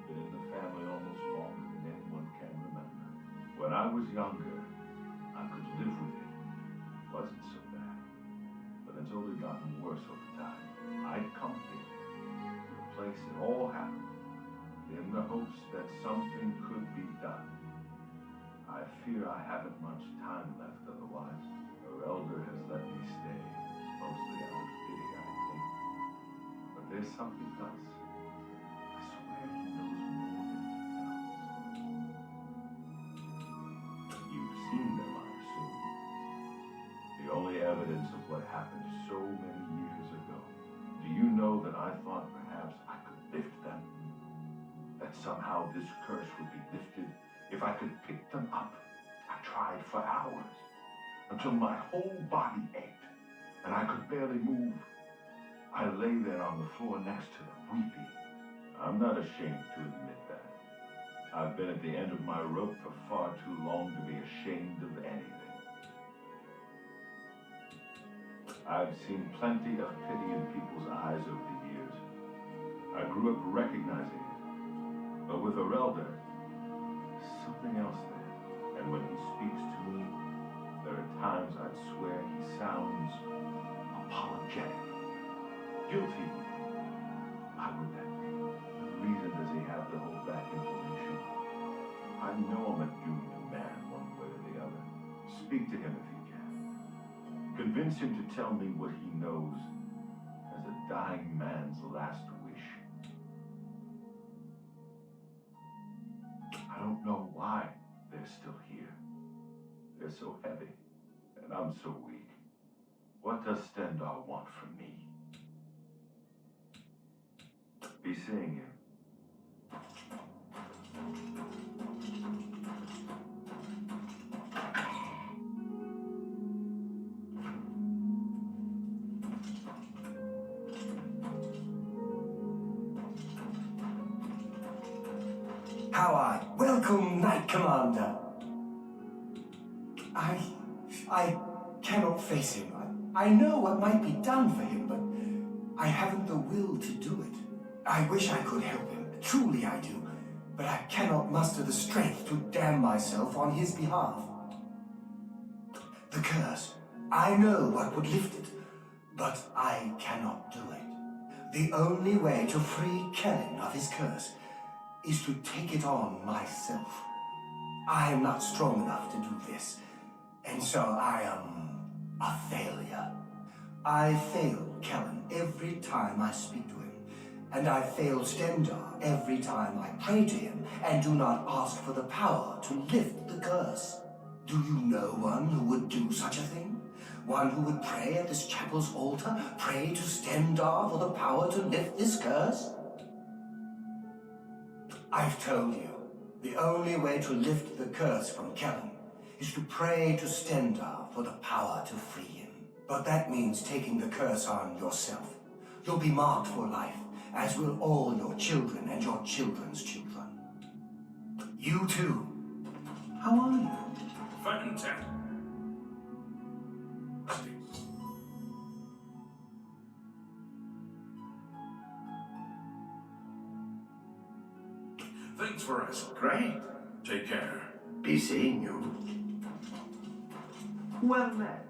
Been in the family almost longer than anyone can remember. When I was younger, I could live with it. It wasn't so bad. But it's only gotten worse over time. I'd come here, to the place it all happened, in the hopes that something could be done. I fear I haven't much time left otherwise. Orelder has let me stay, mostly out of pity, I think. But there's something else. I swear he knows more than he tells. You've seen them, I assume. The only evidence of what happened so many years ago. Do you know that I thought perhaps I could lift them? That somehow this curse would be lifted if I could pick them up. I tried for hours, until my whole body ached, and I could barely move. I lay there on the floor next to them, weeping. I'm not ashamed to admit that. I've been at the end of my rope for far too long to be ashamed of anything. I've seen plenty of pity in people's eyes over the years. I grew up recognizing it. But with Orelder, there's something else there. And when he speaks to me, there are times I'd swear he sounds apologetic. Guilty. Why would that be? What reason does he have to hold back information? I know I'm a doomed man one way or the other. Speak to him if you can. Convince him to tell me what he knows as a dying man's last wish. I don't know why they're still here. They're so heavy, and I'm so weak. What does Stendar want from me? Be seeing you. How are you? Welcome, Knight Commander. I cannot face him. I know what might be done for him, but I haven't the will to do it. I wish I could help him. Truly I do. But I cannot muster the strength to damn myself on his behalf. The curse. I know what would lift it, but I cannot do it. The only way to free Kellen of his curse is to take it on myself. I am not strong enough to do this, and so I am a failure. I fail Kellen every time I speak to him, and I fail Stendar every time I pray to him and do not ask for the power to lift the curse. Do you know one who would do such a thing? One who would pray at this chapel's altar, pray to Stendar for the power to lift this curse? I've told you, the only way to lift the curse from Kellen is to pray to Stendar for the power to free him. But that means taking the curse on yourself. You'll be marked for life, as will all your children and your children's children. You too. How are you? Fantastic. Thanks for asking. Great. Take care. Be seeing you. Well met.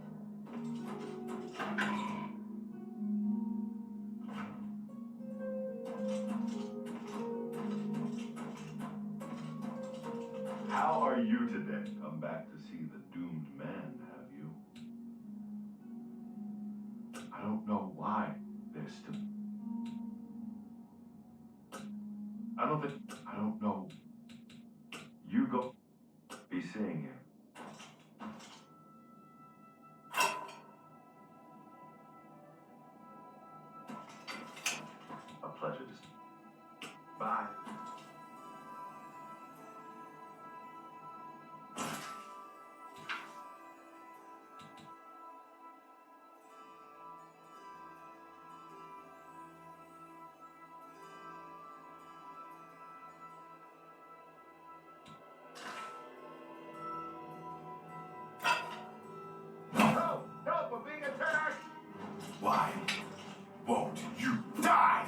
How are you today? Come back to see the doomed man, have you? I don't know why they're still... I don't know. You go. Be seeing you. A pleasure to... Bye. Why won't you die?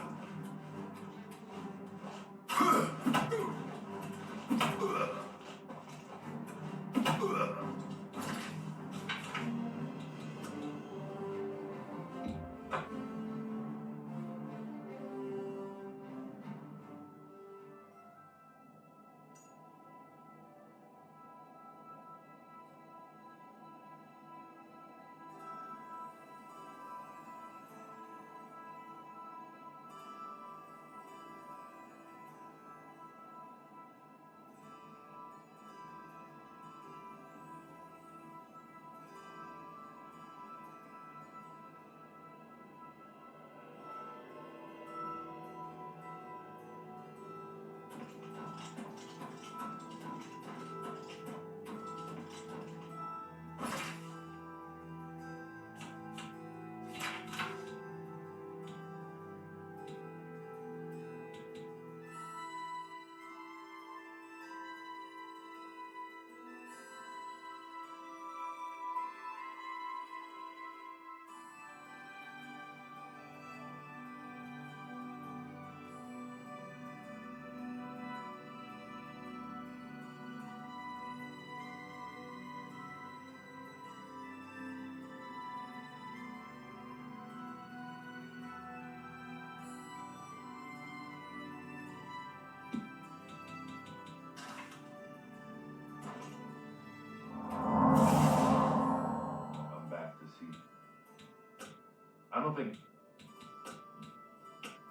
I don't think.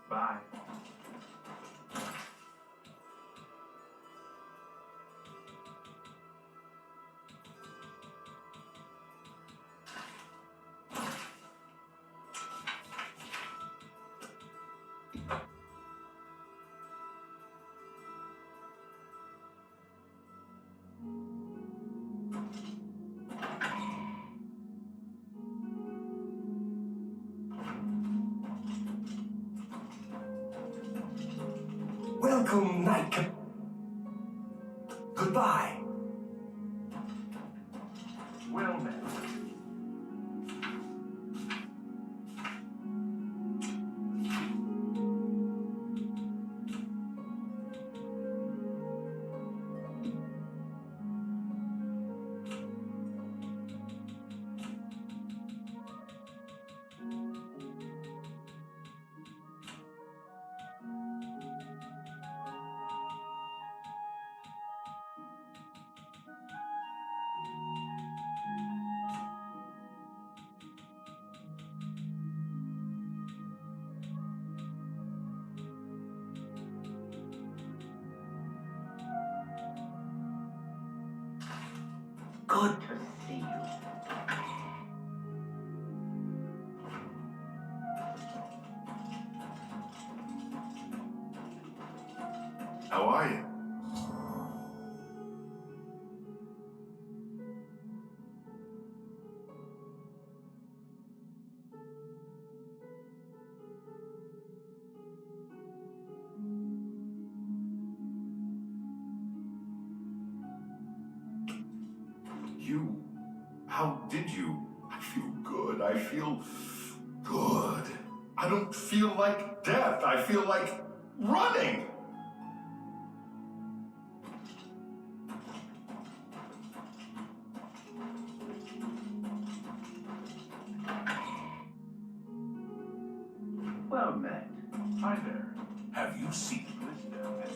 Bye. Welcome, Night. Goodbye. Well met. Good to see you. How are you? How did you? I feel good. I feel good. I don't feel like death. I feel like running. Well met. Hi there. Have you seen wisdom?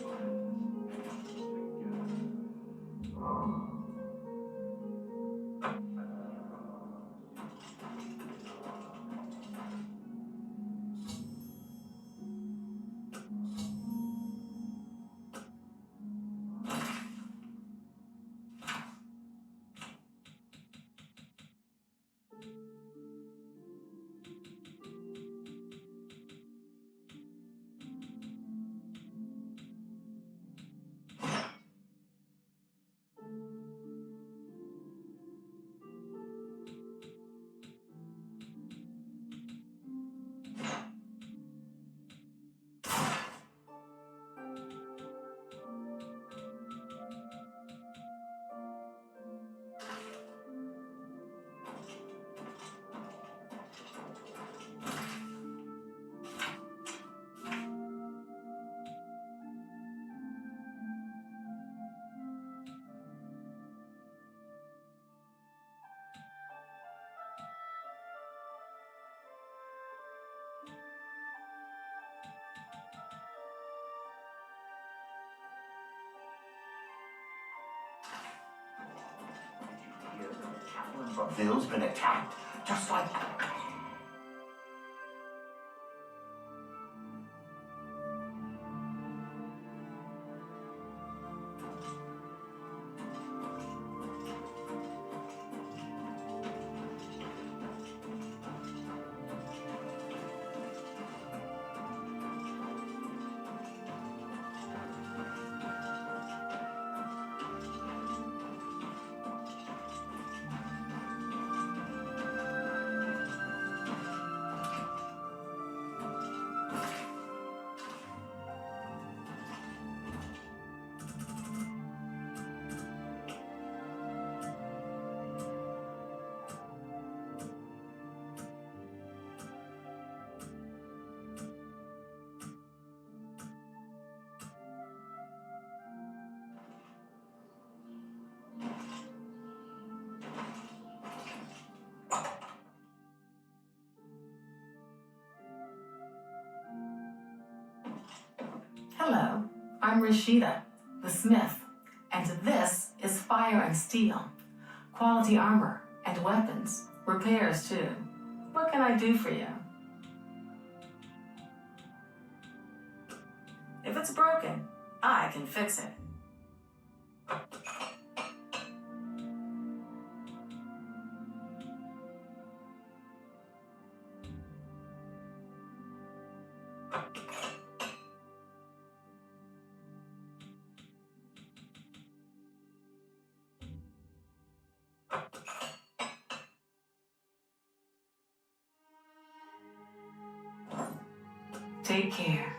capital in Braville's been attacked, just like... Hello, I'm Rashida, the smith, and this is Fire and Steel. Quality armor and weapons, repairs too. What can I do for you? If it's broken, I can fix it. Take care.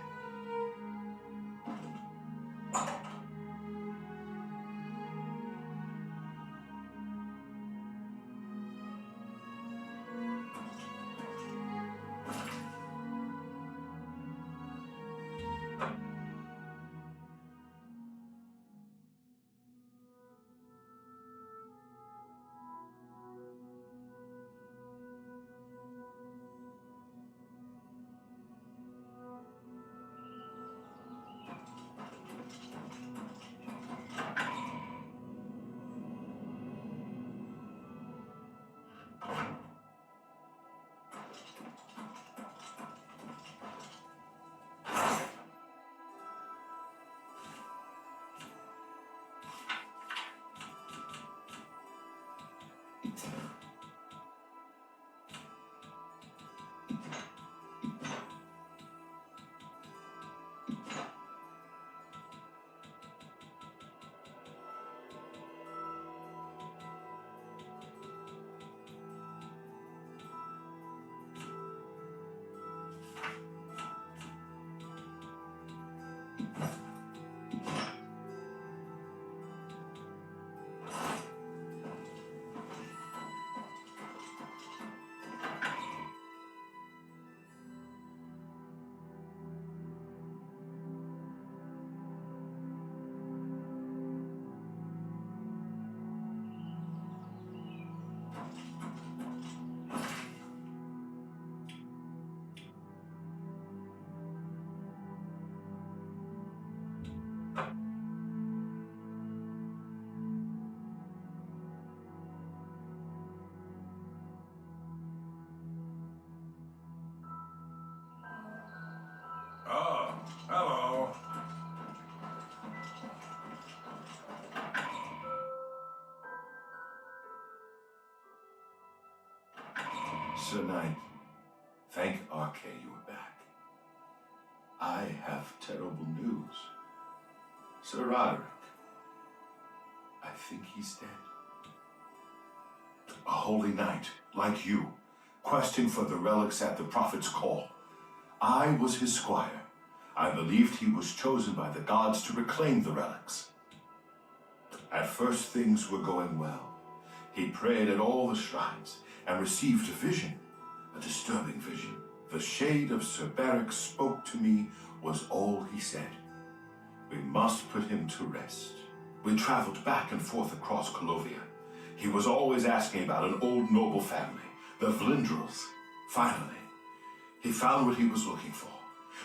Oh, hello. Sir Knight, thank Arke you are back. I have terrible news. Sir Roderick, I think he's dead. A holy knight, like you, questing for the relics at the Prophet's call. I was his squire. I believed he was chosen by the gods to reclaim the relics. At first things were going well. He prayed at all the shrines and received a vision, a disturbing vision. The shade of Sir Beric spoke to me was all he said. We must put him to rest. We traveled back and forth across Colovia. He was always asking about an old noble family, the Vlindrels. Finally, he found what he was looking for.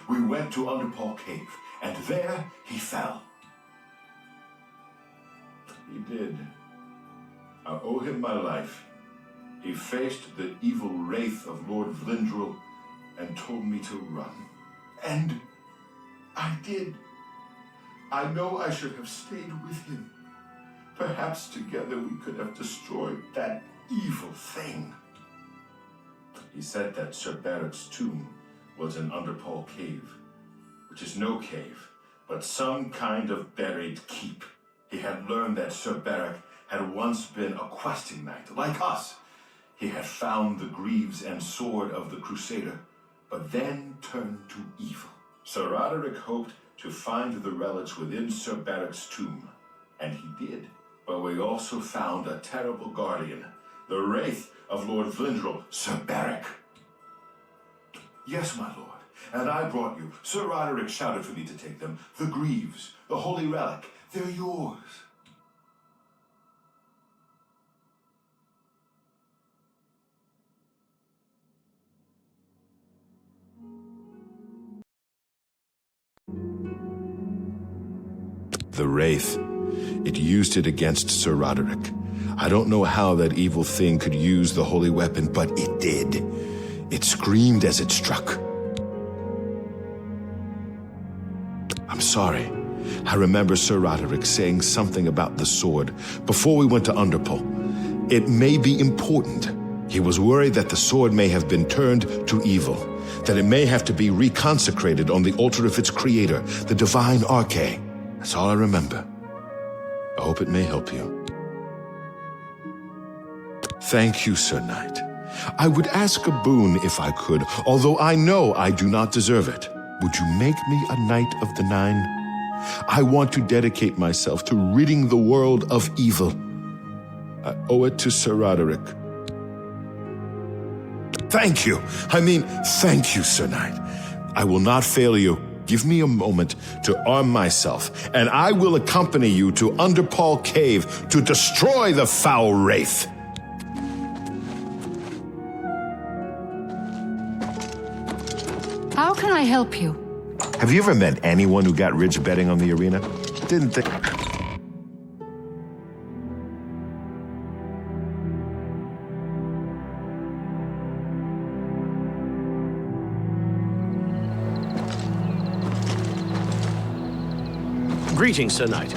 We went to Underpaw Cave, and there he fell. He did. I owe him my life. He faced the evil wraith of Lord Vlindrel and told me to run. And I did. I know I should have stayed with him. Perhaps together we could have destroyed that evil thing. He said that Sir Barrick's tomb was in Underpall Cave, which is no cave, but some kind of buried keep. He had learned that Sir Barrick had once been a questing knight, like us. He had found the greaves and sword of the Crusader, but then turned to evil. Sir Roderick hoped to find the relics within Sir Barrick's tomb, and he did. But we also found a terrible guardian, the wraith of Lord Vlindrel, Sir Barrick. Yes, my lord, and I brought you. Sir Roderick shouted for me to take them. The greaves, the holy relic, they're yours. The wraith. It used it against Sir Roderick. I don't know how that evil thing could use the holy weapon, but it did. It screamed as it struck. I'm sorry. I remember Sir Roderick saying something about the sword before we went to Underpall. It may be important. He was worried that the sword may have been turned to evil, that it may have to be reconsecrated on the altar of its creator, the divine Arche. That's all I remember. I hope it may help you. Thank you, Sir Knight. I would ask a boon if I could, although I know I do not deserve it. Would you make me a Knight of the Nine? I want to dedicate myself to ridding the world of evil. I owe it to Sir Roderick. Thank you. Thank you, Sir Knight. I will not fail you. Give me a moment to arm myself, and I will accompany you to Underpall Cave to destroy the foul wraith. How can I help you? Have you ever met anyone who got rich betting on the arena? Didn't think... Greetings, Sir Knight.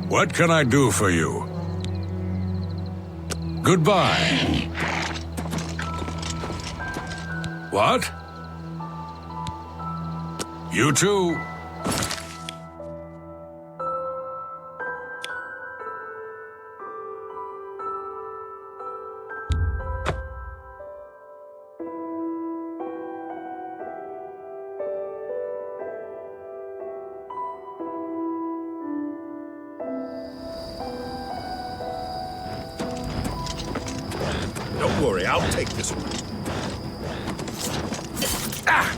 What can I do for you? Goodbye. What? You too. Don't worry, I'll take this one. Ah!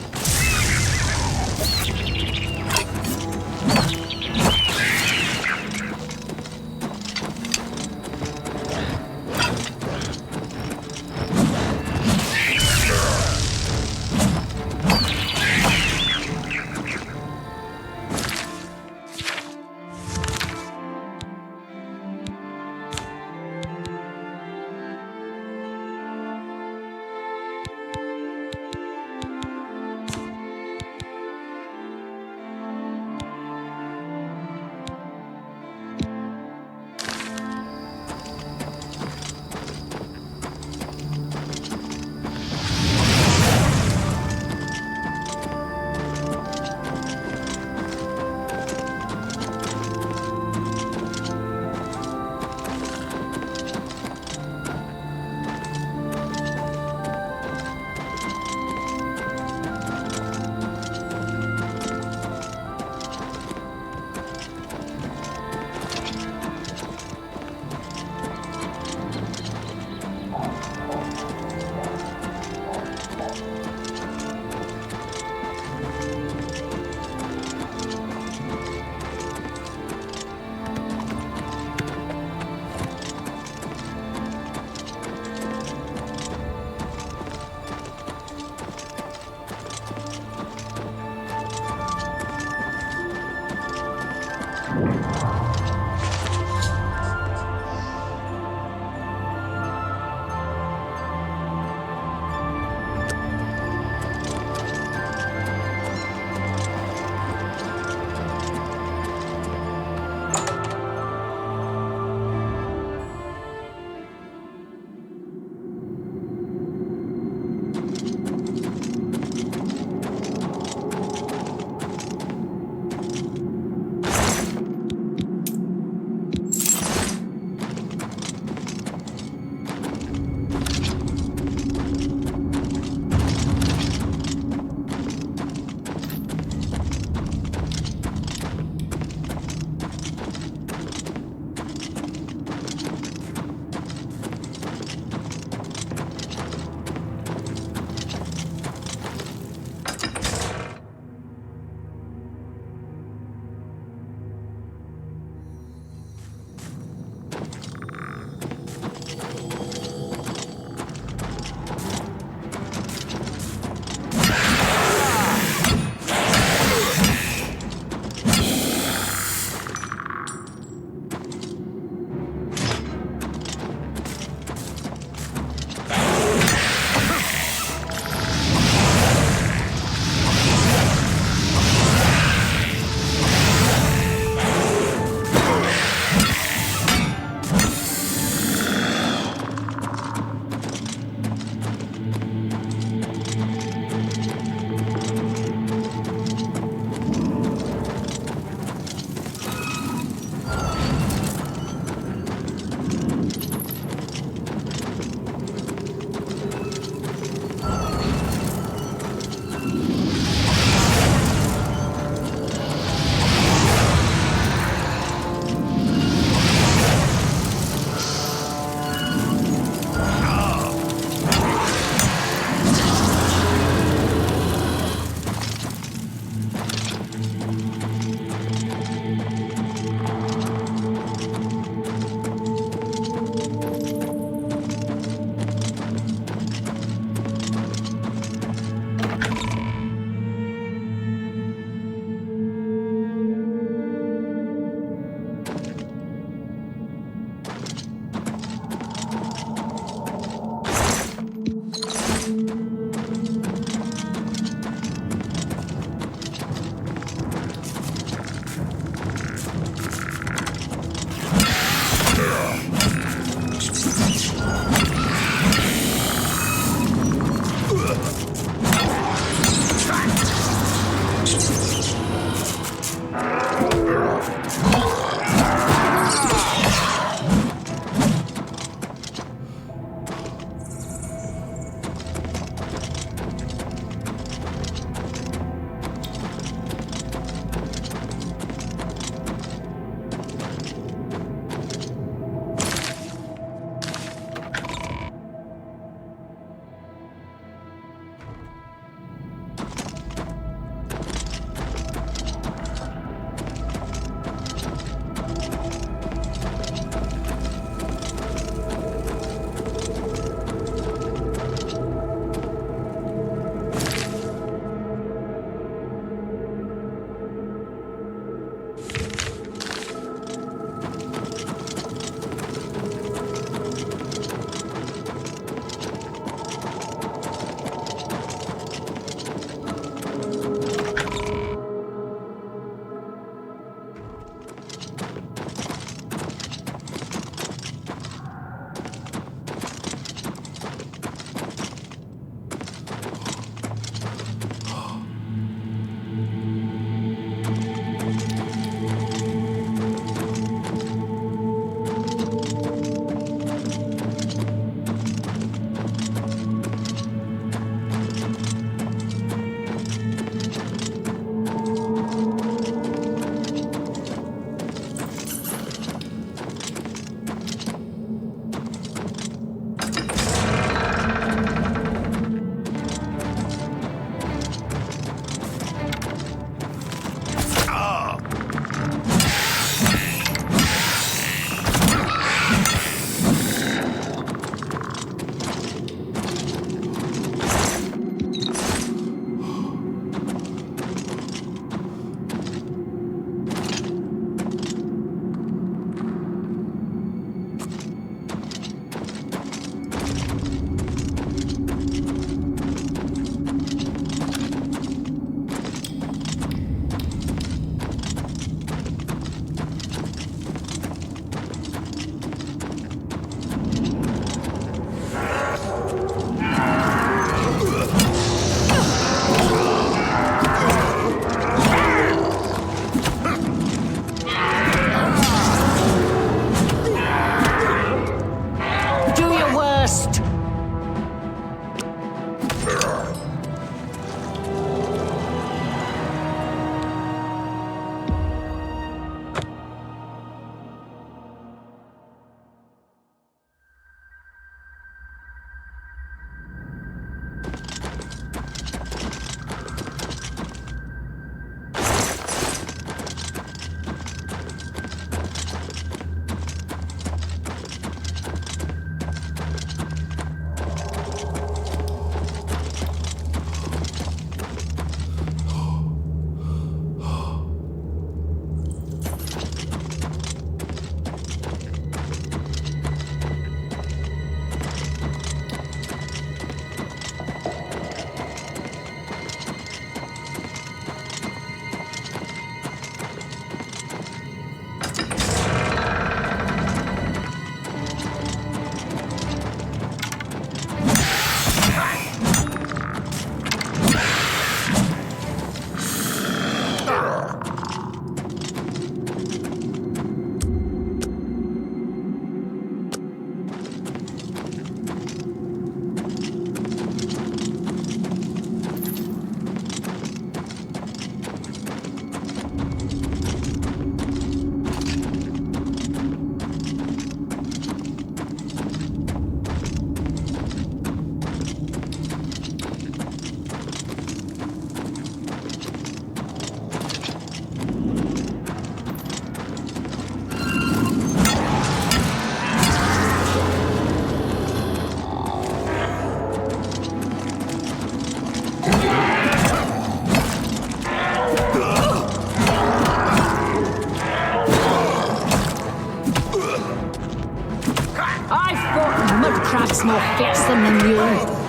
is more fearsome than you.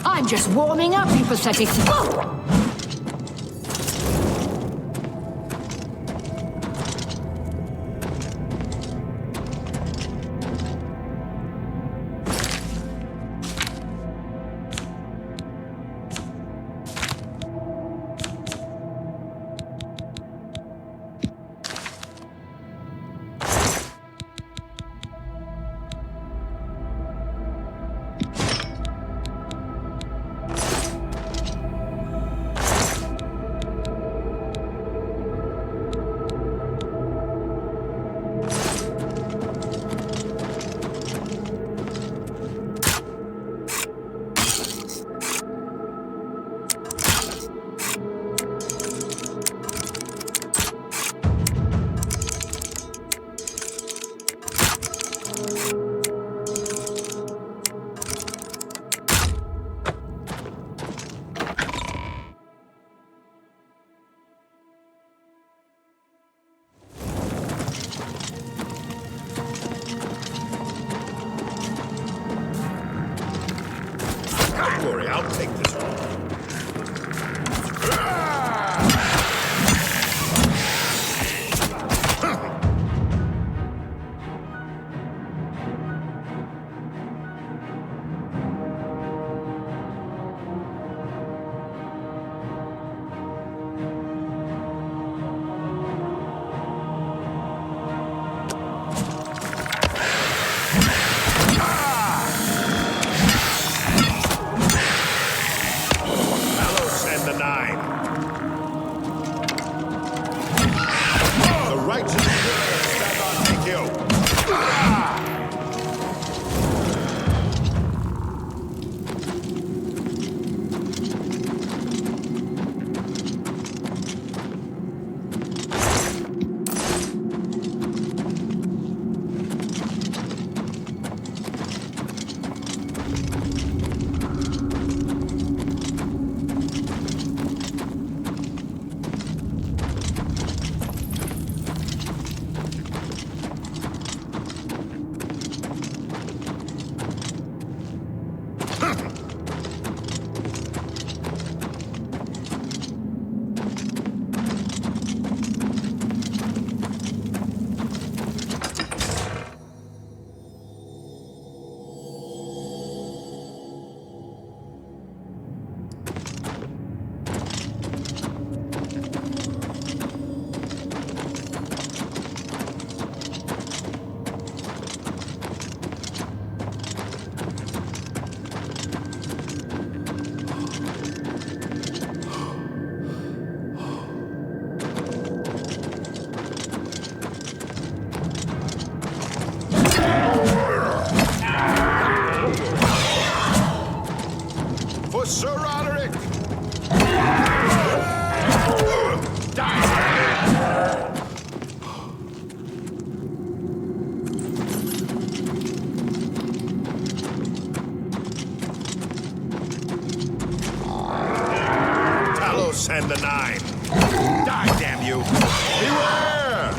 I'm just warming up, you pathetic... Don't worry, I'll take this one. Sir Roderick! Talos and the Nine. Die, damn you! Beware!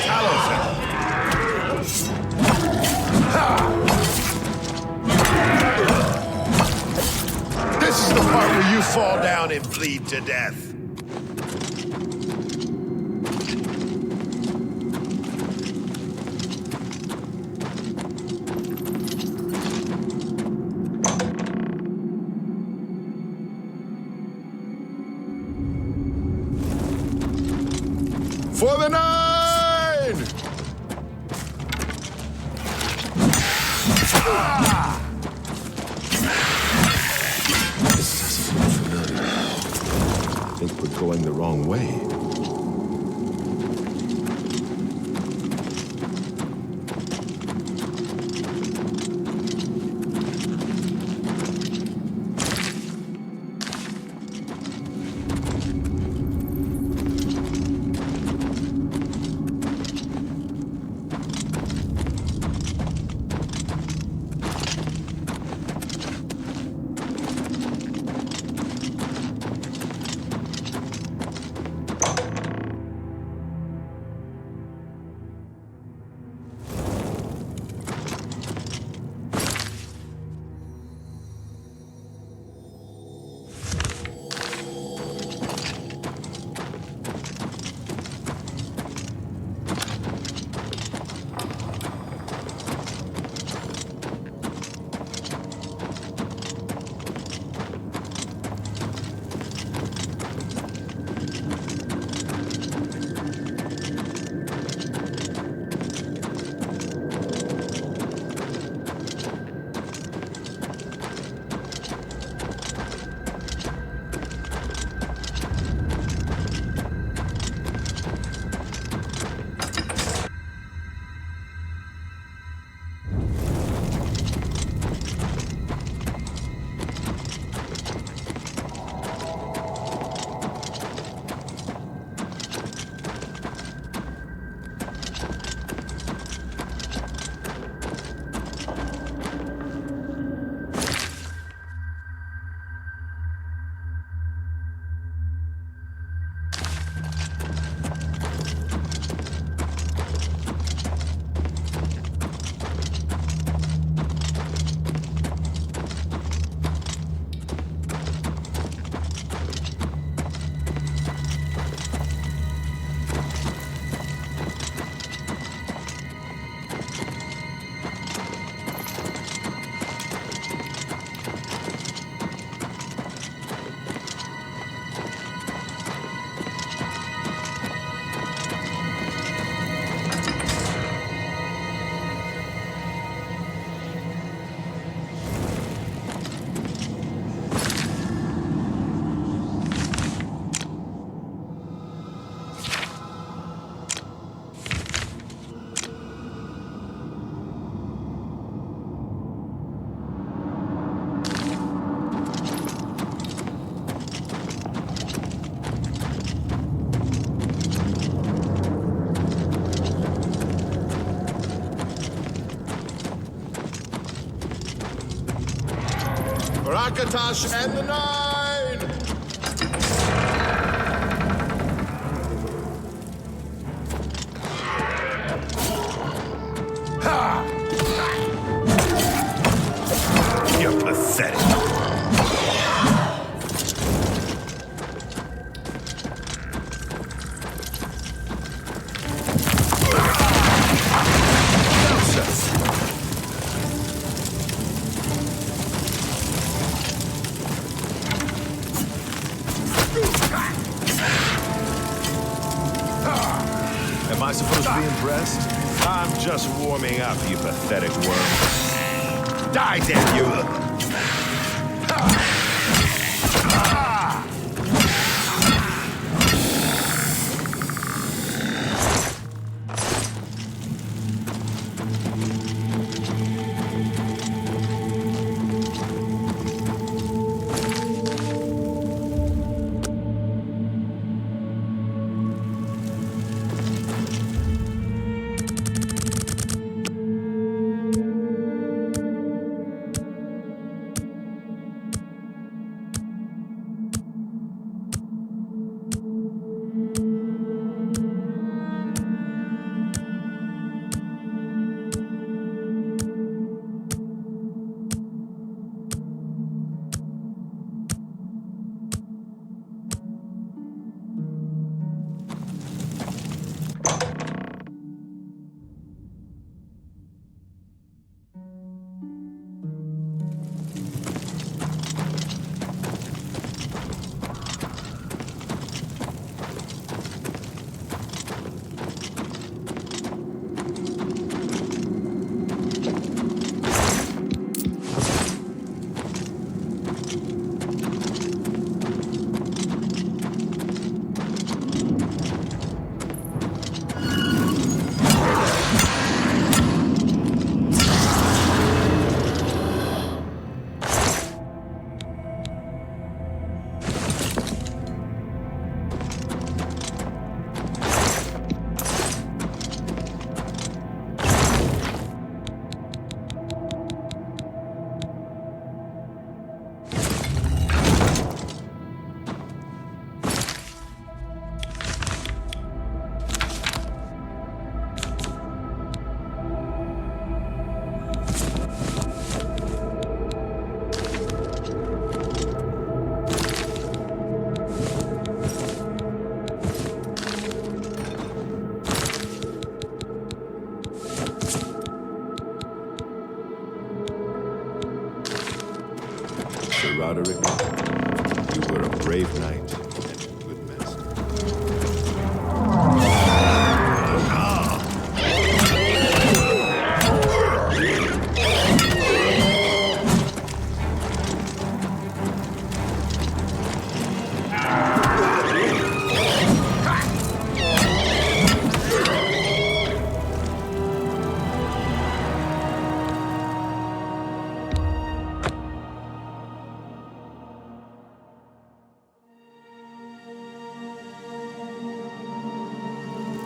Talos and... to death. For the 9! This doesn't look familiar. I think we're going the wrong way. Rakatash and the 9! Ha! You're pathetic. Am I supposed to be impressed? I'm just warming up, you pathetic worm. Die, damn you! Roderick, you were a brave knight and a good master.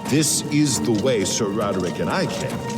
This is the way Sir Roderick and I came.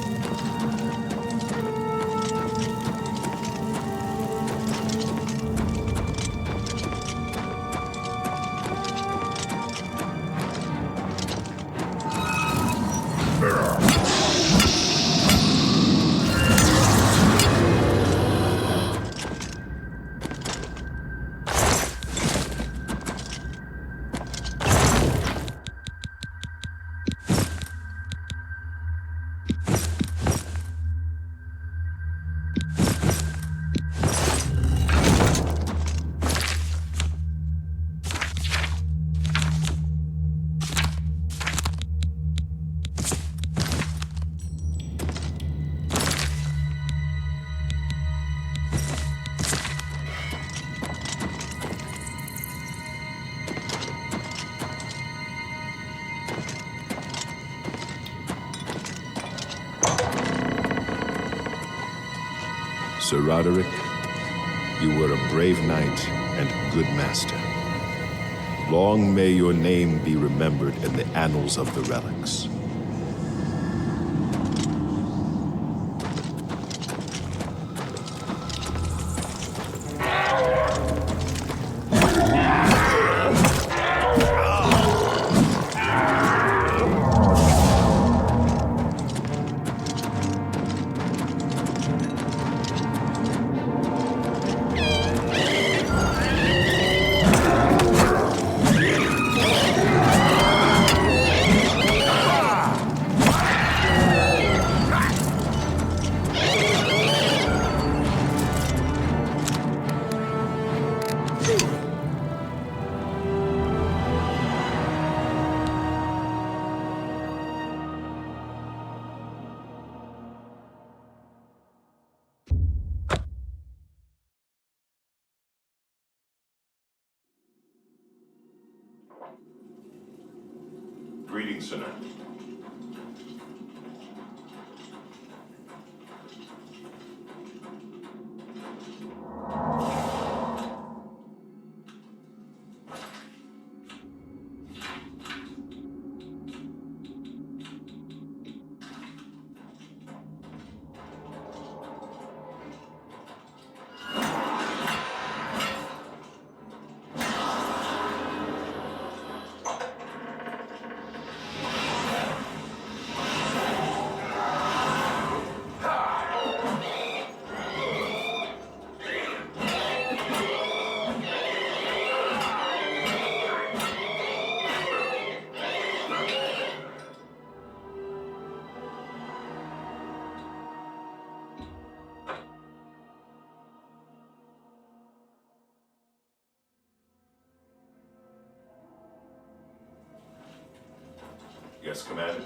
Sir Roderick, you were a brave knight and a good master. Long may your name be remembered in the annals of the relics. Greetings, Sir Knight. Yes, Commander.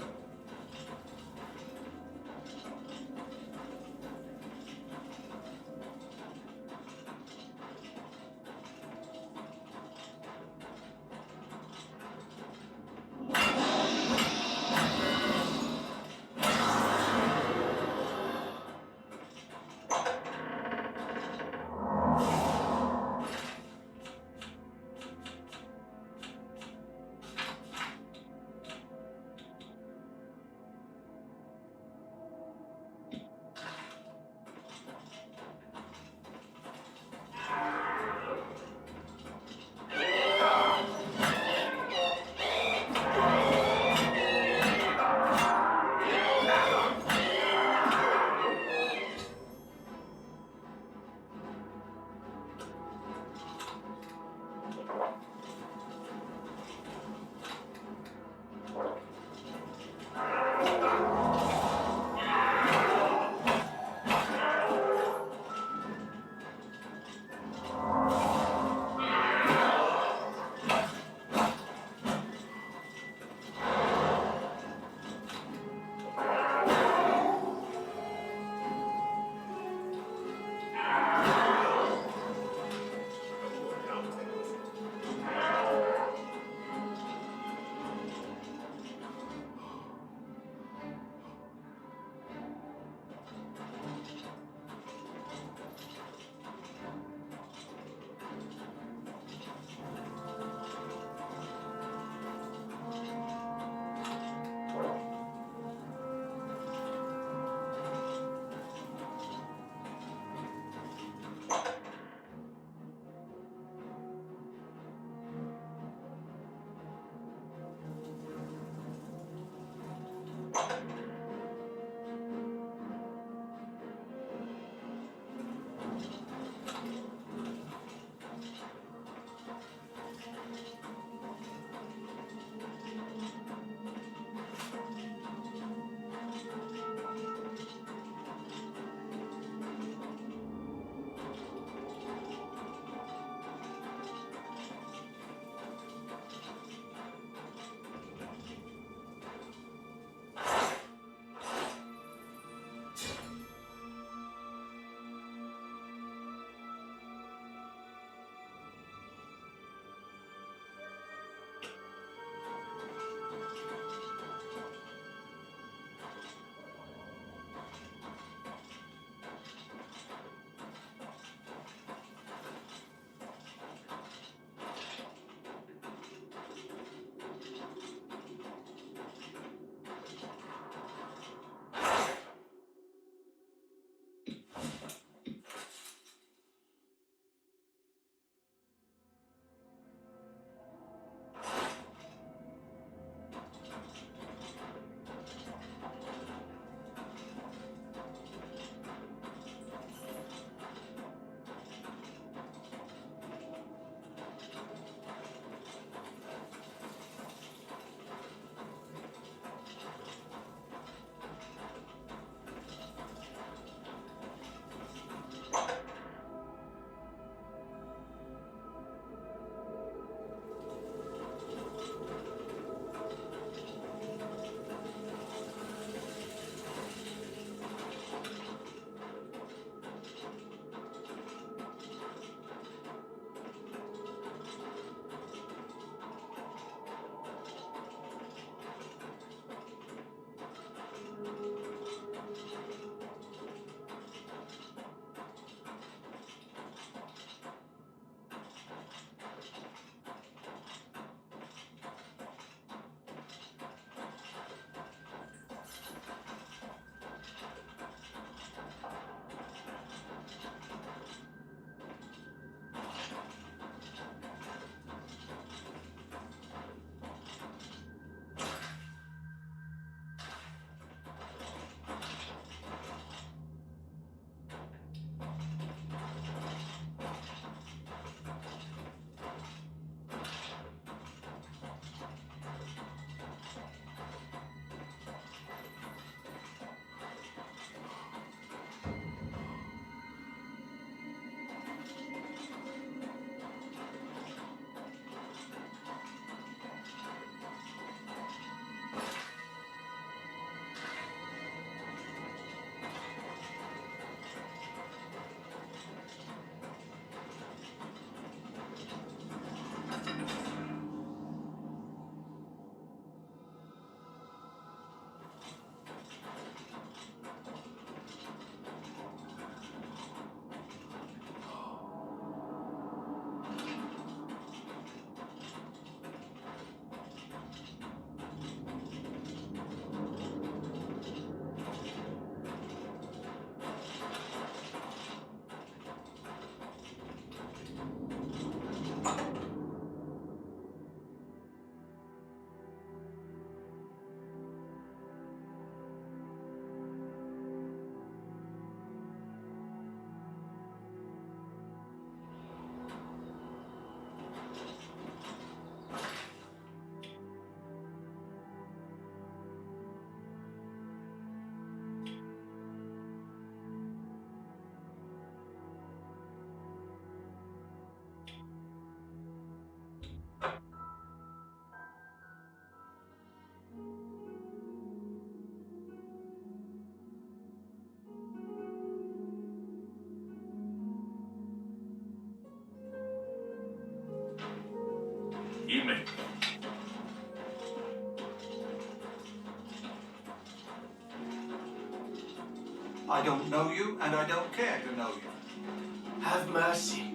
I don't know you, and I don't care to know you. Have mercy.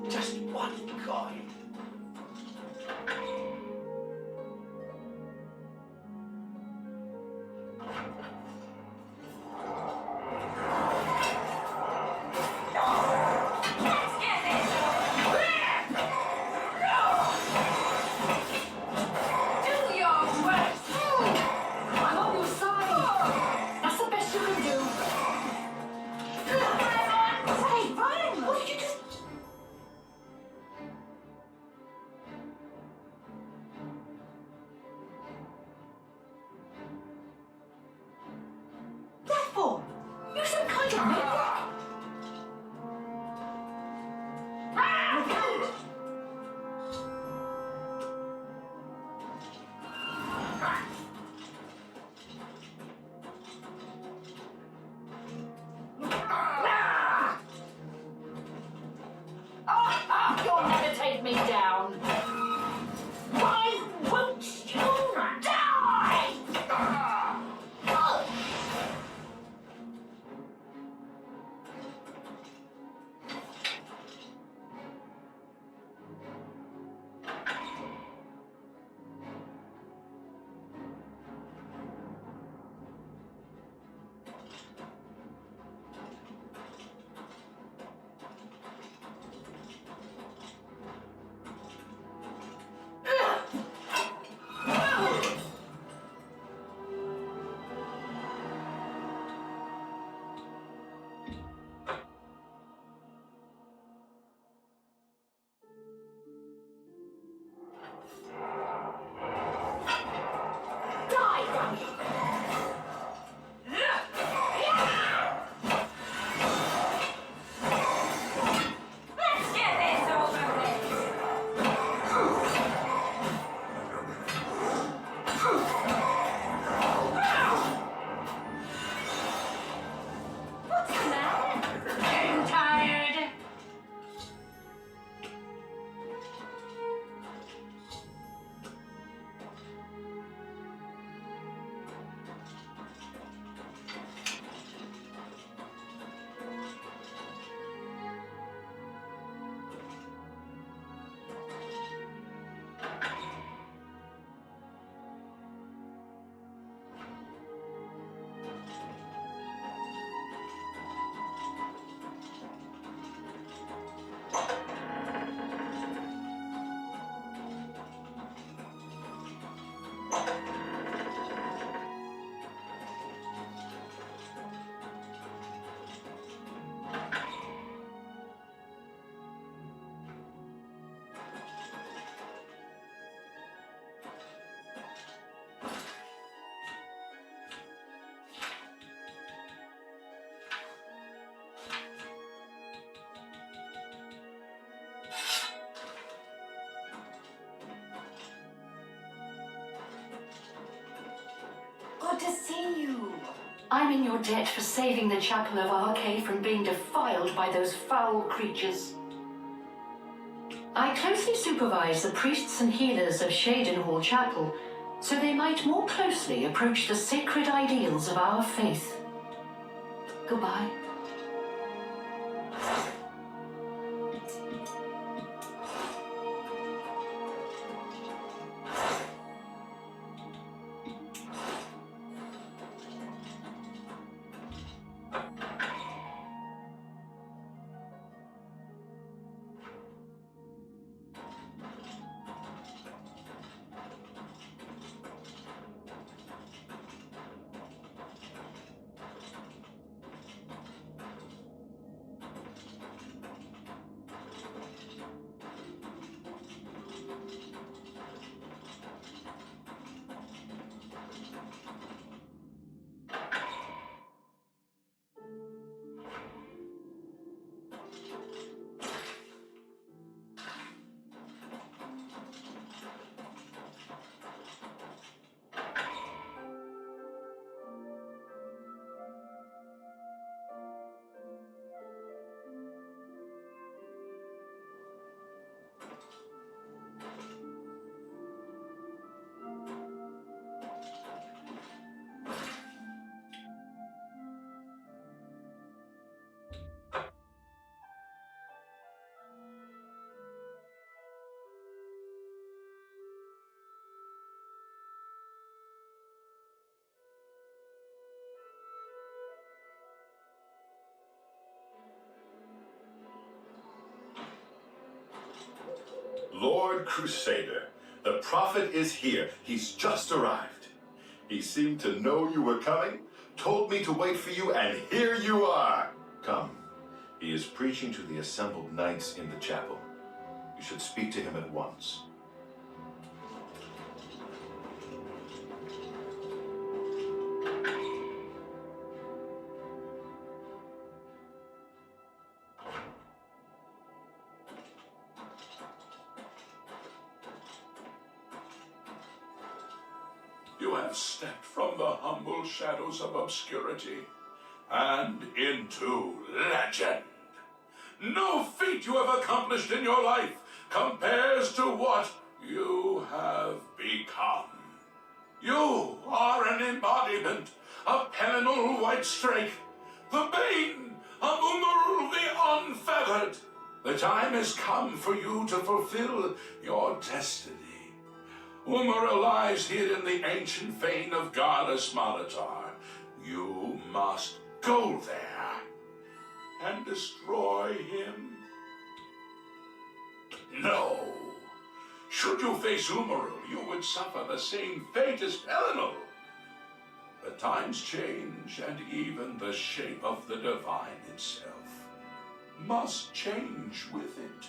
Just one coin. You'll never take me down. Why won't you die? Good to see you. I'm in your debt for saving the Chapel of Arcade from being defiled by those foul creatures. I closely supervise the priests and healers of Shadenhall Chapel, so they might more closely approach the sacred ideals of our faith. Goodbye. Lord Crusader, the prophet is here. He's just arrived. He seemed to know you were coming, told me to wait for you, and here you are. Come. He is preaching to the assembled knights in the chapel. You should speak to him at once. You have stepped from the humble shadows of obscurity and into legend. No feat you have accomplished in your life compares to what you have become. You are an embodiment of Pelinal Whitestrake, the bane of Umarul the Unfeathered. The time has come for you to fulfill your destiny. Umaril lies hid in the ancient fane of Gardas Malatar. You must go there and destroy him. No. Should you face Umaril, you would suffer the same fate as Pelinal. But times change, and even the shape of the divine itself must change with it.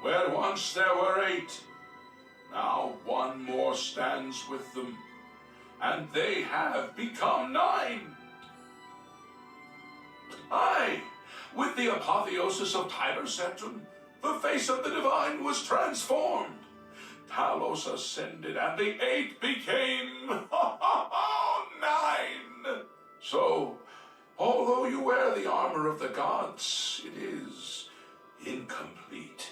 Where once there were 8, now one more stands with them, and they have become 9. Aye, with the apotheosis of Tyler Septon, the face of the divine was transformed. Talos ascended, and the 8 became 9. So, although you wear the armor of the gods, it is incomplete.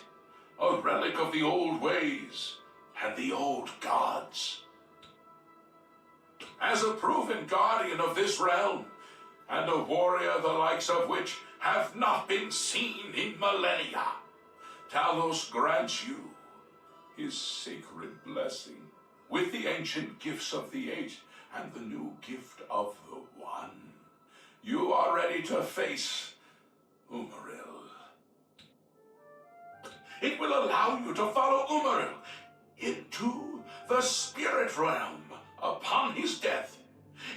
A relic of the old ways and the old gods. As a proven guardian of this realm, and a warrior the likes of which have not been seen in millennia, Talos grants you his sacred blessing with the ancient gifts of the 8 and the new gift of the 1. You are ready to face Umaril. It will allow you to follow Umaril into the spirit realm upon his death.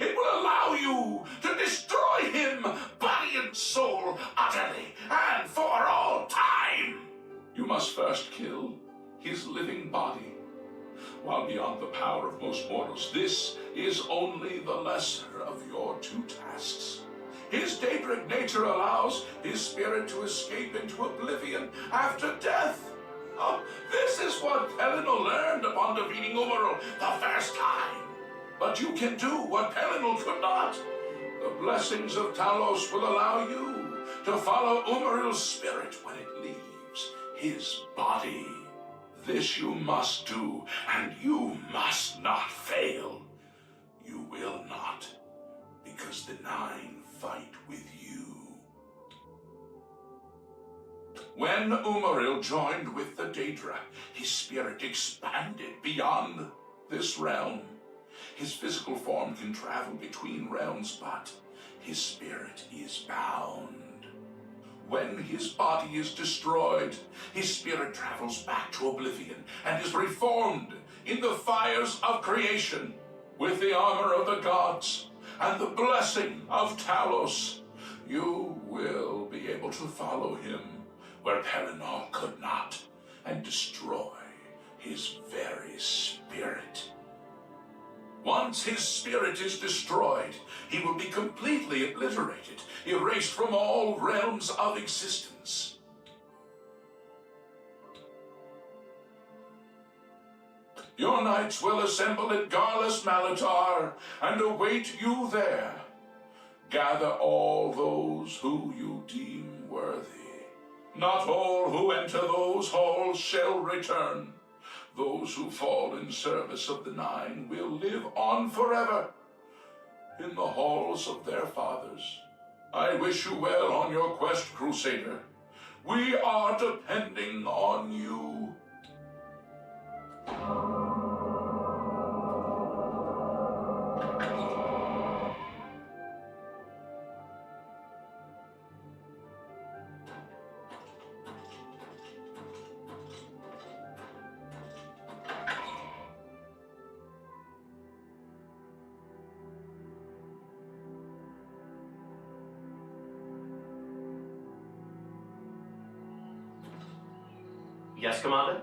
It will allow you to destroy him, body and soul, utterly and for all time. You must first kill his living body. While beyond the power of most mortals, this is only the lesser of your 2 tasks. His Daedric nature allows his spirit to escape into oblivion after death. Oh, this is what Pelinal learned upon defeating Umaril the first time. But you can do what Pelinal could not. The blessings of Talos will allow you to follow Umaril's spirit when it leaves his body. This you must do, and you must not fail. You will not, because the 9 fight with you. When Umaril joined with the Daedra, his spirit expanded beyond this realm. His physical form can travel between realms, but his spirit is bound. When his body is destroyed, his spirit travels back to oblivion and is reformed in the fires of creation with the armor of the gods and the blessing of Talos. You will be able to follow him where Pelinal could not and destroy his very spirit. Once his spirit is destroyed, he will be completely obliterated, erased from all realms of existence. Your knights will assemble at Gardas Malatar and await you there. Gather all those who you deem worthy. Not all who enter those halls shall return. Those who fall in service of the 9 will live on forever in the halls of their fathers. I wish you well on your quest, Crusader. We are depending on you. Yes, Commander?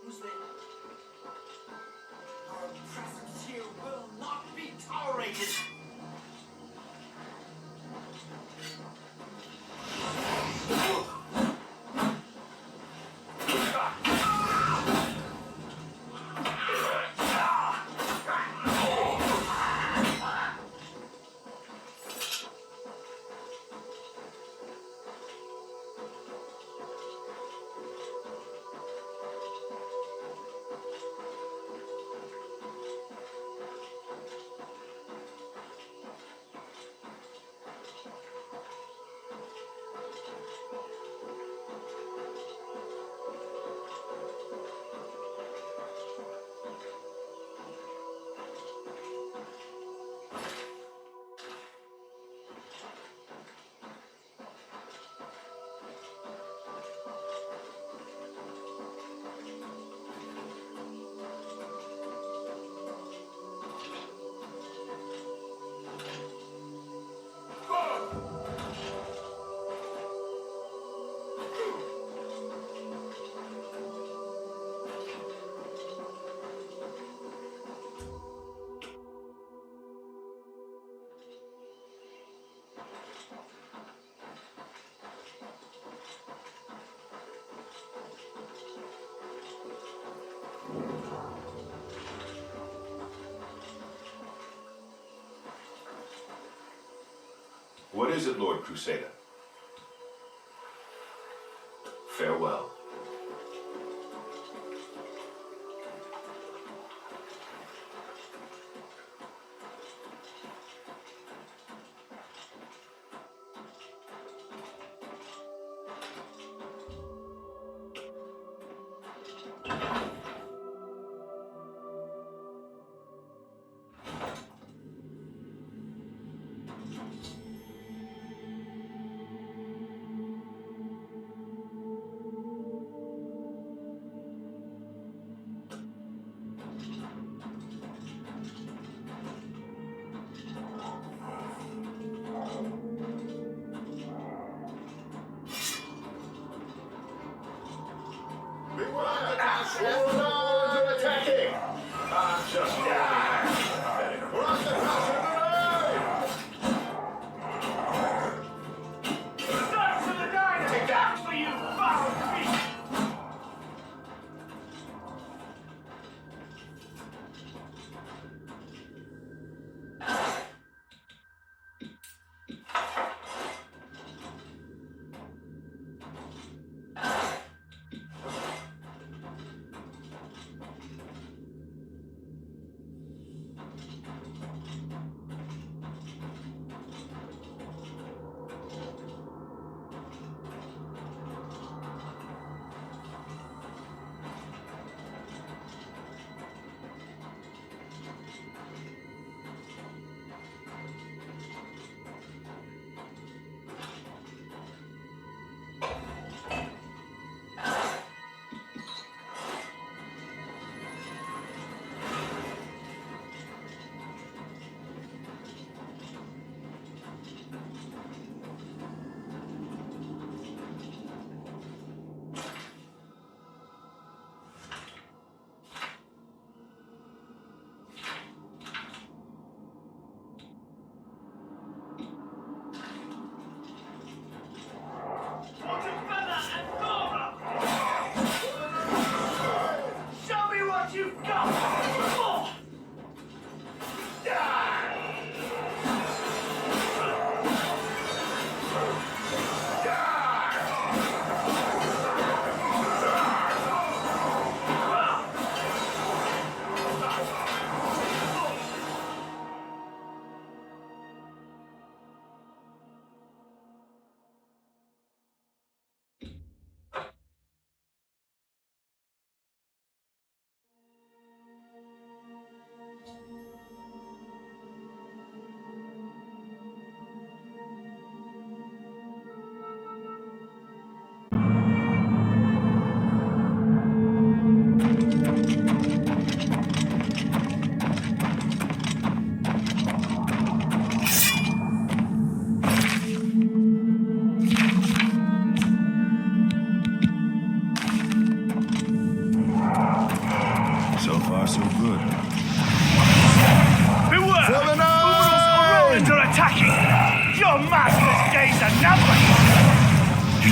Who's there? Our presence here will not be tolerated! What is it, Lord Crusader? Farewell.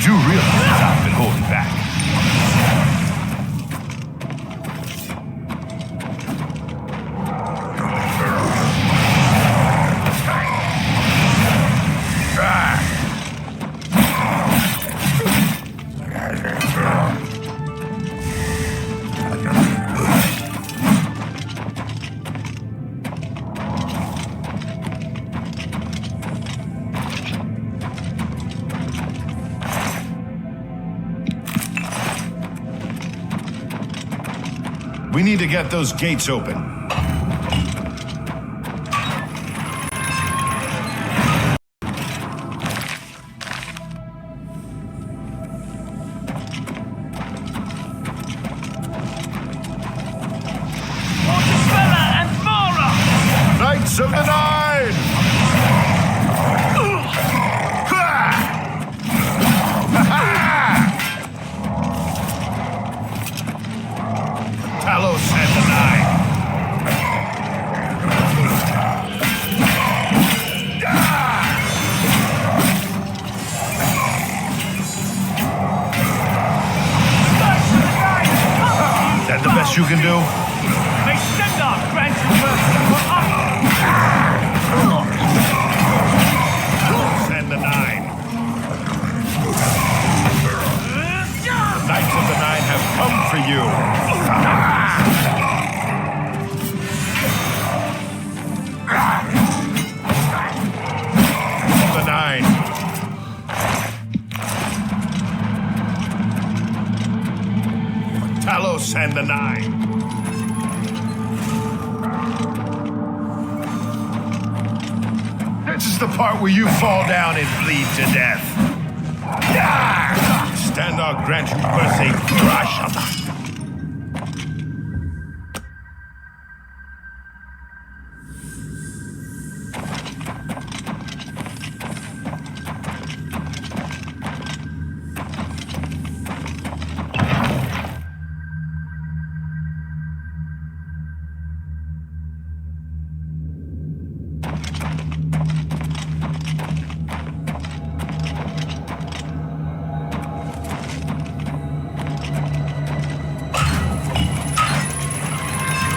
do realize I've been holding back. We need to get those gates open. Knights of the Nine! Talos and the Nine. Is that the best you can do? May Sendar grant you mercy for us! And the Nine. The Knights of the Nine have come for you. The Nine. Talos and the Nine. This is the part where you fall down and bleed to death. Stand our grant you mercy, Rashama.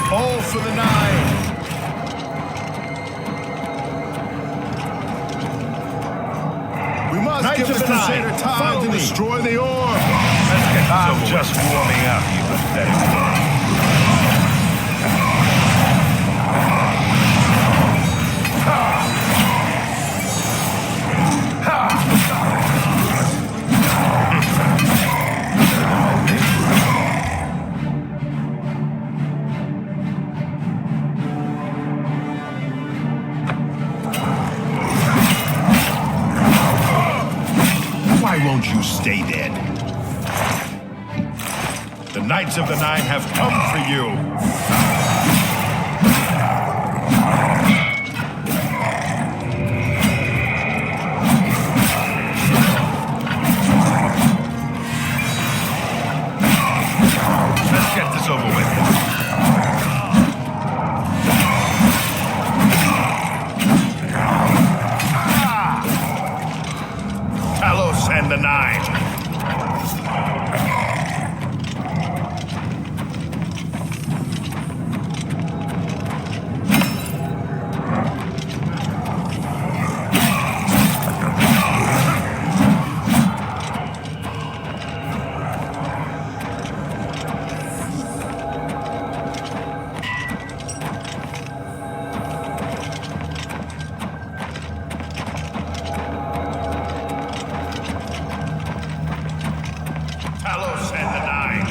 All for the Nine. We must give the Crusader time to destroy the orb. I'm just warming up, you pathetic worm. Why won't you stay dead? The Knights of the Nine have come for you. Let's get this over with. Talos and the Nine. Talos and the Nine.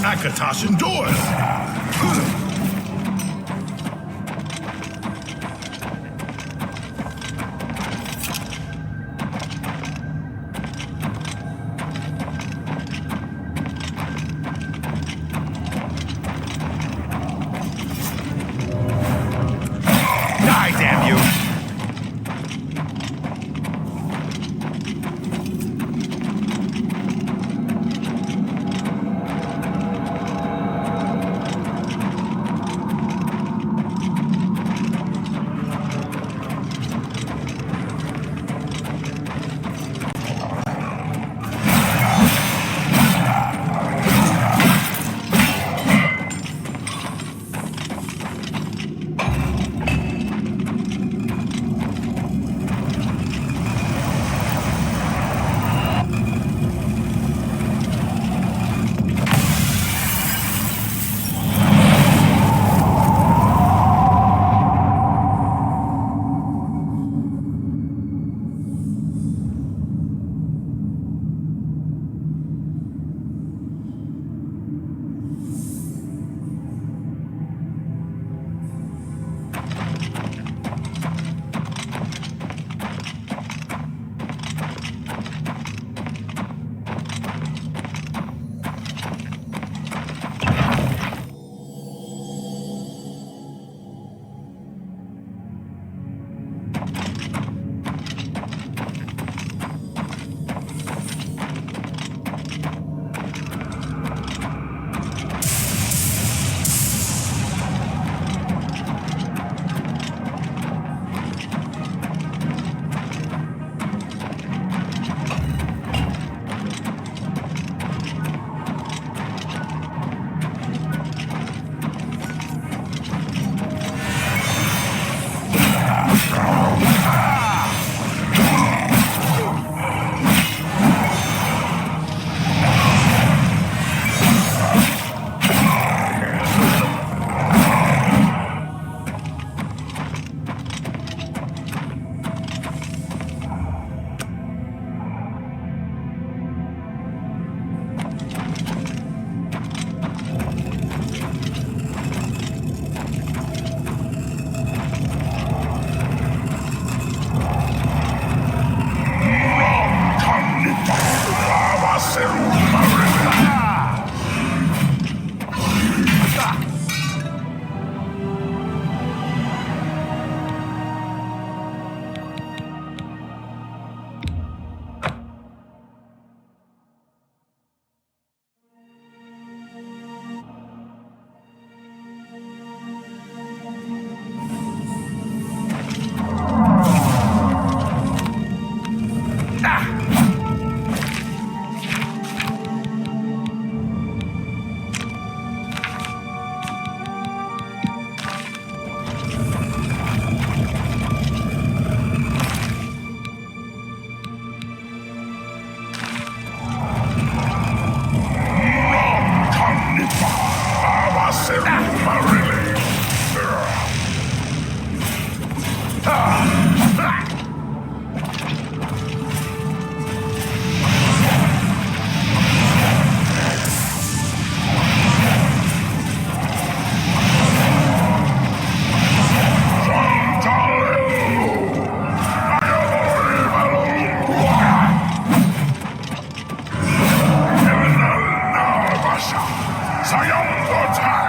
Akatosh endures. Die, damn you! Vasha, Sayambotai.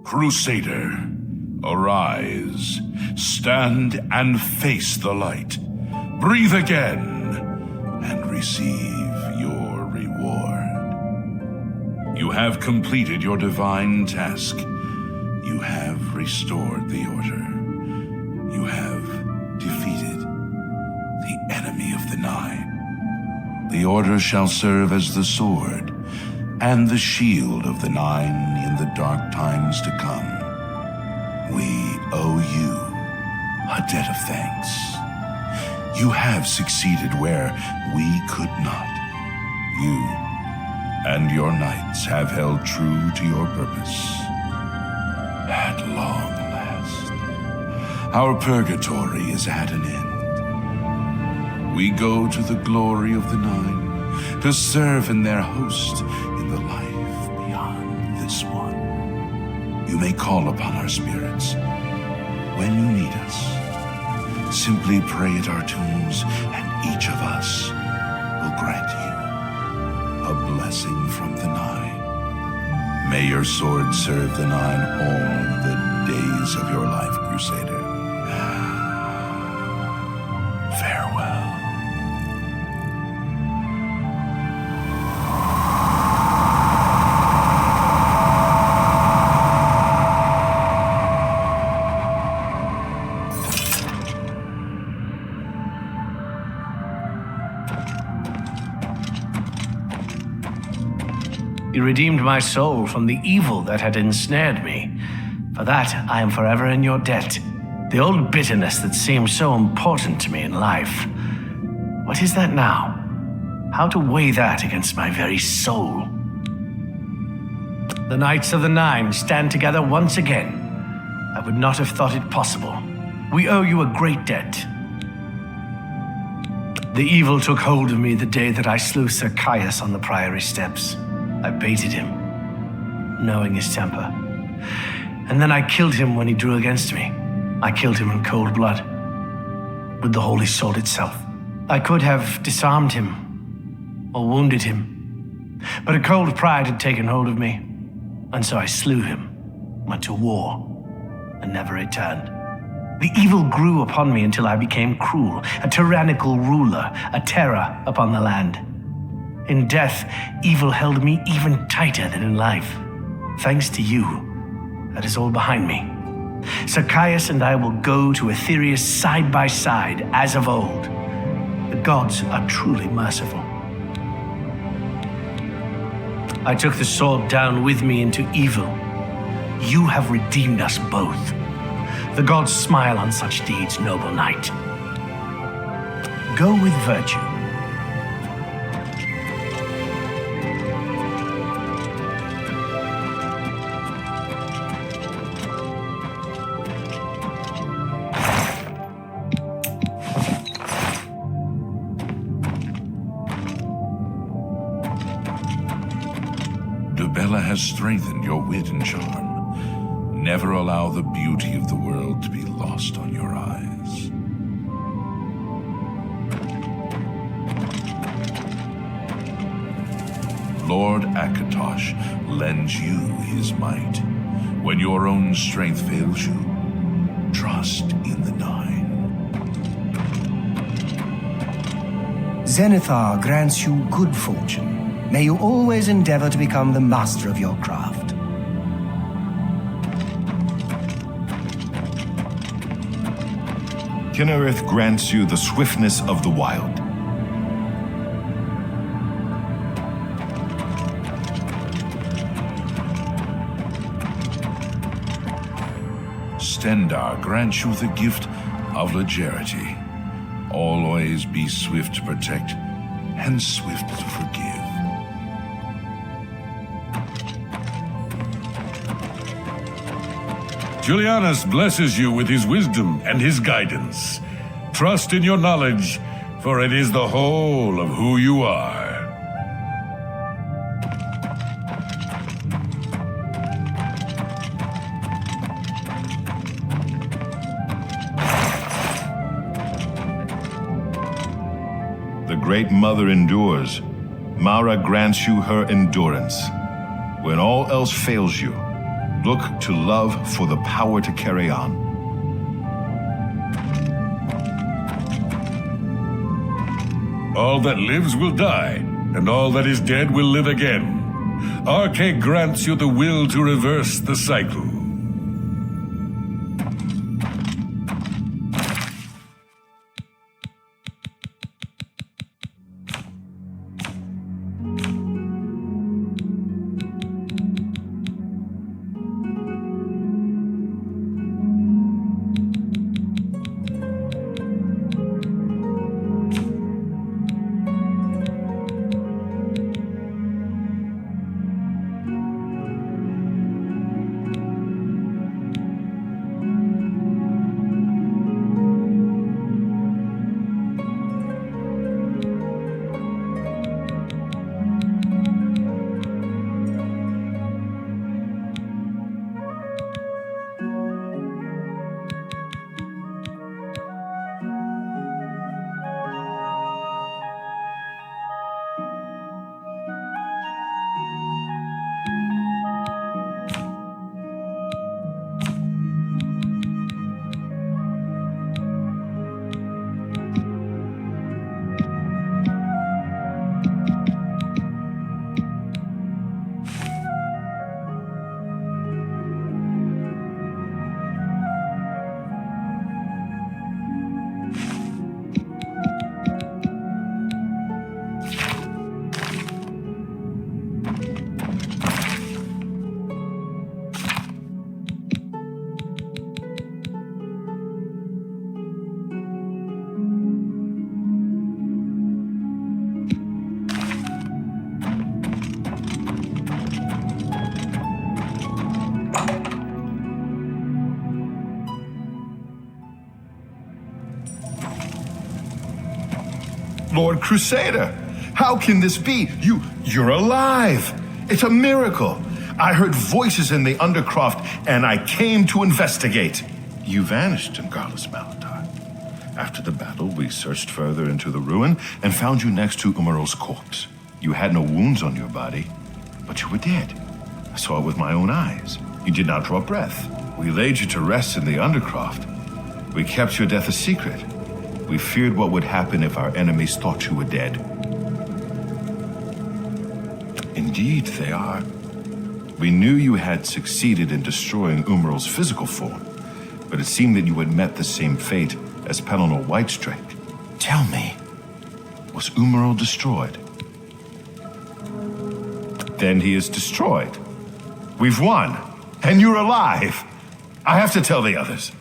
Crusader, arise. Stand and face the light. Breathe again and receive your reward. You have completed your divine task. You have restored the order. You have defeated the enemy of the Nine. The order shall serve as the sword and the shield of the Nine in the dark times to come. We owe you a debt of thanks. You have succeeded where we could not. You and your knights have held true to your purpose. At long last, our purgatory is at an end. We go to the glory of the Nine to serve in their host in the life beyond this one. You may call upon our spirits when you need us. Simply pray at our tombs, and each of us will grant you a blessing from the Nine. May your sword serve the Nine all the days of your life, Crusader. Farewell. You redeemed my soul from the evil that had ensnared me. For that, I am forever in your debt. The old bitterness that seemed so important to me in life. What is that now? How to weigh that against my very soul? The Knights of the Nine stand together once again. I would not have thought it possible. We owe you a great debt. The evil took hold of me the day that I slew Sir Caius on the Priory steps. I baited him, knowing his temper. And then I killed him when he drew against me. I killed him in cold blood, with the Holy Sword itself. I could have disarmed him, or wounded him, but a cold pride had taken hold of me, and so I slew him, went to war, and never returned. The evil grew upon me until I became cruel, a tyrannical ruler, a terror upon the land. In death, evil held me even tighter than in life. Thanks to you, that is all behind me. Sir Caius and I will go to Aetherius side by side, as of old. The gods are truly merciful. I took the sword down with me into evil. You have redeemed us both. The gods smile on such deeds, noble knight. Go with virtue. Bella has strengthened your wit and charm. Never allow the beauty of the world to be lost on your eyes. Lord Akatosh lends you his might. When your own strength fails you, trust in the Nine. Zenithar grants you good fortune. May you always endeavor to become the master of your craft. Kinnereth grants you the swiftness of the wild. Stendarr grants you the gift of legerity. Always be swift to protect and swift to forgive. Julianus blesses you with his wisdom and his guidance. Trust in your knowledge, for it is the whole of who you are. The Great Mother endures. Mara grants you her endurance. When all else fails you, Look to love for the power to carry on. All that lives will die, and all that is dead will live again. Arche grants you the will to reverse the cycle. Lord Crusader, how can this be? You're alive. It's a miracle. I heard voices in the Undercroft, and I came to investigate. You vanished, Garlus Maladar. After the battle, we searched further into the ruin and found you next to Umaral's corpse. You had no wounds on your body, but you were dead. I saw it with my own eyes. You did not draw breath. We laid you to rest in the Undercroft. We kept your death a secret. We feared what would happen if our enemies thought you were dead. Indeed, they are. We knew you had succeeded in destroying Umaral's physical form, but it seemed that you had met the same fate as Pelennor Whitestrake. Tell me, was Umaral destroyed? Then he is destroyed. We've won, and you're alive. I have to tell the others.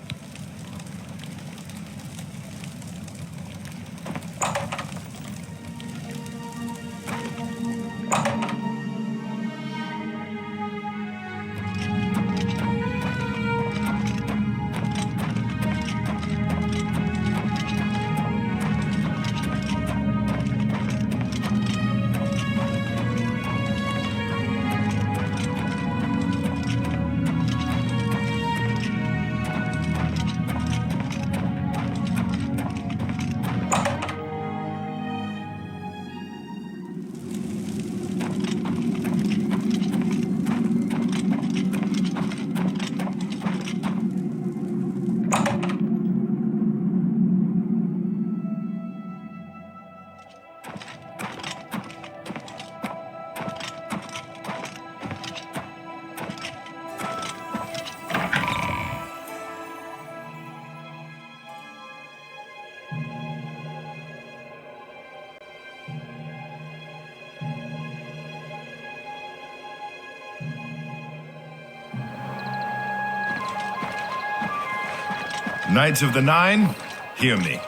Knights of the Nine, hear me.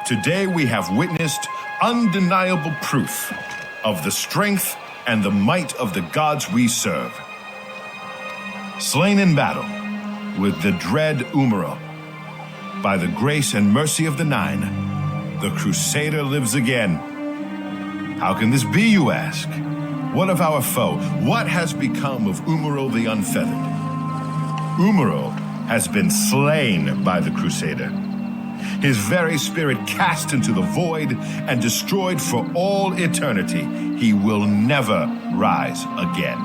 Today we have witnessed undeniable proof of the strength and the might of the gods we serve. Slain in battle with the dread Umaral, by the grace and mercy of the Nine, the Crusader lives again. How can this be, you ask? What of our foe? What has become of Umaral the Unfeathered? Umaral has been slain by the Crusader. His very spirit cast into the void and destroyed for all eternity. He will never rise again.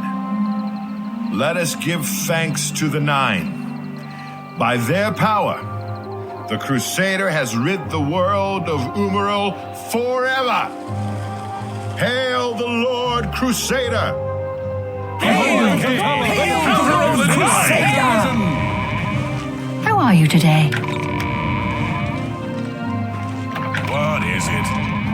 Let us give thanks to the Nine. By their power, the Crusader has rid the world of Umaril forever. Hail the Lord Crusader! Hail the Crusader! How are you today? What is it?